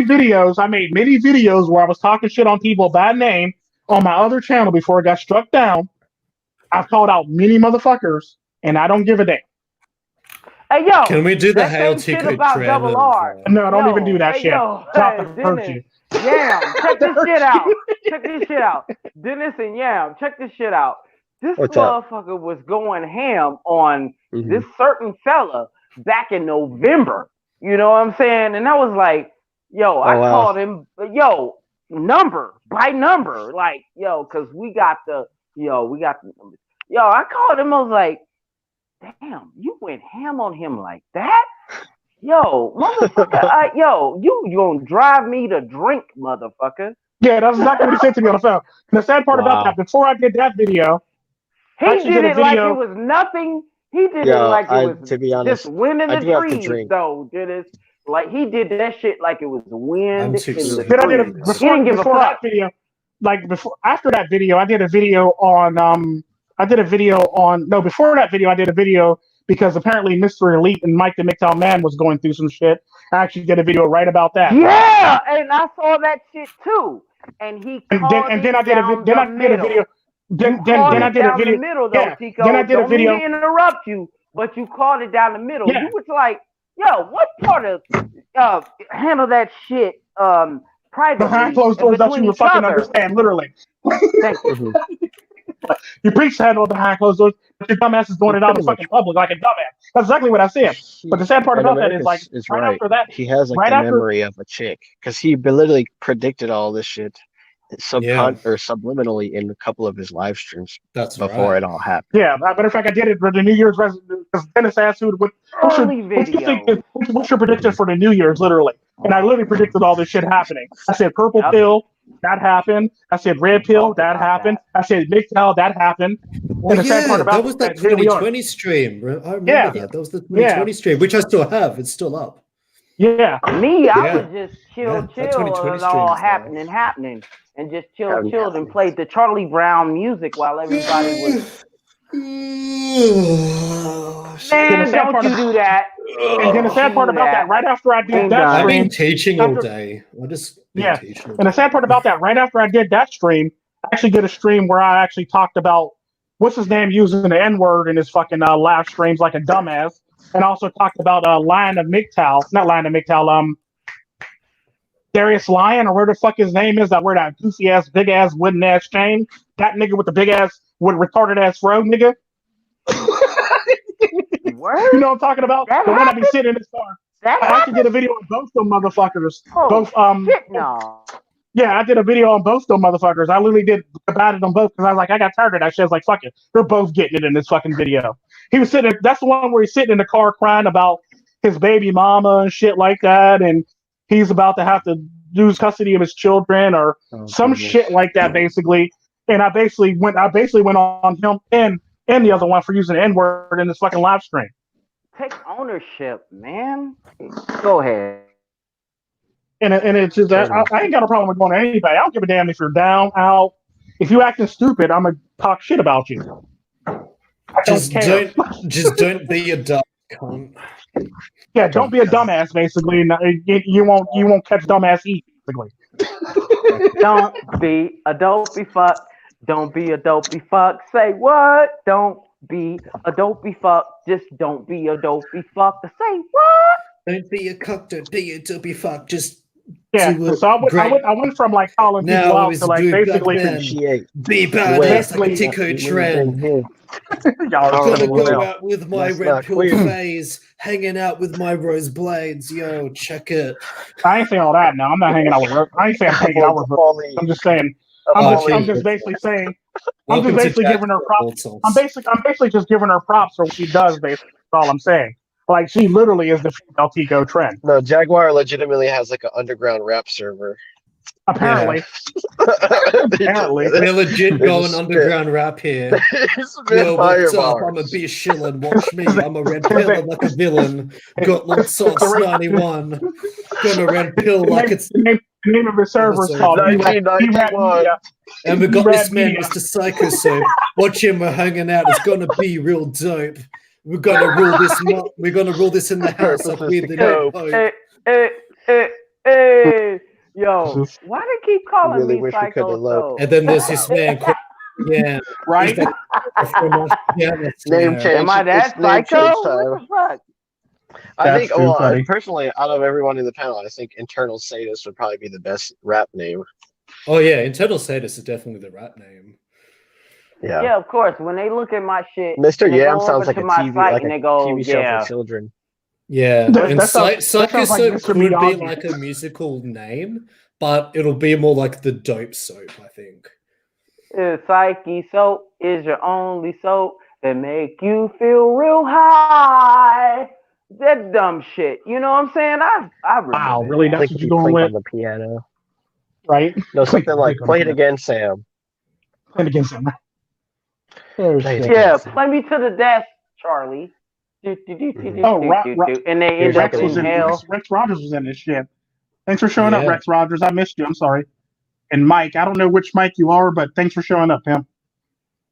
videos. I made many videos where I was talking shit on people by name on my other channel before it got struck down. I've called out many motherfuckers, and I don't give a damn. Hey yo, Can we do the that Hail same shit Tico about trend? Double R. No, don't even do that hey, shit. Yo, Drop the Dennis, hurt you. Yam, check this shit out. Check this shit out. Dennis and Yam, check this shit out. This What's up? motherfucker was going ham on Mhm. this certain fella back in November. You know what I'm saying? And I was like, yo, I wow. called him, yo, number by number. Like, yo, because we got the numbers. Yo, I called him. I was like, damn, you went ham on him like that? Yo, motherfucker, you gonna drive me to drink, motherfucker. Yeah, that's exactly what he said to me on the phone. And the sad part about that, before I did that video, He did it like it was nothing. He did it like it was to be honest, just wind in I the do have to trees, drink. though, Dennis. Like he did that shit like it was wind in the trees. Then I did He didn't give a before fuck. that video, after that video, I did a video on before that video I did a video because apparently Mr. Elite and Mike the MiGTOW Man was going through some shit. I actually did a video right about that. Yeah, and I saw that shit too. And he called then I did a video. Then I did a video. The middle, though, Yeah. Tico. Then I did a Don't mean video. to interrupt you, but you called it down the middle. Yeah. You was like, yo, what part of handle that shit privately Behind closed and doors that you between would each fucking other. understand, literally. Thank you. Mhm. You preach to handle behind closed doors, but your dumbass is doing it out in Pretty much. fucking public like a dumbass. That's exactly what I said. But the sad part And about that is, like, Americus is right right. after that, He has like right the after, memory of a chick because he literally predicted all this shit Yeah. or subliminally in a couple of his live streams That's before right. it all happened. yeah, as a matter of fact, I did it for the New Year's resolution because Dennis asked Early what you think video. what's your prediction for the New Year's, literally. And I literally predicted all this shit happening. I said purple Yep. pill, that happened. I said red pill, that About happened. that. I said MiGTOW, that happened. Oh And the sad part yeah, about that was it that is here we are. 2020 stream. I remember Yeah. that. That was the 2020 stream, which I still have. It's still up. Yeah. Me, I Yeah. would just chill, Yeah, that chill, 2020 it all stream is happening, and just Happening. chilled and played the Charlie Brown music while everybody was. Then the Man, sad don't part you about- do that. And then the sad part Do about that, right after I did Ain't that done. I've stream, been teaching all after- day. I just been Yeah. teaching all and the day. sad part about that, right after I did that stream, I actually did a stream where I actually talked about what's his name using the N-word in his fucking live streams like a dumbass, and also talked about Lion of MiGTOW, not Lion of MiGTOW, Darius Lion, or where the fuck his name is, that wear that goofy ass, big ass, wooden ass chain, that nigga with the big ass, with retarded ass fro, nigga. Word? You know what I'm talking about? That The one that be happened? sitting in his car. That I actually happened? did a video on both them motherfuckers. Oh, Both shit, no. Yeah, I did a video on both them motherfuckers. I literally did about it on both because I was like, I got tired of that shit. I was like, fuck it. They're both getting it in this fucking video. He was sitting, that's the one where he's sitting in the car crying about his baby mama and shit like that. And he's about to have to lose custody of his children or some shit like that, basically. And I basically went on him and the other one for using the N-word in this fucking live stream. Take ownership, man. Go ahead. And it's just that I ain't got a problem with going to anybody. I don't give a damn if you're down, out. If you acting stupid, I'm gonna talk shit about you. I Just care. don't be a dumb cunt. Yeah, don't be a dumbass. Basically, and you won't catch dumbass eat. Basically, Don't be a dopey fuck. Don't be a dopey fuck. Say what? Don't be a dopey fuck. Just don't be a dopey fuck. To say what? Don't be a cuck, don't be a dopey fuck. Just yeah. do So I went from like calling people Now out is to like good basically. back then. Appreciate be badass like a Tico trend. Y'all are Gonna killing go me. out with my That's red not pill clear. phase, hanging out with my rose blades. Yo, check it. I ain't saying all that now. I'm not hanging out with her. I ain't saying I'm hanging out with her. I'm just saying. I'm just basically saying. I'm just basically giving her props. I'm basically just giving her props for what she does. Basically, that's all I'm saying. Like she literally is the female Tico trend. No, Jaguar legitimately has like an underground rap server. Apparently, apparently. We're legit They going just underground rap here. Spit Yo, fire what's up? bars. I'm a beer shilling. Watch me. I'm a red pill like a villain. Got lots sauce 91. Gonna red pill like it's. The name of the server is called B-Rap 1991. Media. And we got B-Rap this man, Media. Mr. Psychesoap. Watch him. We're hanging out. It's gonna be real dope. We're gonna rule this. We're gonna rule this in the house like we're the new pope. Hey. Yo, why they keep calling Really me wish we could Psycho? elope. And then there's this man called, yeah, Right? he's yeah, that's Name yeah. change. Am I that It's name psycho? change What time. the fuck? I That's think, too well, funny. personally, out of everyone in the panel, I think Internal Sadist would probably be the best rap name. Oh yeah, Internal Sadist is definitely the rap name. Yeah. Yeah, of course. When they look at my shit, Mr. and they Yam go sounds over like to a my TV, site like and a they go, TV show yeah. for children. Yeah, That- and that sounds like Psychesoap Mr. could be Miyagi. like a musical name, but it'll be more like the dope soap, I think. Psychesoap is your only soap that make you feel real high. That dumb shit. You know what I'm saying? I remember Wow, that. really? That's Like what if you're you going clink with, on the piano. right? No, something like "Play it again, Sam." Play it again, Sam. Oh, Play it shit. again. Yeah, play me to the death, Charlie. Oh, And they end up Rex was in in. hell. Rex Rogers was in this shit. Thanks for showing up, Yeah. Rex Rogers. I missed you. I'm sorry. And Mike, I don't know which Mike you are, but thanks for showing up, Pim.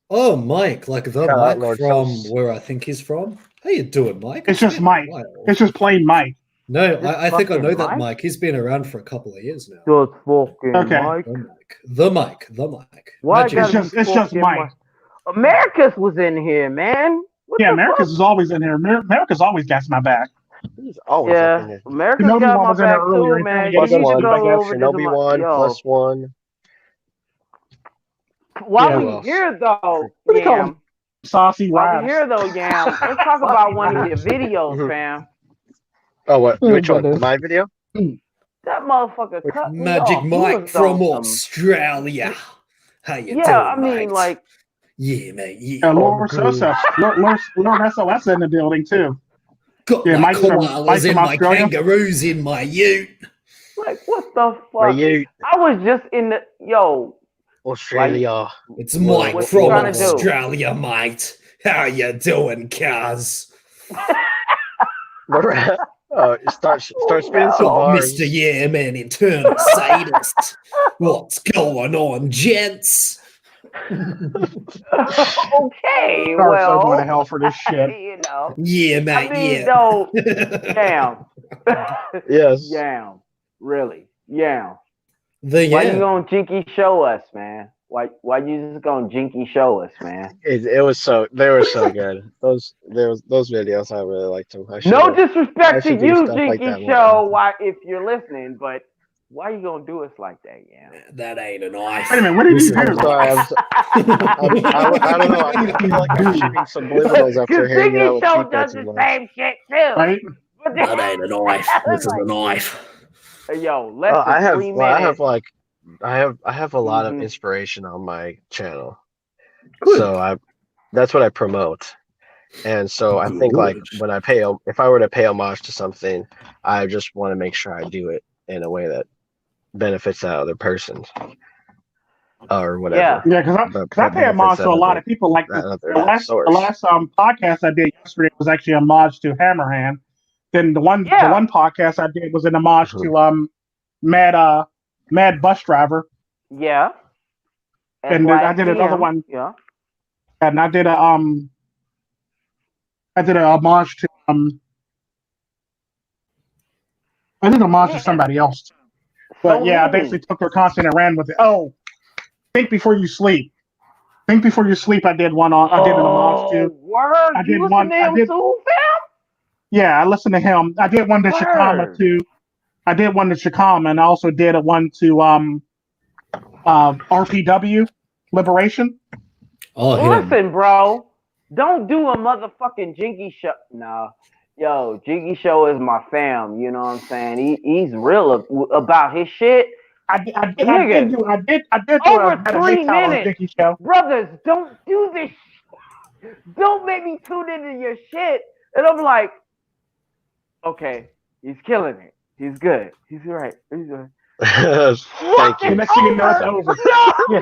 Oh, Mike, like the Shout out, Mike Lord from Phillips. where I think he's from. How you doing, Mike? It's just been a Mike. while. It's just plain Mike. No, Just I think I fucking know that Mike? Mike. He's been around for a couple of years now. Just fucking Okay. Mike. The Mike. Why Magic. gotta It's be just fucking Mike. Americus was in here, man. What Yeah, the America's fuck? is always in here. America's always got my back. He's always up in Yeah, this. America's Shinobi got one my was in there back earlier. too, He's trying to man. get You his Plus need to YouTube one, back go up. over to Shinobi one, yo. plus one. While Yeah. Who we else? here though, What do you call him? Yam. Saucy While we Rabs. here though, Yam. Let's talk about one of your videos, Mhm. fam. Oh, what? Oh, Which one? goodness. My video? That motherfucker Which- cut me Magic off. He Mike was from on some. Australia. How you Yeah, doing, I mean, mate? like, Yeah, mate. Yeah. Yeah, Oh, Lord good. Sosa. Lord SOS in the building too. Got Yeah, my Mike's from koalas in my Australia. kangaroos in my ute. like, what the My fuck? you, I was just in the yo. Australia. It's Whoa, Mike what you from trying to do? Australia, mate. How you doing, cuz? Start spinning some no. bars. Mr. Yeah Man, Internal Sadist. What's going on, gents? Okay, We are so going to well, hell for this shit. you know. Yeah, mate, I mean, yeah. no, Yam. Yes. Yam. Really. Yam. The Why you yeah. gonna jinky show us, man? Why you just gonna jinky show us, man? It was so they were so good. Those videos I really liked them. I No I disrespect to should do you, stuff like Jinky that more Show, often. why if you're listening, but why you gonna do us like that, Yam? That ain't a knife. Wait a minute, what did you I'm do? sorry. I don't know. I feel like I'm shooting subliminals after Because hanging out Jinky with Show Chico does too the much. same shit too. Right? But That ain't a knife. This is a knife. Hey, yo, less than I have 3 well, minutes. I have a lot of Mhm. inspiration on my channel. Good. So that's what I promote. And so I think like Good. when if I were to pay homage to something, I just want to make sure I do it in a way that benefits that other person or whatever. Yeah, because I pay homage Benefits to a lot of people. Like that other the source. last podcast I did yesterday was actually a homage to Hammerhand. Then the one podcast I did was an homage to Mad Bus Driver. Yeah. And then I did another one. Yeah. And I did a homage to to somebody else. But So yeah, I many. basically took their content and ran with it. Oh, Think Before You Sleep. Think Before You Sleep. I did one on. I did an homage to. Word. I did You one. listen to him too, fam? Yeah, I listened to him. I did one to Shikama Word. too. I did one to Shikama, and I also did a one to RPW Liberation. Oh, Listen, bro. Don't do a motherfucking Jinky Show. No. Yo, Jinky Show is my fam. You know what I'm saying? He's real about his shit. I did Nigga, do over a 3 MiGTOW on minutes. Dickie Show. Brothers, don't do this. Don't make me tune into your shit. And I'm like, okay, he's killing it. He's good. He's right. He's good. Thank you. The next thing you know, it's over. No, Yeah.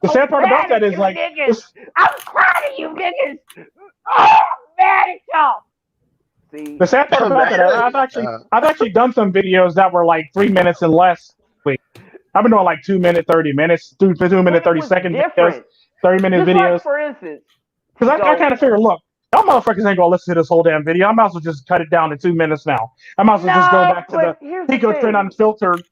The sad part about that is like, niggas. I'm proud of you niggas. Oh, I'm mad at y'all. See, the sad part about that, I've actually done some videos that were like 3 minutes and less. I've been doing like 2 minute, 30 minutes, 2 minute, 30 second videos, 30-minute just videos. like, for instance, Because I kind of figure, look, y'all motherfuckers ain't gonna listen to this whole damn video. I might as well just cut it down to 2 minutes now. I might as well just go back to the Tico Trend Unfiltered.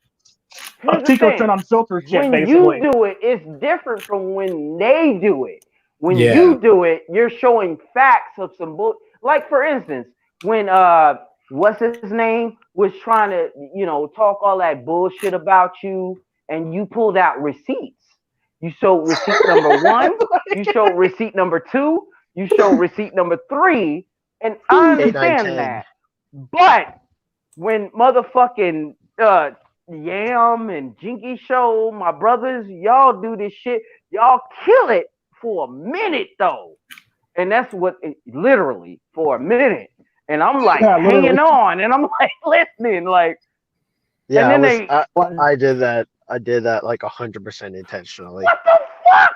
Tico Trend Unfiltered shit, when basically. you do it, it's different from when they do it. When Yeah. you do it, you're showing facts of some bull. Like, for instance, when what's his name was trying to, talk all that bullshit about you, and you pulled out receipts. You showed receipt number 1. You showed receipt number 2. You showed receipt number 3. And I understand that. But when motherfucking Yam and Jinky Show, my brothers, y'all do this shit. Y'all kill it for a minute though. And that's literally for a minute. And I'm like hanging on, and I'm like listening, like. Yeah, and then I did that. I did that like 100% intentionally. What the fuck?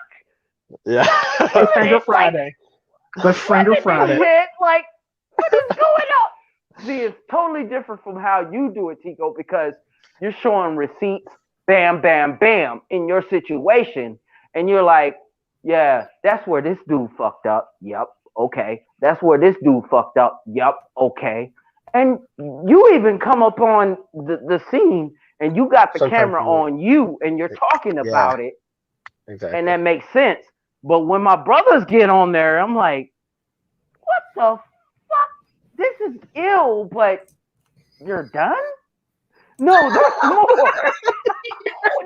Yeah. Let's Finger Friday. Let's Finger Friday. Like, what is going on? See, it's totally different from how you do it, Tico, because you're showing receipts, bam, bam, bam, in your situation, and you're like, yeah, that's where this dude fucked up. Yep, okay. That's where this dude fucked up. Yep, okay. And you even come up on the scene, and you got the camera on you, and you're talking about it. Exactly. And that makes sense. But when my brothers get on there, I'm like, what the fuck? this is ill, but you're done? No, there's more.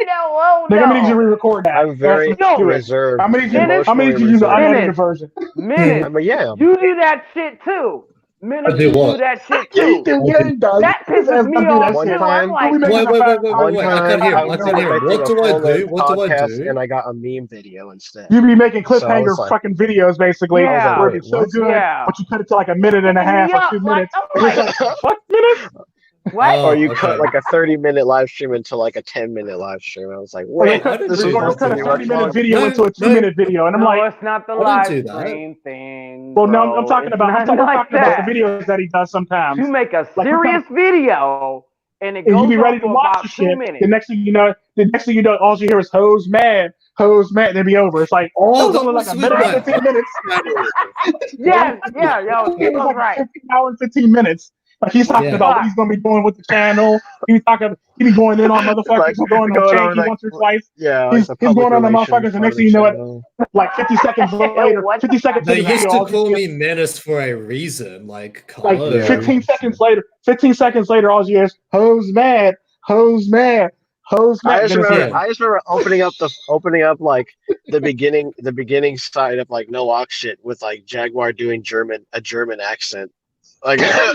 Oh They're no. gonna need you to re-record that. I'm very Yo, reserved. I'm gonna need you emotionally to use the reserved. unedited version. Minutes. Yeah. You do that shit too. Minutes, I do you do what? that shit Yeah, he too. do. Yeah, he does. That His ass pisses me does do that off One too. shit. I'm time- like, We making Wait, a fast wait, One wait. I time can't hear I him. was I can't hear him. expecting What a do I full-length do? What do I podcast, do? and I got a meme video instead. You be making So I cliffhanger was like- fucking videos basically, Yeah. where it'd be so What? good, Yeah. but you cut it to like a minute and a half or 2 minutes. I'm like, What minutes? what? Or you okay. cut like a 30-minute live stream into like a 10-minute live stream. I was like, Or wait, I didn't this do is that. Or supposed cut to a be 30-minute much longer. video into a 2-minute video, and I'm No, like, it's not the I live didn't do that. stream thing. well, no, bro. I'm talking It's about not I'm like talking about that. the videos that he does sometimes. You make a Like, serious video and it And goes you be ready on to for watch about the 2 shit. minutes. The next thing you know, all you hear is hose man, and then be over. It's like, Oh, that was that only was like a with minute and my- 15 minutes. Yeah, yo, It he was was like right. 15 hours, 15 minutes. Like he's talking Yeah. about what he's gonna be doing with the channel. He be going in on motherfuckers. Like, He's going on going over, janky like, once or twice. Yeah, He's like the going public on the relations motherfuckers, and part next of thing you the know it, channel. like 50 seconds later, What 50 seconds They into the used video, to call me Menace for a reason. Like, like hello. Yeah. 15 seconds later, all you hear is hose man, hose man, hose man. I just Then it's remember, him. I just remember opening up like the beginning side of like No Ox shit with like Jaguar doing a German accent. Like, like Hello,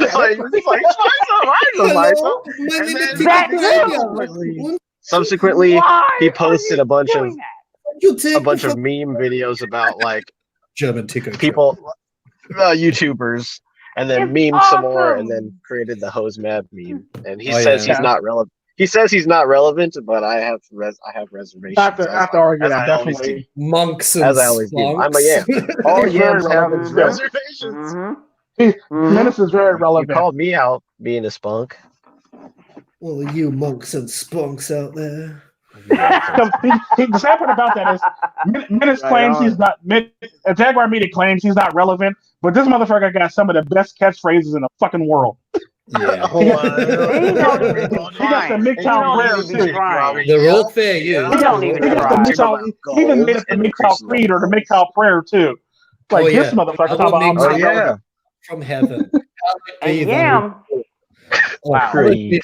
my name is That Tika. subsequently Why he are posted you a bunch of doing that? You take a bunch of the meme videos about like German Tika. people, YouTubers, and then It's memed some more, and awesome. then created the hose mad meme. And he Oh, says yeah. he's not relevant. He says he's not relevant, but I have reservations. I have to argue as that, I always do. definitely. Monks and As I always do. I'm a spunks. All He's very yams have relevant still. reservations. Mm-hmm. Menace is very You relevant. called me out being a spunk. Well, you monks and spunks out there. The sad part about that is Menace claims he's not. Jaguar Media claims he's not relevant, but this motherfucker got some of the best catchphrases in the fucking world. Yeah. He don't even be He got the trying. MiGTOW He rare don't even be too. trying. They're all fair use. He don't even He got the MiGTOW. He even made up the MiGTOW creed or the MiGTOW prayer too. Like Oh, this yeah. motherfucker I talking about. want I'm MiGTOW. not relevant. From heaven. And Yam, wow. Creed.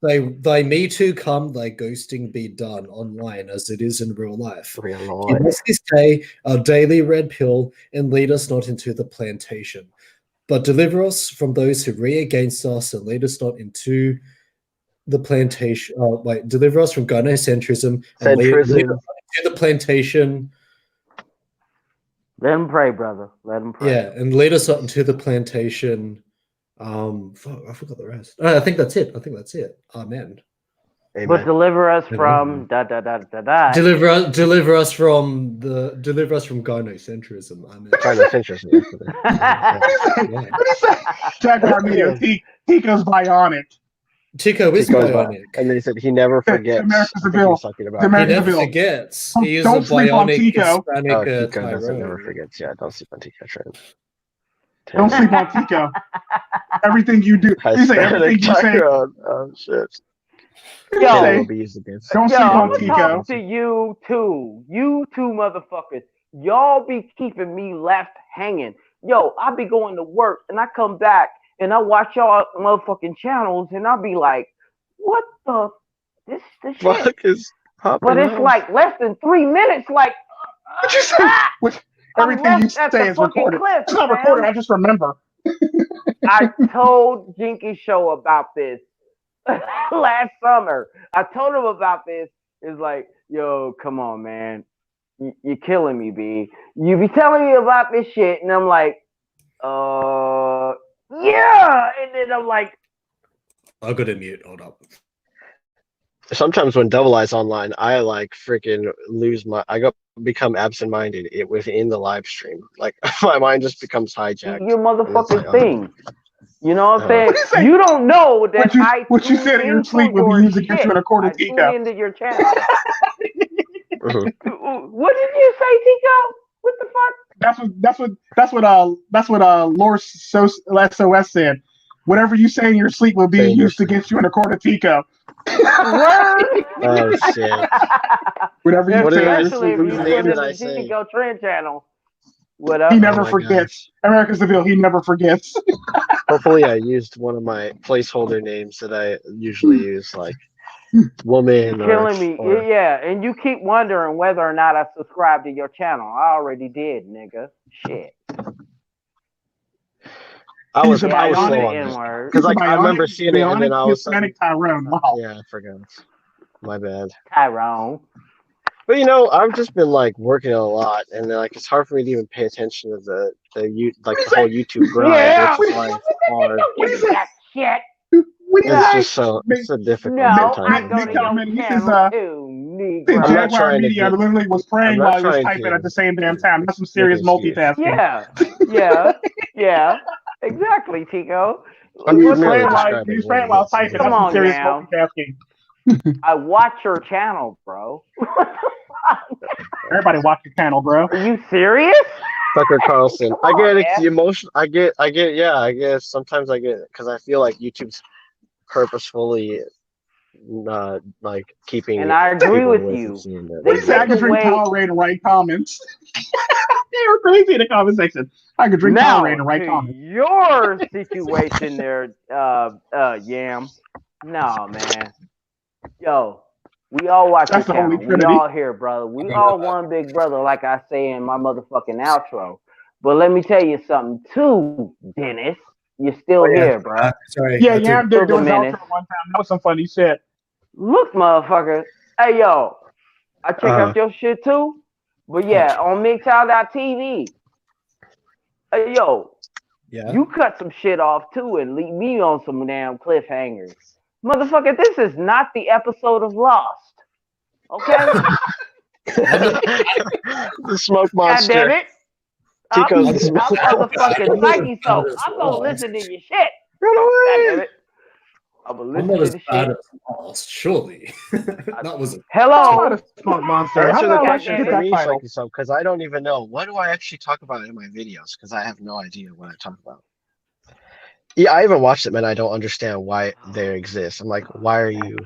Thy me too come, thy ghosting be done online as it is in real life. Give us this day our daily red pill and lead us not into the plantation, but deliver us from those who re against us and lead us not into the plantation. Deliver us from gynocentrism and lead us into the plantation. Let him pray, brother. Let him pray. Yeah, and lead us up into the plantation. Fuck, I forgot the rest. I think that's it. Amen. Amen. But deliver us Amen. from da. Deliver us from gynocentrism. Amen. Gynocentrism. Yeah. What is that? Jaguar Media. Tika's bionic. Tico is bionic. And they said he never forgets. America's I think Bill. he's talking about. The He American never Bill. forgets. He is Don't a sleep on bionic Tico. Hispanic Oh, Tico doesn't Tyrone. never forgets. Yeah, don't sleep on Tico. Trent. Don't sleep on Tico. Everything you do. You say everything you say. Tyrone. Oh shit. Yo, say- Will be used against. Don't yo, sleep I'm on gonna Tico. talk to you too. You two motherfuckers. Y'all be keeping me left hanging. Yo, I be going to work and I come back and I watch y'all motherfucking channels and I'll be like, what the this shit? Fuck is popping But it's off? like less than 3 minutes. Like, What you say? I'm Everything you left at say the is fucking recorded. cliff, It's not fam. recorded. I just remember. I told Jinky Show about this last summer. I told him about this. It's like, yo, come on, man. You're killing me, B. You be telling me about this shit, and I'm like, yeah. And then I'm like, I got to mute. Hold up. Sometimes when Double I's online, I like freaking become absent-minded within the live stream. Like my mind just becomes hijacked. your motherfucking like, thing. You know what I'm saying? What do you say? You don't know that What you said in your sleep would be used against you in a court of I tuned Tico. into your channel. Mhm. What did you say, Tico? What the fuck? That's what Lord SOS said. Whatever you say in your sleep will be Say in your used against you in a court of Tico. Word. Oh shit! Whatever you What say did in I your Especially sleep if will you be What put name in did the I say? Tico Trend channel. What up? He never my forgets. American Seville, he never forgets. Hopefully, I used one of my placeholder names that I usually use, like woman Killing me. or Yeah, and you keep wondering whether or not I subscribe to your channel. I already did, nigga. Shit. I was He's a Yeah, I was so the bionic. on it N-word. because like I remember Bionic, seeing it and then bionic all of a sudden, Hispanic Tyrone. Wow. yeah, I forgot. My bad. Tyrone. But I've just been like working a lot, and like it's hard for me to even pay attention to the whole YouTube grind, Yeah. which is why it's hard. Don't give me that shit. What do you It's say? just so difficult No, I sometimes. go to your He says, channel too, Negro. not Jaguar trying to Media get. literally was I'm praying not while he was trying typing to at the same damn time. That's some make serious an excuse. multitasking. Yeah. Exactly, Tico. I'm He What was the merely praying fuck? while describing he was what praying it while is. typing. Come That's some on serious now. multitasking. I watch your channel, bro. Everybody watch your channel, bro. Are you serious? Tucker Carlson. Come I on, get man. the emotion. I get. Yeah, I guess sometimes I get it because I feel like YouTube's purposefully like keeping. And I agree people with away from you. seeing that They He said, I take could drink away Powerade and write comments. They were crazy in the comment section. I could drink now Powerade and write to comments. your situation there, Yam. No, man. Yo, we all watch That's your the Holy channel. We Trinity. all here, brother. We all one big brother, like I say in my motherfucking outro. But let me tell you something too, Dennis. You're still here, bro. Sorry. Yeah, I took- Yam did Still do the his menace. outro one time. That was some funny shit. Look, motherfucker. Hey, yo. I check out your shit too. But yeah, on MiGTOW.tv. Hey, yo. Yeah. You cut some shit off too and leave me on some damn cliffhangers. Motherfucker, this is not the episode of Lost. Okay? The smoke God monster. damn it. I'm Tico's the smoke motherfucking Psychesoap. I'm gonna listen to your shit. God damn it. I'm gonna I'm listen not to as the bad shit. as Lost, surely. That was I'm not Hello. a smoke monster. How Answer did the I let you question get for that me, title? Psychesoap, because I don't even know. What do I actually talk about in my videos? Because I have no idea what I talk about. Yeah, I even watched them and I don't understand why they exist. I'm like, why are you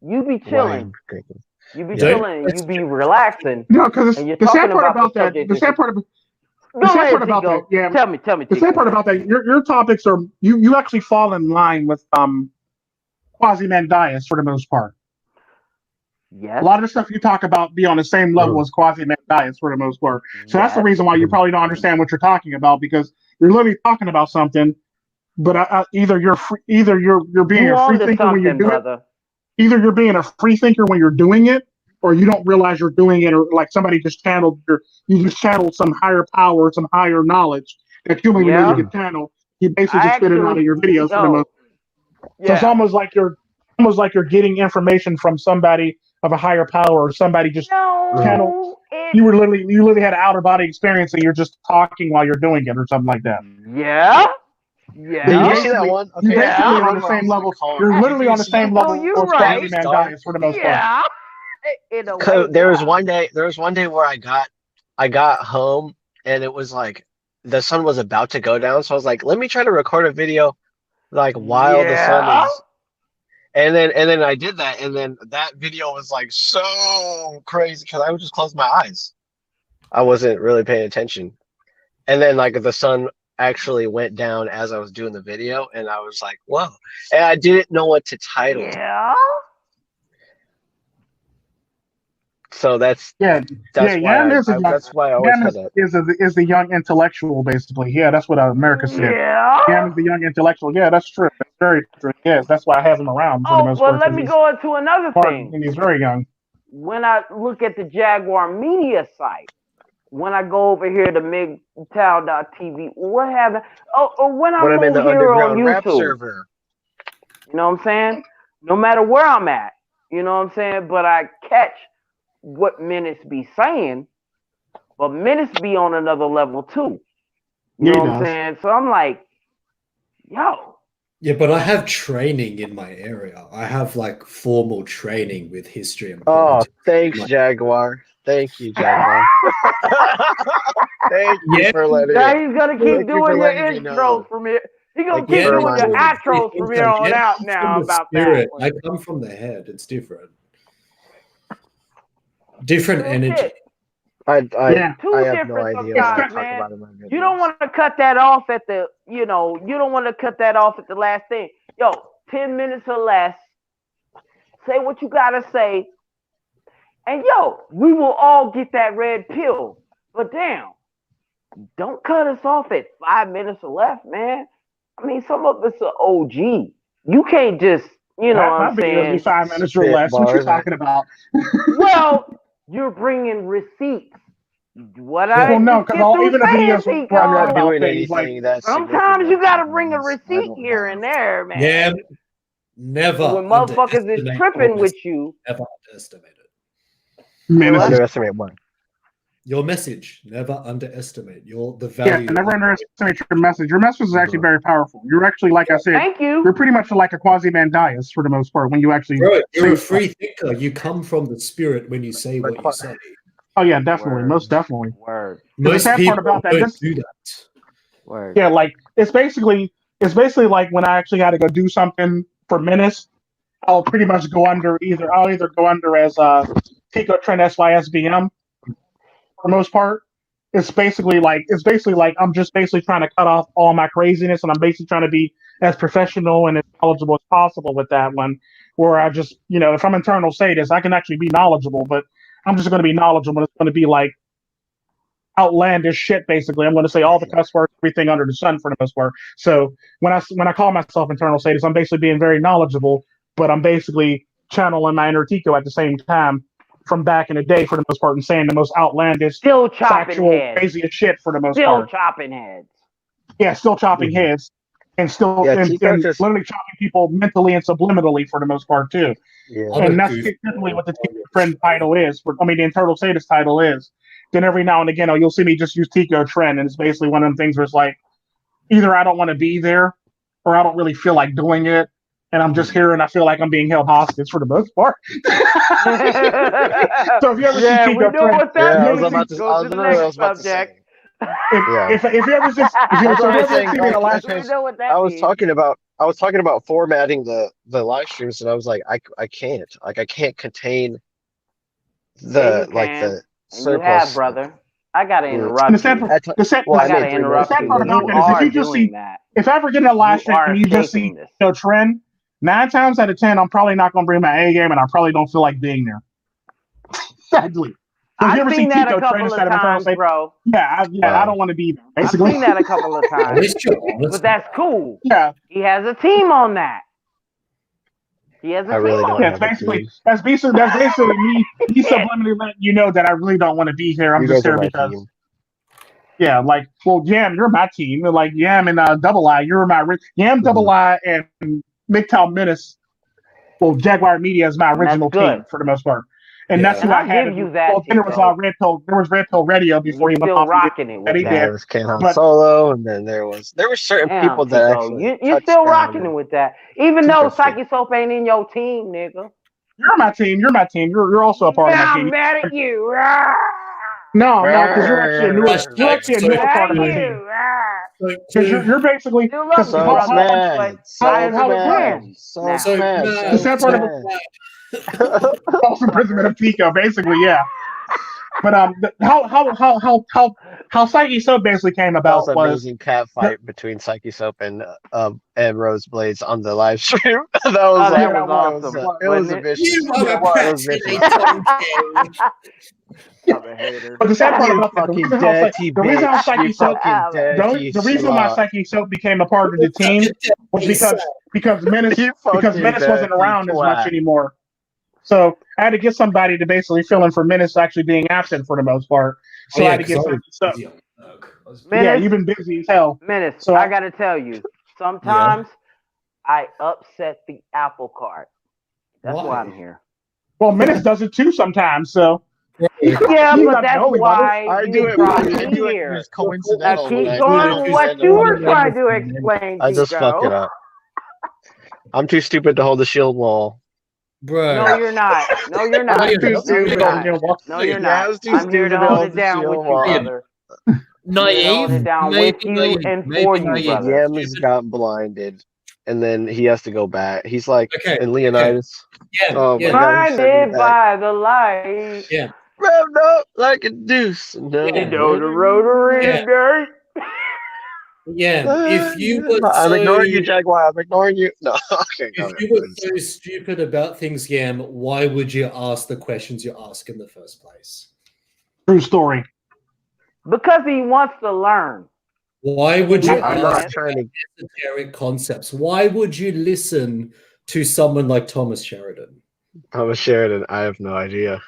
You be why are chilling. you drinking? You be Yeah. chilling and you be relaxing. No, because And you're the sad talking part about about the that. subject. The sad part about Go sad ahead, part about Tico. that, yeah. Tell me, the Tico. sad part about that, your topics are you actually fall in line with Quasi-Mandias for the most part. Yes. A lot of the stuff you talk about be on the same level as Quasi-Mandias for the most part. So that's the reason why you probably don't understand what you're talking about, because you're literally talking about something, but either you're being You a free on to thinker when you're something, doing brother. it. Either you're being a free thinker when you're doing it, or you don't realize you're doing it, or like somebody just channeled you just channeled some higher power, some higher knowledge that you don't even know you can channel. You basically I just spit it out of actually, your videos for the most. So it's yeah. almost like you're getting information from somebody of a higher power, or somebody just channel. You literally had an outer body experience, and you're just talking while you're doing it, or something like that. Yeah. Did you see that one? You're Okay, basically on the same level. You're literally on the same level as Quasi-Mandias for the most part. There was one day where I got home and it was like the sun was about to go down, so I was like, let me try to record a video like while the sun is. And then I did that, and then that video was like so crazy because I would just close my eyes. I wasn't really paying attention. And then like the sun actually went down as I was doing the video, and I was like, whoa. And I didn't know what to title. Yeah. So that's why I always had that. Is the young intellectual, basically. Yeah, that's what America said. Yeah. Yam is the young intellectual. Yeah, that's true. That's very true. Yes, that's why I have him around for the most part. Let me go into another thing. And he's very young. When I look at the Jaguar Media site, when I go over here to MiGTOW.tv, what happened? Or when I'm in the here on underground rap YouTube, server. You know what I'm saying? No matter where I'm at, you know what I'm saying? But I catch what Menace be saying, but Menace be on another level too. You know what I'm saying? So I'm like, yo. Yeah, but I have training in my area. I have like formal training with history and politics. Oh, thanks, Jaguar. Thank you, Jaguar. Thank you for letting Now he's gonna keep doing your intros from here. He's gonna keep doing your outros from here on out now about that. I come from the head. It's different. Different energy. Yeah. Two I have no different idea what sometimes, I'm talking man. about in my videos. You don't want to cut that off at the, you don't want to cut that off at the last thing. Yo, 10 minutes or less. Say what you gotta say. And yo, we will all get that red pill. But damn, don't cut us off at 5 minutes or less, man. I mean, some of us are OG. You can't just, you know what My I'm videos be saying? 5 minutes or Spit less. What you bars, talking about? Well, you're bringing receipts. What Yeah. I Well, no, just because get through even the saying, videos where I'm I'm right not Pico. about doing things like anything that's Sometimes you significant. gotta bring a I receipt don't here and have. there, man. Yeah, never When motherfuckers is underestimate tripping your with message. you, Never underestimate it. menaces. Underestimate what? Your message. Never underestimate the Yeah, value. never underestimate your message. Your message is actually very powerful. You're actually, like I said, thank you. you're pretty much like a quasi-Mandias for the most part when you actually. Bro, you're a say- free thinker. You come from the spirit when you say what you say. Oh yeah, definitely, Word. most definitely. Word. The Most sad people part about that, don't this, do that. Word. yeah, like it's basically like when I actually had to go do something for Menace, I'll pretty much go under I'll either go under as Pico Trend SYSBM for the most part. It's basically like I'm just basically trying to cut off all my craziness, and I'm basically trying to be as professional and as knowledgeable as possible with that one. Where I just, if I'm internal sadist, I can actually be knowledgeable, but I'm just going to be knowledgeable. It's going to be like outlandish shit. Basically, I'm going to say all the cuss words, everything under the sun for the most part. So when I call myself internal sadist, I'm basically being very knowledgeable, but I'm basically channeling my inner Tico at the same time from back in the day for the most part and saying the most outlandish, Still chopping factual, heads. craziest shit for the most Still part. chopping heads. Yeah, still chopping Mhm. heads and still Yeah, and Tico just literally chopping people mentally and subliminally for the most part too. yeah. And that's typically what the Tico Trend title is. The internal sadist title is. Then every now and again, you'll see me just use Tico Trend, and it's basically one of them things where it's like, either I don't want to be there, or I don't really feel like doing it, and I'm just here and I feel like I'm being held hostage for the most part. So if you ever see Yeah, we Tico know Trend, what that Yeah, I means. was about to. Go I to was the literally next about to say. subject. Yeah. if you ever just if you That's what I ever was saying, see me in the last We know what that I was means. talking about formatting the live streams, and I was like, I can't contain Yeah, you like can. the And you surplus. have, brother. I gotta Mm. interrupt you. Well, I I gotta made 3 interrupt minutes. sad you. part about You that is if are you just doing see, that. if I ever get in a live You stream are and you just see shaping this. no Trend, 9 times out of 10, I'm probably not going to bring my A game, and I probably don't feel like being there. Sadly. So if you ever I've see seen that Tico a Trend couple instead of of internal times, sadist, bro. I Wow. don't want to be there. I've Basically, seen that a couple of At times. least you're honest. But that's cool. yeah, He has a team on that. He has a I team really on don't yeah. that. It's have a basically team. that's basically me Shit. subliminally letting you know that I really don't want to be here. I'm You just guys are here my because. team. Yeah, like, well, Yam, you're my team. Like, Yam and Double I, you're my Yam, Double I, and MiGTOW Menace. Well, Jaguar Media is my original team for the most part, and that's who And I I'll had. give you that, Well, then there was Tico. Red Pill. There was Red Pill Radio before he You went still off and rocking it did with that he that. did. There was Ken Han But Solo, and then there were certain Damn, people that Tico. actually You're touched still down rocking it and with that. Even though Tico fit. Psychesoap ain't in your team, nigga. you're my team. You're my team. You're also a part of my Yeah, team. I'm mad at you. No, because you're actually a newer part of my team. Because you're basically Still love because you, So brother. mad, But so I how it mad, understand so now. mad, the sad part of false imprisonment of Pico, basically, yeah. But how Psychesoap basically came That was about an was amazing cat fight between Psychesoap and Rose Blades on the live stream. That was Oh, that yeah, was that awesome. it was wasn't a it? vicious. You are Yeah, a it was. prat was in vicious. a donkey. I'm a hater. But the sad part You about that, fucking dirty the reason how bitch. You Psychesoap fucking dirty the reason why slut. Psychesoap became a part of the team was because Menace You fucking wasn't dirty around as much twat. anymore. So I had to get somebody to basically fill in for Menace actually being absent for the most part. So I had to get Psychesoap. Yeah, you've been busy as hell. Menace, So I gotta tell you, sometimes I upset the apple cart. That's why I'm here. Well, Menace does it too sometimes. So Yeah, he's but not the that's only one. why I you do it. brought I me do it here. just coincidental. Now keep when I going do with it, what you were trying to explain, I just fuck it Tico. up. I'm too stupid to hold the shield wall. Bro. No, you're not. No, you're not. I'm too No, you're stupid. not. No, you're Yeah, not. I was too I'm here to stupid to hold hold it the down with shield you, wall. brother. I'm here to hold it Naive, down with you and for you, brother. Yams got blinded, and then he has to go back. He's like, Okay, and Leonidas. Yeah, Oh my yeah. god, he sent me Blinded back. by the light. Yeah. Revved up like a deuce. No, Yeah. You know the rotary Yeah. dirt. Yeah, if you were I'm so ignoring you, Jaguar. I'm ignoring you. No, okay, go if ahead. you were so stupid about things, Yam, why would you ask the questions you ask in the first place? True story. Because he wants to learn. Why would you I'm not ask trying to. esoteric concepts? Why would you listen to someone like Thomas Sheridan? Thomas Sheridan. I have no idea.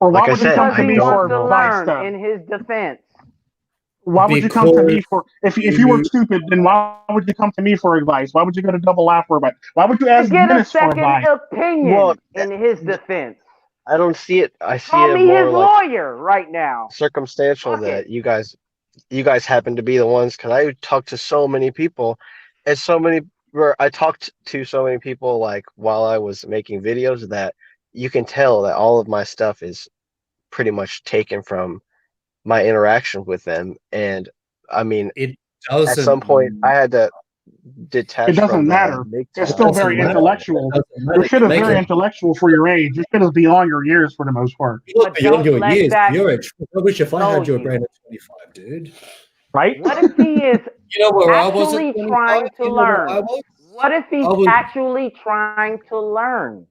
Or why Like I would you said, come Because to I he me for wants don't to know. advice learn then? in his defense. Why would you come to me Because for if you weren't stupid, then why would you come to me for advice? Why would you go to Double Laugh for advice? Why would you To ask get a Dennis for second advice? opinion Well, in his defense. I don't see it. I see Call it me his more like lawyer right now. circumstantial Fuck that it. you guys happen to be the ones because I talked to so many people, and so many where I talked to so many people like while I was making videos that you can tell that all of my stuff is pretty much taken from my interaction with them. And I mean, it at some point, I doesn't had to It detach doesn't from the matter. It's it still MGTOW. doesn't very matter. intellectual. It doesn't Your matter. shit You is make very it intellectual for your age. Your shit is beyond your years for the most part. look But beyond don't your let years, that your age. I wish if I dull had your you. brain at 25, dude. Right? What if he is You know where I was at actually 25? trying to You know where I learn? was? What if he's I was actually trying to learn?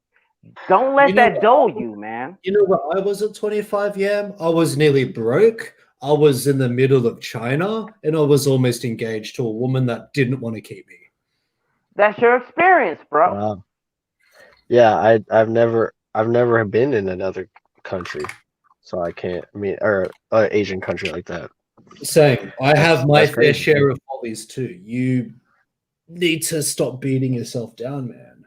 Don't let you know that where dull you, man. you know where I was at 25, Yam? I was nearly broke. I was in the middle of China, and I was almost engaged to a woman that didn't want to keep me. That's your experience, bro. Wow. Yeah, I've never been in another country, so I can't. I mean, or Asian country like that. Saying I have my That's fair crazy. share of hobbies too. You need to stop beating yourself down, man.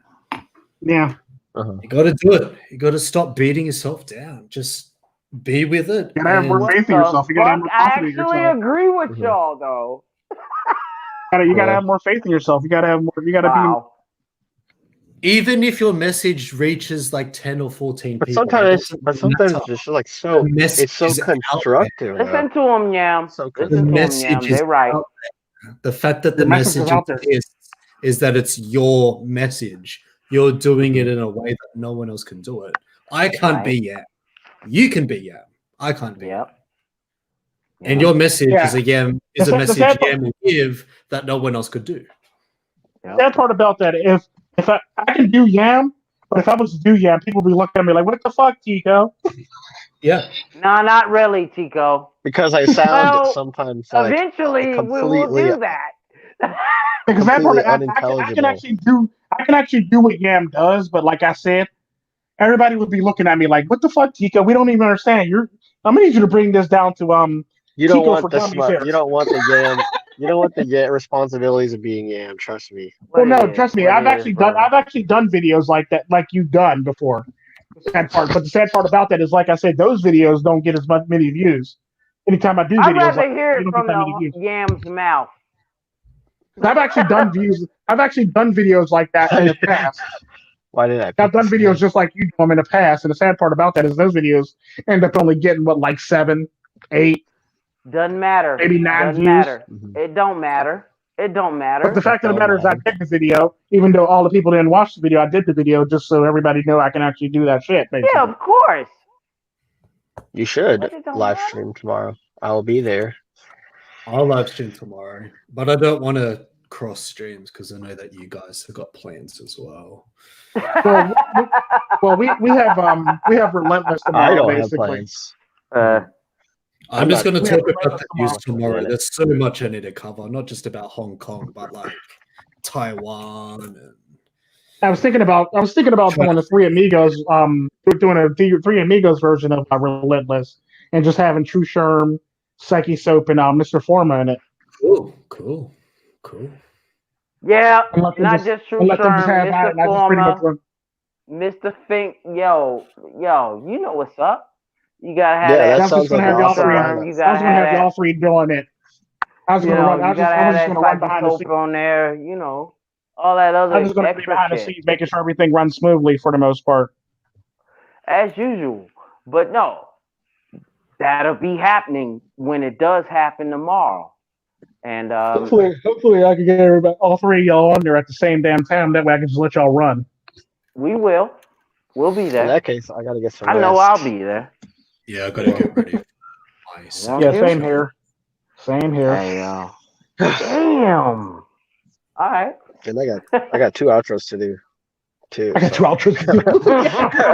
Yeah. Uh-huh. You got to do it. You got to stop beating yourself down. Just be with it. You gotta have more And What faith in the yourself. You gotta have fuck? more I confidence in actually yourself. agree with Mhm. y'all, though. You gotta Yeah. have more faith in yourself. You gotta have more. You gotta Wow. even if your message reaches like 10 or 14 But people, it sometimes, doesn't but really sometimes matter. it's just like The so. message It's so is out there. constructive. Listen to him, Yam. So The Listen to him, message Yam. is They're right. out there. The fact that the Your message is message out there. exists is that it's your message. You're doing Mhm. it in a way that no one else can do it. I can't Right. be Yam. You can be Yam. I can't be Yam. Yep. And Yep. your message Yeah. is a Yam is a The message sad part- Yam will give that no one else could do. Yep. Sad part about that, if I can do Yam, but if I was to do Yam, people would be looking at me like, "What the fuck, Tico?" Yeah. No, not really, Tico. Because I sound Well, sometimes like eventually, we will completely, do that. Because that part, completely I can unintelligible. actually do what Yam does, but like I said, everybody would be looking at me like, "What the fuck, Tico? We don't even understand. I'm gonna need you to bring this down to You don't Tico want for the dummies smart. here." You don't want the yam. You don't want the yam responsibilities of being yam. Trust me. Well, What no, it is, trust me. what I've it is, actually brother. done videos like that, like you've done before. The sad part, but the sad part about that is, like I said, those videos don't get as many views. Anytime I do I'd videos, rather like hear they it don't get from that many the views. Yam's mouth. 'Cause I've actually done views. I've actually done videos like that in the past. Why did I? I've pick done this videos game? just like you do them in the past, and the sad part about that is those videos end up only getting like 7, 8, Doesn't matter. maybe 9 Doesn't views. matter. Mhm. It don't matter. It don't But the matter. fact of the Don't matter is, I matter. did the video, even though all the people didn't watch the video. I did the video just so everybody knew I can actually do that shit. Yeah, Basically, of course. You should But it don't live matter. stream tomorrow. I will be there. I'll live stream tomorrow, but I don't want to cross streams because I know that you guys have got plans as well. well, we have relentless I tomorrow, don't have basically. plans. I'm just going to We have talk about relentless the news tomorrow. tomorrow. There's so much I need to cover, not just about Hong Kong, but like Taiwan. And I was thinking about doing the Three Amigos, doing a Three Amigos version of Relentless, and just having True Sherm, Psychesoap, and Mr. Forma in it. Cool. Yeah, And let them not just True and let them just Sherm, have that, Mr. and I just pretty much Forma, run. Mr. Fink. Yo, you know what's up. You gotta have Yeah, that. that I was sounds just gonna like have an y'all awesome three. Sherm, lineup. you I gotta was gonna have have that. y'all three doing it. I was You gonna know, run. you I gotta was have just that gonna run behind the Psychesoap scenes. on there. You know, all that I other was just gonna be extra behind the shit. scenes, making sure everything runs smoothly for the most part. As usual. But no, that'll be happening when it does happen tomorrow. And Hopefully, I can get everybody, all three of y'all on there at the same damn time. That way, I can just let y'all run. we will. We'll be In there. that case, I gotta get some I rest. know I'll be there. Yeah, I gotta get ready for my second Yeah, you? same here. Same here. Hey, Damn. All right. And I got 2 outros to do too. I got 2 So. outros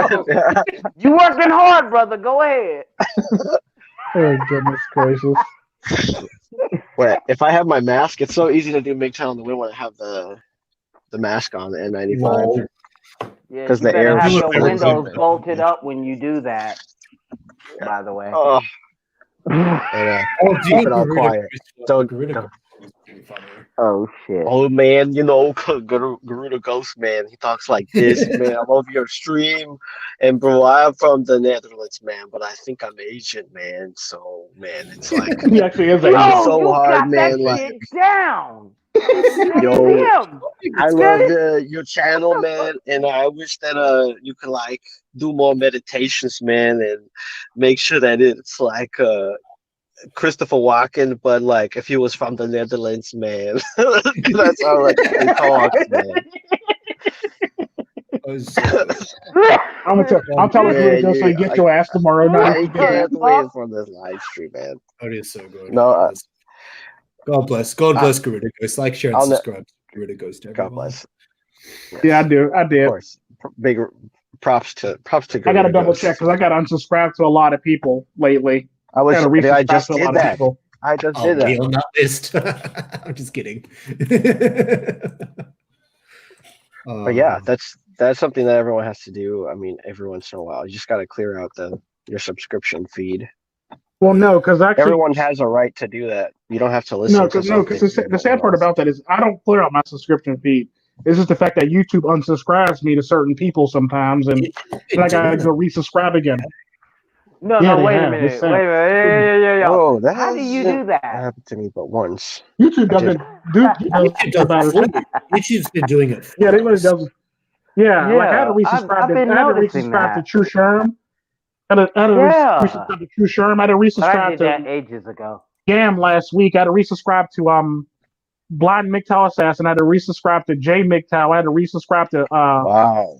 to do. You working hard, brother. Go ahead. Oh, goodness gracious. Wait, if I have my mask, it's so easy to do MiGTOW in the wind when I have the mask on, the N95. Lol. Yeah, 'Cause you the better air have is your very windows good. bolted up when you do that. By the way. Oh, and Oh, keep it all quiet. Don't- Garuda is pretty funny. Oh shit. oh man, you know, Garuda Ghost, man, he talks like this, man. I love your stream, and bro, I'm from the Netherlands, man, but I think I'm Asian, man. So, man, it's like He actually is Yo, Asian. so you hard, got man, that like- shit down. Yo, Damn. I love your channel, man, and I wish that you could like do more meditations, man, and make sure that it's like Christopher Walken, but like if he was from the Netherlands, man. That's how like he talks, man. I'm telling Yeah, you, go so you get I- your ass tomorrow. Not I if you get that. can't wait for this live stream, man. That is so good. No, God bless Garuda Ghost. Like, share, and I'll ne- subscribe to Garuda Ghost. God Everyone. bless. Yeah, I do. I Of did. course. Big props to I got to Garuda double Ghost. check because I got unsubscribed to a lot of people lately. I was. Gotta I resubscribe just to a did lot of that. people. I just I'll did be that. on that list. I'm just kidding. But yeah, that's something that everyone has to do. I mean, every once in a while, you just got to clear out your subscription feed. Well, no, because actually, Everyone has a right to do that. You don't have to listen. no, because the sad part about that is I don't clear out my subscription feed. It's just the fact that YouTube unsubscribes me to certain people sometimes, and I gotta go resubscribe again. No, Yeah, no, they wait a have. minute. It's Wait sad. a minute. Yeah. Oh, that How do you do that? happened to me but once. YouTube doesn't do YouTube does about it it. for you. YouTube's been doing it. For Yeah, they really us. doesn't. Yeah, like I had to Yeah, resubscribe. I've been I had to noticing resubscribe to that. True Sherm. I had to Yeah. resubscribe to True Sherm. I had to But I resubscribe did to that ages ago. Gam last week. I had to resubscribe to Blind MiGTOW Assassin. I had to resubscribe to Jay MGTOW. I had to resubscribe to Wow.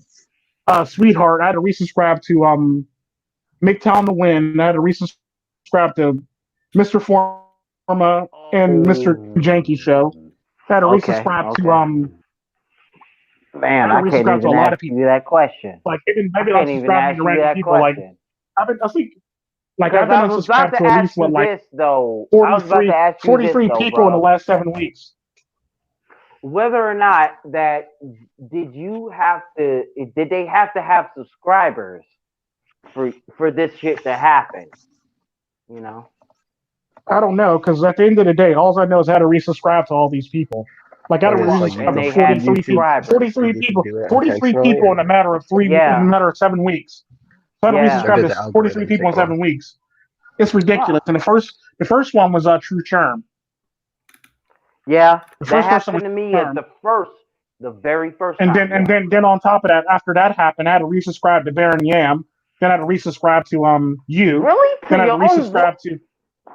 Sweetheart. I had to resubscribe to MiGTOW in the Wind. I had to resubscribe to Mr. Forma and Mr. Janky Show. I had to resubscribe to Man, I I can't resubscribe to a even lot of ask people. you that question. like maybe I I'll can't even subscribe ask to you random that people. Like question. I think like Because I've been I was about unsubscribed to to at ask least you what like this though. I was about 43, to ask you 43 this though, people in the bro. last 7 weeks. Whether or not that did they have to have subscribers for this shit to happen? You know? I don't know, because at the end of the day, all I know is how to resubscribe to all these people. Like I had to What is, like, resubscribe And to they had 43 people, subscribers. 43 You people, do it 43 intentionally, people or- in a matter of in a matter of 7 weeks. So I had to Yeah. resubscribe Maybe to the 43 algorithm people in took 7 weeks. It's ridiculous. And the first one was True Charm. Yeah, The that first person happened to was me Charm. at the very first And time. then on top of that, after that happened, I had to resubscribe to Baron Yam. Then I had to resubscribe to you. Really? Then I had to your own resubscribe to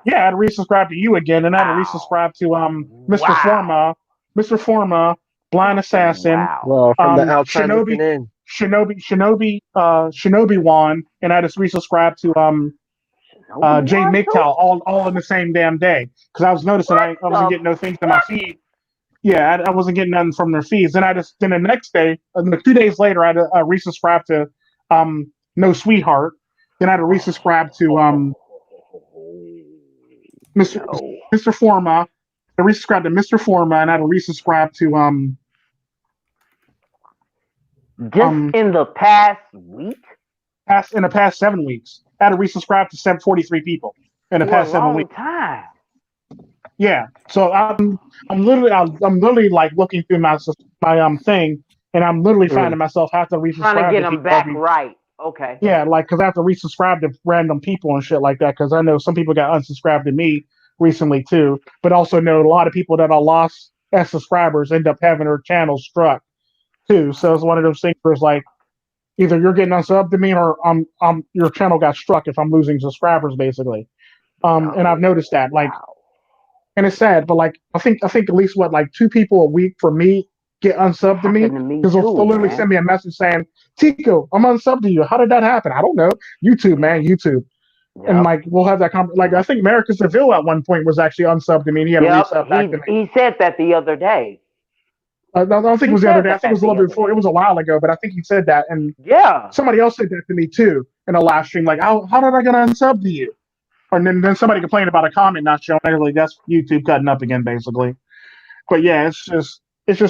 I had to resubscribe to you again. And I had to Wow. resubscribe to Mr. Wow. Forma, Blind Assassin, Wow. Well, from the outside looking in. Shinobi Wan, and I just resubscribed to Jay MGTOW all in the same damn day because I was noticing I wasn't getting no things in my feed. Yeah, I wasn't getting nothing from their feeds. Then the next day, 2 days later, I had to resubscribe to No Sweetheart. Then I had to resubscribe to Mr. Forma. I resubscribed to Mr. Forma, and I had to resubscribe to Just in the past week? in the past 7 weeks. I had to resubscribe to 743 people in the For past a 7 long weeks. time. Yeah, so I'm literally like looking through my thing, and I'm literally finding myself have to resubscribe Trying to get them people back every- right. Okay. Yeah, like because I have to resubscribe to random people and shit like that because I know some people got unsubscribed to me recently too, but also know a lot of people that I lost as subscribers end up having their channels struck too. So it's one of those things where it's like either you're getting unsubbed to me or your channel got struck if I'm losing subscribers basically. And I've noticed that like. Wow. And it's sad, but like I think at least like 2 people a week for me get unsubbed to me Happened to me because they'll too, literally man. send me a message saying, "Tico, I'm unsubbed to you." How did that happen? I don't know. YouTube, man, YouTube. And like we'll have that like I think America Seville at one point was actually unsubbed to me, and he had to resub back to me. He said that the other day. I don't think it was the other day. I think it was a little bit before. It was a while ago, but I think he said that, and somebody else said that to me too in a live stream. Like, how did I get unsub to you? And then somebody complained about a comment not showing. Like, that's YouTube cutting up again, basically. But yeah, it's just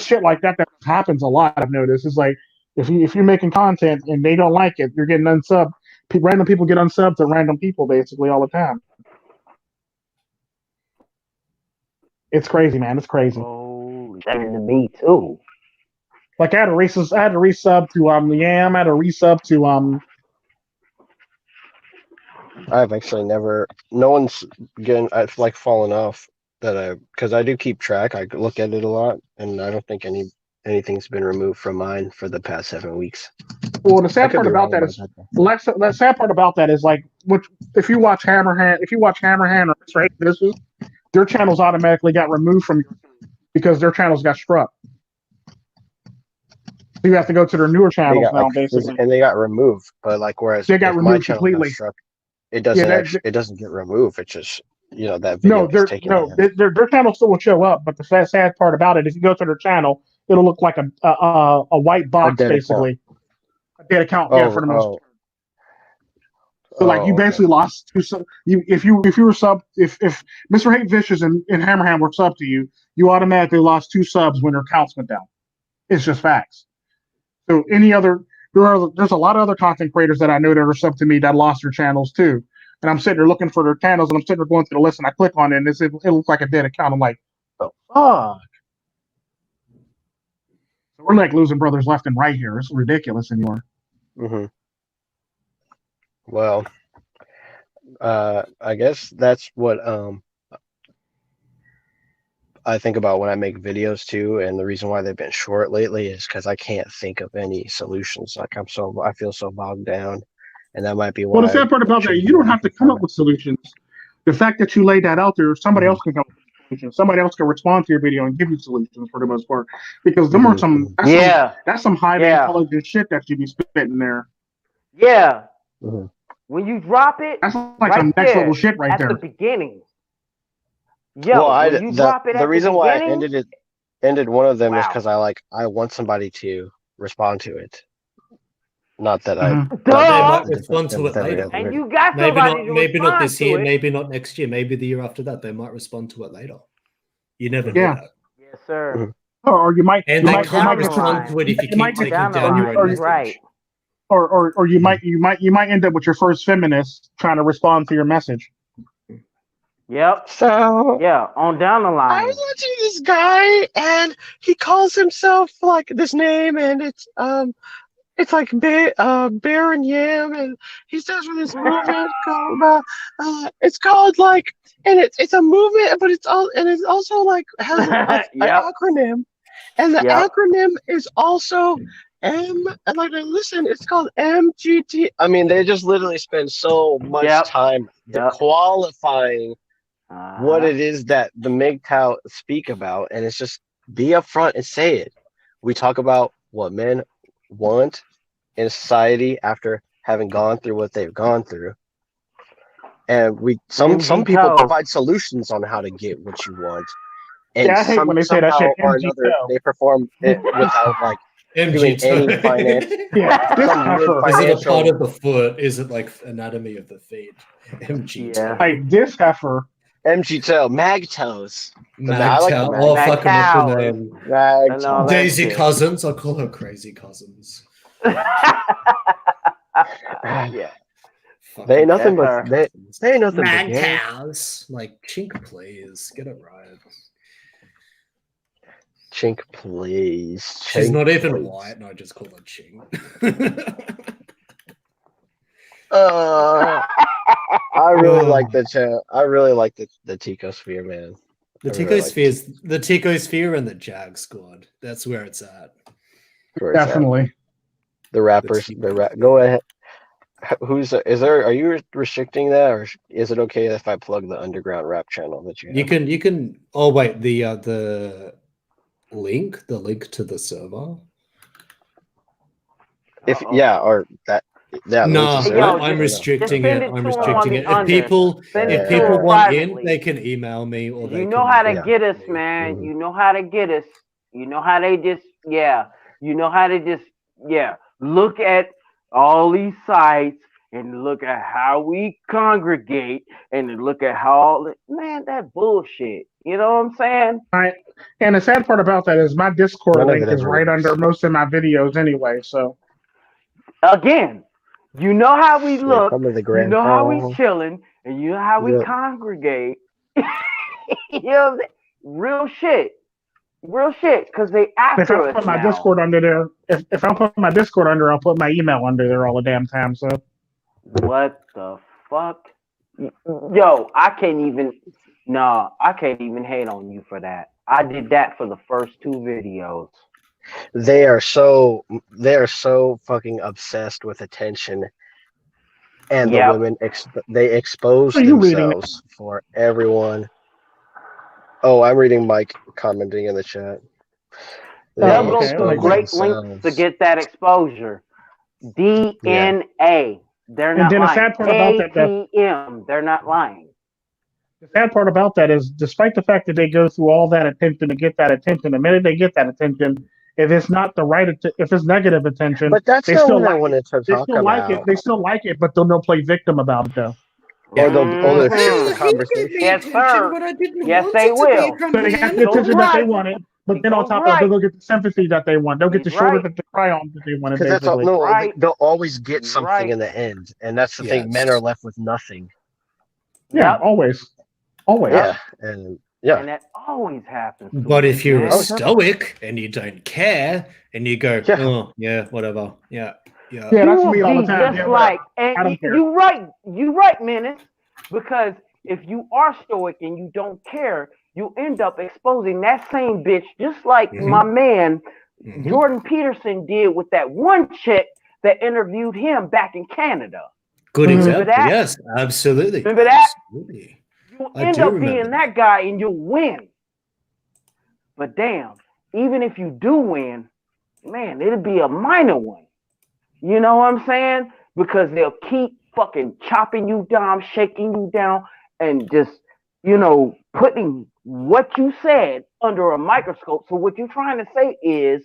shit like that happens a lot. I've noticed. It's like if you're making content and they don't like it, you're getting unsubbed. Random people get unsubbed to random people basically all the time. It's crazy, man. It's crazy. Oh, that happened to me too. Like I had to resub to Yam. I had to resub to I've actually never. No one's I've like fallen off because I do keep track. I look at it a lot, and I don't think anything's been removed from mine for the past 7 weeks. Well, the sad part about that is the sad part about that is like, if you watch Hammerhand or Straight Dishes, their channels automatically got removed from your because their channels got struck. So you have to go to their newer channels now, basically. And they got removed, but like whereas they got removed completely. Struck, it doesn't it doesn't get removed. It's just that video gets taken. Their channel still will show up, but the sad part about it, if you go to their channel, it'll look like a white box, basically. A dead account, for the most part. So like you basically lost two sub. If Mr. Hate Vicious and Hammerhand were sub to you, you automatically lost 2 subs when their counts went down. It's just facts. So there's a lot of other content creators that I know that are sub to me that lost their channels too. And I'm sitting there looking for their channels, and I'm sitting there going through the list, and I click on it, and it looks like a dead account. I'm like, the fuck. So we're like losing brothers left and right here. It's ridiculous anymore. Mm-hmm. Well, I guess that's what I think about when I make videos too, and the reason why they've been short lately is because I can't think of any solutions. Like I feel so bogged down, and that might be why. Well, the sad part about that, you don't have to come up with solutions. The fact that you laid that out there, somebody else can come up with solutions. Somebody else can respond to your video and give you solutions for the most part, because them are that's some high intelligent shit that you be spitting there. Yeah. Mm-hmm. When you drop it, that's like some next level shit right there. At the beginning. Yo, the reason why I ended one of them is because I want somebody to respond to it. Not that they might respond to it later. And you got somebody maybe not this year, maybe not next year, maybe the year after that. They might respond to it later. You never know that. Yes, sir. Mm-hmm. Or you might they can't respond to it if you keep taking down your own message. Right. Or you might end up with your first feminist trying to respond to your message. Yep. So on down the line. I was watching this guy, and he calls himself like this name, and it's like Bear and Yam, and he starts with this movement called it's called like, and it's a movement, but it's also like has an acronym, and the acronym is also listen, it's called MGT. I mean, they just literally spend so much time qualifying what it is that the MiGTOW speak about, and it's just be upfront and say it. We talk about what men want in society after having gone through what they've gone through, and some people provide solutions on how to get what you want. And I hate when they say that shit. Another, they perform it without like doing any finance. Is it a part of the foot? Is it like anatomy of the feet? MGTOW. Like this heifer. MGTOW, MagTows. MagToW. Fucking name. Daisy Cousins. I'll call her Crazy Cousins. Yeah. They ain't nothing but MagTows. Like Chink, please get it right. Chink, please. She's not even white, and I just call her Chink. I really like the Ticosphere, man. The Ticosphere and the Jag Squad. That's where it's at. Definitely. The rappers. Go ahead. Are you restricting that, or is it okay if I plug the underground rap channel that you have? You can. Oh wait, the link to the server. Or that. Yeah, the No, links to Hey, yo, servers. I'm just restricting send it. it I'm to him on restricting the it. under. Send If it to people him want in, privately. they can email me or they You know can how to Yeah. get us, me. man. Mhm. You know how to get us. You know how they just, yeah. You know how to just, yeah. Look at all these sites and look at how we congregate and then look at how, man, that bullshit. You know what I'm saying? Right. And the sad part about that is my Discord None of link it is ever right works. under most of my videos anyway. So Again, you know how we They look, come to the you grand know how we hall. chilling, and you know how we Yep. congregate. You know what I'm saying? Real shit. Real shit, because they if after I us put my now. Discord under there, if I put my Discord under, I'll put my email under there all the damn time. So What the fuck? Yo, I can't even. Nah, I can't even hate on you for that. I did that for the first 2 videos. They are so fucking obsessed with attention, and the Yep. women they expose what are you reading? themselves for everyone. Oh, I'm reading Mike commenting in the chat. They They'll Oh, go okay. through Like, great lengths to get that exposure. Yeah. DNA. They're and not then the lying. sad part about that, ATM. They're not lying. the sad part about that is, despite the fact that they go through all that attention to get that attention, the minute they get that attention, if it's not the right, if it's negative attention, But that's they not still what I like it. wanted to They talk still like it. about. They still like it, but they'll play victim about it though. Yeah. Or they'll shift the Mhm. He gave me conversation. Yes, attention sir. when I didn't Yes, want they it to be will. So they coming got in. the He goes attention that they right. wanted, but He then on goes top of that, right. they'll get the sympathy that they want. They'll get the He's shoulder right. that to cry on that they wanted, Because that's all. basically. No, Right. they'll always get He's something right. in the end, and that's the thing. Men Yes. are left with nothing. Yeah, Yep. always. Yeah, and yeah. And that always happens to But us, if you're a man. Always happens. stoic and you don't care and you go, Yeah. oh yeah, whatever, yeah. Yeah, You that's will me all the be time. just Yeah, whatever. like, and I don't care. you right, Menace. Because if you are stoic and you don't care, you end up exposing that same bitch, just like Mhm. my man Mhm. Jordan Peterson did with that one chick that interviewed him back in Canada. Good Mhm. Remember example. that? Yes, absolutely. Remember that? Absolutely. You I end do up remember being that guy and you'll win. But damn, even if you do win, man, it'll be a minor one. You know what I'm saying? Because they'll keep fucking chopping you down, shaking you down, and just, putting what you said under a microscope. So what you're trying to say is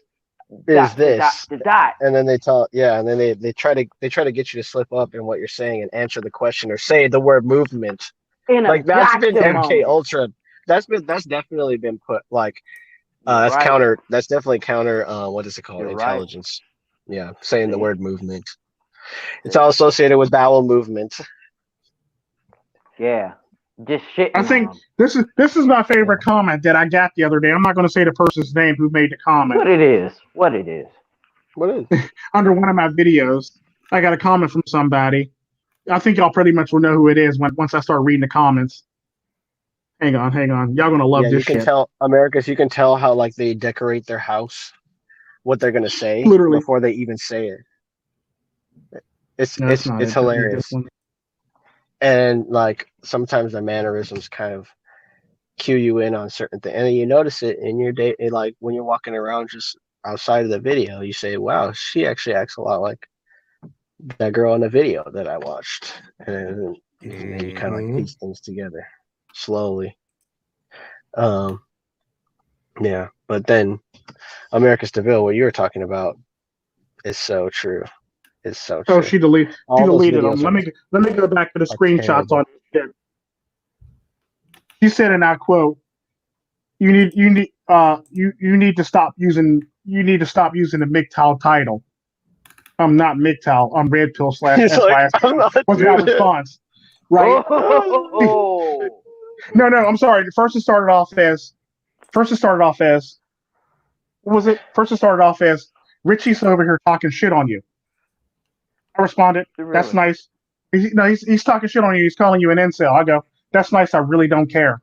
Is this? dot. And then they talk, yeah, and then they try to get you to slip up in what you're saying and answer the question or say the word movement. In a Like that's been gotcha MK moment. Ultra. That's definitely been put like that's right. counter. That's definitely counter. What is it called? You're Intelligence. Yeah, saying the See? word movement. It's all associated with bowel movement. Yeah. Just shitting I think on 'em. this is my favorite comment that I got the other day. I'm not going to say the person's name who made the comment. What it is. What is. What is? Under one of my videos, I got a comment from somebody. I think y'all pretty much will know who it is once I start reading the comments. Hang on. Y'all gonna love Yeah, this you can shit. tell Americas. You can tell how like they decorate their house, what they're gonna say Literally. before they even say it. It's No, it's not it. hilarious. This one. And like sometimes the mannerisms kind of cue you in on certain things, and then you notice it in your day. Like when you're walking around just outside of the video, you say, "Wow, she actually acts a lot like that girl in the video that I watched," and then you kind of like piece things together slowly. Yeah, but then America's DeVille, what you were talking about, is so true. It's so true. Oh, she deleted them. videos Let me go back to the are screenshots terrible. on it. She said, and I quote, you need to stop using the MiGTOW title. I'm not MiGTOW. I'm Red Pill / It's like, I'm not was my doing it. response. Right? Oh. No, I'm sorry. First it started off as what was it? First it started off as Richie's over here talking shit on you. I responded, that's Really? nice. He's talking shit on you. He's calling you an incel. I go, that's nice. I really don't care.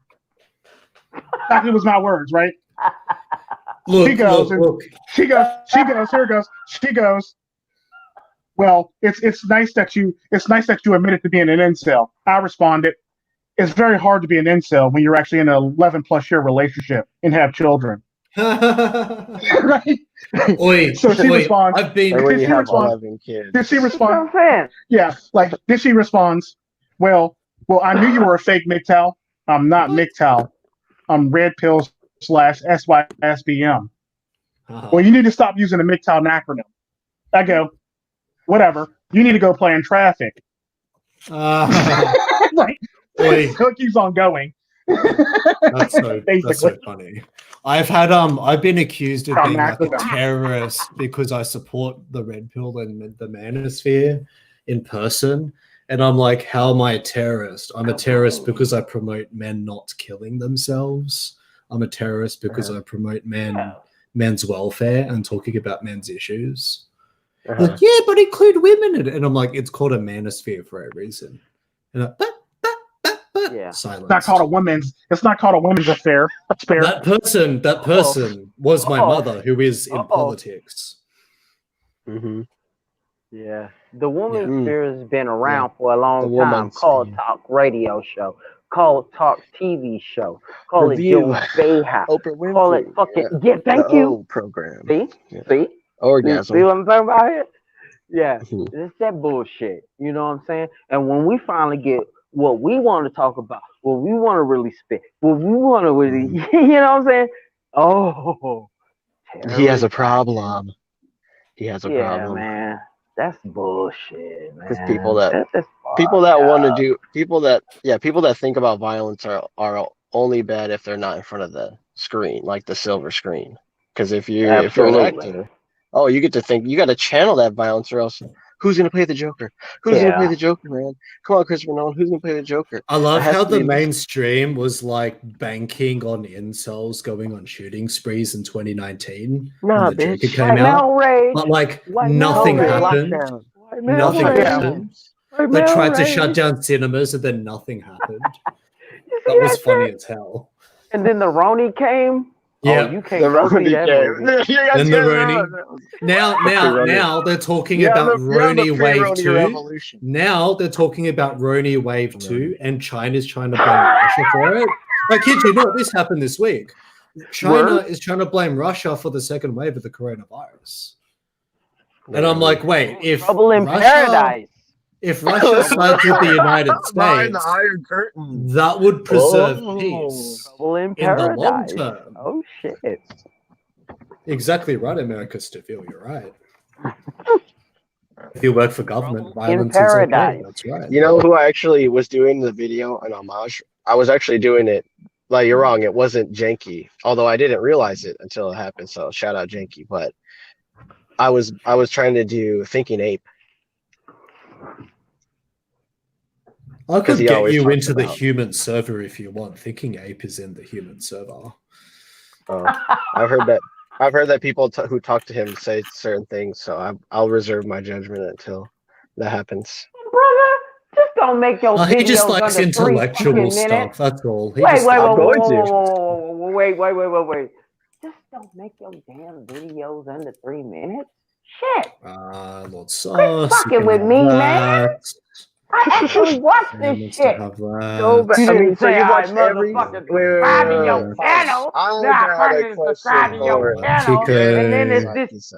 Exactly was my words, right? She goes, well, it's nice that you admitted to being an incel. I responded, it's very hard to be an incel when you're actually in an 11+ year relationship and have children. Right? Oi, So she oi, responds. I've been. And when Did you she have respond? 11 kids. Did she That's what respond? I'm saying. Yeah, like did she responds? Well, I knew you were a fake MGTOW. I'm not MGTOW. I'm red pill / SYSBM. Well, you need to stop using the MGTOW acronym. I go, whatever. You need to go play in traffic. Like, Oi. so it keeps on going. That's so funny. I've been accused of being like a terrorist because I support the red pill and the manosphere in person. And I'm like, how am I a terrorist? I'm a terrorist because I promote men not killing themselves. I'm a terrorist because I promote men's welfare and talking about men's issues. Like, yeah, but include women in it. And I'm like, it's called a manosphere for a reason. And like, silence. It's not called a women's affair. Spare. That person was my mother, who is in politics. Mm-hmm. Yeah, the woman's sphere has been around for a long time. woman's Call sphere. Talk radio show. Call it Talk TV show. Call Review. it Joe Bayhouse. Oprah Winfrey. Call it fucking thank The you. O program. See? Orgasm. See what I'm talking about here? Yeah, Mhm. it's that bullshit. You know what I'm saying? And when we finally get what we want to talk about, what we want to really spit, what we want to really, you know what I'm saying? Oh, He has a problem. He has a problem. man. That's bullshit, man. Because people that That's want to do people that think about violence are only bad if they're not in front of the screen, like the silver screen. Because if you're an actor, you get to think, you got to channel that violence, or else who's gonna play the Joker? Who's gonna play the Joker, man? Come on, Christopher Nolan, who's gonna play the Joker? I love how the mainstream was like banking on incels going on shooting sprees in 2019 when the Joker came out. But like nothing happened. Nothing happened. They tried to shut down cinemas and then nothing happened. That was funny as hell. And then the Roni came. Yeah, you can't go see that movie. Then the Roni. Now they're talking about Roni Wave 2. Now they're talking about Roni Wave 2, and China's trying to blame Russia for it. Like, kid, you know what? This happened this week. China is trying to blame Russia for the second wave of the coronavirus. And I'm like, wait, if Trouble in Paradise. If Russia sides with the United States, the Iron Curtain, that would preserve peace in the long term. Oh shit! Exactly right, America Steville. You're right. If you work for government, violence is okay. That's right. You know who I actually was doing the video an homage? I was actually doing it. Like, you're wrong. It wasn't Janky, although I didn't realize it until it happened. So shout out Janky. But I was trying to do Thinking Ape. I could get you into the human server if you want. Thinking Ape is in the human server. I've heard that people who talk to him say certain things, so I'll reserve my judgment until that happens. Brother, just don't make your videos he just likes under intellectual 3 stuff. minutes. That's all. Wait. Just don't make your damn videos under 3 minutes. Shit. Lord Sauce. Quit fucking with me, man. I actually watched this shit. So you watch every subscribe to your channel. Subscribe to your channel. And then it's this.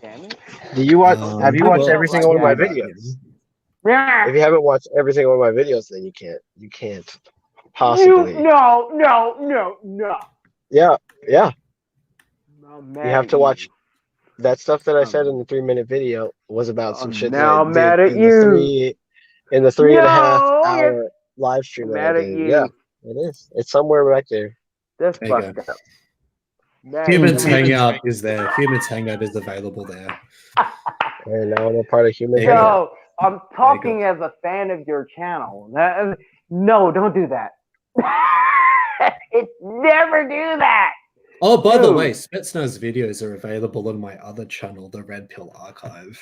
Damn it. Do you watch? Have you watched every single one of my videos? Yeah. If you haven't watched every single one of my videos, then you can't possibly. No. Yeah. Oh, you have to watch. That stuff that I said in the 3-minute video was about some shit now that I'm mad at you. In the 3.5 hour live stream. Mad at you. Yeah, it is. It's somewhere back there. That's fucked up. Humans Hangout is there. Humans Hangout is available there. And now I'm a part of Humans Yo, Hangout. I'm talking as a fan of your channel. No, don't do that. Never do that. Oh, by the way, Spetsnaz videos are available on my other channel, the Red Pill Archive.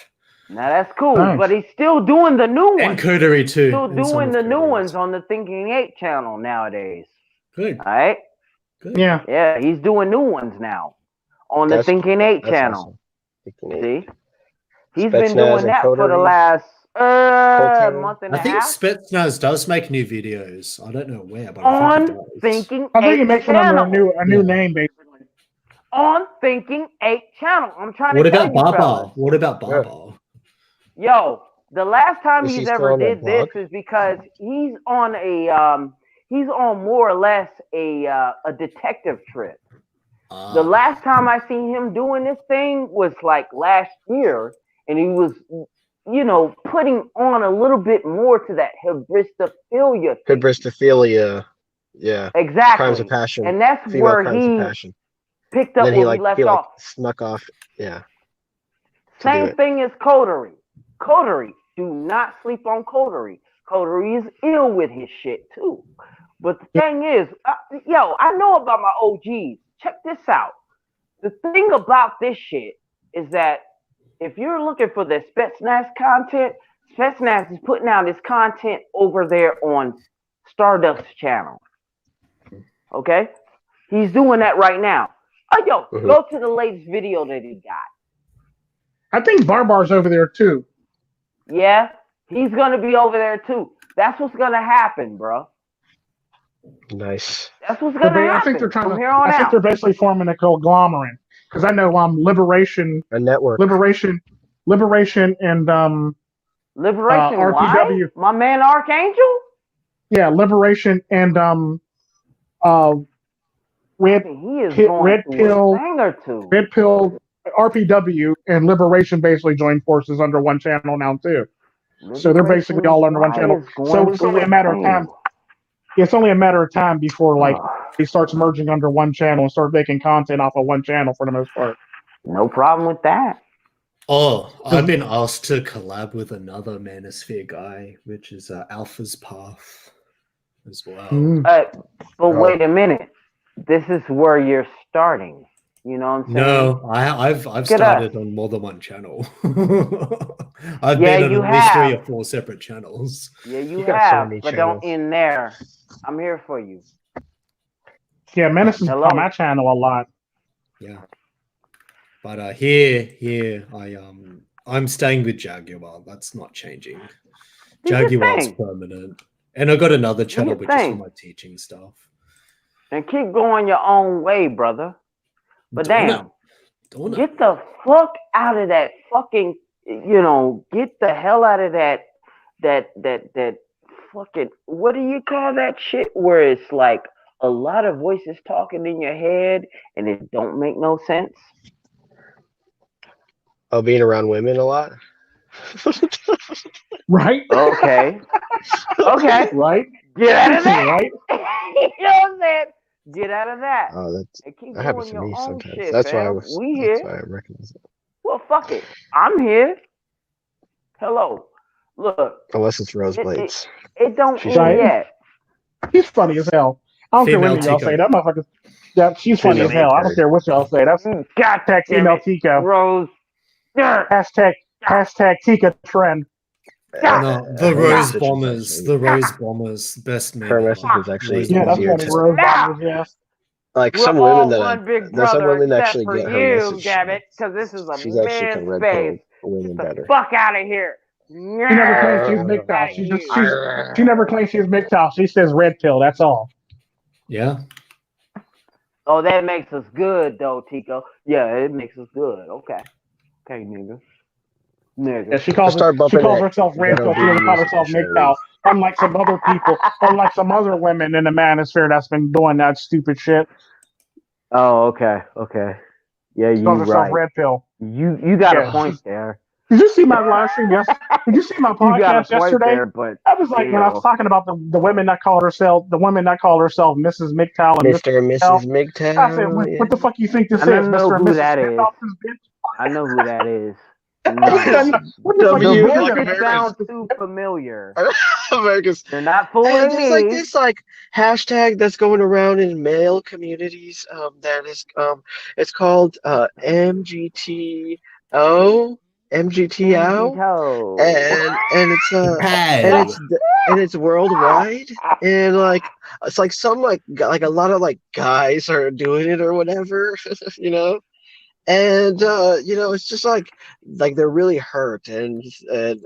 Now that's cool, but he's still doing the new ones. And Coterie too. Still doing the new ones on the Thinking Ape channel nowadays. Good. All right? Good. Yeah, he's doing new ones now on the Thinking Ape channel. Awesome. See? He's been doing that for the last month and a half. I think Spetsnaz does make new videos. I don't know where, but on I think he does. Thinking I think he Ape makes channel. a new name, basically. on Thinking 8 channel. I'm trying What to tell about you, Baba? fellas. What about Baba? Yo, the last time Is he he's still ever on that did this blog? is because he's on more or less a detective trip. The last time I seen him doing this thing was like last year, and he was, putting on a little bit more to that hybristophilia thing. Hybristophilia. Yeah. Exactly. Crimes of passion. And that's Female where crimes of he passion. picked And up then he where we left he off. snuck off. Yeah. Same thing as coterie. Coterie. Do not sleep on coterie. Coterie is ill with his shit too. But the thing is, I know about my OGs. Check this out. The thing about this shit is that if you're looking for the Spetsnaz content, Spetsnaz is putting out his content over there on Stardust's channel. Okay? He's doing that right now. Oh, go to the latest video that he got. I think Barbar's over there too. Yeah, he's gonna be over there too. That's what's gonna happen, bro. Nice. That's what's gonna happen. I think they're trying from to. here on I think out. they're basically forming a conglomerate because I know Liberation, A network. Liberation, and Liberation. RPW. Why? My man Archangel. Yeah, Liberation and Red He is going Red through Pill, a thing or two. Red Pill, RPW, and Liberation basically joined forces under one channel now too. So they're basically all under one channel. So it's only a matter of time. It's only a matter of time before he starts merging under one channel and start making content off of one channel for the most part. No problem with that. Oh, I've been asked to collab with another Manosphere guy, which is Alpha's Path as well. But wait a minute. This is where you're starting. You know what I'm saying? No, I've started on more than one channel. I've been on at least 3 or 4 separate channels. Yeah, you got have, so many but channels. don't end there. I'm here for you. Yeah, Menace is on my channel a lot. Yeah, but here I'm staying with Jaguar. That's not changing. Jaguar's permanent, and I got another channel which is for my teaching stuff. And keep going your own way, brother. But damn, get the fuck out of that fucking, get the hell out of that fucking, what do you call that shit where it's like a lot of voices talking in your head and it don't make no sense? Oh, being around women a lot? Right? Okay. Right? Get out of that. Right? You know what I'm saying? Get out of that. Oh, that happens to me sometimes. Shit, that's fam. why I recognize it. Well, fuck it. I'm here. Hello. Look. Unless it's Rose Blades. It don't end yet. She's funny as hell. I don't care what y'all say. That motherfucker. Yeah, she's funny as hell. I don't care what y'all say. That's hashtag female Tika. Rose. Hashtag Tika trend. No, the Rose Bombers. The Rose Bombers. Best name. Her message is actually that's funny. Rose Bombers, yeah. Like some women there's some women that actually get her you, message. damn it, because this is a she's actually can red pill women better. Fuck out of here. She never claims she's MiGTOW. She never claims she's MiGTOW. She says red pill. That's all. Yeah. Oh, that makes us good, though, Tico. Yeah, it makes us good. Okay, nigga. Yeah, she calls herself red pill. She doesn't call herself MiGTOW. Unlike some other people, unlike some other women in the manosphere that's been doing that stupid shit. Oh, okay. Yeah, you calls herself right. red pill. You got a point there. Did you see my live stream yesterday? Did you see my podcast yesterday? There, but I was like, when I was talking about the women that call herself Mrs. MiGTOW and Mr. and Mrs. MiGTOW. I said, what the fuck you think this is, Mr. and Mrs. MiGTOW? I know who that is. What the fuck you like sound too familiar. America's They're not fooling me. Like this hashtag that's going around in male communities. That is it's called MGTOW. MGTOW, and it's worldwide, and it's like some like a lot of guys are doing it or whatever, and it's just like they're really hurt, and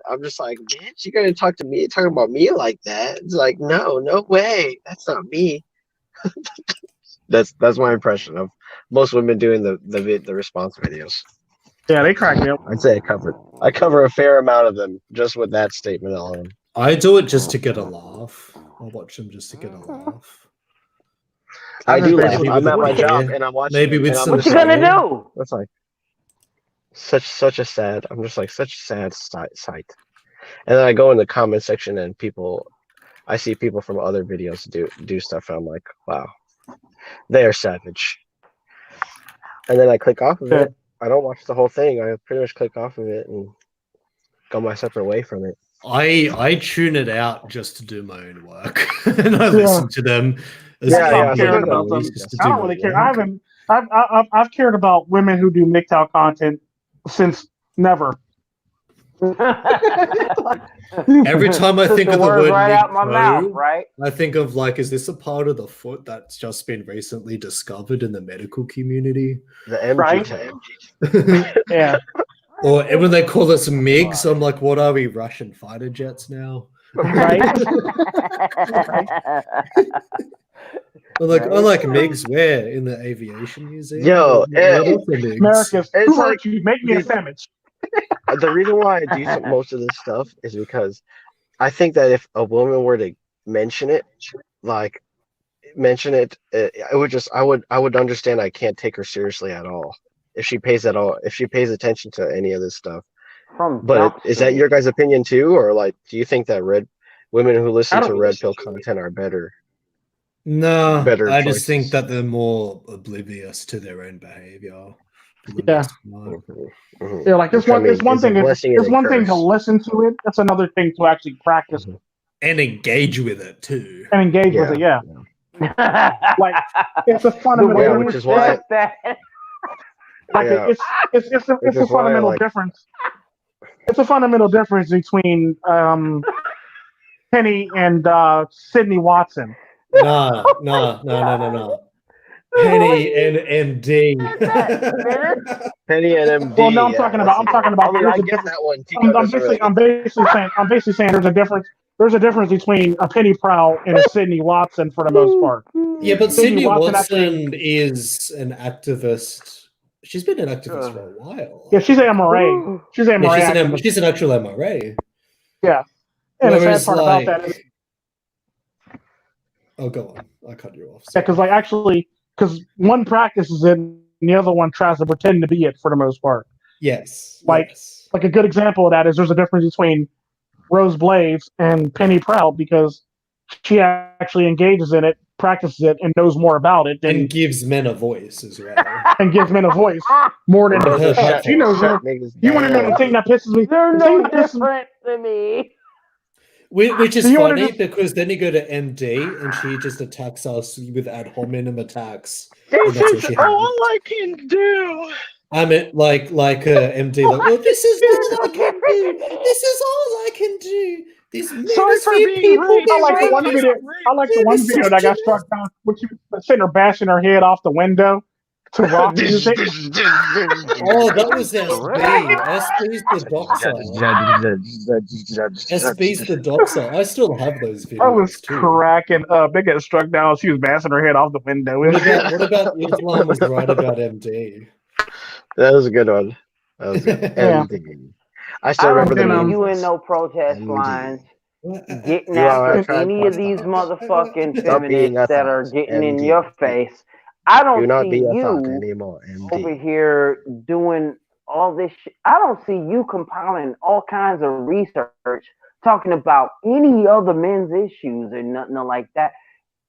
I'm just like, bitch, you gonna talking about me like that? It's like, no way, that's not me. That's my impression of most women doing the response videos. Yeah, they crack me up. I'd say I cover a fair amount of them just with that statement alone. I do it just to get a laugh. I'll watch them just to get a laugh. I do laugh. Maybe I'm with at my a job beer. and I'm watching. Maybe it, with and I'm some What you just like, gonna do? That's like such a sad. I'm just like such a sad sight. And then I go in the comment section and I see people from other videos do stuff, and I'm like, wow, they are savage. And then I click off of it. I don't watch the whole thing. I pretty much click off of it and go my separate way from it. I tune it out just to do my own work, and I listen to them. As Yeah, I'm so caring good about on them. you. just to I do don't my really care. work. I've cared about women who do MGTOW content since never. Every time I Took think the of the words word right out my MiGTOW, mouth, right? I think of like, is this a part of the foot that's just been recently discovered in the medical community? The Right? MGTOW. Yeah. Or when they call us MiGs, I'm like, what are we, Russian fighter jets now? Right. I'm like, I like MiGs where? In the aviation museum? Yo, What else are MiGs? America's It's who hurt like- you? Make me a sandwich. The reason why I do most of this stuff is because I think that if a woman were to mention it, I would understand I can't take her seriously at all if she pays attention to any of this stuff. But is that your guys' opinion too, or like, do you think that women who listen to red pill content are better? No, Better I choices. just think that they're more oblivious to their own behavior. Yeah. Mhm. Yeah, like it's Which, I one. mean, It's one is a thing. blessing It's and a one thing to curse. listen to it. That's another thing to actually practice it And engage with it too. and engage with it. Yeah, like it's a fundamental. Yeah, which is why. Like Yeah. it's Which a is why I fundamental like- difference. It's a fundamental difference between Penny and Sydney Watson. No. Penny and MD. Penny and MD. Well, no, I'm talking about. I mean, There's I a get difference. that one. Tico doesn't really I'm basically saying there's a difference. There's a difference between a Penny Prowl and a Sydney Watson for the most part. Yeah, but Sydney Sydney Watson Watson is an activist. She's been an activist for a while. Yeah, she's an MRA. She's an MRA. Yeah, she's an actual MRA. Yeah. And the sad Whereas, part about that is, oh, go on. I cut you off. yeah, because one practices it and the other one tries to pretend to be it for the most part. Yes. Like a good example of that is there's a difference between Rose Blades and Penny Proud because she actually engages in it, practices it, and knows more about it than and gives men a voice as well. and gives men a voice more than she knows. You want to know the thing that pisses me? They're The thing no that pisses me- different than me. Which is Do you wanna funny just- because then you go to MD and she just attacks us with ad hominem attacks. This And that's what is she all has. I can do. I mean, like MD, like, well, this is all I can do. This is all I can do. These Sorry for ministry being people, raped. I like the they one rape video. us. I like the one video that got struck down, which she was sitting her bashing her head off the window to rock music. Oh, that was SB. SB's the doxer. SB's the doxer. I still have those videos I was too. cracking up. They got struck down. She was bashing her head off the window. What about Islam was right about MD? That was a good one. That was good. Yeah. MD. I I still remember don't the see name. you in no protest MD. lines getting You are after a any of these tripod. motherfucking Stop being feminists a that are thought, getting in MD. your face. I Do don't not see be a thought you anymore, over MD. here doing all this shit. I don't see you compiling all kinds of research talking about any other men's issues or nothing like that.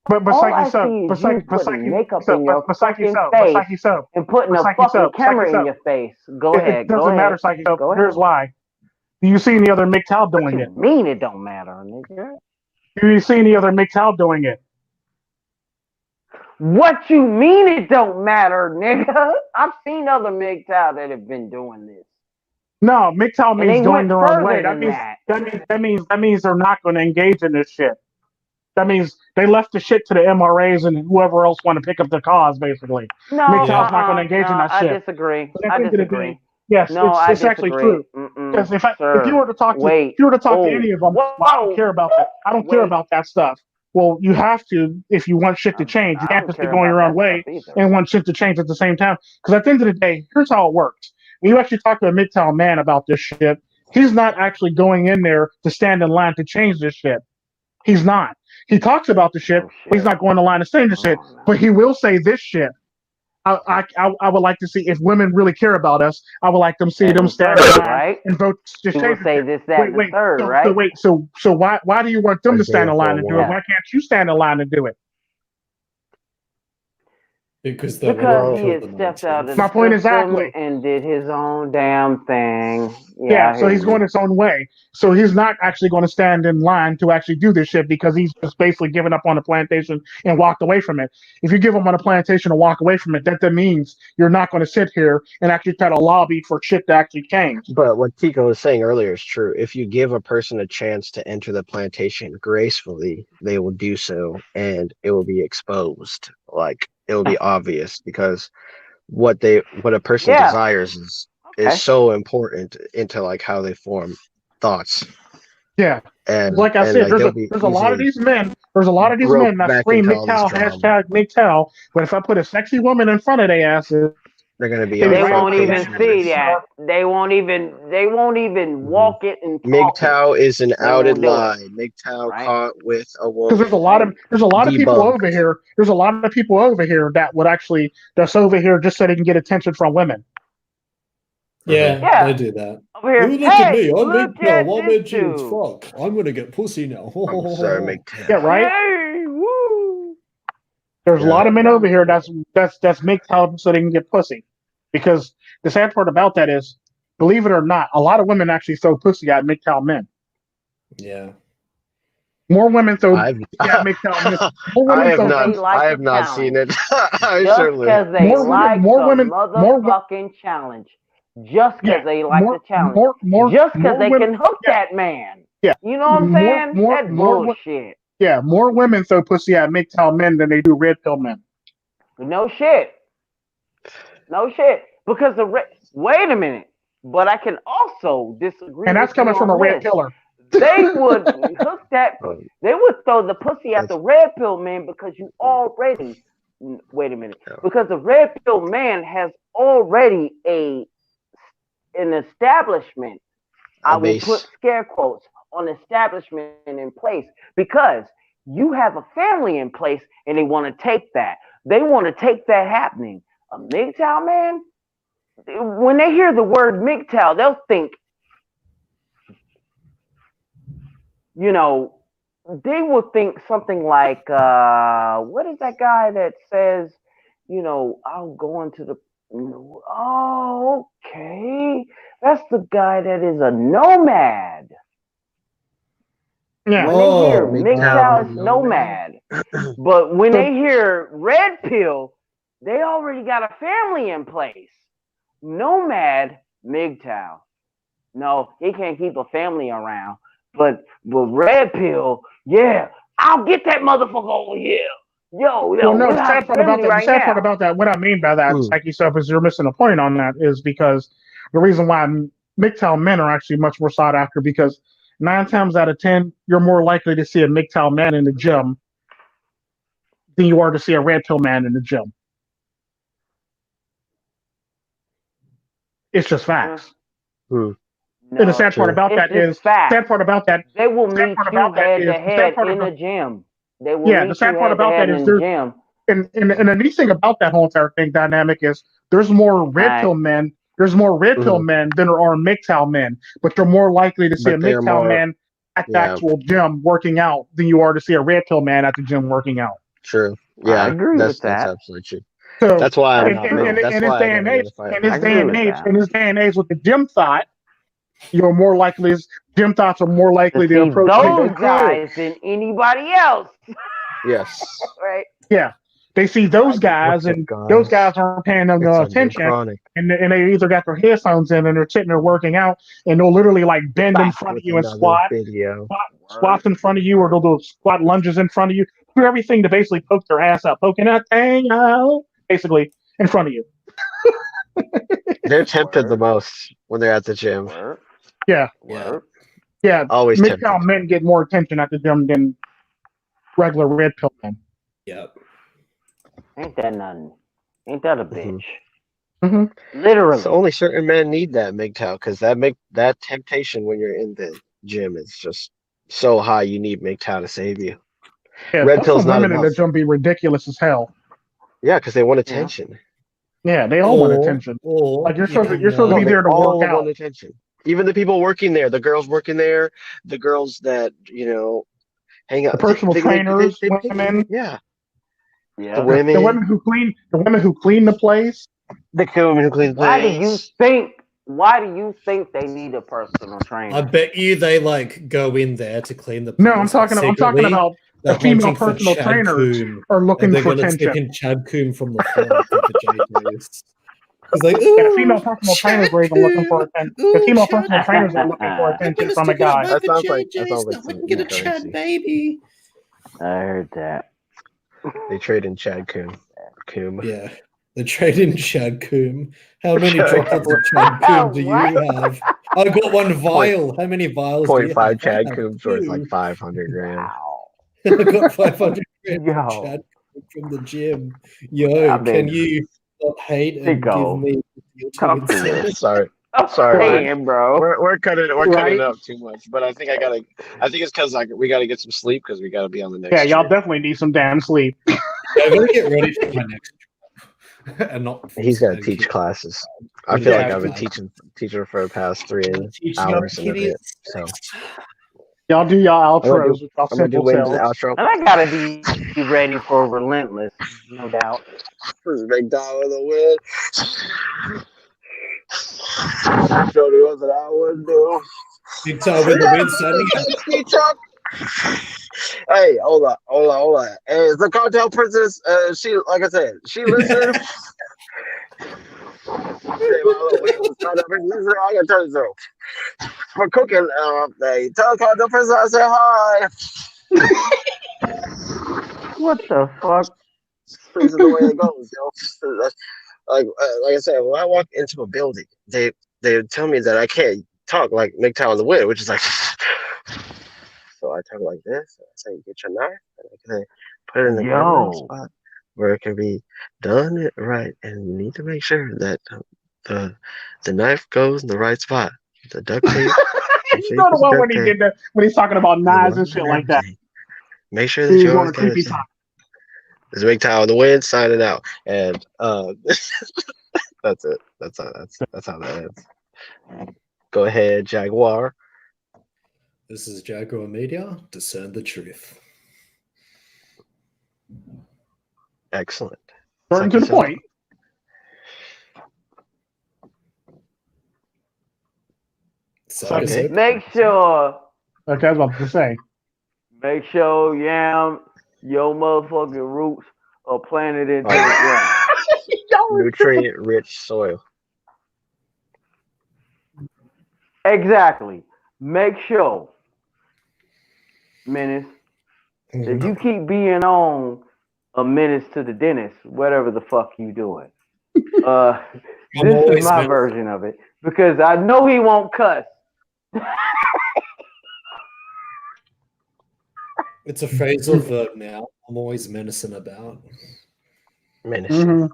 But All I Psyche Soap, see is but you Psyche putting makeup Soap, in your but Psyche fucking Soap, but face Psyche Soap. and putting a Psyche fucking Soap, camera Psyche in Soap. your face. Go It ahead. doesn't Go matter, ahead. Psyche Soap. Go ahead. Here's why. Do you see any other MGTOW What doing you it? mean it don't matter, nigga? Do you see any other MGTOW doing it? What you mean it don't matter, nigga? I've seen other MGTOW that have been doing this. No, MGTOW And they means going went their own further way. than That means they're not going to engage in this shit. That means they left the shit to the MRAs and whoever else want to pick up the cause, basically. No, MGTOW's not gonna engage in that I shit. disagree. But at I the end of the disagree. day, yes, No, I it's actually disagree. true. Mm-mm, Because if sir. you were to talk to Wait. to Oh, any of them, well, I don't care about that. I don't care Wait. about that stuff. Well, you have to if you want shit to change. You I can't don't just be care going your about own that way stuff either. and want shit to change at the same time. Because at the end of the day, here's how it works. When you actually talk to a MGTOW man about this shit, he's not actually going in there to stand in line to change this shit. He's not. He talks about the shit, Oh but he's shit. not going to line to say the Come shit. on now. But he will say this shit. I would like to see if women really care about us. I would like them see And them the stand in third, line right? and vote to He will change the say shit. this, that, and the third, right? So why do you want them to stand Isaiah in line and do it? 4:1. Yeah. Why can't you stand in line and do it? Because they're Because wrong he till had the stepped out of 19th. the My point system exactly. and did his own damn thing. Yeah, Yeah, I so hear he's you. going his own way. So he's not actually going to stand in line to actually do this shit because he's just basically given up on the plantation and walked away from it. If you give him on a plantation and walk away from it, that means you're not going to sit here and actually try to lobby for shit to actually change. But what Tico was saying earlier is true. If you give a person a chance to enter the plantation gracefully, they will do so, and it will be exposed. Like it will be obvious because what a person Yeah. desires Okay. is so important into like how they form thoughts. Yeah. And Like I and said, like they'll be there's a lot of easily these men. There's a lot of these men roped that back scream into all this MGTOW, drama. hashtag MGTOW. But if I put a sexy woman in front of their asses, They're gonna be They on They the right front won't away page even of man. see this. that. They won't even walk it and talk it. MGTOW is an They outed won't do it. lie. MGTOW Right. caught with a because woman. there's a lot of people Debunked. over here. There's a lot of people over here that would actually that's over here just so they can get attention from women. Yeah, Yeah. they do that. Over here. Ooh, look Hey, at me. I'm look MGTOW. at I'm this edgy as dude. fuck. I'm gonna get pussy now. I'm sorry, MGTOW. Yeah, right. Hey, woo. There's a Yeah. lot of men over here that's make help so they can get pussy. Because the sad part about that is, believe it or not, a lot of women actually throw pussy at MGTOW men. Yeah. More women throw I've at MGTOW men. More I women have throw They not like I the have not seen it. I Just certainly because they more women, like more the women, more motherfucking challenge. Just because yeah, they like the challenge. more Just because more they women, can hook yeah, that man. yeah, You know what I'm saying? That's more bullshit. yeah, more women throw pussy at MGTOW men than they do red pill men. No shit. No shit. Because wait a minute. But I can also disagree And that's with you coming from a on red this. pillar. They would hook that. They would throw the pussy at That's- the red pill man because you already. Wait a minute. Yeah. Because the red pill man has already an establishment. I will base. put scare quotes on establishment in place because you have a family in place and they want to take that. They want to take that happening. A MGTOW man, when they hear the word MGTOW, they'll think, you know, they will think something like, what is that guy that says, you know, I'll go into the, oh, okay. That's the guy that is a nomad. Yeah. When they hear Oh, MGTOW, it's nomad. nomad. But when they hear red pill, they already got a family in place. Nomad, MGTOW. No, he can't keep a family around. But red pill, yeah, I'll get that motherfucker over here. Yo, Well, no, we the have sad a part about family that, right the sad part now. about that, what I mean by that, Hmm. Psychesoap, is you're missing a point on that is because the reason why MGTOW men are actually much more sought after because 9 times out of 10, you're more likely to see a MGTOW man in the gym than you are to see a red pill man in the gym. It's just facts. Hmm. And the sad part True. about that It's is, just facts. sad part about that, They will sad meet part you about that head is, to the sad head part in about, the gym. They will yeah, the meet sad you part head to about head that in is the there, gym. and the neat thing about that whole entire thing dynamic is there's more red Right. pill men. There's more red pill men than there are MGTOW men, but you're more likely to see a But they're MGTOW more man at the yeah, actual gym working out than you are to see a red pill man at the gym working out. true. I Yeah, agree with that's that. absolutely true. So That's why I'm That's in, not in, true. in, that's in this why I day don't and age, identify in as I this day agree and with age, that. in this day and age with the gym thought, you're more likely gym thoughts are more To likely to see approach you. those guys than anybody else. yes. Right. Yeah, they see those Look guys, at and those guys guys. aren't paying them It's no a new attention. chronic. And they either got their headphones in and they're sitting there working out, and they'll literally like bend in Back front of with you and another squat, video. squats in front of you, or they'll do squat lunges in front of you, do everything to basically poke their ass out, poking that thing out, basically in front of you. They're tempted the Word. most when they're at the gym. Word. Yeah, Yeah. Word. yeah. Always MGTOW tempted. men get more attention at the gym than regular red pill men. Yep. Ain't that nothing? Ain't that a bitch? Mm-hmm. Literally. So only certain men need that MGTOW because that temptation when you're in the gym is just so high. You need MGTOW to save you. Yeah, Red plus pill's some not women in enough. the gym be ridiculous as hell. Yeah, because they want attention. Yeah, they all want attention. Or Like you're you supposed to can, be they there to all work out. want attention. Even the people working there, the girls working there, the girls that hang out. The personal trainers, women. Yeah, Yeah. the women. The women who clean the place. The women who clean the Why do place. you think they need a personal trainer? I bet you they like go in there to clean the place. No, I'm talking about they're the female hunting for personal Chad trainers Coombe, are looking and they're for gonna attention. stick in Chad Coombe from the floor for the JJs. It's like, Yeah, the ooh, female personal trainers are even looking for attention. The female personal trainers are looking for attention from a guy. That sounds like some get a currency. Chad baby. I heard that. They trade in Chad Coombe. Yeah, they trade in Chad Coombe. How many Chad droplets of Chad Coombe do you have? I got one vial. How many vials do you 0.5 have? Chad I have Coombs worth like 2. 500 grand. Wow. I got 500 grand Yo. from Chad from the gym. Yo, I mean, can you stop hate and Pico. give me your Talk to instead? me. Sorry, Damn, bro. we're cutting Right. it up too much. But I think it's because we gotta get some sleep because we gotta be on the next. Yeah, y'all trip. definitely need some damn sleep. Yeah, I gotta get ready for my next trip. And not. He's gotta teach classes. I feel Yeah, like I've been teaching for the past 3 Teaching hours up and a bit. kids. So Y'all do y'all I'm gonna outros with y'all I'm gonna do simple Wayne's selves. outro. And I gotta be ready for relentless, no doubt. McDowell of the win. Showed me what I would do. MiGTOW with the win signing out. Hey, hold on. Hey, is the cartel princess? She, like I said, she listened. Listen, I can tell you so. For cooking, they tell the cartel princess I say hi. What the fuck? This is the way it goes, yo. Like I said, when I walk into a building, they tell me that I can't talk like MiGTOW the Win, which is like. So I talk like this. I say, get your knife, and I put it in the corner spot where it can be done right. And you need to make sure that the knife goes in the right spot. The duct tape. You know the one when he did that when he's talking about knives and shit like that. Make sure that He's you on always a creepy got time. This is MiGTOW the Win signing out, and that's it. That's how that ends. Go ahead, Jaguar. This is Jaguar Media. Discern the truth. Excellent. Turn to the point. Psychesoap. Make sure. Okay, I was about to say. Make sure your motherfucking roots are planted into the ground. Nutrient-rich soil. Exactly. Make sure, Menace, if you keep being on a menace to the dentist, whatever the fuck you doing. This is my version of it because I know he won't cuss. It's a phrasal verb now. I'm always menacing about. Menacing. Mm-hmm.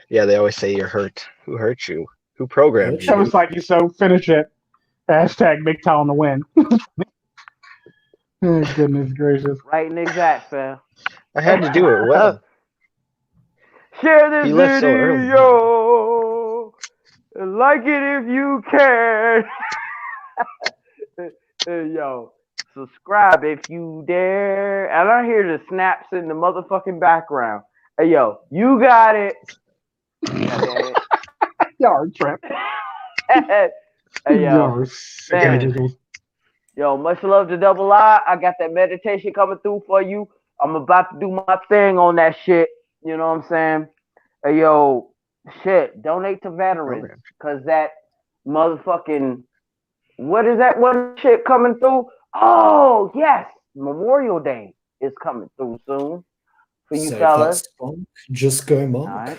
Yeah, they always say you're hurt. Who hurt you? Who programmed you? That was like you so finish it. Hashtag MiGTOW on the win. Oh, goodness gracious. Right and exact, fam. I had to do it well. Share this He left so early. video. Like it if you can. Yo, subscribe if you dare. And I hear the snaps in the motherfucking background. Hey, yo, you got it. Y'all trip. Hey, yo. Man. Yo, much love to Double I. I got that meditation coming through for you. I'm about to do my thing on that shit. You know what I'm saying? Hey, yo, shit, donate to veterans. Because that motherfucking, what is that one shit coming through? Oh, yes. Memorial Day is coming through soon for you fellas. Just go monk. Right.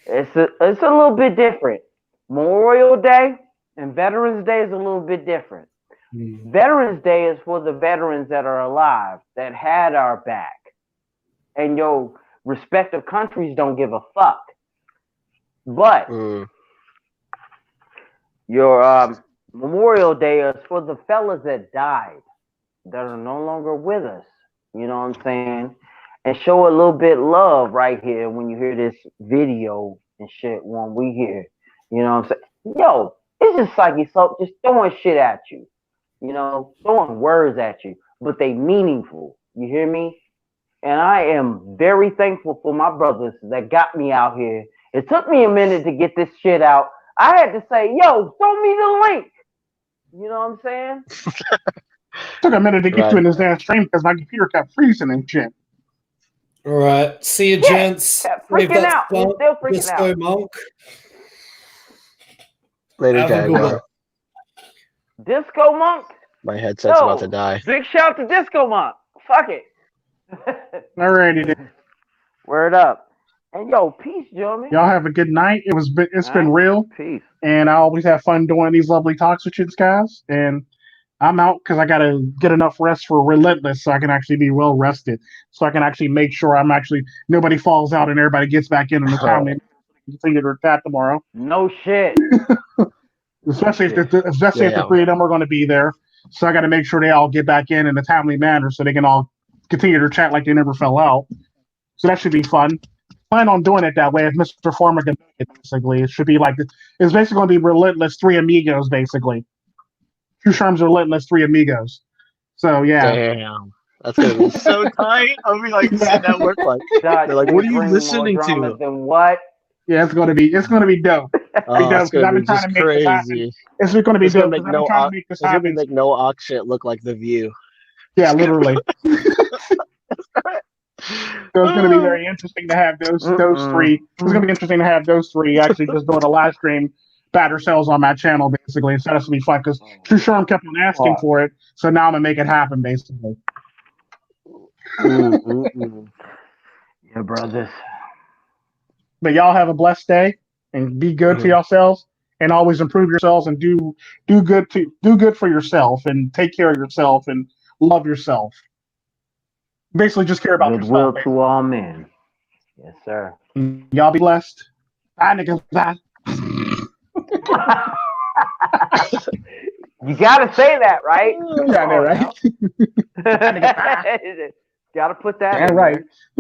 It's a little bit different. Memorial Day and Veterans Day is a little bit different. Veterans Day is for the veterans that are alive, that had our back. And your respective countries don't give a fuck. But your Memorial Day is for the fellas that died, that are no longer with us. You know what I'm saying? And show a little bit love right here when you hear this video and shit when we hear. You know what I'm saying? Yo, it's just Psychesoap just throwing shit at you. You know, throwing words at you. But they meaningful. You hear me? And I am very thankful for my brothers that got me out here. It took me a minute to get this shit out. I had to say, yo, throw me the link. You know what I'm saying? Took a minute to get you in this damn stream because my computer kept freezing and shit. All right. See you, gents. Kept freaking out. We're still freaking Disco out. Monk. Later, Have a good Jaguar. one. Disco Monk. My headset's about to die. Big shout to Disco Monk. Fuck it. Alrighty then. Word up. And yo, peace, gentlemen. Y'all have a good night. It's been real. Peace. And I always have fun doing these lovely talks with you guys. And I'm out because I got to get enough rest for Relentless so I can actually be well rested. So I can actually make sure nobody falls out and everybody gets back in the time and continue to attack tomorrow. No shit. Especially if the three of them are going to be there. So I got to make sure they all get back in a timely manner so they can all continue to chat like they never fell out. So that should be fun. Plan on doing it that way. If Mr. Farmer can make it, basically, it should be like it's basically going to be Relentless Three Amigos, basically. Two Sherms, Relentless Three Amigos. So yeah. Damn, that's gonna be so tight. I'll be like sitting at work like, they're like, what are you listening to? Than what? Yeah, it's gonna be dope. It's gonna be just crazy. It's going to be dope. It's gonna make no ox shit look like The View. Yeah, literally. So it's going to be very interesting to have those three. It's going to be interesting to have those three actually just doing a live stream batter cells on my channel, basically. So that's going to be fun because True Sherm kept on asking for it. So now I'm going to make it happen, basically. Yeah, brothers. But y'all have a blessed day and be good to yourselves and always improve yourselves and do good for yourself and take care of yourself and love yourself. Basically, just care about goodwill yourself. To all men. Yes, sir. Y'all be blessed. Bye, niggas. Bye. You gotta say that, right? Yeah, right. Gotta put that. Yeah, right.